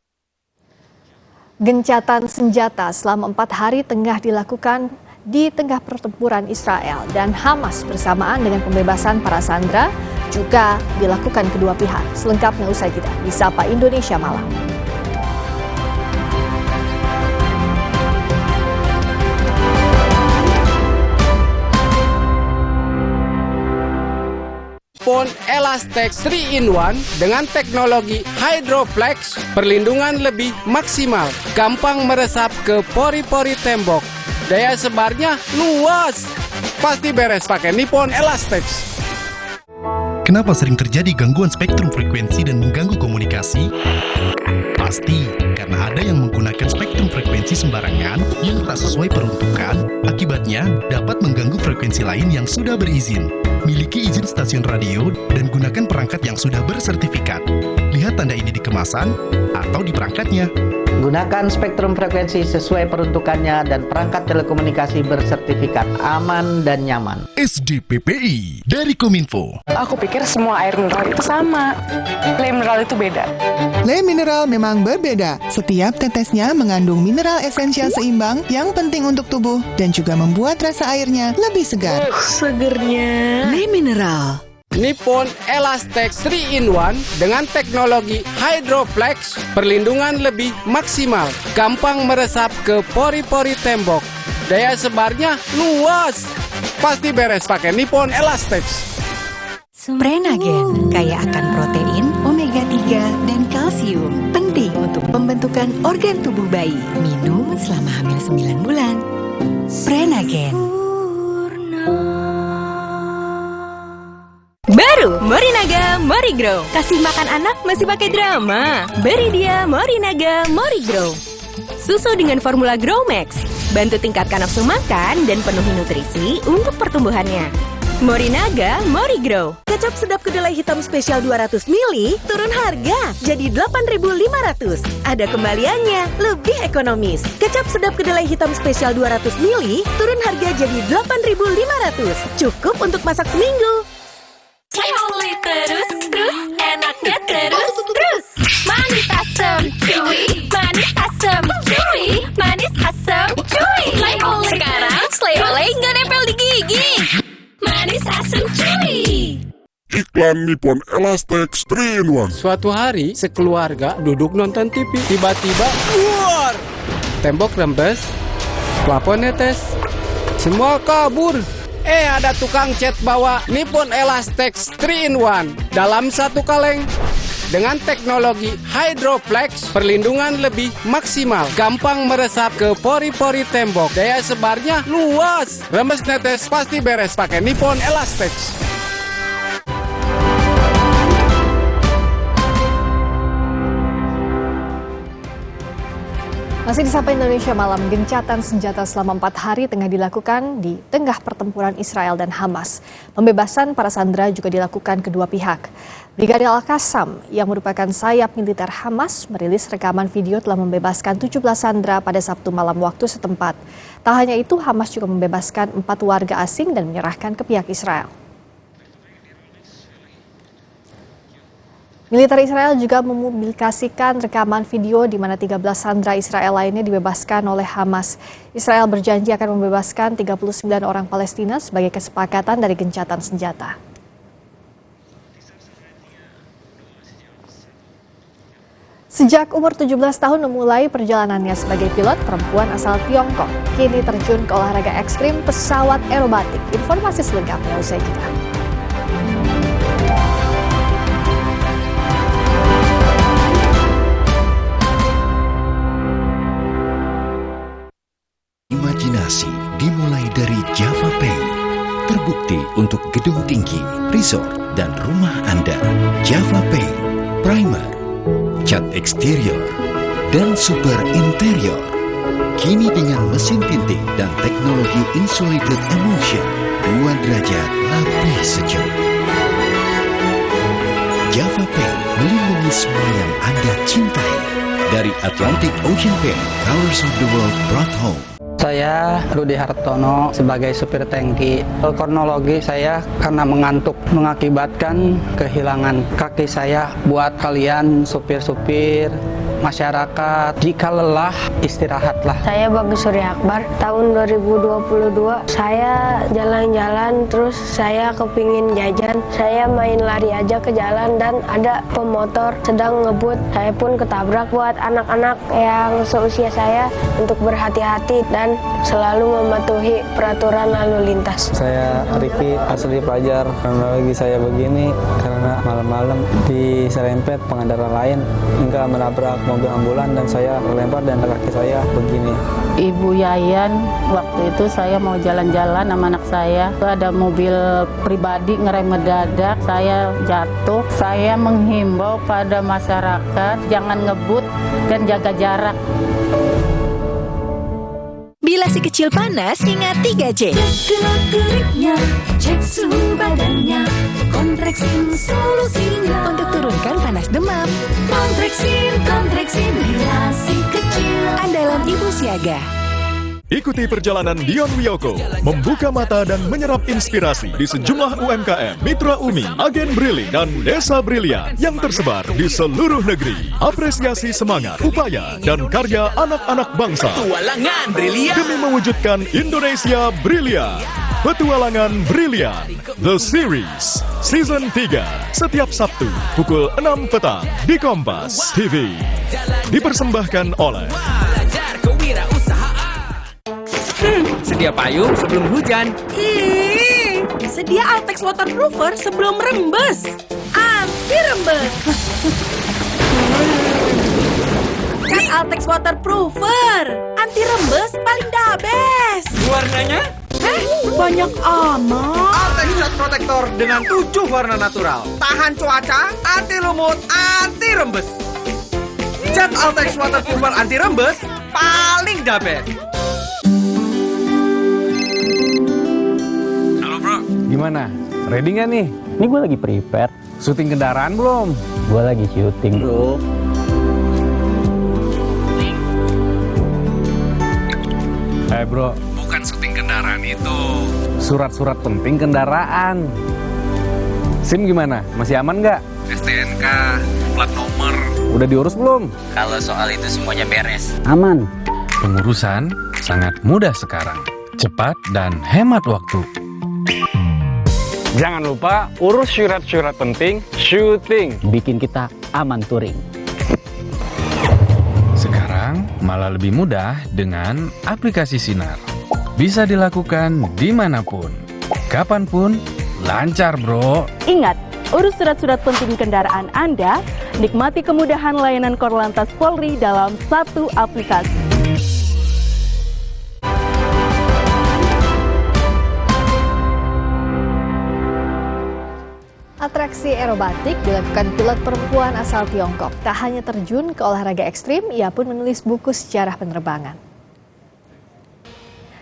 Gencatan senjata selama 4 hari tengah dilakukan di tengah pertempuran Israel dan Hamas bersamaan dengan pembebasan para sandera juga dilakukan kedua pihak. Selengkapnya usai jeda di Sapa Indonesia Malam. Pon Elastex 3-in-1 dengan teknologi Hydroflex, perlindungan lebih maksimal, gampang meresap ke pori-pori tembok, daya sebarnya luas, pasti beres pakai Nippon Elastex. Kenapa sering terjadi gangguan spektrum frekuensi dan mengganggu komunikasi? Pasti karena ada yang menggunakan spektrum frekuensi sembarangan yang tak sesuai peruntukan, akibatnya dapat mengganggu frekuensi lain yang sudah berizin. Miliki izin stasiun radio dan gunakan perangkat yang sudah bersertifikat. Lihat tanda ini di kemasan atau di perangkatnya. Gunakan spektrum frekuensi sesuai peruntukannya dan perangkat telekomunikasi bersertifikat aman dan nyaman. SDPPI dari Kominfo. Aku pikir semua air mineral itu sama. Le mineral itu beda. Le mineral memang berbeda. Setiap tetesnya mengandung mineral esensial seimbang yang penting untuk tubuh dan juga membuat rasa airnya lebih segar. Segernya. Le mineral. Nippon Elastex 3-in-1 dengan teknologi Hydroflex, perlindungan lebih maksimal, gampang meresap ke pori-pori tembok, daya sebarnya luas. Pasti beres pakai Nippon Elastex. Prenagen kaya akan protein, omega 3, dan kalsium. Penting untuk pembentukan organ tubuh bayi. Minum selama hamil 9 bulan. Prenagen. Baru Morinaga Morigrow. Kasih makan anak masih pakai drama. Beri dia Morinaga Morigrow. Susu dengan formula Growmax. Bantu tingkatkan nafsu makan dan penuhi nutrisi untuk pertumbuhannya. Morinaga Morigrow. Kecap sedap kedelai hitam spesial 200 ml turun harga jadi 8.500. Ada kembaliannya, lebih ekonomis. Kecap sedap kedelai hitam spesial 200 ml turun harga jadi 8.500. Cukup untuk masak seminggu. Beli terus, enaknya terus. Manis asam cuy, manis asam cuy, manis asam cuy. Sekarang Slay Olay nggak nempel di gigi. Manis asam cuy. Iklan Nippon Elastex 3-in-1. Suatu hari, sekeluarga duduk nonton TV. Tiba-tiba, keluar! Tembok rembes, plafon netes, semua kabur. Ada tukang cat bawa Nippon Elastex 3-in-1 dalam satu kaleng. Dengan teknologi Hydroflex, perlindungan lebih maksimal, gampang meresap ke pori-pori tembok, daya sebarnya luas. Rembes netes pasti beres pakai Nippon Elastex. Masih di Sapa Indonesia Malam, gencatan senjata selama 4 hari tengah dilakukan di tengah pertempuran Israel dan Hamas. Pembebasan para sandera juga dilakukan kedua pihak. Brigadir Al-Qassam yang merupakan sayap militer Hamas merilis rekaman video telah membebaskan 17 sandera pada Sabtu malam waktu setempat. Tak hanya itu, Hamas juga membebaskan 4 warga asing dan menyerahkan ke pihak Israel. Militer Israel juga mempublikasikan rekaman video di mana 13 sandera Israel lainnya dibebaskan oleh Hamas. Israel berjanji akan membebaskan 39 orang Palestina sebagai kesepakatan dari gencatan senjata. Sejak umur 17 tahun memulai perjalanannya sebagai pilot, perempuan asal Tiongkok kini terjun ke olahraga ekstrim pesawat aerobatik. Informasi selengkapnya usai jeda. Imajinasi dimulai dari Java Pay. Terbukti untuk gedung tinggi, resort, dan rumah Anda. Java Pay, primer, cat eksterior, dan super interior. Kini dengan mesin tinting dan teknologi insulated emulsion, 2 derajat lebih sejuk. Java Pay melindungi semua yang Anda cintai. Dari Atlantic Ocean Paint, Colors of the World brought home. Saya Rudi Hartono sebagai supir tangki. Kronologi saya karena mengantuk mengakibatkan kehilangan kaki saya. Buat kalian supir-supir masyarakat, jika lelah istirahatlah. Saya Bagus Surya Akbar. Tahun 2022 saya jalan-jalan terus saya kepingin jajan. Saya main lari aja ke jalan dan ada pemotor sedang ngebut. Saya pun ketabrak. Buat anak-anak yang seusia saya untuk berhati-hati dan selalu mematuhi peraturan lalu lintas. Saya Riki, asli Pelajar. Kronologi saya begini karena malam-malam diserempet pengendara lain hingga menabrak mobil ambulan dan saya terlempar dan kaki saya begini. Ibu Yayan, waktu itu saya mau jalan-jalan sama anak saya. Ada mobil pribadi ngerem mendadak, saya jatuh. Saya menghimbau pada masyarakat jangan ngebut dan jaga jarak. Bila si kecil panas, ingat 3J. Cek geriknya, cek suhu badannya, Kontreksin solusinya. Untuk turunkan panas demam. Kontreksin bila si kecil Andalan Ibu Siaga. Ikuti perjalanan Dion Wiyoko membuka mata dan menyerap inspirasi di sejumlah UMKM, Mitra Umi, Agen Brili, dan Desa Brilian yang tersebar di seluruh negeri. Apresiasi semangat, upaya, dan karya anak-anak bangsa Petualangan Brilian demi mewujudkan Indonesia Brilian. Petualangan Brilian The Series Season 3 setiap Sabtu pukul 6 petang di Kompas TV. Dipersembahkan oleh sedia payung sebelum hujan. Sedia Altex Waterproofer sebelum rembes. Anti rembes. Cat Altex Waterproofer. Anti rembes paling the best. Warnanya? Banyak amat. Altex Cat Protector dengan 7 warna natural. Tahan cuaca, anti lumut, anti rembes. Cat Altex Waterproofer anti rembes paling the best. Gimana? Ready nggak nih? Ini gue lagi prepare. Syuting kendaraan belum? Gue lagi syuting, bro. Bro, bukan syuting kendaraan itu. Surat-surat penting kendaraan. SIM gimana? Masih aman nggak? STNK, plat nomor. Udah diurus belum? Kalau soal itu semuanya beres. Aman. Pengurusan sangat mudah sekarang. Cepat dan hemat waktu. Jangan lupa urus surat-surat penting, syuting. Bikin kita aman touring. Sekarang malah lebih mudah dengan aplikasi Sinar. Bisa dilakukan dimanapun, kapanpun, lancar bro. Ingat, urus surat-surat penting kendaraan Anda, nikmati kemudahan layanan Korlantas Polri dalam satu aplikasi. Atraksi aerobatik dilakukan pilot perempuan asal Tiongkok. Tak hanya terjun ke olahraga ekstrim, ia pun menulis buku sejarah penerbangan.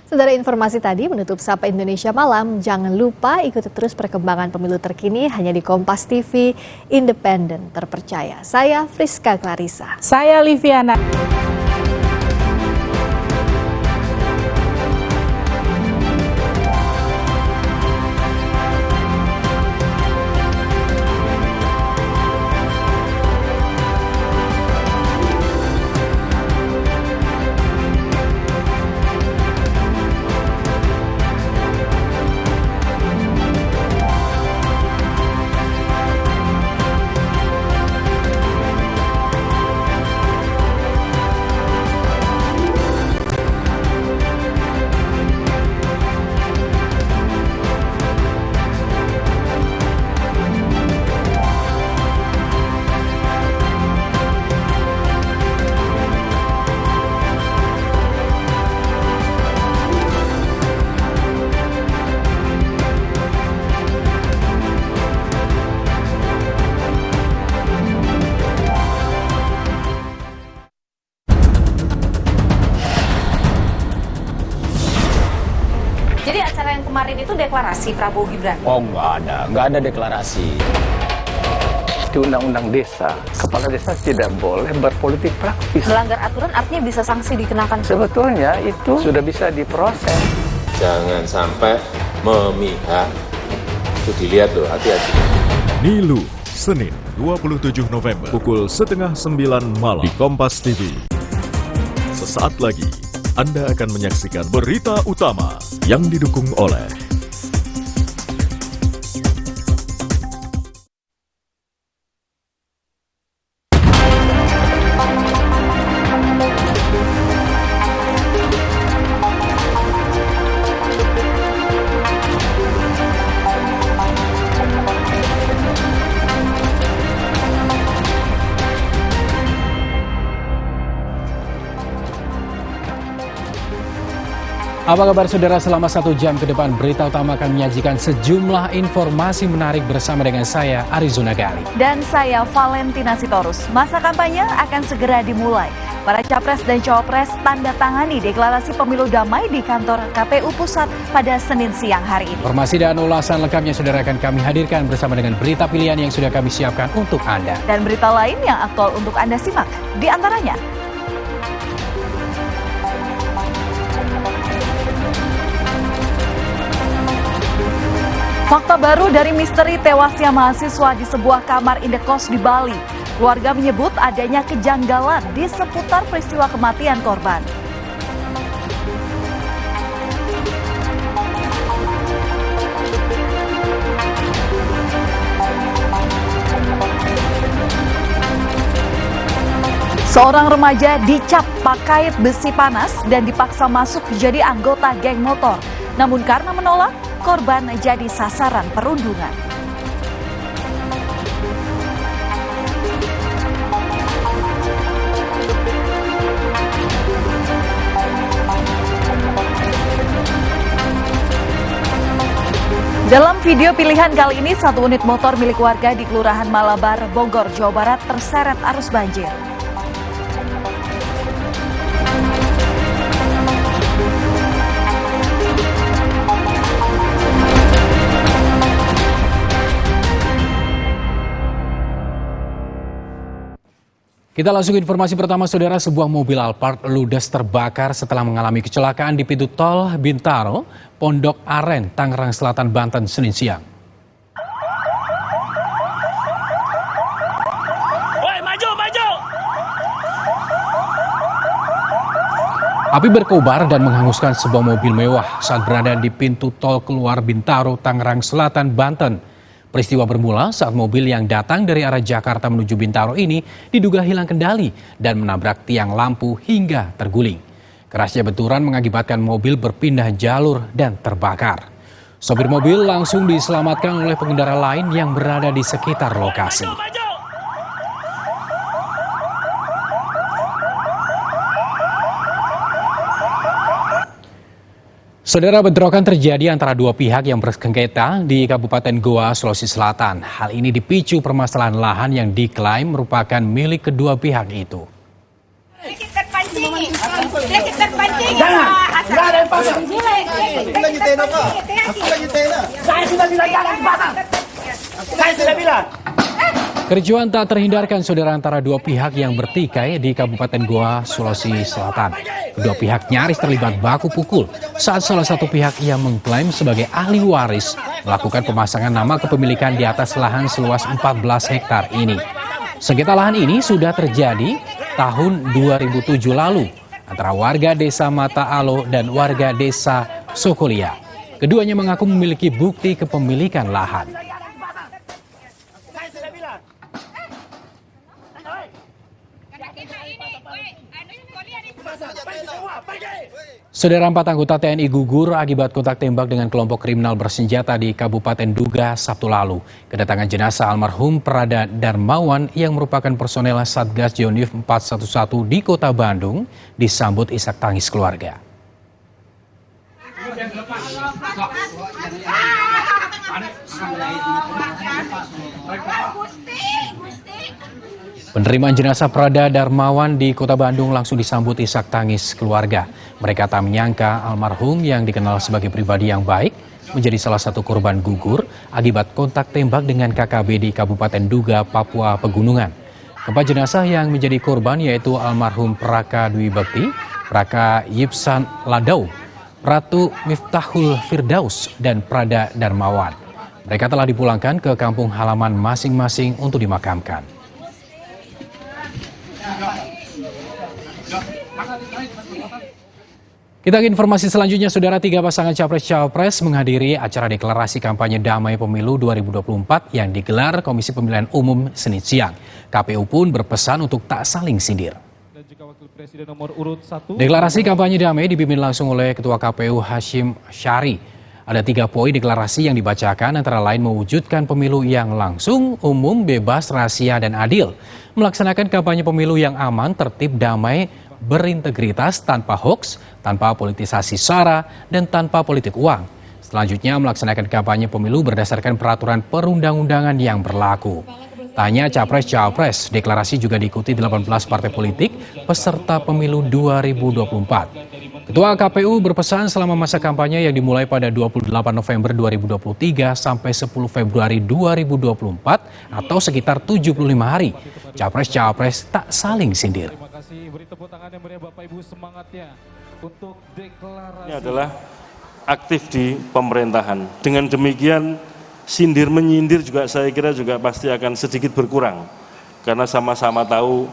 Saudara, informasi tadi menutup Sapa Indonesia Malam. Jangan lupa ikuti terus perkembangan pemilu terkini hanya di Kompas TV, independen, terpercaya. Saya Friska Clarissa. Saya Liviana. Jadi acara yang kemarin itu deklarasi Prabowo Gibran? Oh nggak ada deklarasi. Di Undang-Undang Desa, kepala desa tidak boleh berpolitik praktis. Melanggar aturan artinya bisa sanksi dikenakan? Sebetulnya itu sudah bisa diproses. Jangan sampai memihak. Itu dilihat loh, hati-hati. Nilu, Senin 27 November pukul 8:30 malam di Kompas TV. Sesaat lagi Anda akan menyaksikan berita utama yang didukung oleh Apa kabar saudara? Selama 1 jam ke depan Berita Utama akan menyajikan sejumlah informasi menarik bersama dengan saya Arizona Gali. Dan saya Valentina Sitorus. Masa kampanye akan segera dimulai. Para capres dan cawapres tanda tangani deklarasi pemilu damai di kantor KPU Pusat pada Senin siang hari ini. Informasi dan ulasan lengkapnya saudara akan kami hadirkan bersama dengan berita pilihan yang sudah kami siapkan untuk Anda. Dan berita lain yang aktual untuk Anda simak, di antaranya Fakta baru dari misteri tewasnya mahasiswa di sebuah kamar indekos di Bali. Keluarga menyebut adanya kejanggalan di seputar peristiwa kematian korban. Seorang remaja dicap pakai besi panas dan dipaksa masuk jadi anggota geng motor. Namun karena menolak, korban jadi sasaran perundungan. Dalam video pilihan kali ini, satu unit motor milik warga di Kelurahan Malabar, Bogor, Jawa Barat terseret arus banjir. Kita langsung informasi pertama, saudara. Sebuah mobil Alphard ludes terbakar setelah mengalami kecelakaan di pintu tol Bintaro, Pondok Aren, Tangerang Selatan, Banten, Senin siang. Woi, maju, maju! Api berkobar dan menghanguskan sebuah mobil mewah saat berada di pintu tol keluar Bintaro, Tangerang Selatan, Banten. Peristiwa bermula saat mobil yang datang dari arah Jakarta menuju Bintaro ini diduga hilang kendali dan menabrak tiang lampu hingga terguling. Kerasnya benturan mengakibatkan mobil berpindah jalur dan terbakar. Sopir mobil langsung diselamatkan oleh pengendara lain yang berada di sekitar lokasi. Saudara, bentrokan terjadi antara dua pihak yang bersengketa di Kabupaten Goa, Sulawesi Selatan. Hal ini dipicu permasalahan lahan yang diklaim merupakan milik kedua pihak itu. Kericuhan tak terhindarkan, saudara, antara dua pihak yang bertikai di Kabupaten Goa, Sulawesi Selatan. Kedua pihak nyaris terlibat baku pukul saat salah satu pihak yang mengklaim sebagai ahli waris melakukan pemasangan nama kepemilikan di atas lahan seluas 14 hektar ini. Sengketa lahan ini sudah terjadi tahun 2007 lalu antara warga desa Mata Alo dan warga desa Sokolia. Keduanya mengaku memiliki bukti kepemilikan lahan. Saudara, 4 anggota TNI gugur akibat kontak tembak dengan kelompok kriminal bersenjata di Kabupaten Duga Sabtu lalu. Kedatangan jenazah almarhum Prada Darmawan yang merupakan personel Satgas Yonif 411 di Kota Bandung disambut isak tangis keluarga. Penerimaan jenazah Prada Darmawan di Kota Bandung langsung disambut isak tangis keluarga. Mereka tak menyangka almarhum yang dikenal sebagai pribadi yang baik menjadi salah satu korban gugur akibat kontak tembak dengan KKB di Kabupaten Duga, Papua Pegunungan. Keempat jenazah yang menjadi korban yaitu almarhum Praka Dwi Bekti, Praka Yipsan Ladau, Ratu Miftahul Firdaus, dan Prada Darmawan. Mereka telah dipulangkan ke kampung halaman masing-masing untuk dimakamkan. Kita ke informasi selanjutnya, saudara. 3 pasangan Capres-Cawapres menghadiri acara deklarasi kampanye damai pemilu 2024 yang digelar Komisi Pemilihan Umum Senin siang. KPU pun berpesan untuk tak saling sindir. Deklarasi kampanye damai dipimpin langsung oleh Ketua KPU Hashim Asyari. Ada 3 poin deklarasi yang dibacakan, antara lain mewujudkan pemilu yang langsung, umum, bebas, rahasia, dan adil. Melaksanakan kampanye pemilu yang aman, tertib, damai, berintegritas, tanpa hoaks, tanpa politisasi sara, dan tanpa politik uang. Selanjutnya melaksanakan kampanye pemilu berdasarkan peraturan perundang-undangan yang berlaku. Tanya Capres-Cawapres, deklarasi juga diikuti 18 partai politik peserta pemilu 2024. Ketua KPU berpesan selama masa kampanye yang dimulai pada 28 November 2023 sampai 10 Februari 2024 atau sekitar 75 hari, Capres-Cawapres tak saling sindir. Terima kasih, beri tepuk tangan yang meriah Bapak Ibu semangatnya untuk deklarasi. Ini adalah aktif di pemerintahan. Dengan demikian sindir-menyindir juga saya kira juga pasti akan sedikit berkurang, karena sama-sama tahu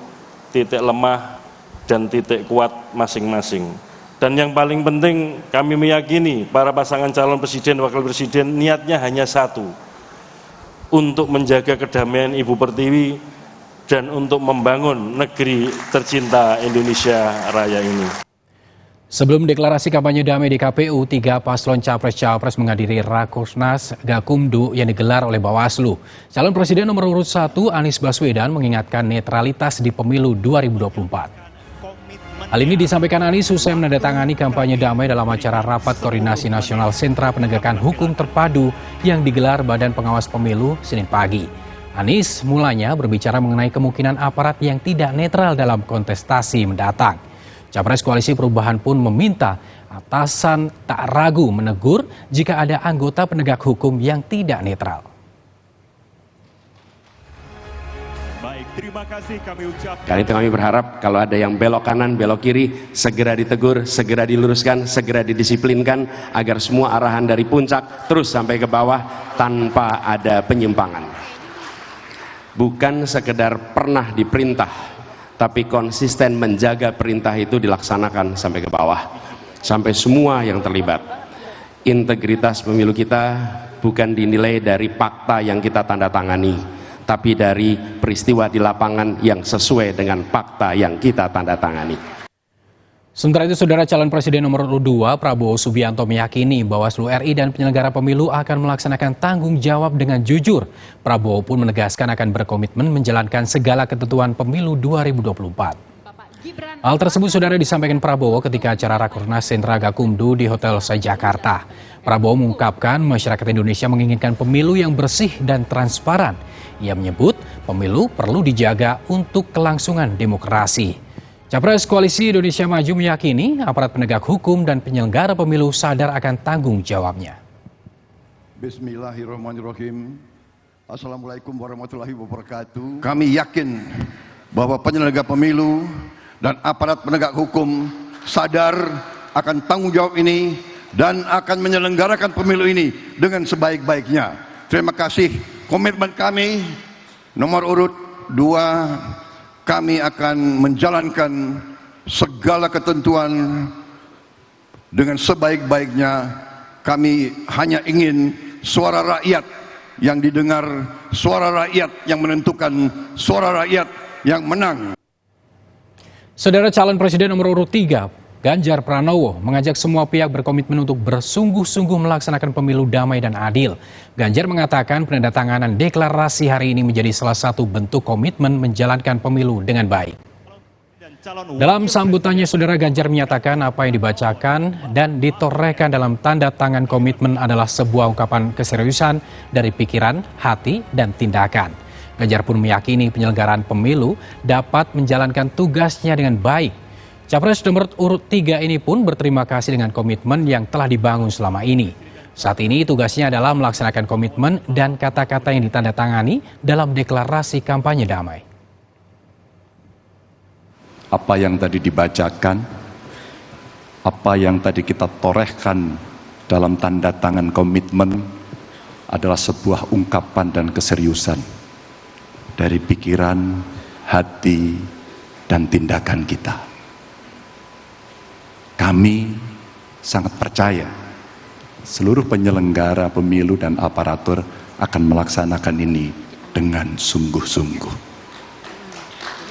titik lemah dan titik kuat masing-masing. Dan yang paling penting, kami meyakini para pasangan calon presiden, wakil presiden niatnya hanya satu, untuk menjaga kedamaian Ibu Pertiwi dan untuk membangun negeri tercinta Indonesia Raya ini. Sebelum deklarasi kampanye damai di KPU, 3 paslon Capres-Cawapres menghadiri Rakornas Gakumdu yang digelar oleh Bawaslu. Calon Presiden nomor urut 1 Anies Baswedan mengingatkan netralitas di pemilu 2024. Hal ini disampaikan Anies usai menandatangani kampanye damai dalam acara Rapat Koordinasi Nasional Sentra Penegakan Hukum Terpadu yang digelar Badan Pengawas Pemilu Senin pagi. Anies mulanya berbicara mengenai kemungkinan aparat yang tidak netral dalam kontestasi mendatang. Capres Koalisi Perubahan pun meminta atasan tak ragu menegur jika ada anggota penegak hukum yang tidak netral. Baik, terima kasih kami ucapkan. Kali itu kami berharap kalau ada yang belok kanan, belok kiri, segera ditegur, segera diluruskan, segera didisiplinkan agar semua arahan dari puncak terus sampai ke bawah tanpa ada penyimpangan. Bukan sekedar pernah diperintah, tapi konsisten menjaga perintah itu dilaksanakan sampai ke bawah, sampai semua yang terlibat. Integritas pemilu kita bukan dinilai dari fakta yang kita tanda tangani, tapi dari peristiwa di lapangan yang sesuai dengan fakta yang kita tanda tangani. Sementara itu, Saudara, calon Presiden nomor 2 Prabowo Subianto meyakini Bawaslu RI dan penyelenggara pemilu akan melaksanakan tanggung jawab dengan jujur. Prabowo pun menegaskan akan berkomitmen menjalankan segala ketentuan pemilu 2024. Hal tersebut, Saudara, disampaikan Prabowo ketika acara Rakornas Sentra Gakumdu di Hotel Sai Jakarta. Prabowo mengungkapkan masyarakat Indonesia menginginkan pemilu yang bersih dan transparan. Ia menyebut pemilu perlu dijaga untuk kelangsungan demokrasi. Capres Koalisi Indonesia Maju meyakini aparat penegak hukum dan penyelenggara pemilu sadar akan tanggung jawabnya. Bismillahirrahmanirrahim. Assalamualaikum warahmatullahi wabarakatuh. Kami yakin bahwa penyelenggara pemilu dan aparat penegak hukum sadar akan tanggung jawab ini dan akan menyelenggarakan pemilu ini dengan sebaik-baiknya. Terima kasih. Komitmen kami nomor urut 2, kami akan menjalankan segala ketentuan dengan sebaik-baiknya. Kami hanya ingin suara rakyat yang didengar, suara rakyat yang menentukan, suara rakyat yang menang. Saudara, calon Presiden nomor urut 3 Ganjar Pranowo mengajak semua pihak berkomitmen untuk bersungguh-sungguh melaksanakan pemilu damai dan adil. Ganjar mengatakan penandatanganan deklarasi hari ini menjadi salah satu bentuk komitmen menjalankan pemilu dengan baik. Dalam sambutannya, Saudara, Ganjar menyatakan apa yang dibacakan dan ditorehkan dalam tanda tangan komitmen adalah sebuah ungkapan keseriusan dari pikiran, hati, dan tindakan. Ganjar pun meyakini penyelenggaraan pemilu dapat menjalankan tugasnya dengan baik. Capres nomor urut 3 ini pun berterima kasih dengan komitmen yang telah dibangun selama ini. Saat ini tugasnya adalah melaksanakan komitmen dan kata-kata yang ditandatangani dalam deklarasi kampanye damai. Apa yang tadi dibacakan, apa yang tadi kita torehkan dalam tanda tangan komitmen adalah sebuah ungkapan dan keseriusan dari pikiran, hati, dan tindakan kita. Kami sangat percaya seluruh penyelenggara pemilu dan aparatur akan melaksanakan ini dengan sungguh-sungguh.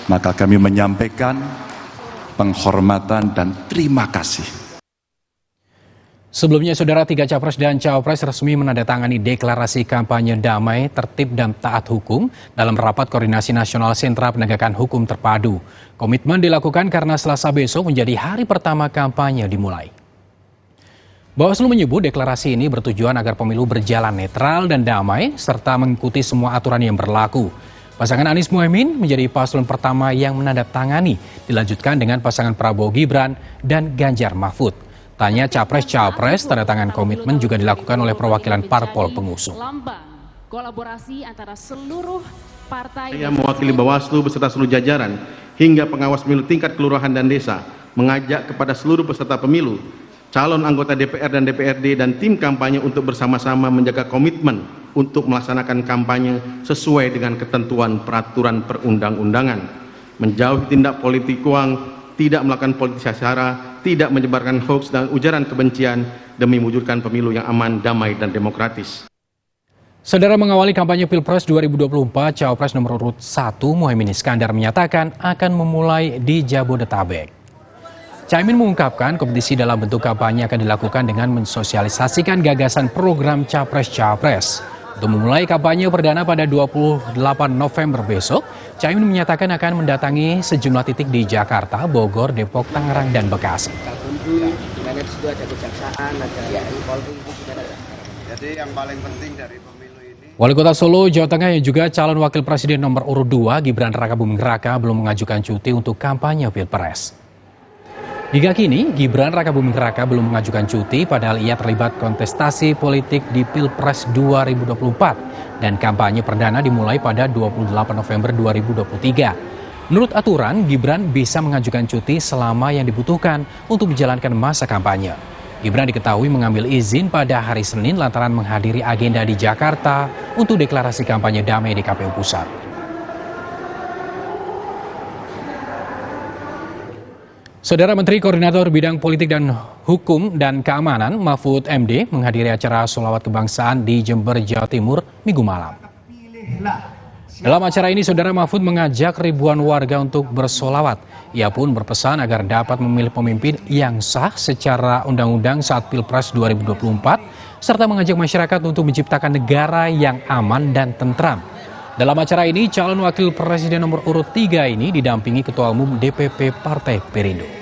Maka kami menyampaikan penghormatan dan terima kasih. Sebelumnya, Saudara, 3 Capres dan Cawapres resmi menandatangani deklarasi kampanye damai, tertib, dan taat hukum dalam Rapat Koordinasi Nasional Sentra Penegakan Hukum Terpadu. Komitmen dilakukan karena Selasa besok menjadi hari pertama kampanye dimulai. Bawaslu menyebut deklarasi ini bertujuan agar pemilu berjalan netral dan damai, serta mengikuti semua aturan yang berlaku. Pasangan Anies Muhaimin menjadi paslon pertama yang menandatangani, dilanjutkan dengan pasangan Prabowo Gibran dan Ganjar Mahfud. Tanya Capres-Cawapres, tanda tangan komitmen juga dilakukan oleh perwakilan parpol pengusung. Kolaborasi antara seluruh partai yang mewakili Bawaslu beserta seluruh jajaran hingga pengawas pemilu tingkat kelurahan dan desa mengajak kepada seluruh peserta pemilu, calon anggota DPR dan DPRD dan tim kampanye untuk bersama-sama menjaga komitmen untuk melaksanakan kampanye sesuai dengan ketentuan peraturan perundang-undangan, menjauhi tindak politik uang, tidak melakukan politisasi sara, tidak menyebarkan hoaks dan ujaran kebencian demi mewujudkan pemilu yang aman, damai, dan demokratis. Saudara, mengawali kampanye Pilpres 2024, Cawapres nomor urut 1 Muhaimin Iskandar menyatakan akan memulai di Jabodetabek. Caimin mengungkapkan kompetisi dalam bentuk kampanye akan dilakukan dengan mensosialisasikan gagasan program Capres-Cawapres. Untuk memulai kampanye perdana pada 28 November besok, Caimin menyatakan akan mendatangi sejumlah titik di Jakarta, Bogor, Depok, Tangerang, dan Bekasi. Jadi yang paling penting dari Wali Kota Solo, Jawa Tengah yang juga calon wakil presiden nomor urut 2, Gibran Rakabuming Raka belum mengajukan cuti untuk kampanye Pilpres. Hingga kini, Gibran Rakabuming Raka belum mengajukan cuti padahal ia terlibat kontestasi politik di Pilpres 2024 dan kampanye perdana dimulai pada 28 November 2023. Menurut aturan, Gibran bisa mengajukan cuti selama yang dibutuhkan untuk menjalankan masa kampanye. Gibran diketahui mengambil izin pada hari Senin lantaran menghadiri agenda di Jakarta untuk deklarasi kampanye damai di KPU Pusat. Saudara Menteri Koordinator Bidang Politik dan Hukum dan Keamanan Mahfud MD menghadiri acara sholawat kebangsaan di Jember, Jawa Timur, Minggu malam. Dalam acara ini, Saudara, Mahfud mengajak ribuan warga untuk bersolawat. Ia pun berpesan agar dapat memilih pemimpin yang sah secara undang-undang saat Pilpres 2024, serta mengajak masyarakat untuk menciptakan negara yang aman dan tentram. Dalam acara ini, calon wakil presiden nomor urut 3 ini didampingi Ketua Umum DPP Partai Perindo.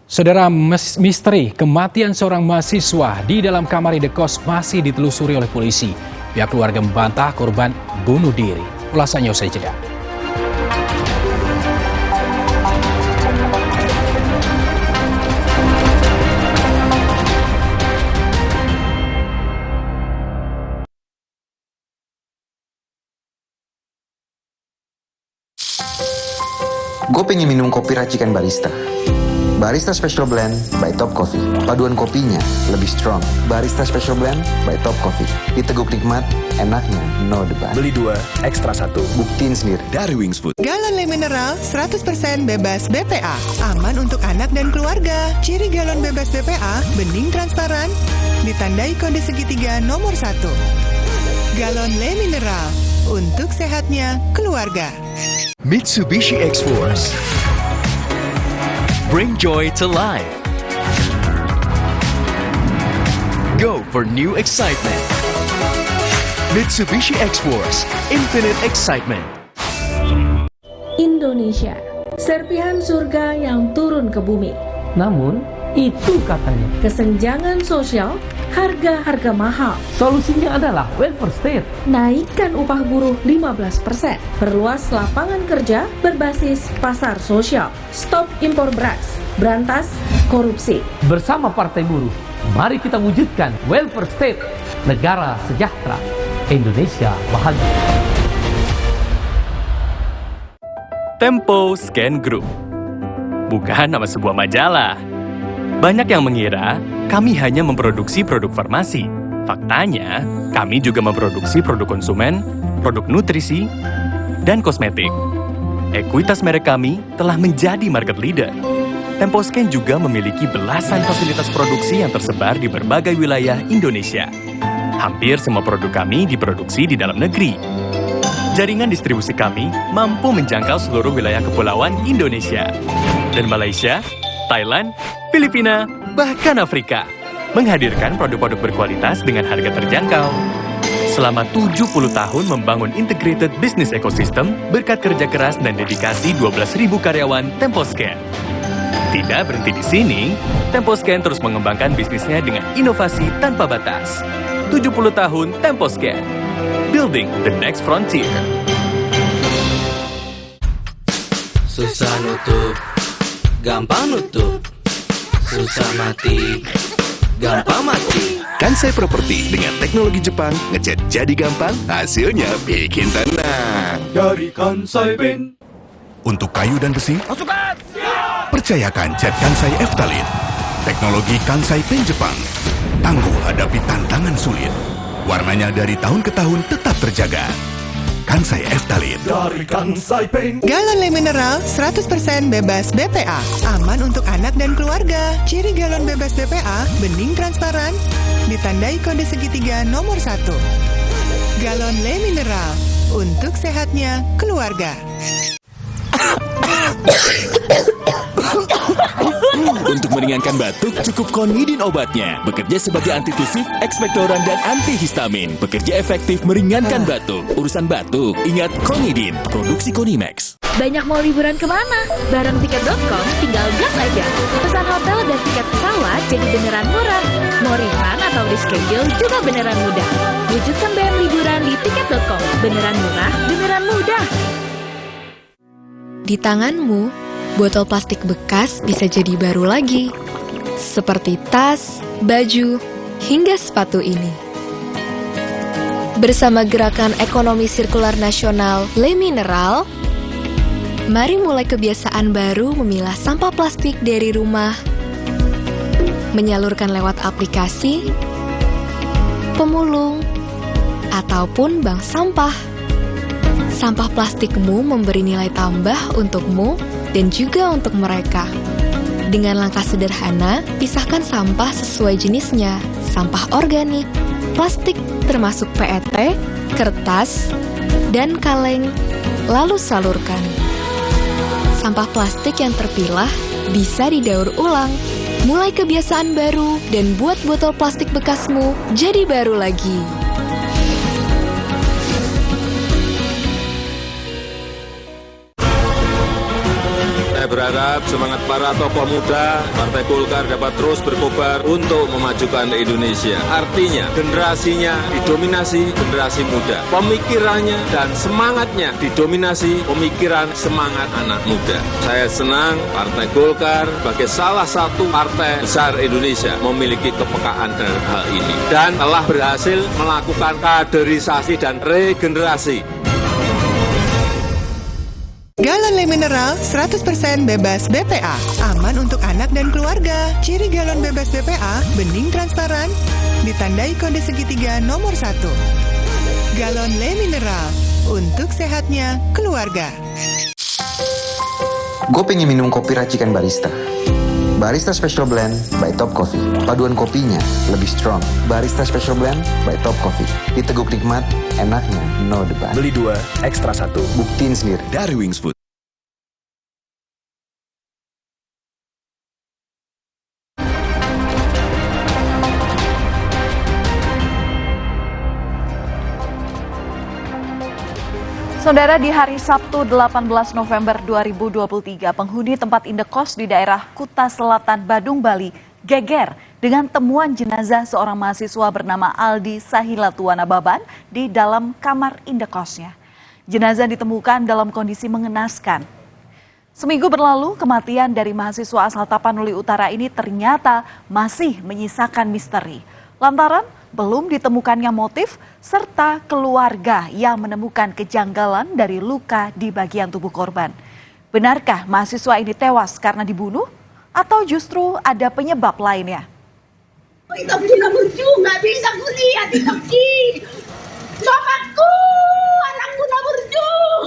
Saudara, misteri kematian seorang mahasiswa di dalam kamar indekos masih ditelusuri oleh polisi. Pihak keluarga membantah korban bunuh diri. Ulasannya usai jeda. Gue pengen minum kopi racikan barista. Barista Special Blend by Top Coffee. Paduan kopinya lebih strong. Barista Special Blend by Top Coffee. Diteguk nikmat, enaknya no debat. Beli 2, ekstra 1. Buktiin sendiri. Dari Wings Food. Galon Le Mineral 100% bebas BPA. Aman untuk anak dan keluarga. Ciri galon bebas BPA, bening transparan, ditandai kode segitiga nomor 1. Galon Le Mineral, untuk sehatnya keluarga. Mitsubishi X-Force. Bring joy to life. Go for new excitement. Mitsubishi X-Force, infinite excitement. Indonesia, serpihan surga yang turun ke bumi. Namun, itu katanya. Kesenjangan sosial, harga-harga mahal. Solusinya adalah welfare state. Naikkan upah buruh 15%. Perluas lapangan kerja berbasis pasar sosial. Stop impor beras. Berantas korupsi. Bersama Partai Buruh, mari kita wujudkan welfare state. Negara sejahtera. Indonesia bahagia. Tempo Scan Group. Bukan nama sebuah majalah. Banyak yang mengira kami hanya memproduksi produk farmasi. Faktanya, kami juga memproduksi produk konsumen, produk nutrisi, dan kosmetik. Ekuitas merek kami telah menjadi market leader. Temposcan juga memiliki belasan fasilitas produksi yang tersebar di berbagai wilayah Indonesia. Hampir semua produk kami diproduksi di dalam negeri. Jaringan distribusi kami mampu menjangkau seluruh wilayah kepulauan Indonesia. Dan Malaysia, Thailand, Filipina, bahkan Afrika, menghadirkan produk-produk berkualitas dengan harga terjangkau. Selama 70 tahun membangun integrated business ecosystem berkat kerja keras dan dedikasi 12.000 karyawan Temposcan. Tidak berhenti di sini, Temposcan terus mengembangkan bisnisnya dengan inovasi tanpa batas. 70 tahun Temposcan, building the next frontier. Susah nutup, gampang nutup, susah mati, gampang mati. Kansai Property dengan teknologi Jepang, ngecat jadi gampang, hasilnya bikin tenang. Dari Kansai Ben. Untuk kayu dan besi, Pasukan! percayakan cat Kansai Eftalin. teknologi Kansai Pen Jepang. Tangguh hadapi tantangan sulit. Warnanya dari tahun ke tahun tetap terjaga. Kansai Eftalin. Dari Kansai Pen. Galon Le Mineral 100% bebas BPA. Aman untuk anak dan keluarga. Ciri galon bebas BPA, bening transparan, ditandai kode segitiga nomor 1. Galon Le Mineral, untuk sehatnya keluarga. Untuk meringankan batuk, cukup Konidin obatnya. Bekerja sebagai antitusif, ekspektoran, dan antihistamin. Bekerja efektif meringankan batuk. Urusan batuk, ingat Konidin, produksi Konimax. Banyak mau liburan kemana? Bareng tiket.com tinggal gas aja. Pesan hotel dan tiket pesawat jadi beneran murah. Mau refund atau reschedule juga beneran mudah. Wujudkan BM liburan di tiket.com. Beneran murah, beneran mudah. Di tanganmu, botol plastik bekas bisa jadi baru lagi. Seperti tas, baju, hingga sepatu ini. Bersama Gerakan Ekonomi Sirkular Nasional Le Mineral, mari mulai kebiasaan baru memilah sampah plastik dari rumah, menyalurkan lewat aplikasi, pemulung, ataupun bank sampah. Sampah plastikmu memberi nilai tambah untukmu dan juga untuk mereka. Dengan langkah sederhana, pisahkan sampah sesuai jenisnya, sampah organik, plastik termasuk PET, kertas, dan kaleng, lalu salurkan. Sampah plastik yang terpilah bisa didaur ulang. Mulai kebiasaan baru dan buat botol plastik bekasmu jadi baru lagi. Saya berharap semangat para tokoh muda Partai Golkar dapat terus berkobar untuk memajukan Indonesia. Artinya generasinya didominasi generasi muda. Pemikirannya dan semangatnya didominasi pemikiran semangat anak muda. Saya senang Partai Golkar sebagai salah satu partai besar Indonesia memiliki kepekaan terhadap hal ini. Dan telah berhasil melakukan kaderisasi dan regenerasi. Galon Le Mineral 100% bebas BPA. Aman untuk anak dan keluarga. Ciri galon bebas BPA, bening transparan, ditandai kode segitiga nomor 1. Galon Le Mineral, untuk sehatnya keluarga. Gue pengen minum kopi racikan barista. Barista Special Blend by Top Coffee. Paduan kopinya lebih strong. Barista Special Blend by Top Coffee. Diteguk nikmat, enaknya no debat. Beli 2, ekstra 1. Buktiin sendiri. Dari Wings Food. Saudara, di hari Sabtu 18 November 2023, penghuni tempat indekos di daerah Kuta Selatan, Badung, Bali, geger dengan temuan jenazah seorang mahasiswa bernama Aldi Sahilatuana Baban di dalam kamar indekosnya. Jenazah ditemukan dalam kondisi mengenaskan. Seminggu berlalu, kematian dari mahasiswa asal Tapanuli Utara ini ternyata masih menyisakan misteri. Lantaran belum ditemukannya motif serta keluarga yang menemukan kejanggalan dari luka di bagian tubuh korban. Benarkah mahasiswa ini tewas karena dibunuh atau justru ada penyebab lainnya? Nggak bisa kuliah di Turki. Bapakku, anakku nak berjuang.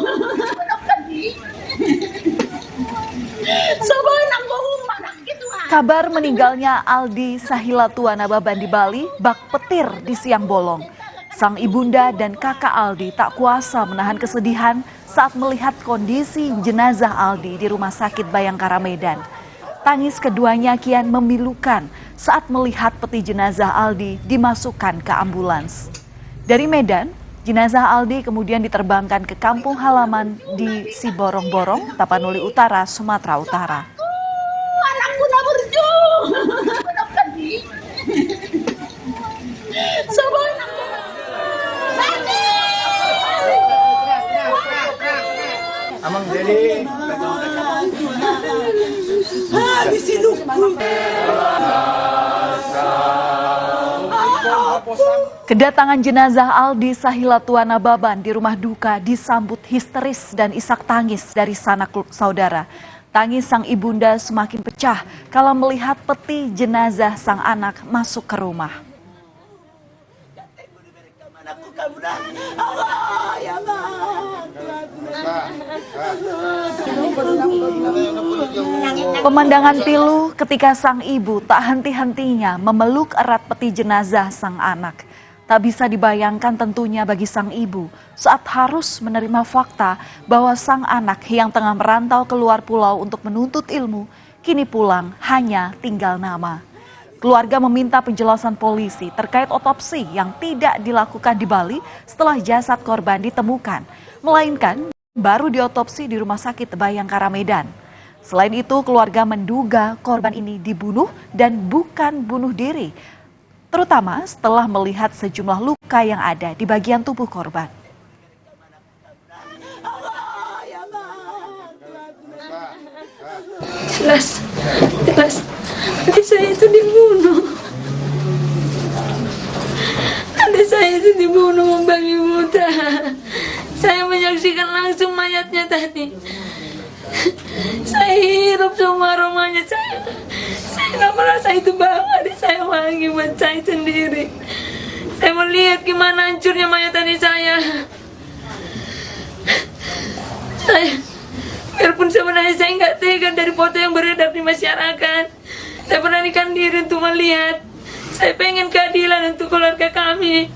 Kabar meninggalnya Aldi Sahilatuana Baban di Bali bak petir di siang bolong. Sang ibunda dan kakak Aldi tak kuasa menahan kesedihan saat melihat kondisi jenazah Aldi di Rumah Sakit Bayangkara Medan. Tangis keduanya kian memilukan saat melihat peti jenazah Aldi dimasukkan ke ambulans. Dari Medan, jenazah Aldi kemudian diterbangkan ke kampung halaman di Siborong-Borong, Tapanuli Utara, Sumatera Utara. Anakku nak berjuang. Amang jadi habis hidupku. Kedatangan jenazah Aldi Sahilatuana Baban di rumah duka disambut histeris dan isak tangis dari sanak saudara. Tangis sang ibunda semakin pecah kala melihat peti jenazah sang anak masuk ke rumah. Pemandangan pilu ketika sang ibu tak henti-hentinya memeluk erat peti jenazah sang anak. Tak bisa dibayangkan tentunya bagi sang ibu saat harus menerima fakta bahwa sang anak yang tengah merantau keluar pulau untuk menuntut ilmu kini pulang hanya tinggal nama. Keluarga meminta penjelasan polisi terkait otopsi yang tidak dilakukan di Bali setelah jasad korban ditemukan, melainkan baru diotopsi di Rumah Sakit Bayangkara Medan. Selain itu, keluarga menduga korban ini dibunuh dan bukan bunuh diri, terutama setelah melihat sejumlah luka yang ada di bagian tubuh korban. Jelas, adik saya itu dibunuh. Adik saya itu dibunuh membabi buta. Saya menyaksikan langsung mayatnya tadi. Saya hirup semua aromanya. Saya nggak merasa itu bau adik saya lagi buat saya sendiri. Saya melihat gimana hancurnya mayat adik saya. Biarpun sebenarnya saya nggak tega dari foto yang beredar di masyarakat, saya beranikan diri untuk melihat. Saya pengen keadilan untuk keluarga kami.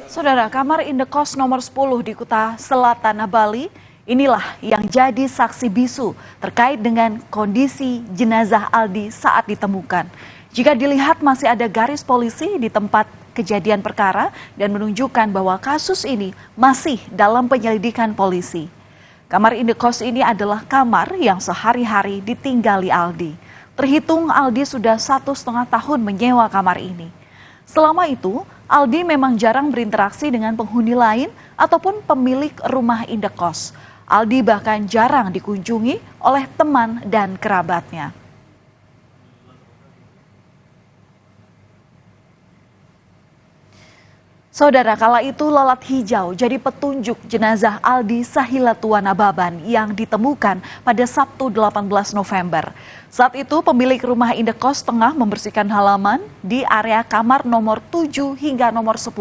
Saudara, kamar indekos nomor 10 di Kuta Selatan, Bali, inilah yang jadi saksi bisu terkait dengan kondisi jenazah Aldi saat ditemukan. Jika dilihat masih ada garis polisi di tempat kejadian perkara dan menunjukkan bahwa kasus ini masih dalam penyelidikan polisi. Kamar indekos ini adalah kamar yang sehari-hari ditinggali Aldi. Terhitung Aldi sudah 1,5 tahun menyewa kamar ini. Selama itu, Aldi memang jarang berinteraksi dengan penghuni lain ataupun pemilik rumah indekos. Aldi bahkan jarang dikunjungi oleh teman dan kerabatnya. Saudara, kala itu lalat hijau jadi petunjuk jenazah Aldi Sahilatua Nababan yang ditemukan pada Sabtu 18 November. Saat itu pemilik rumah indekos tengah membersihkan halaman di area kamar nomor 7 hingga nomor 10.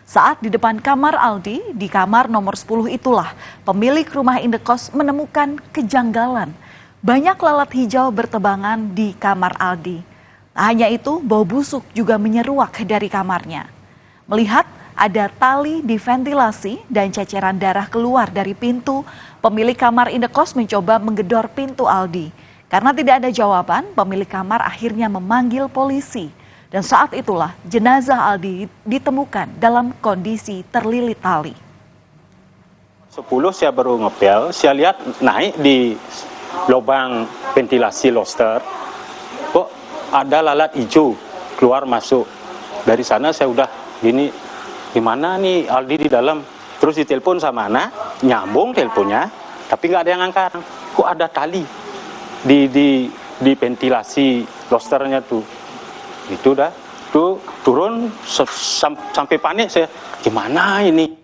Saat di depan kamar Aldi, di kamar nomor 10 itulah pemilik rumah indekos menemukan kejanggalan. Banyak lalat hijau bertebangan di kamar Aldi. Tak hanya itu, bau busuk juga menyeruak dari kamarnya. Melihat ada tali di ventilasi dan ceceran darah keluar dari pintu, pemilik kamar indekos mencoba menggedor pintu Aldi. Karena tidak ada jawaban, pemilik kamar akhirnya memanggil polisi. Dan saat itulah jenazah Aldi ditemukan dalam kondisi terlilit tali. 10 saya baru ngepel, saya lihat naik di lubang ventilasi loster, kok ada lalat hijau keluar masuk. Dari sana saya udah gini, gimana nih Aldi di dalam, terus ditelepon sama anak, nyambung teleponnya, tapi nggak ada yang angkat. Kok ada tali di ventilasi losternya tuh, itu dah, tuh turun sampai panik saya, gimana ini?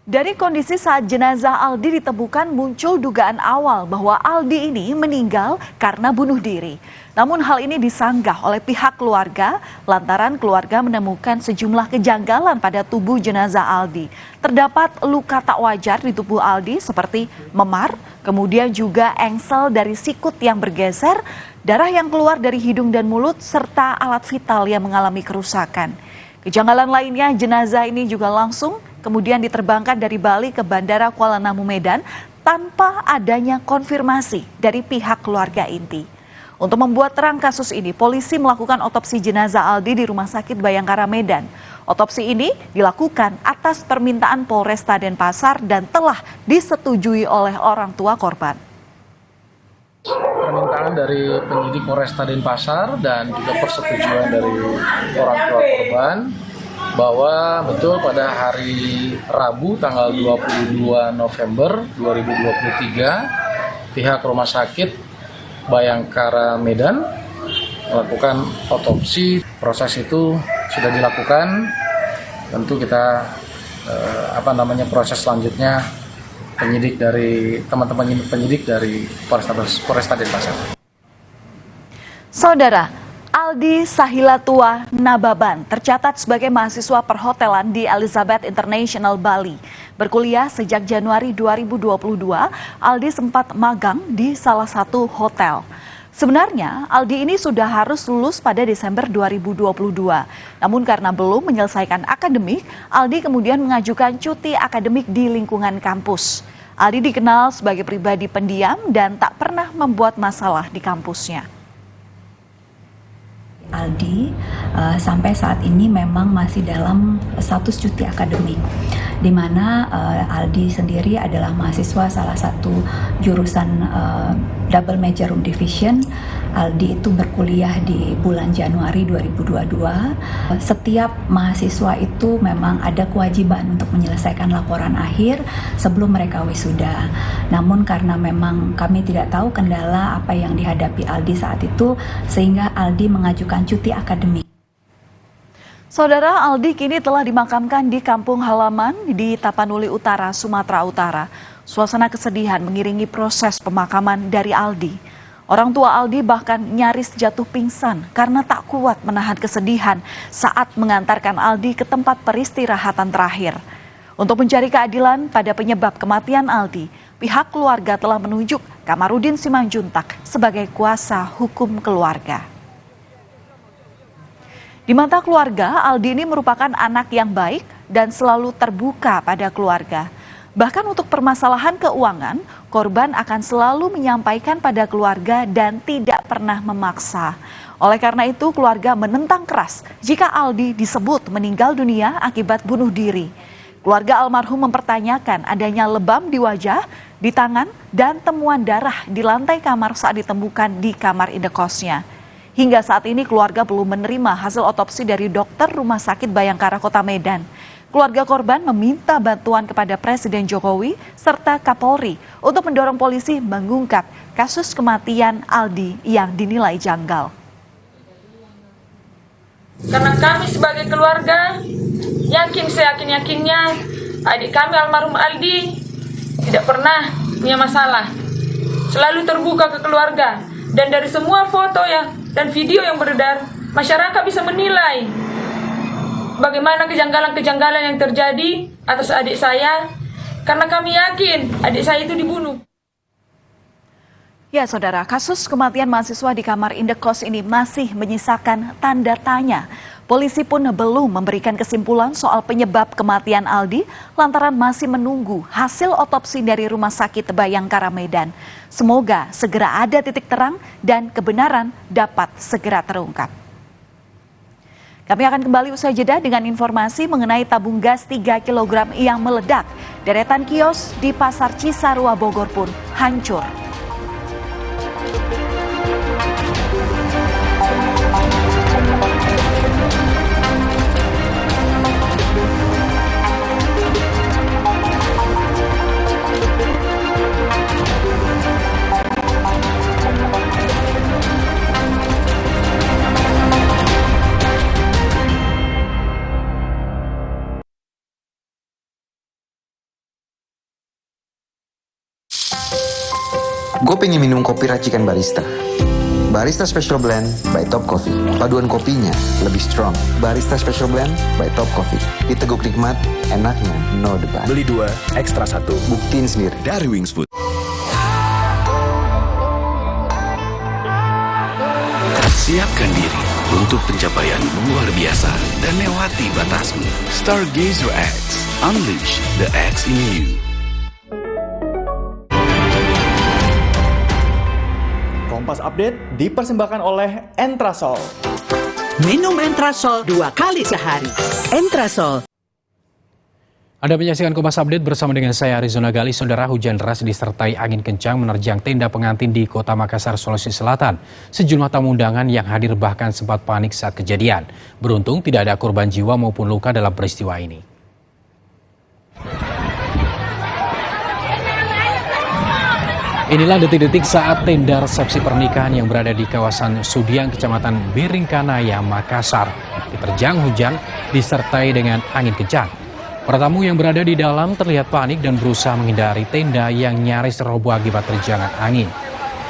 Dari kondisi saat jenazah Aldi ditemukan muncul dugaan awal bahwa Aldi ini meninggal karena bunuh diri. Namun hal ini disanggah oleh pihak keluarga lantaran keluarga menemukan sejumlah kejanggalan pada tubuh jenazah Aldi. Terdapat luka tak wajar di tubuh Aldi seperti memar, kemudian juga engsel dari sikut yang bergeser, darah yang keluar dari hidung dan mulut, serta alat vital yang mengalami kerusakan. Kejanggalan lainnya, jenazah ini juga langsung kemudian diterbangkan dari Bali ke Bandara Kuala Namu Medan tanpa adanya konfirmasi dari pihak keluarga inti. Untuk membuat terang kasus ini, polisi melakukan otopsi jenazah Aldi di Rumah Sakit Bayangkara Medan. Otopsi ini dilakukan atas permintaan Polresta Denpasar dan telah disetujui oleh orang tua korban. Permintaan dari penyidik Polresta Denpasar dan juga persetujuan dari orang tua korban bahwa betul pada hari Rabu tanggal 22 November 2023 pihak Rumah Sakit Bayangkara Medan melakukan otopsi. Proses itu sudah dilakukan, tentu kita proses selanjutnya penyidik dari teman-teman penyidik dari Polresta Denpasar. Saudara, Aldi Sahilatua Nababan tercatat sebagai mahasiswa perhotelan di Elizabeth International Bali. Berkuliah sejak Januari 2022, Aldi sempat magang di salah satu hotel. Sebenarnya, Aldi ini sudah harus lulus pada Desember 2022. Namun karena belum menyelesaikan akademik, Aldi kemudian mengajukan cuti akademik di lingkungan kampus. Aldi dikenal sebagai pribadi pendiam dan tak pernah membuat masalah di kampusnya. Aldi sampai saat ini memang masih dalam status cuti akademik, di mana Aldi sendiri adalah mahasiswa salah satu jurusan double major room division. Aldi itu berkuliah di bulan Januari 2022. Setiap mahasiswa itu memang ada kewajiban untuk menyelesaikan laporan akhir sebelum mereka wisuda. Namun karena memang kami tidak tahu kendala apa yang dihadapi Aldi saat itu, sehingga Aldi mengajukan cuti akademik. Saudara, Aldi kini telah dimakamkan di kampung halaman di Tapanuli Utara, Sumatera Utara. Suasana kesedihan mengiringi proses pemakaman dari Aldi. Orang tua Aldi bahkan nyaris jatuh pingsan karena tak kuat menahan kesedihan saat mengantarkan Aldi ke tempat peristirahatan terakhir. Untuk mencari keadilan pada penyebab kematian Aldi, pihak keluarga telah menunjuk Kamarudin Simanjuntak sebagai kuasa hukum keluarga. Di mata keluarga, Aldi ini merupakan anak yang baik dan selalu terbuka pada keluarga. Bahkan untuk permasalahan keuangan, korban akan selalu menyampaikan pada keluarga dan tidak pernah memaksa. Oleh karena itu, keluarga menentang keras jika Aldi disebut meninggal dunia akibat bunuh diri. Keluarga almarhum mempertanyakan adanya lebam di wajah, di tangan, dan temuan darah di lantai kamar saat ditemukan di kamar indekosnya. Hingga saat ini keluarga belum menerima hasil otopsi dari dokter Rumah Sakit Bayangkara Kota Medan. Keluarga korban meminta bantuan kepada Presiden Jokowi serta Kapolri untuk mendorong polisi mengungkap kasus kematian Aldi yang dinilai janggal. Karena kami sebagai keluarga yakin seyakin-yakinnya adik kami almarhum Aldi tidak pernah punya masalah. Selalu terbuka ke keluarga, dan dari semua foto dan video yang beredar, masyarakat bisa menilai bagaimana kejanggalan-kejanggalan yang terjadi atas adik saya, karena kami yakin adik saya itu dibunuh. Ya saudara, kasus kematian mahasiswa di kamar indekos ini masih menyisakan tanda tanya. Polisi pun belum memberikan kesimpulan soal penyebab kematian Aldi lantaran masih menunggu hasil otopsi dari Rumah Sakit Bayangkara Medan. Semoga segera ada titik terang dan kebenaran dapat segera terungkap. Kami akan kembali usai jeda dengan informasi mengenai tabung gas 3 kg yang meledak. Deretan kios di Pasar Cisarua Bogor pun hancur. Gue pengen minum kopi racikan barista. Barista Special Blend by Top Coffee. Paduan kopinya lebih strong. Barista Special Blend by Top Coffee. Diteguk nikmat, enaknya no debat. Beli 2, ekstra 1. Buktiin sendiri. Dari Wings Food. Siapkan diri untuk pencapaian luar biasa dan lewati batasmu. Stargazer X. Unleash the X in you. Kompas Update dipersembahkan oleh Entrasol. Minum Entrasol 2 kali sehari. Entrasol. Anda menyaksikan Kompas Update bersama dengan saya Arizona Gali. Saudara, hujan deras disertai angin kencang menerjang tenda pengantin di Kota Makassar, Sulawesi Selatan. Sejumlah tamu undangan yang hadir bahkan sempat panik saat kejadian. Beruntung tidak ada korban jiwa maupun luka dalam peristiwa ini. Inilah detik-detik saat tenda resepsi pernikahan yang berada di kawasan Sudiang, Kecamatan Biringkanaya, Makassar, diterjang hujan disertai dengan angin kencang. Para tamu yang berada di dalam terlihat panik dan berusaha menghindari tenda yang nyaris roboh akibat terjangan angin.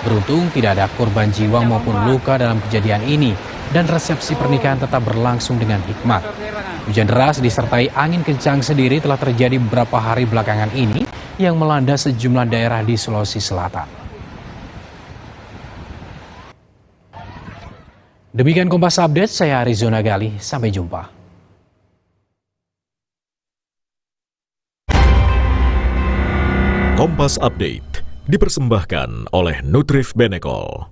Beruntung tidak ada korban jiwa maupun luka dalam kejadian ini dan resepsi pernikahan tetap berlangsung dengan hikmat. Hujan deras disertai angin kencang sendiri telah terjadi beberapa hari belakangan ini yang melanda sejumlah daerah di Sulawesi Selatan. Demikian Kompas Update, saya Arizona Gali, sampai jumpa. Kompas Update dipersembahkan oleh Nutrif Benecol.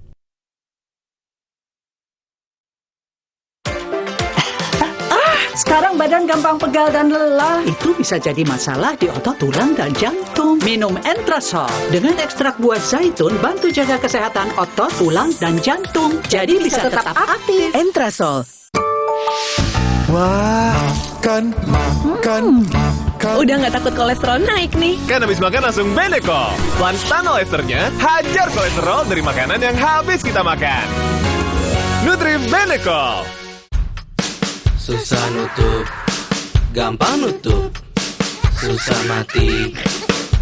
Sekarang badan gampang pegal dan lelah. Itu bisa jadi masalah di otot, tulang, dan jantung. Minum Entrasol. Dengan ekstrak buah zaitun, bantu jaga kesehatan otot, tulang, dan jantung. Jadi bisa tetap aktif. Entrasol. Wah, makan. Udah nggak takut kolesterol naik nih. Kan habis makan langsung Benecol. One Stanoil Esternya hajar kolesterol dari makanan yang habis kita makan. Nutrif Benecol. Susah nutup, gampang nutup. Susah mati,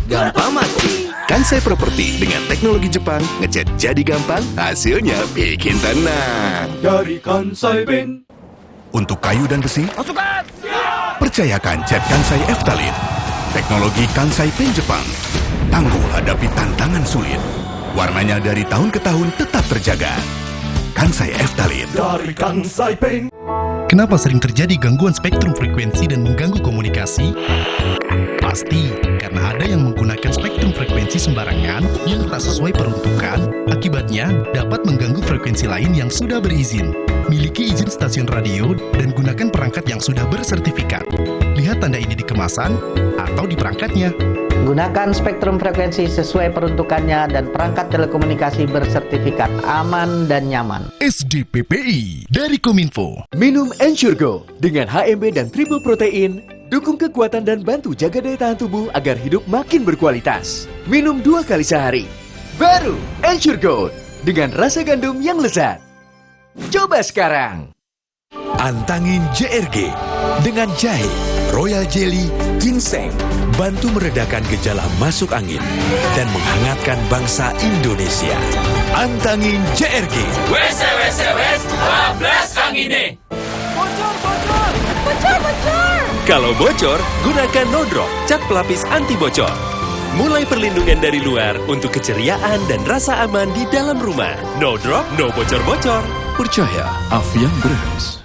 gampang mati. Kansai Property dengan teknologi Jepang, ngecat jadi gampang, hasilnya bikin tenang. Dari Kansai Ben. Untuk kayu dan besi, Pasukan! percayakan cat Kansai Eftalin. Teknologi Kansai Pen Jepang. Tangguh hadapi tantangan sulit. Warnanya dari tahun ke tahun tetap terjaga. Kansai Eftalin. Dari Kansai Ben. Kenapa sering terjadi gangguan spektrum frekuensi dan mengganggu komunikasi? Pasti karena ada yang menggunakan spektrum frekuensi sembarangan yang tak sesuai peruntukan, akibatnya dapat mengganggu frekuensi lain yang sudah berizin. Miliki izin stasiun radio dan gunakan perangkat yang sudah bersertifikat. Lihat tanda ini di kemasan atau di perangkatnya. Gunakan spektrum frekuensi sesuai peruntukannya dan perangkat telekomunikasi bersertifikat aman dan nyaman. SDPPI dari Kominfo. Minum Ensure Go dengan HMB dan triple protein. Dukung kekuatan dan bantu jaga daya tahan tubuh agar hidup makin berkualitas. Minum 2 kali sehari. Baru Ensure Go dengan rasa gandum yang lezat. Coba sekarang. Antangin JRG dengan jahe, royal jelly, ginseng. Bantu meredakan gejala masuk angin dan menghangatkan bangsa Indonesia. Antangin JRG. WC, bablas angine. Bocor. Kalau bocor, gunakan No Drop, cat pelapis anti bocor. Mulai perlindungan dari luar untuk keceriaan dan rasa aman di dalam rumah. No Drop, no bocor-bocor. Percaya Avian Brands.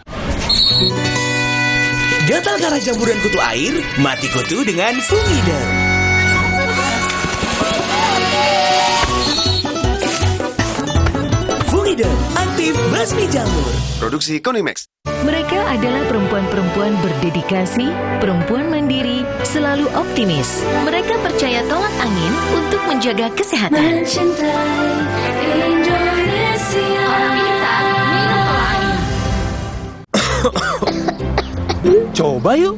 Gatal karena jamburan kutu air? Mati kutu dengan Fumida. Fumida, aktif basmi jamur. Produksi Konimax. Mereka adalah perempuan-perempuan berdedikasi, perempuan mandiri, selalu optimis. Mereka percaya tolak angin untuk menjaga kesehatan. Mencintai Indonesia. Coba yuk.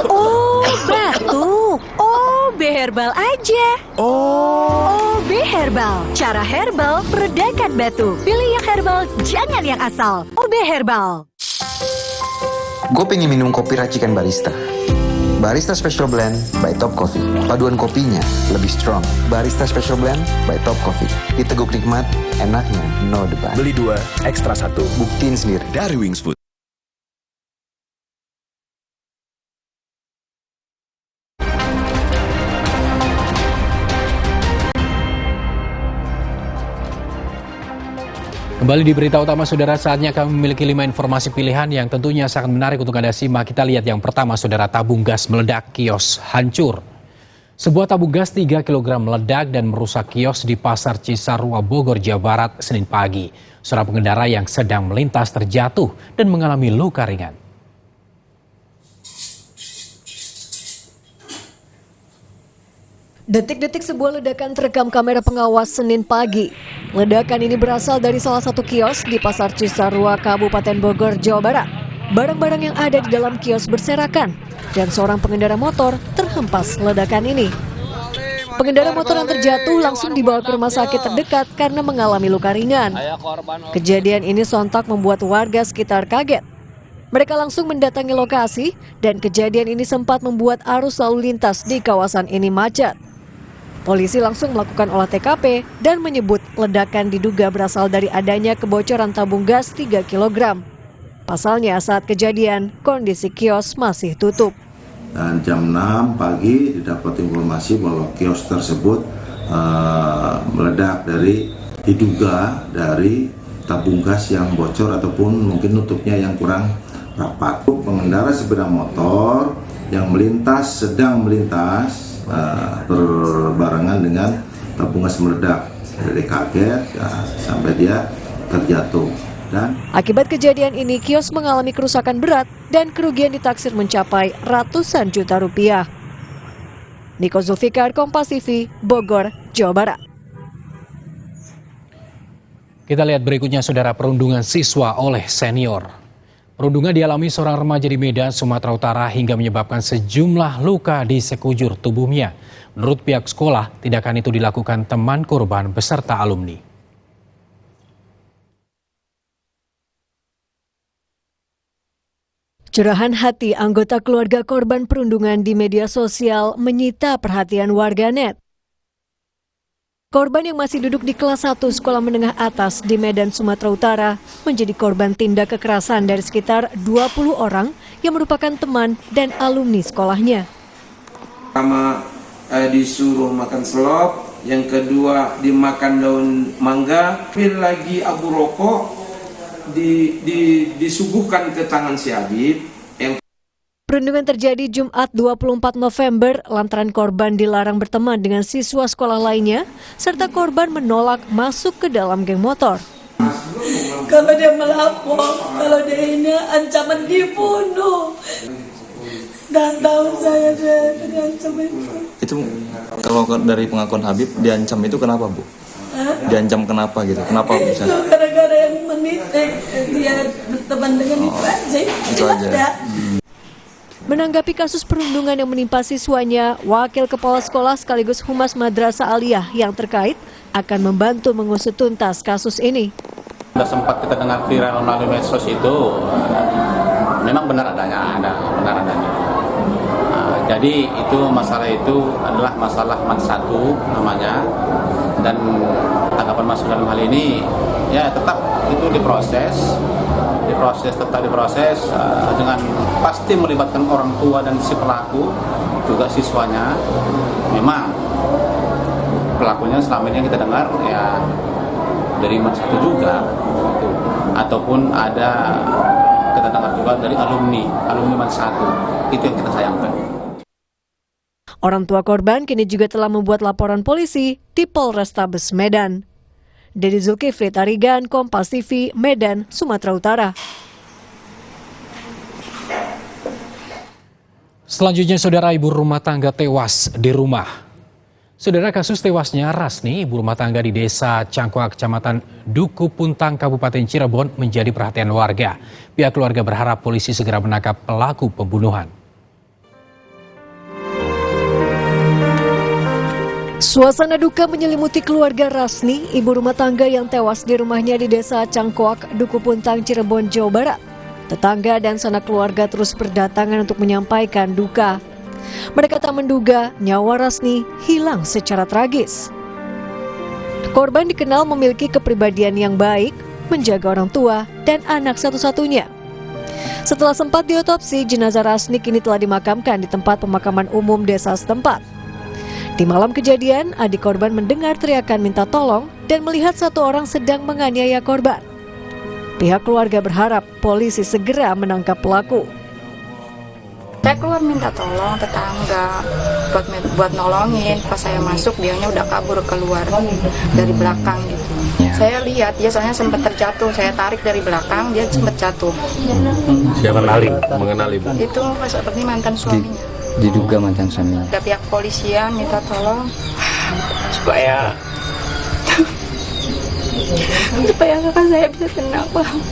Oh, batuk. OB Herbal aja. OB Herbal. Cara herbal meredakan batuk. Pilih yang herbal, jangan yang asal. OB Herbal. Gue pengen minum kopi racikan barista. Barista Special Blend by Top Coffee. Paduan kopinya lebih strong. Barista Special Blend by Top Coffee. Diteguk nikmat, enaknya no debat. Beli 2, ekstra 1. Buktiin sendiri. Dari Wings Food. Kembali di berita utama, saudara, saatnya kami memiliki 5 informasi pilihan yang tentunya sangat menarik untuk Anda simak. Kita lihat yang pertama, saudara, tabung gas meledak, kios hancur. Sebuah tabung gas 3 kg meledak dan merusak kios di Pasar Cisarua, Bogor, Jawa Barat, Senin pagi. Seorang pengendara yang sedang melintas terjatuh dan mengalami luka ringan. Detik-detik sebuah ledakan terekam kamera pengawas Senin pagi. Ledakan ini berasal dari salah satu kios di Pasar Cisarua, Kabupaten Bogor, Jawa Barat. Barang-barang yang ada di dalam kios berserakan dan seorang pengendara motor terhempas ledakan ini. Pengendara motor yang terjatuh langsung dibawa ke rumah sakit terdekat karena mengalami luka ringan. Kejadian ini sontak membuat warga sekitar kaget. Mereka langsung mendatangi lokasi dan kejadian ini sempat membuat arus lalu lintas di kawasan ini macet. Polisi langsung melakukan olah TKP dan menyebut ledakan diduga berasal dari adanya kebocoran tabung gas 3 kg. Pasalnya saat kejadian, kondisi kios masih tutup. Dan jam 6 pagi didapat informasi bahwa kios tersebut meledak diduga dari tabung gas yang bocor ataupun mungkin nutupnya yang kurang rapat. Pengendara sepeda motor yang sedang melintas berbarengan dengan tabung gas meledak. Dari kaget sampai dia terjatuh. Akibat kejadian ini, kios mengalami kerusakan berat dan kerugian ditaksir mencapai ratusan juta rupiah. Niko Zulfikar, Kompas TV, Bogor, Jawa Barat. Kita lihat berikutnya, saudara, perundungan siswa oleh senior. Perundungan dialami seorang remaja di Medan, Sumatera Utara hingga menyebabkan sejumlah luka di sekujur tubuhnya. Menurut pihak sekolah, tindakan itu dilakukan teman korban beserta alumni. Curahan hati anggota keluarga korban perundungan di media sosial menyita perhatian warganet. Korban yang masih duduk di kelas 1 sekolah menengah atas di Medan, Sumatera Utara menjadi korban tindak kekerasan dari sekitar 20 orang yang merupakan teman dan alumni sekolahnya. Pertama disuruh makan selop, yang kedua dimakan daun mangga, lagi abu rokok, disuguhkan ke tangan si Habib. Perundungan terjadi Jumat 24 November lantaran korban dilarang berteman dengan siswa sekolah lainnya serta korban menolak masuk ke dalam geng motor. Kalau dia melapor, kalau dia ini ancaman dibunuh. Dan tahu saya dia diancam itu. Itu kalau dari pengakuan Habib diancam itu kenapa, Bu? Diancam kenapa gitu? Kenapa bisa? Itu gara-gara yang menitik dia berteman dengan itu aja. Itu aja. Menanggapi kasus perundungan yang menimpa siswanya, Wakil Kepala Sekolah sekaligus Humas Madrasah Aliyah yang terkait akan membantu mengusut tuntas kasus ini. Sudah sempat kita dengar viral melalui medsos itu, memang benar adanya. Jadi itu masalah itu adalah masalah MAN 1 namanya, dan tanggapan Mas dalam hal ini ya tetap itu diproses dengan pasti melibatkan orang tua dan si pelaku juga siswanya. Memang pelakunya selama ini yang kita dengar ya dari MAN 1 juga gitu. Ataupun ada kita dengar juga dari alumni MAN 1. Itu yang kita sayangkan. Orang tua korban kini juga telah membuat laporan polisi di Polrestabes Medan. Dedi Zulkifli Tarigan, Kompas TV, Medan, Sumatera Utara. Selanjutnya, saudara, ibu rumah tangga tewas di rumah. Saudara, kasus tewasnya Rasni, ibu rumah tangga di Desa Cangkuak, Kecamatan Duku Puntang, Kabupaten Cirebon menjadi perhatian warga. Pihak keluarga berharap polisi segera menangkap pelaku pembunuhan. Suasana duka menyelimuti keluarga Rasni, ibu rumah tangga yang tewas di rumahnya di Desa Cangkuak, Duku Puntang, Cirebon, Jawa Barat. Tetangga dan sanak keluarga terus berdatangan untuk menyampaikan duka. Mereka tak menduga nyawa Rasni hilang secara tragis. Korban dikenal memiliki kepribadian yang baik, menjaga orang tua dan anak satu-satunya. Setelah sempat diotopsi, jenazah Rasni kini telah dimakamkan di tempat pemakaman umum desa setempat. Di malam kejadian, adik korban mendengar teriakan minta tolong dan melihat satu orang sedang menganiaya korban. Pihak keluarga berharap polisi segera menangkap pelaku. Saya keluar minta tolong tetangga buat nolongin. Pas saya masuk, dianya udah kabur keluar dari belakang gitu. Saya lihat dia soalnya sempat terjatuh. Saya tarik dari belakang, dia sempat jatuh. Siapa mengenali Bu? Itu seperti mantan suaminya. Diduga mantan suaminya. Ada pihak polisian minta tolong supaya kakak saya bisa tenang, Bang.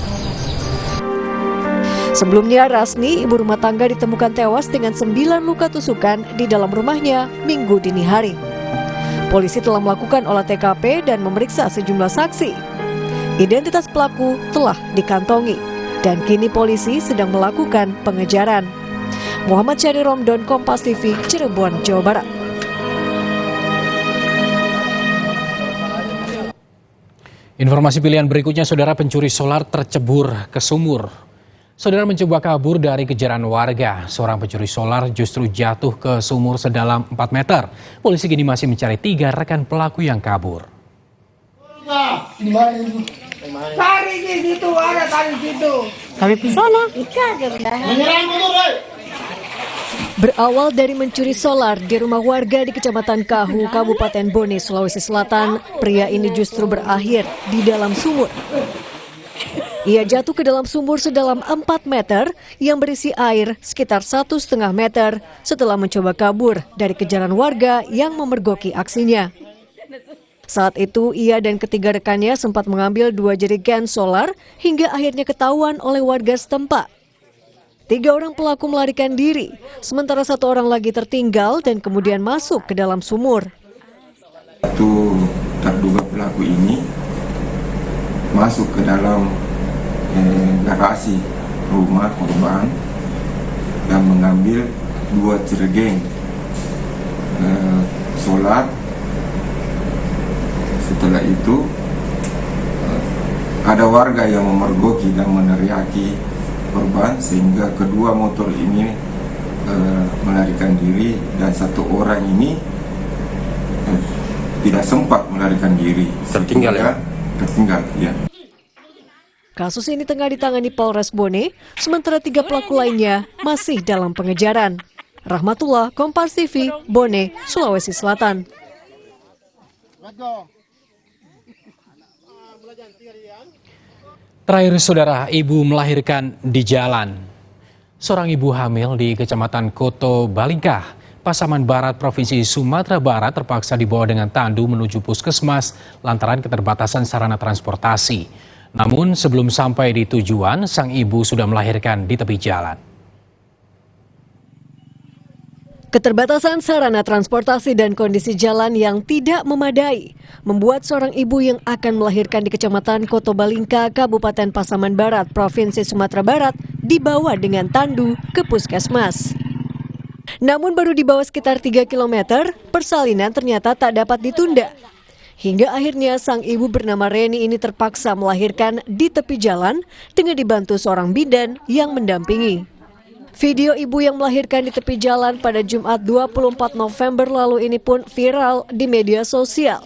Sebelumnya, Rasni, ibu rumah tangga, ditemukan tewas dengan 9 luka tusukan di dalam rumahnya Minggu dini hari. Polisi telah melakukan olah TKP dan memeriksa sejumlah saksi. Identitas pelaku telah dikantongi. dan kini polisi sedang melakukan pengejaran. Muhammad Syahri Romdon, Kompas TV, Cirebon, Jawa Barat. Informasi pilihan berikutnya, saudara, pencuri solar tercebur ke sumur. Saudara mencoba kabur dari kejaran warga. Seorang pencuri solar justru jatuh ke sumur sedalam 4 meter. Polisi kini masih mencari 3 rekan pelaku yang kabur. Tarik di situ, ada tarik situ. Tarik di sana. Berawal dari mencuri solar di rumah warga di Kecamatan Kahu, Kabupaten Bone, Sulawesi Selatan, pria ini justru berakhir di dalam sumur. Ia jatuh ke dalam sumur sedalam 4 meter yang berisi air sekitar 1,5 meter setelah mencoba kabur dari kejaran warga yang memergoki aksinya. Saat itu ia dan ketiga rekannya sempat mengambil 2 jerigen solar hingga akhirnya ketahuan oleh warga setempat. 3 orang pelaku melarikan diri, sementara 1 orang lagi tertinggal dan kemudian masuk ke dalam sumur. Itu terduga pelaku ini masuk ke dalam garasi rumah korban dan mengambil 2 jerigen solar. Setelah itu ada warga yang memergoki dan meneriaki korban sehingga kedua motor ini melarikan diri dan 1 orang ini tidak sempat melarikan diri. Tertinggal ya? Tertinggal, ya. Kasus ini tengah ditangani Polres Bone, sementara 3 pelaku lainnya masih dalam pengejaran. Rahmatullah, Kompas TV, Bone, Sulawesi Selatan. Terakhir, saudara, ibu melahirkan di jalan. Seorang ibu hamil di Kecamatan Koto Balingkah, Pasaman Barat, Provinsi Sumatera Barat terpaksa dibawa dengan tandu menuju puskesmas lantaran keterbatasan sarana transportasi. Namun sebelum sampai di tujuan, sang ibu sudah melahirkan di tepi jalan. Keterbatasan sarana transportasi dan kondisi jalan yang tidak memadai membuat seorang ibu yang akan melahirkan di Kecamatan Koto Balingkah, Kabupaten Pasaman Barat, Provinsi Sumatera Barat dibawa dengan tandu ke puskesmas. Namun baru dibawa sekitar 3 km, persalinan ternyata tak dapat ditunda. Hingga akhirnya sang ibu bernama Reni ini terpaksa melahirkan di tepi jalan dengan dibantu seorang bidan yang mendampingi. Video ibu yang melahirkan di tepi jalan pada Jumat 24 November lalu ini pun viral di media sosial.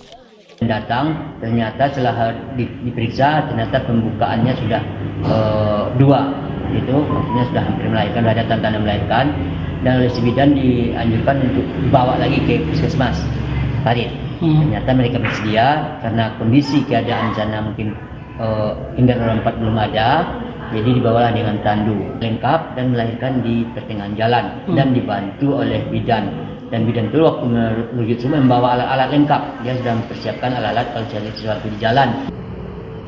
Datang, ternyata setelah diperiksa, ternyata pembukaannya sudah 2, itu maksudnya sudah hampir melahirkan, sudah ada tanda-tanda melahirkan, dan oleh si bidan dianjurkan untuk dibawa lagi ke puskesmas Parit. Ternyata mereka bersedia karena kondisi keadaan sana mungkin hingga 4 belum ada, jadi dibawalah dengan tandu lengkap dan melahirkan di pertengahan jalan dan dibantu oleh bidan. Dan bidan itu waktu menuju rumah membawa alat-alat lengkap, dia sudah mempersiapkan alat-alat kalau cari sesuatu di jalan.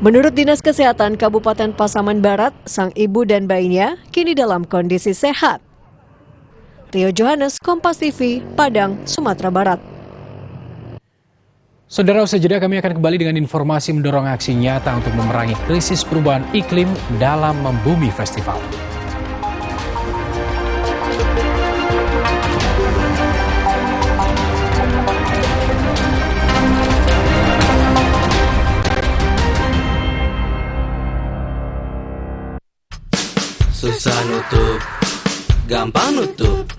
Menurut Dinas Kesehatan Kabupaten Pasaman Barat, sang ibu dan bayinya kini dalam kondisi sehat. Rio Johannes, Kompas TV, Padang, Sumatera Barat. Saudara, usai jeda kami akan kembali dengan informasi mendorong aksi nyata untuk memerangi krisis perubahan iklim dalam Membumi Festival. Susah nutup, gampang nutup.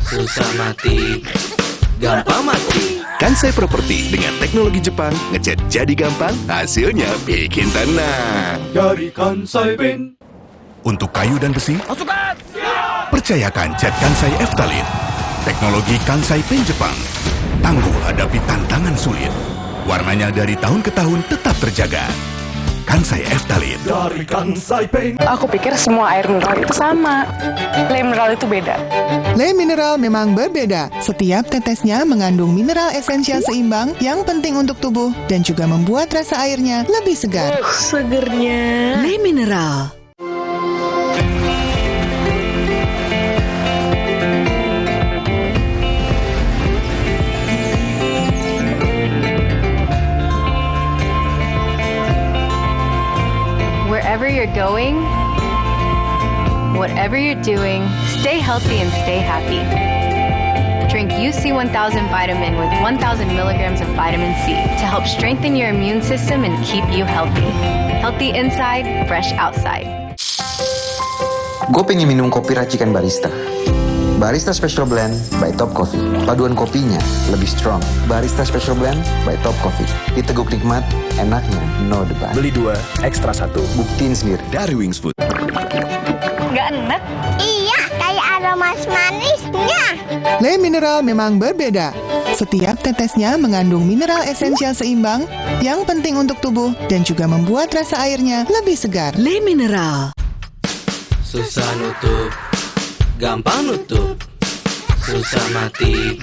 Susah mati, gampang mati. Kansai Properti dengan teknologi Jepang, ngecat jadi gampang, hasilnya bikin tenang. Dari Kansai Ben. Untuk kayu dan besi, Pasukan! percayakan cat Kansai Eftalin. Teknologi Kansai Pen Jepang. Tangguh hadapi tantangan sulit. Warnanya dari tahun ke tahun tetap terjaga. Kansai Eftalin. Dari Kansai Pen. Aku pikir semua air mineral itu sama. Le mineral itu beda. Le mineral memang berbeda. Setiap tetesnya mengandung mineral esensial seimbang yang penting untuk tubuh dan juga membuat rasa airnya lebih segar. Segernya. Le mineral. Wherever you're going, Whatever you're doing, stay healthy and stay happy. Drink UC 1000 vitamin with 1000 milligrams of vitamin C to help strengthen your immune system and keep you healthy. Healthy inside, fresh outside. Gue pengen minum kopi racikan Barista. Barista Special Blend by Top Coffee. Paduan kopinya lebih strong. Barista Special Blend by Top Coffee. Diteguk nikmat, enaknya no debat. Beli 2, ekstra 1. Buktiin sendiri. Dari Wings Food. Nggak enak? Iya, kayak aroma manisnya. Le Mineral memang berbeda. Setiap tetesnya mengandung mineral esensial seimbang yang penting untuk tubuh dan juga membuat rasa airnya lebih segar. Le Mineral. Susah nutup, gampang nutup. Susah mati,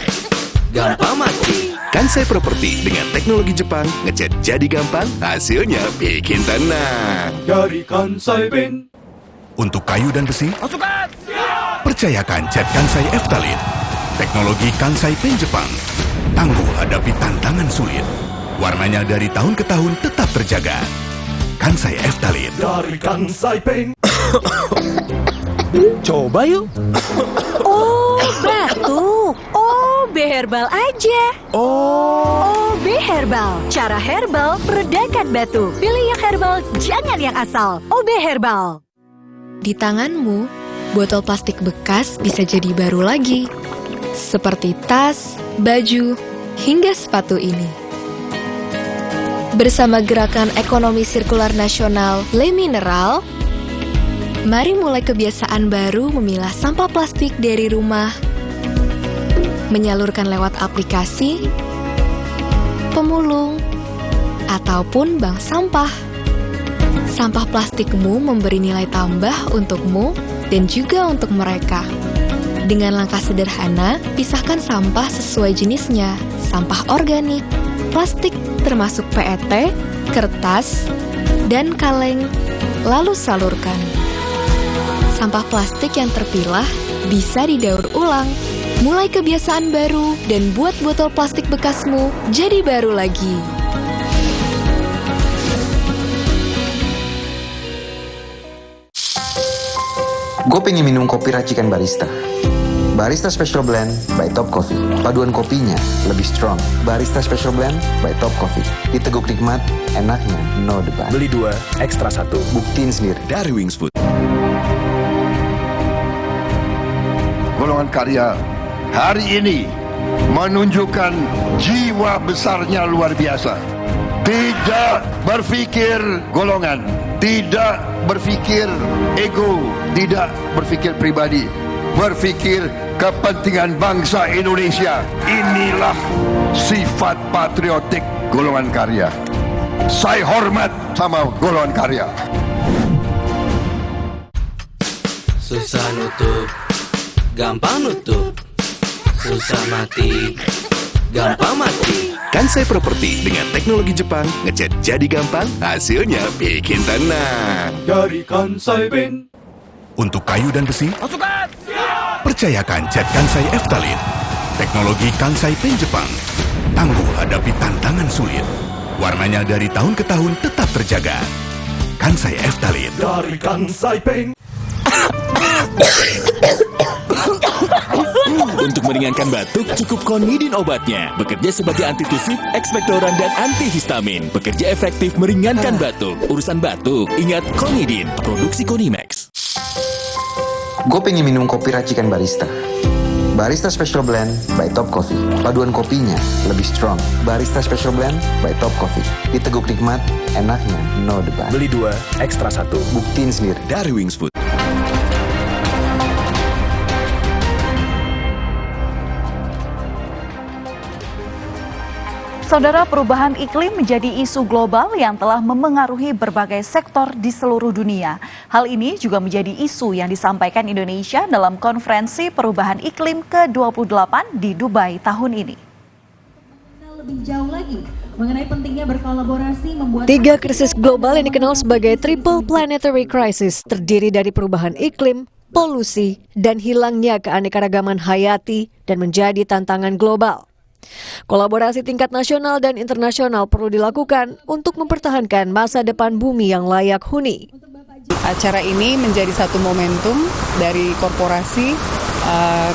gampang mati. Kansai Property dengan teknologi Jepang, ngecat jadi gampang, hasilnya bikin tenang. Dari Kansai Pen. Untuk kayu dan besi, percayakan cat Kansai Eftalin. Teknologi Kansai Pen Jepang. Tangguh hadapi tantangan sulit. Warnanya dari tahun ke tahun tetap terjaga. Kansai Eftalin. Dari Kansai Pen. Coba yuk. Oh, batuk. Oh, Herbal aja. Oh, Herbal. Cara herbal meredakan batuk. Pilih yang herbal, jangan yang asal. OB Herbal. Di tanganmu, botol plastik bekas bisa jadi baru lagi. Seperti tas, baju, hingga sepatu ini. Bersama Gerakan Ekonomi Sirkular Nasional Le Mineral, mari mulai kebiasaan baru memilah sampah plastik dari rumah, menyalurkan lewat aplikasi, pemulung, ataupun bank sampah. Sampah plastikmu memberi nilai tambah untukmu dan juga untuk mereka. Dengan langkah sederhana, pisahkan sampah sesuai jenisnya, sampah organik, plastik termasuk PET, kertas, dan kaleng, lalu salurkan. Sampah plastik yang terpilah bisa didaur ulang. Mulai kebiasaan baru dan buat botol plastik bekasmu jadi baru lagi. Gue pengen minum kopi racikan Barista. Barista Special Blend by Top Coffee. Paduan kopinya lebih strong. Barista Special Blend by Top Coffee. Diteguk nikmat, enaknya no debat. Beli 2, ekstra 1. Buktiin sendiri. Dari Wings Food. Golongan karya hari ini menunjukkan jiwa besarnya luar biasa. Tidak berpikir golongan, tidak berpikir ego, tidak berpikir pribadi, berpikir kepentingan bangsa Indonesia. Inilah sifat patriotik golongan karya. Saya hormat sama golongan karya. Susah nutup, gampang nutup. Susah mati, gampang mati. Kansai Property dengan teknologi Jepang, ngecat jadi gampang, hasilnya bikin tenang. Dari Kansai Pen. Untuk kayu dan besi, percayakan cat Kansai Eftalin. Teknologi Kansai Pen Jepang. Tangguh hadapi tantangan sulit. Warnanya dari tahun ke tahun tetap terjaga. Kansai Eftalin. Dari Kansai Pen. Untuk meringankan batuk, cukup Konidin obatnya. Bekerja sebagai antitusif, ekspektoran, dan antihistamin. Bekerja efektif meringankan batuk. Urusan batuk, ingat Konidin. Produksi Konimax. Gue pengen minum kopi racikan Barista. Barista Special Blend by Top Coffee. Paduan kopinya lebih strong. Barista Special Blend by Top Coffee. Diteguk nikmat, enaknya no debat. Beli 2, ekstra 1. Buktiin sendiri. Dari Wings Food. Saudara, perubahan iklim menjadi isu global yang telah memengaruhi berbagai sektor di seluruh dunia. Hal ini juga menjadi isu yang disampaikan Indonesia dalam konferensi perubahan iklim ke-28 di Dubai tahun ini. Lebih jauh lagi mengenai pentingnya berkolaborasi membuat 3 krisis global yang dikenal sebagai Triple Planetary Crisis terdiri dari perubahan iklim, polusi, dan hilangnya keanekaragaman hayati dan menjadi tantangan global. Kolaborasi tingkat nasional dan internasional perlu dilakukan untuk mempertahankan masa depan bumi yang layak huni. Acara ini menjadi satu momentum dari korporasi.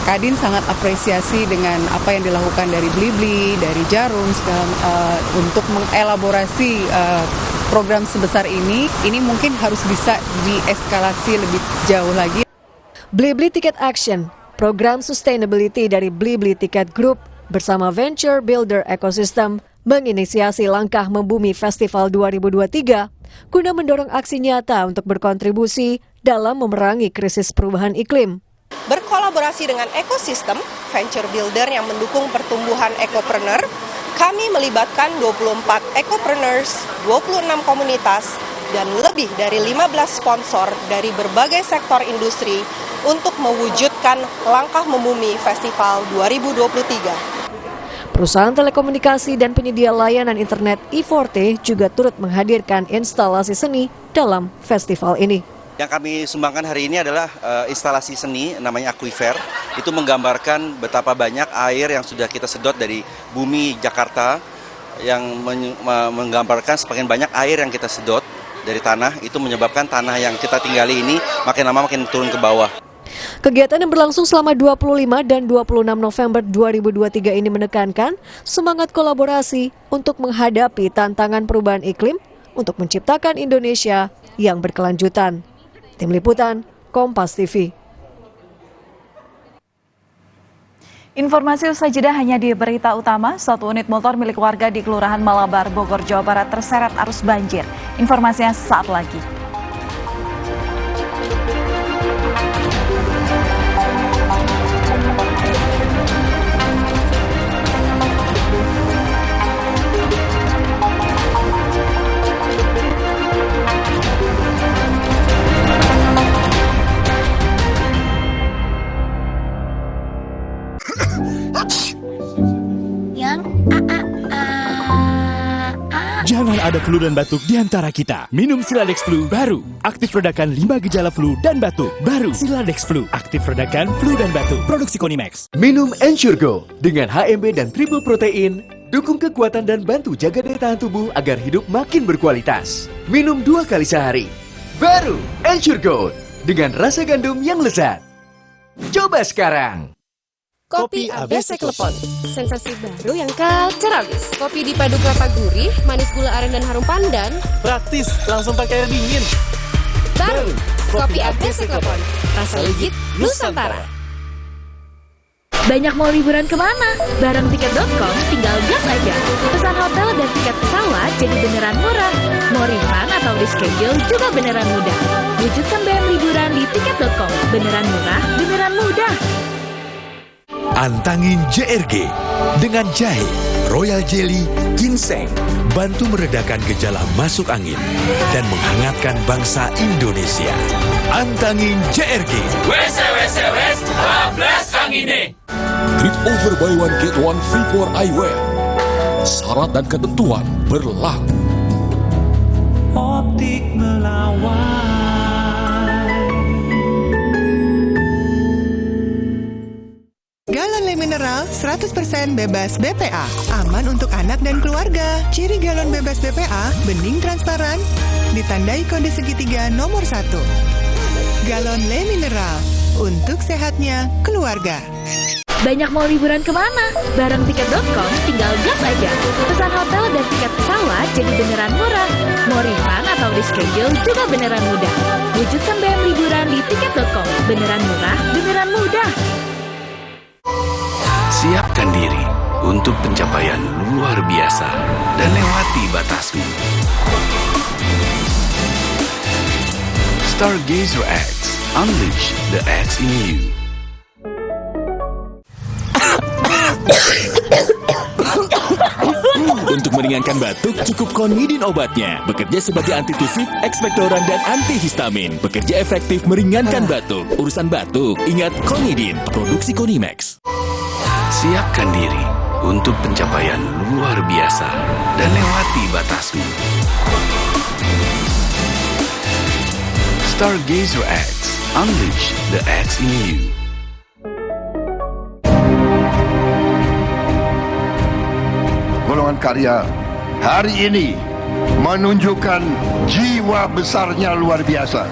Kadin sangat apresiasi dengan apa yang dilakukan dari Blibli, dari Jarum, untuk mengelaborasi program sebesar ini. Ini mungkin harus bisa dieskalasi lebih jauh lagi. Blibli Ticket Action, program sustainability dari Blibli Ticket Group bersama Venture Builder Ecosystem menginisiasi langkah Membumi Festival 2023 guna mendorong aksi nyata untuk berkontribusi dalam memerangi krisis perubahan iklim. Berkolaborasi dengan ekosistem, Venture Builder yang mendukung pertumbuhan ekopreneur, kami melibatkan 24 ekopreneurs, 26 komunitas, dan lebih dari 15 sponsor dari berbagai sektor industri untuk mewujudkan langkah Membumi Festival 2023. Perusahaan telekomunikasi dan penyedia layanan internet E-Forte juga turut menghadirkan instalasi seni dalam festival ini. Yang kami sumbangkan hari ini adalah instalasi seni namanya Aquifer. Itu menggambarkan betapa banyak air yang sudah kita sedot dari bumi Jakarta, yang menggambarkan semakin banyak air yang kita sedot dari tanah, itu menyebabkan tanah yang kita tinggali ini makin lama makin turun ke bawah. Kegiatan yang berlangsung selama 25 dan 26 November 2023 ini menekankan semangat kolaborasi untuk menghadapi tantangan perubahan iklim untuk menciptakan Indonesia yang berkelanjutan. Tim Liputan, Kompas TV. Informasi usai jeda hanya di berita utama, satu unit motor milik warga di Kelurahan Malabar, Bogor, Jawa Barat terseret arus banjir. Informasinya saat lagi. Jangan ada flu dan batuk di antara kita. Minum Siladex Flu baru. Aktif redakan 5 gejala flu dan batuk. Baru Siladex Flu. Aktif redakan flu dan batuk. Produksi Konimax. Minum Ensure Go dengan HMB dan triple protein. Dukung kekuatan dan bantu jaga daya tahan tubuh agar hidup makin berkualitas. Minum 2 kali sehari. Baru Ensure Go dengan rasa gandum yang lezat. Coba sekarang. Kopi ABC Klepon, sensasi baru yang culturalis. Kopi dipadu kelapa gurih, manis gula aren dan harum pandan. Praktis, langsung pakai air dingin. Baru, Kopi ABC Klepon, rasa legit Nusantara. Banyak mau liburan kemana? Bareng tiket.com tinggal gas aja. Pesan hotel dan tiket pesawat jadi beneran murah. Mau refund atau reschedule juga beneran mudah. Wujudkan BM liburan di tiket.com. Beneran murah, beneran mudah. Antangin JRG dengan jahe, royal jelly, ginseng, bantu meredakan gejala masuk angin dan menghangatkan bangsa Indonesia. Antangin JRG. Wes, 12 angine. Trip over buy one get one free for eyewear. Syarat dan ketentuan berlaku. Optik melawan. Galon Le Mineral 100% bebas BPA. Aman untuk anak dan keluarga. Ciri galon bebas BPA, bening transparan, ditandai kode segitiga nomor 1. Galon Le Mineral, untuk sehatnya keluarga. Banyak mau liburan kemana? Bareng tiket.com tinggal gas aja. Pesan hotel dan tiket pesawat jadi beneran murah. Mau refund atau reschedule juga beneran mudah. Wujudkan BM liburan di tiket.com. Beneran murah, beneran mudah. Siapkan diri untuk pencapaian luar biasa dan lewati batasmu. Stargazer X, unleash the X in you. Untuk meringankan batuk, cukup Konidin obatnya. Bekerja sebagai antitusif, ekspektoran, dan antihistamin. Bekerja efektif meringankan batuk. Urusan batuk, ingat Konidin. Produksi Konimax. Siapkan diri untuk pencapaian luar biasa dan lewati batasmu. Stargazer X, unleash the X in you. Golongan karya hari ini menunjukkan jiwa besarnya luar biasa.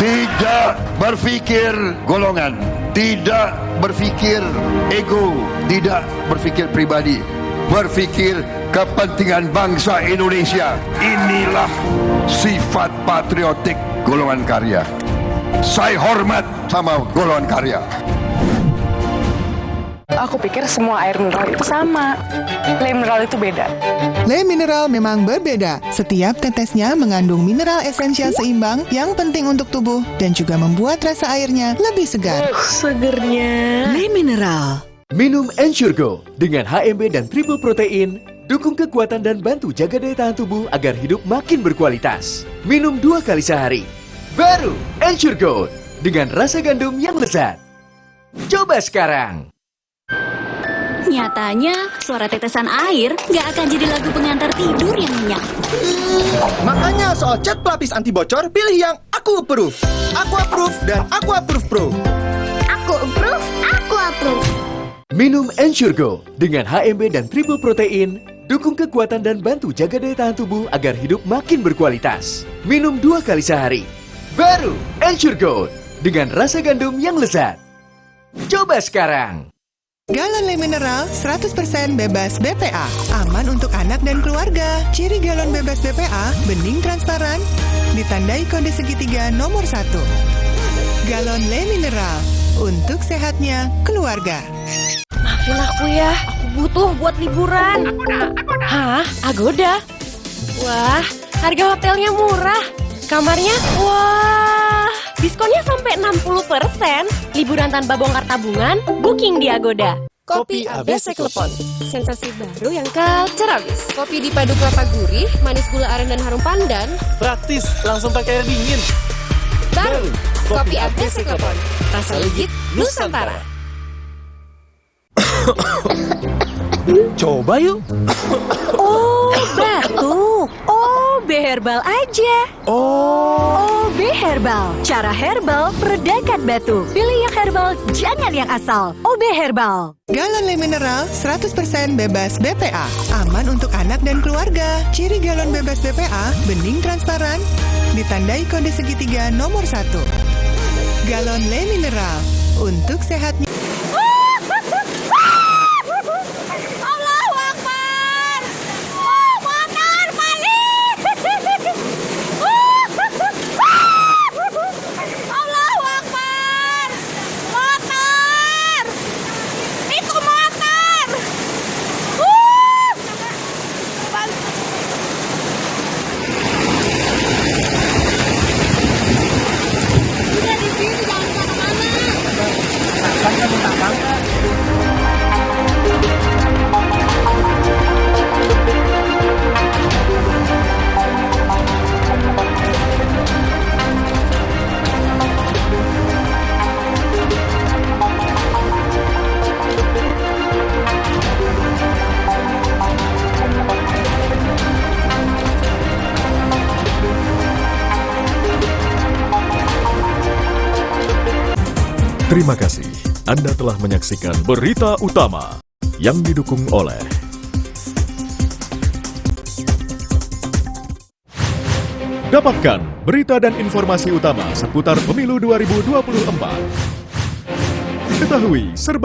Tidak berfikir golongan, tidak berfikir ego, tidak berfikir pribadi, berfikir kepentingan bangsa Indonesia. Inilah sifat patriotik golongan karya. Saya hormat sama golongan karya. Aku pikir semua air mineral itu sama. Le mineral itu beda. Le mineral memang berbeda. Setiap tetesnya mengandung mineral esensial seimbang yang penting untuk tubuh dan juga membuat rasa airnya lebih segar. Segernya. Le mineral. Minum Ensure Go dengan HMB dan triple protein. Dukung kekuatan dan bantu jaga daya tahan tubuh agar hidup makin berkualitas. Minum 2 kali sehari. Baru Ensure Go dengan rasa gandum yang lezat. Coba sekarang. Nyatanya, suara tetesan air nggak akan jadi lagu pengantar tidur yang nyenyak. Makanya soal cat pelapis anti bocor, pilih yang Aku Approve. Aku Approve dan Aku Approve Pro. Aku approve, aku approve. Minum Ensure Go dengan HMB dan triple protein. Dukung kekuatan dan bantu jaga daya tahan tubuh agar hidup makin berkualitas. Minum 2 kali sehari. Baru Ensure Go dengan rasa gandum yang lezat. Coba sekarang. Galon Le Mineral 100% bebas BPA. Aman untuk anak dan keluarga. Ciri galon bebas BPA, bening transparan, ditandai kode segitiga nomor 1. Galon Le Mineral, untuk sehatnya keluarga. Maafin aku ya, aku butuh buat liburan. Hah? Agoda? Wah, harga hotelnya murah. Kamarnya, wah, diskonnya sampai 60%. Liburan tanpa bongkar tabungan, booking di Agoda. Kopi ABC Klepon, sensasi baru yang culture abis. Kopi dipadu kelapa gurih, manis gula aren dan harum pandan. Praktis, langsung pakai air dingin. Baru, kopi ABC Klepon, rasa legit Nusantara. Coba yuk. Oh, batuk. OB Herbal aja. OB Herbal. Cara herbal meredakan batuk. Pilih yang herbal, jangan yang asal. OB Herbal. Galon Le Mineral 100% bebas BPA. Aman untuk anak dan keluarga. Ciri galon bebas BPA, bening transparan, ditandai kode segitiga nomor 1. Galon Le Mineral, untuk sehatnya. Terima kasih Anda telah menyaksikan Berita Utama yang didukung oleh Dapatkan berita dan informasi utama seputar pemilu 2024. Ketahui serba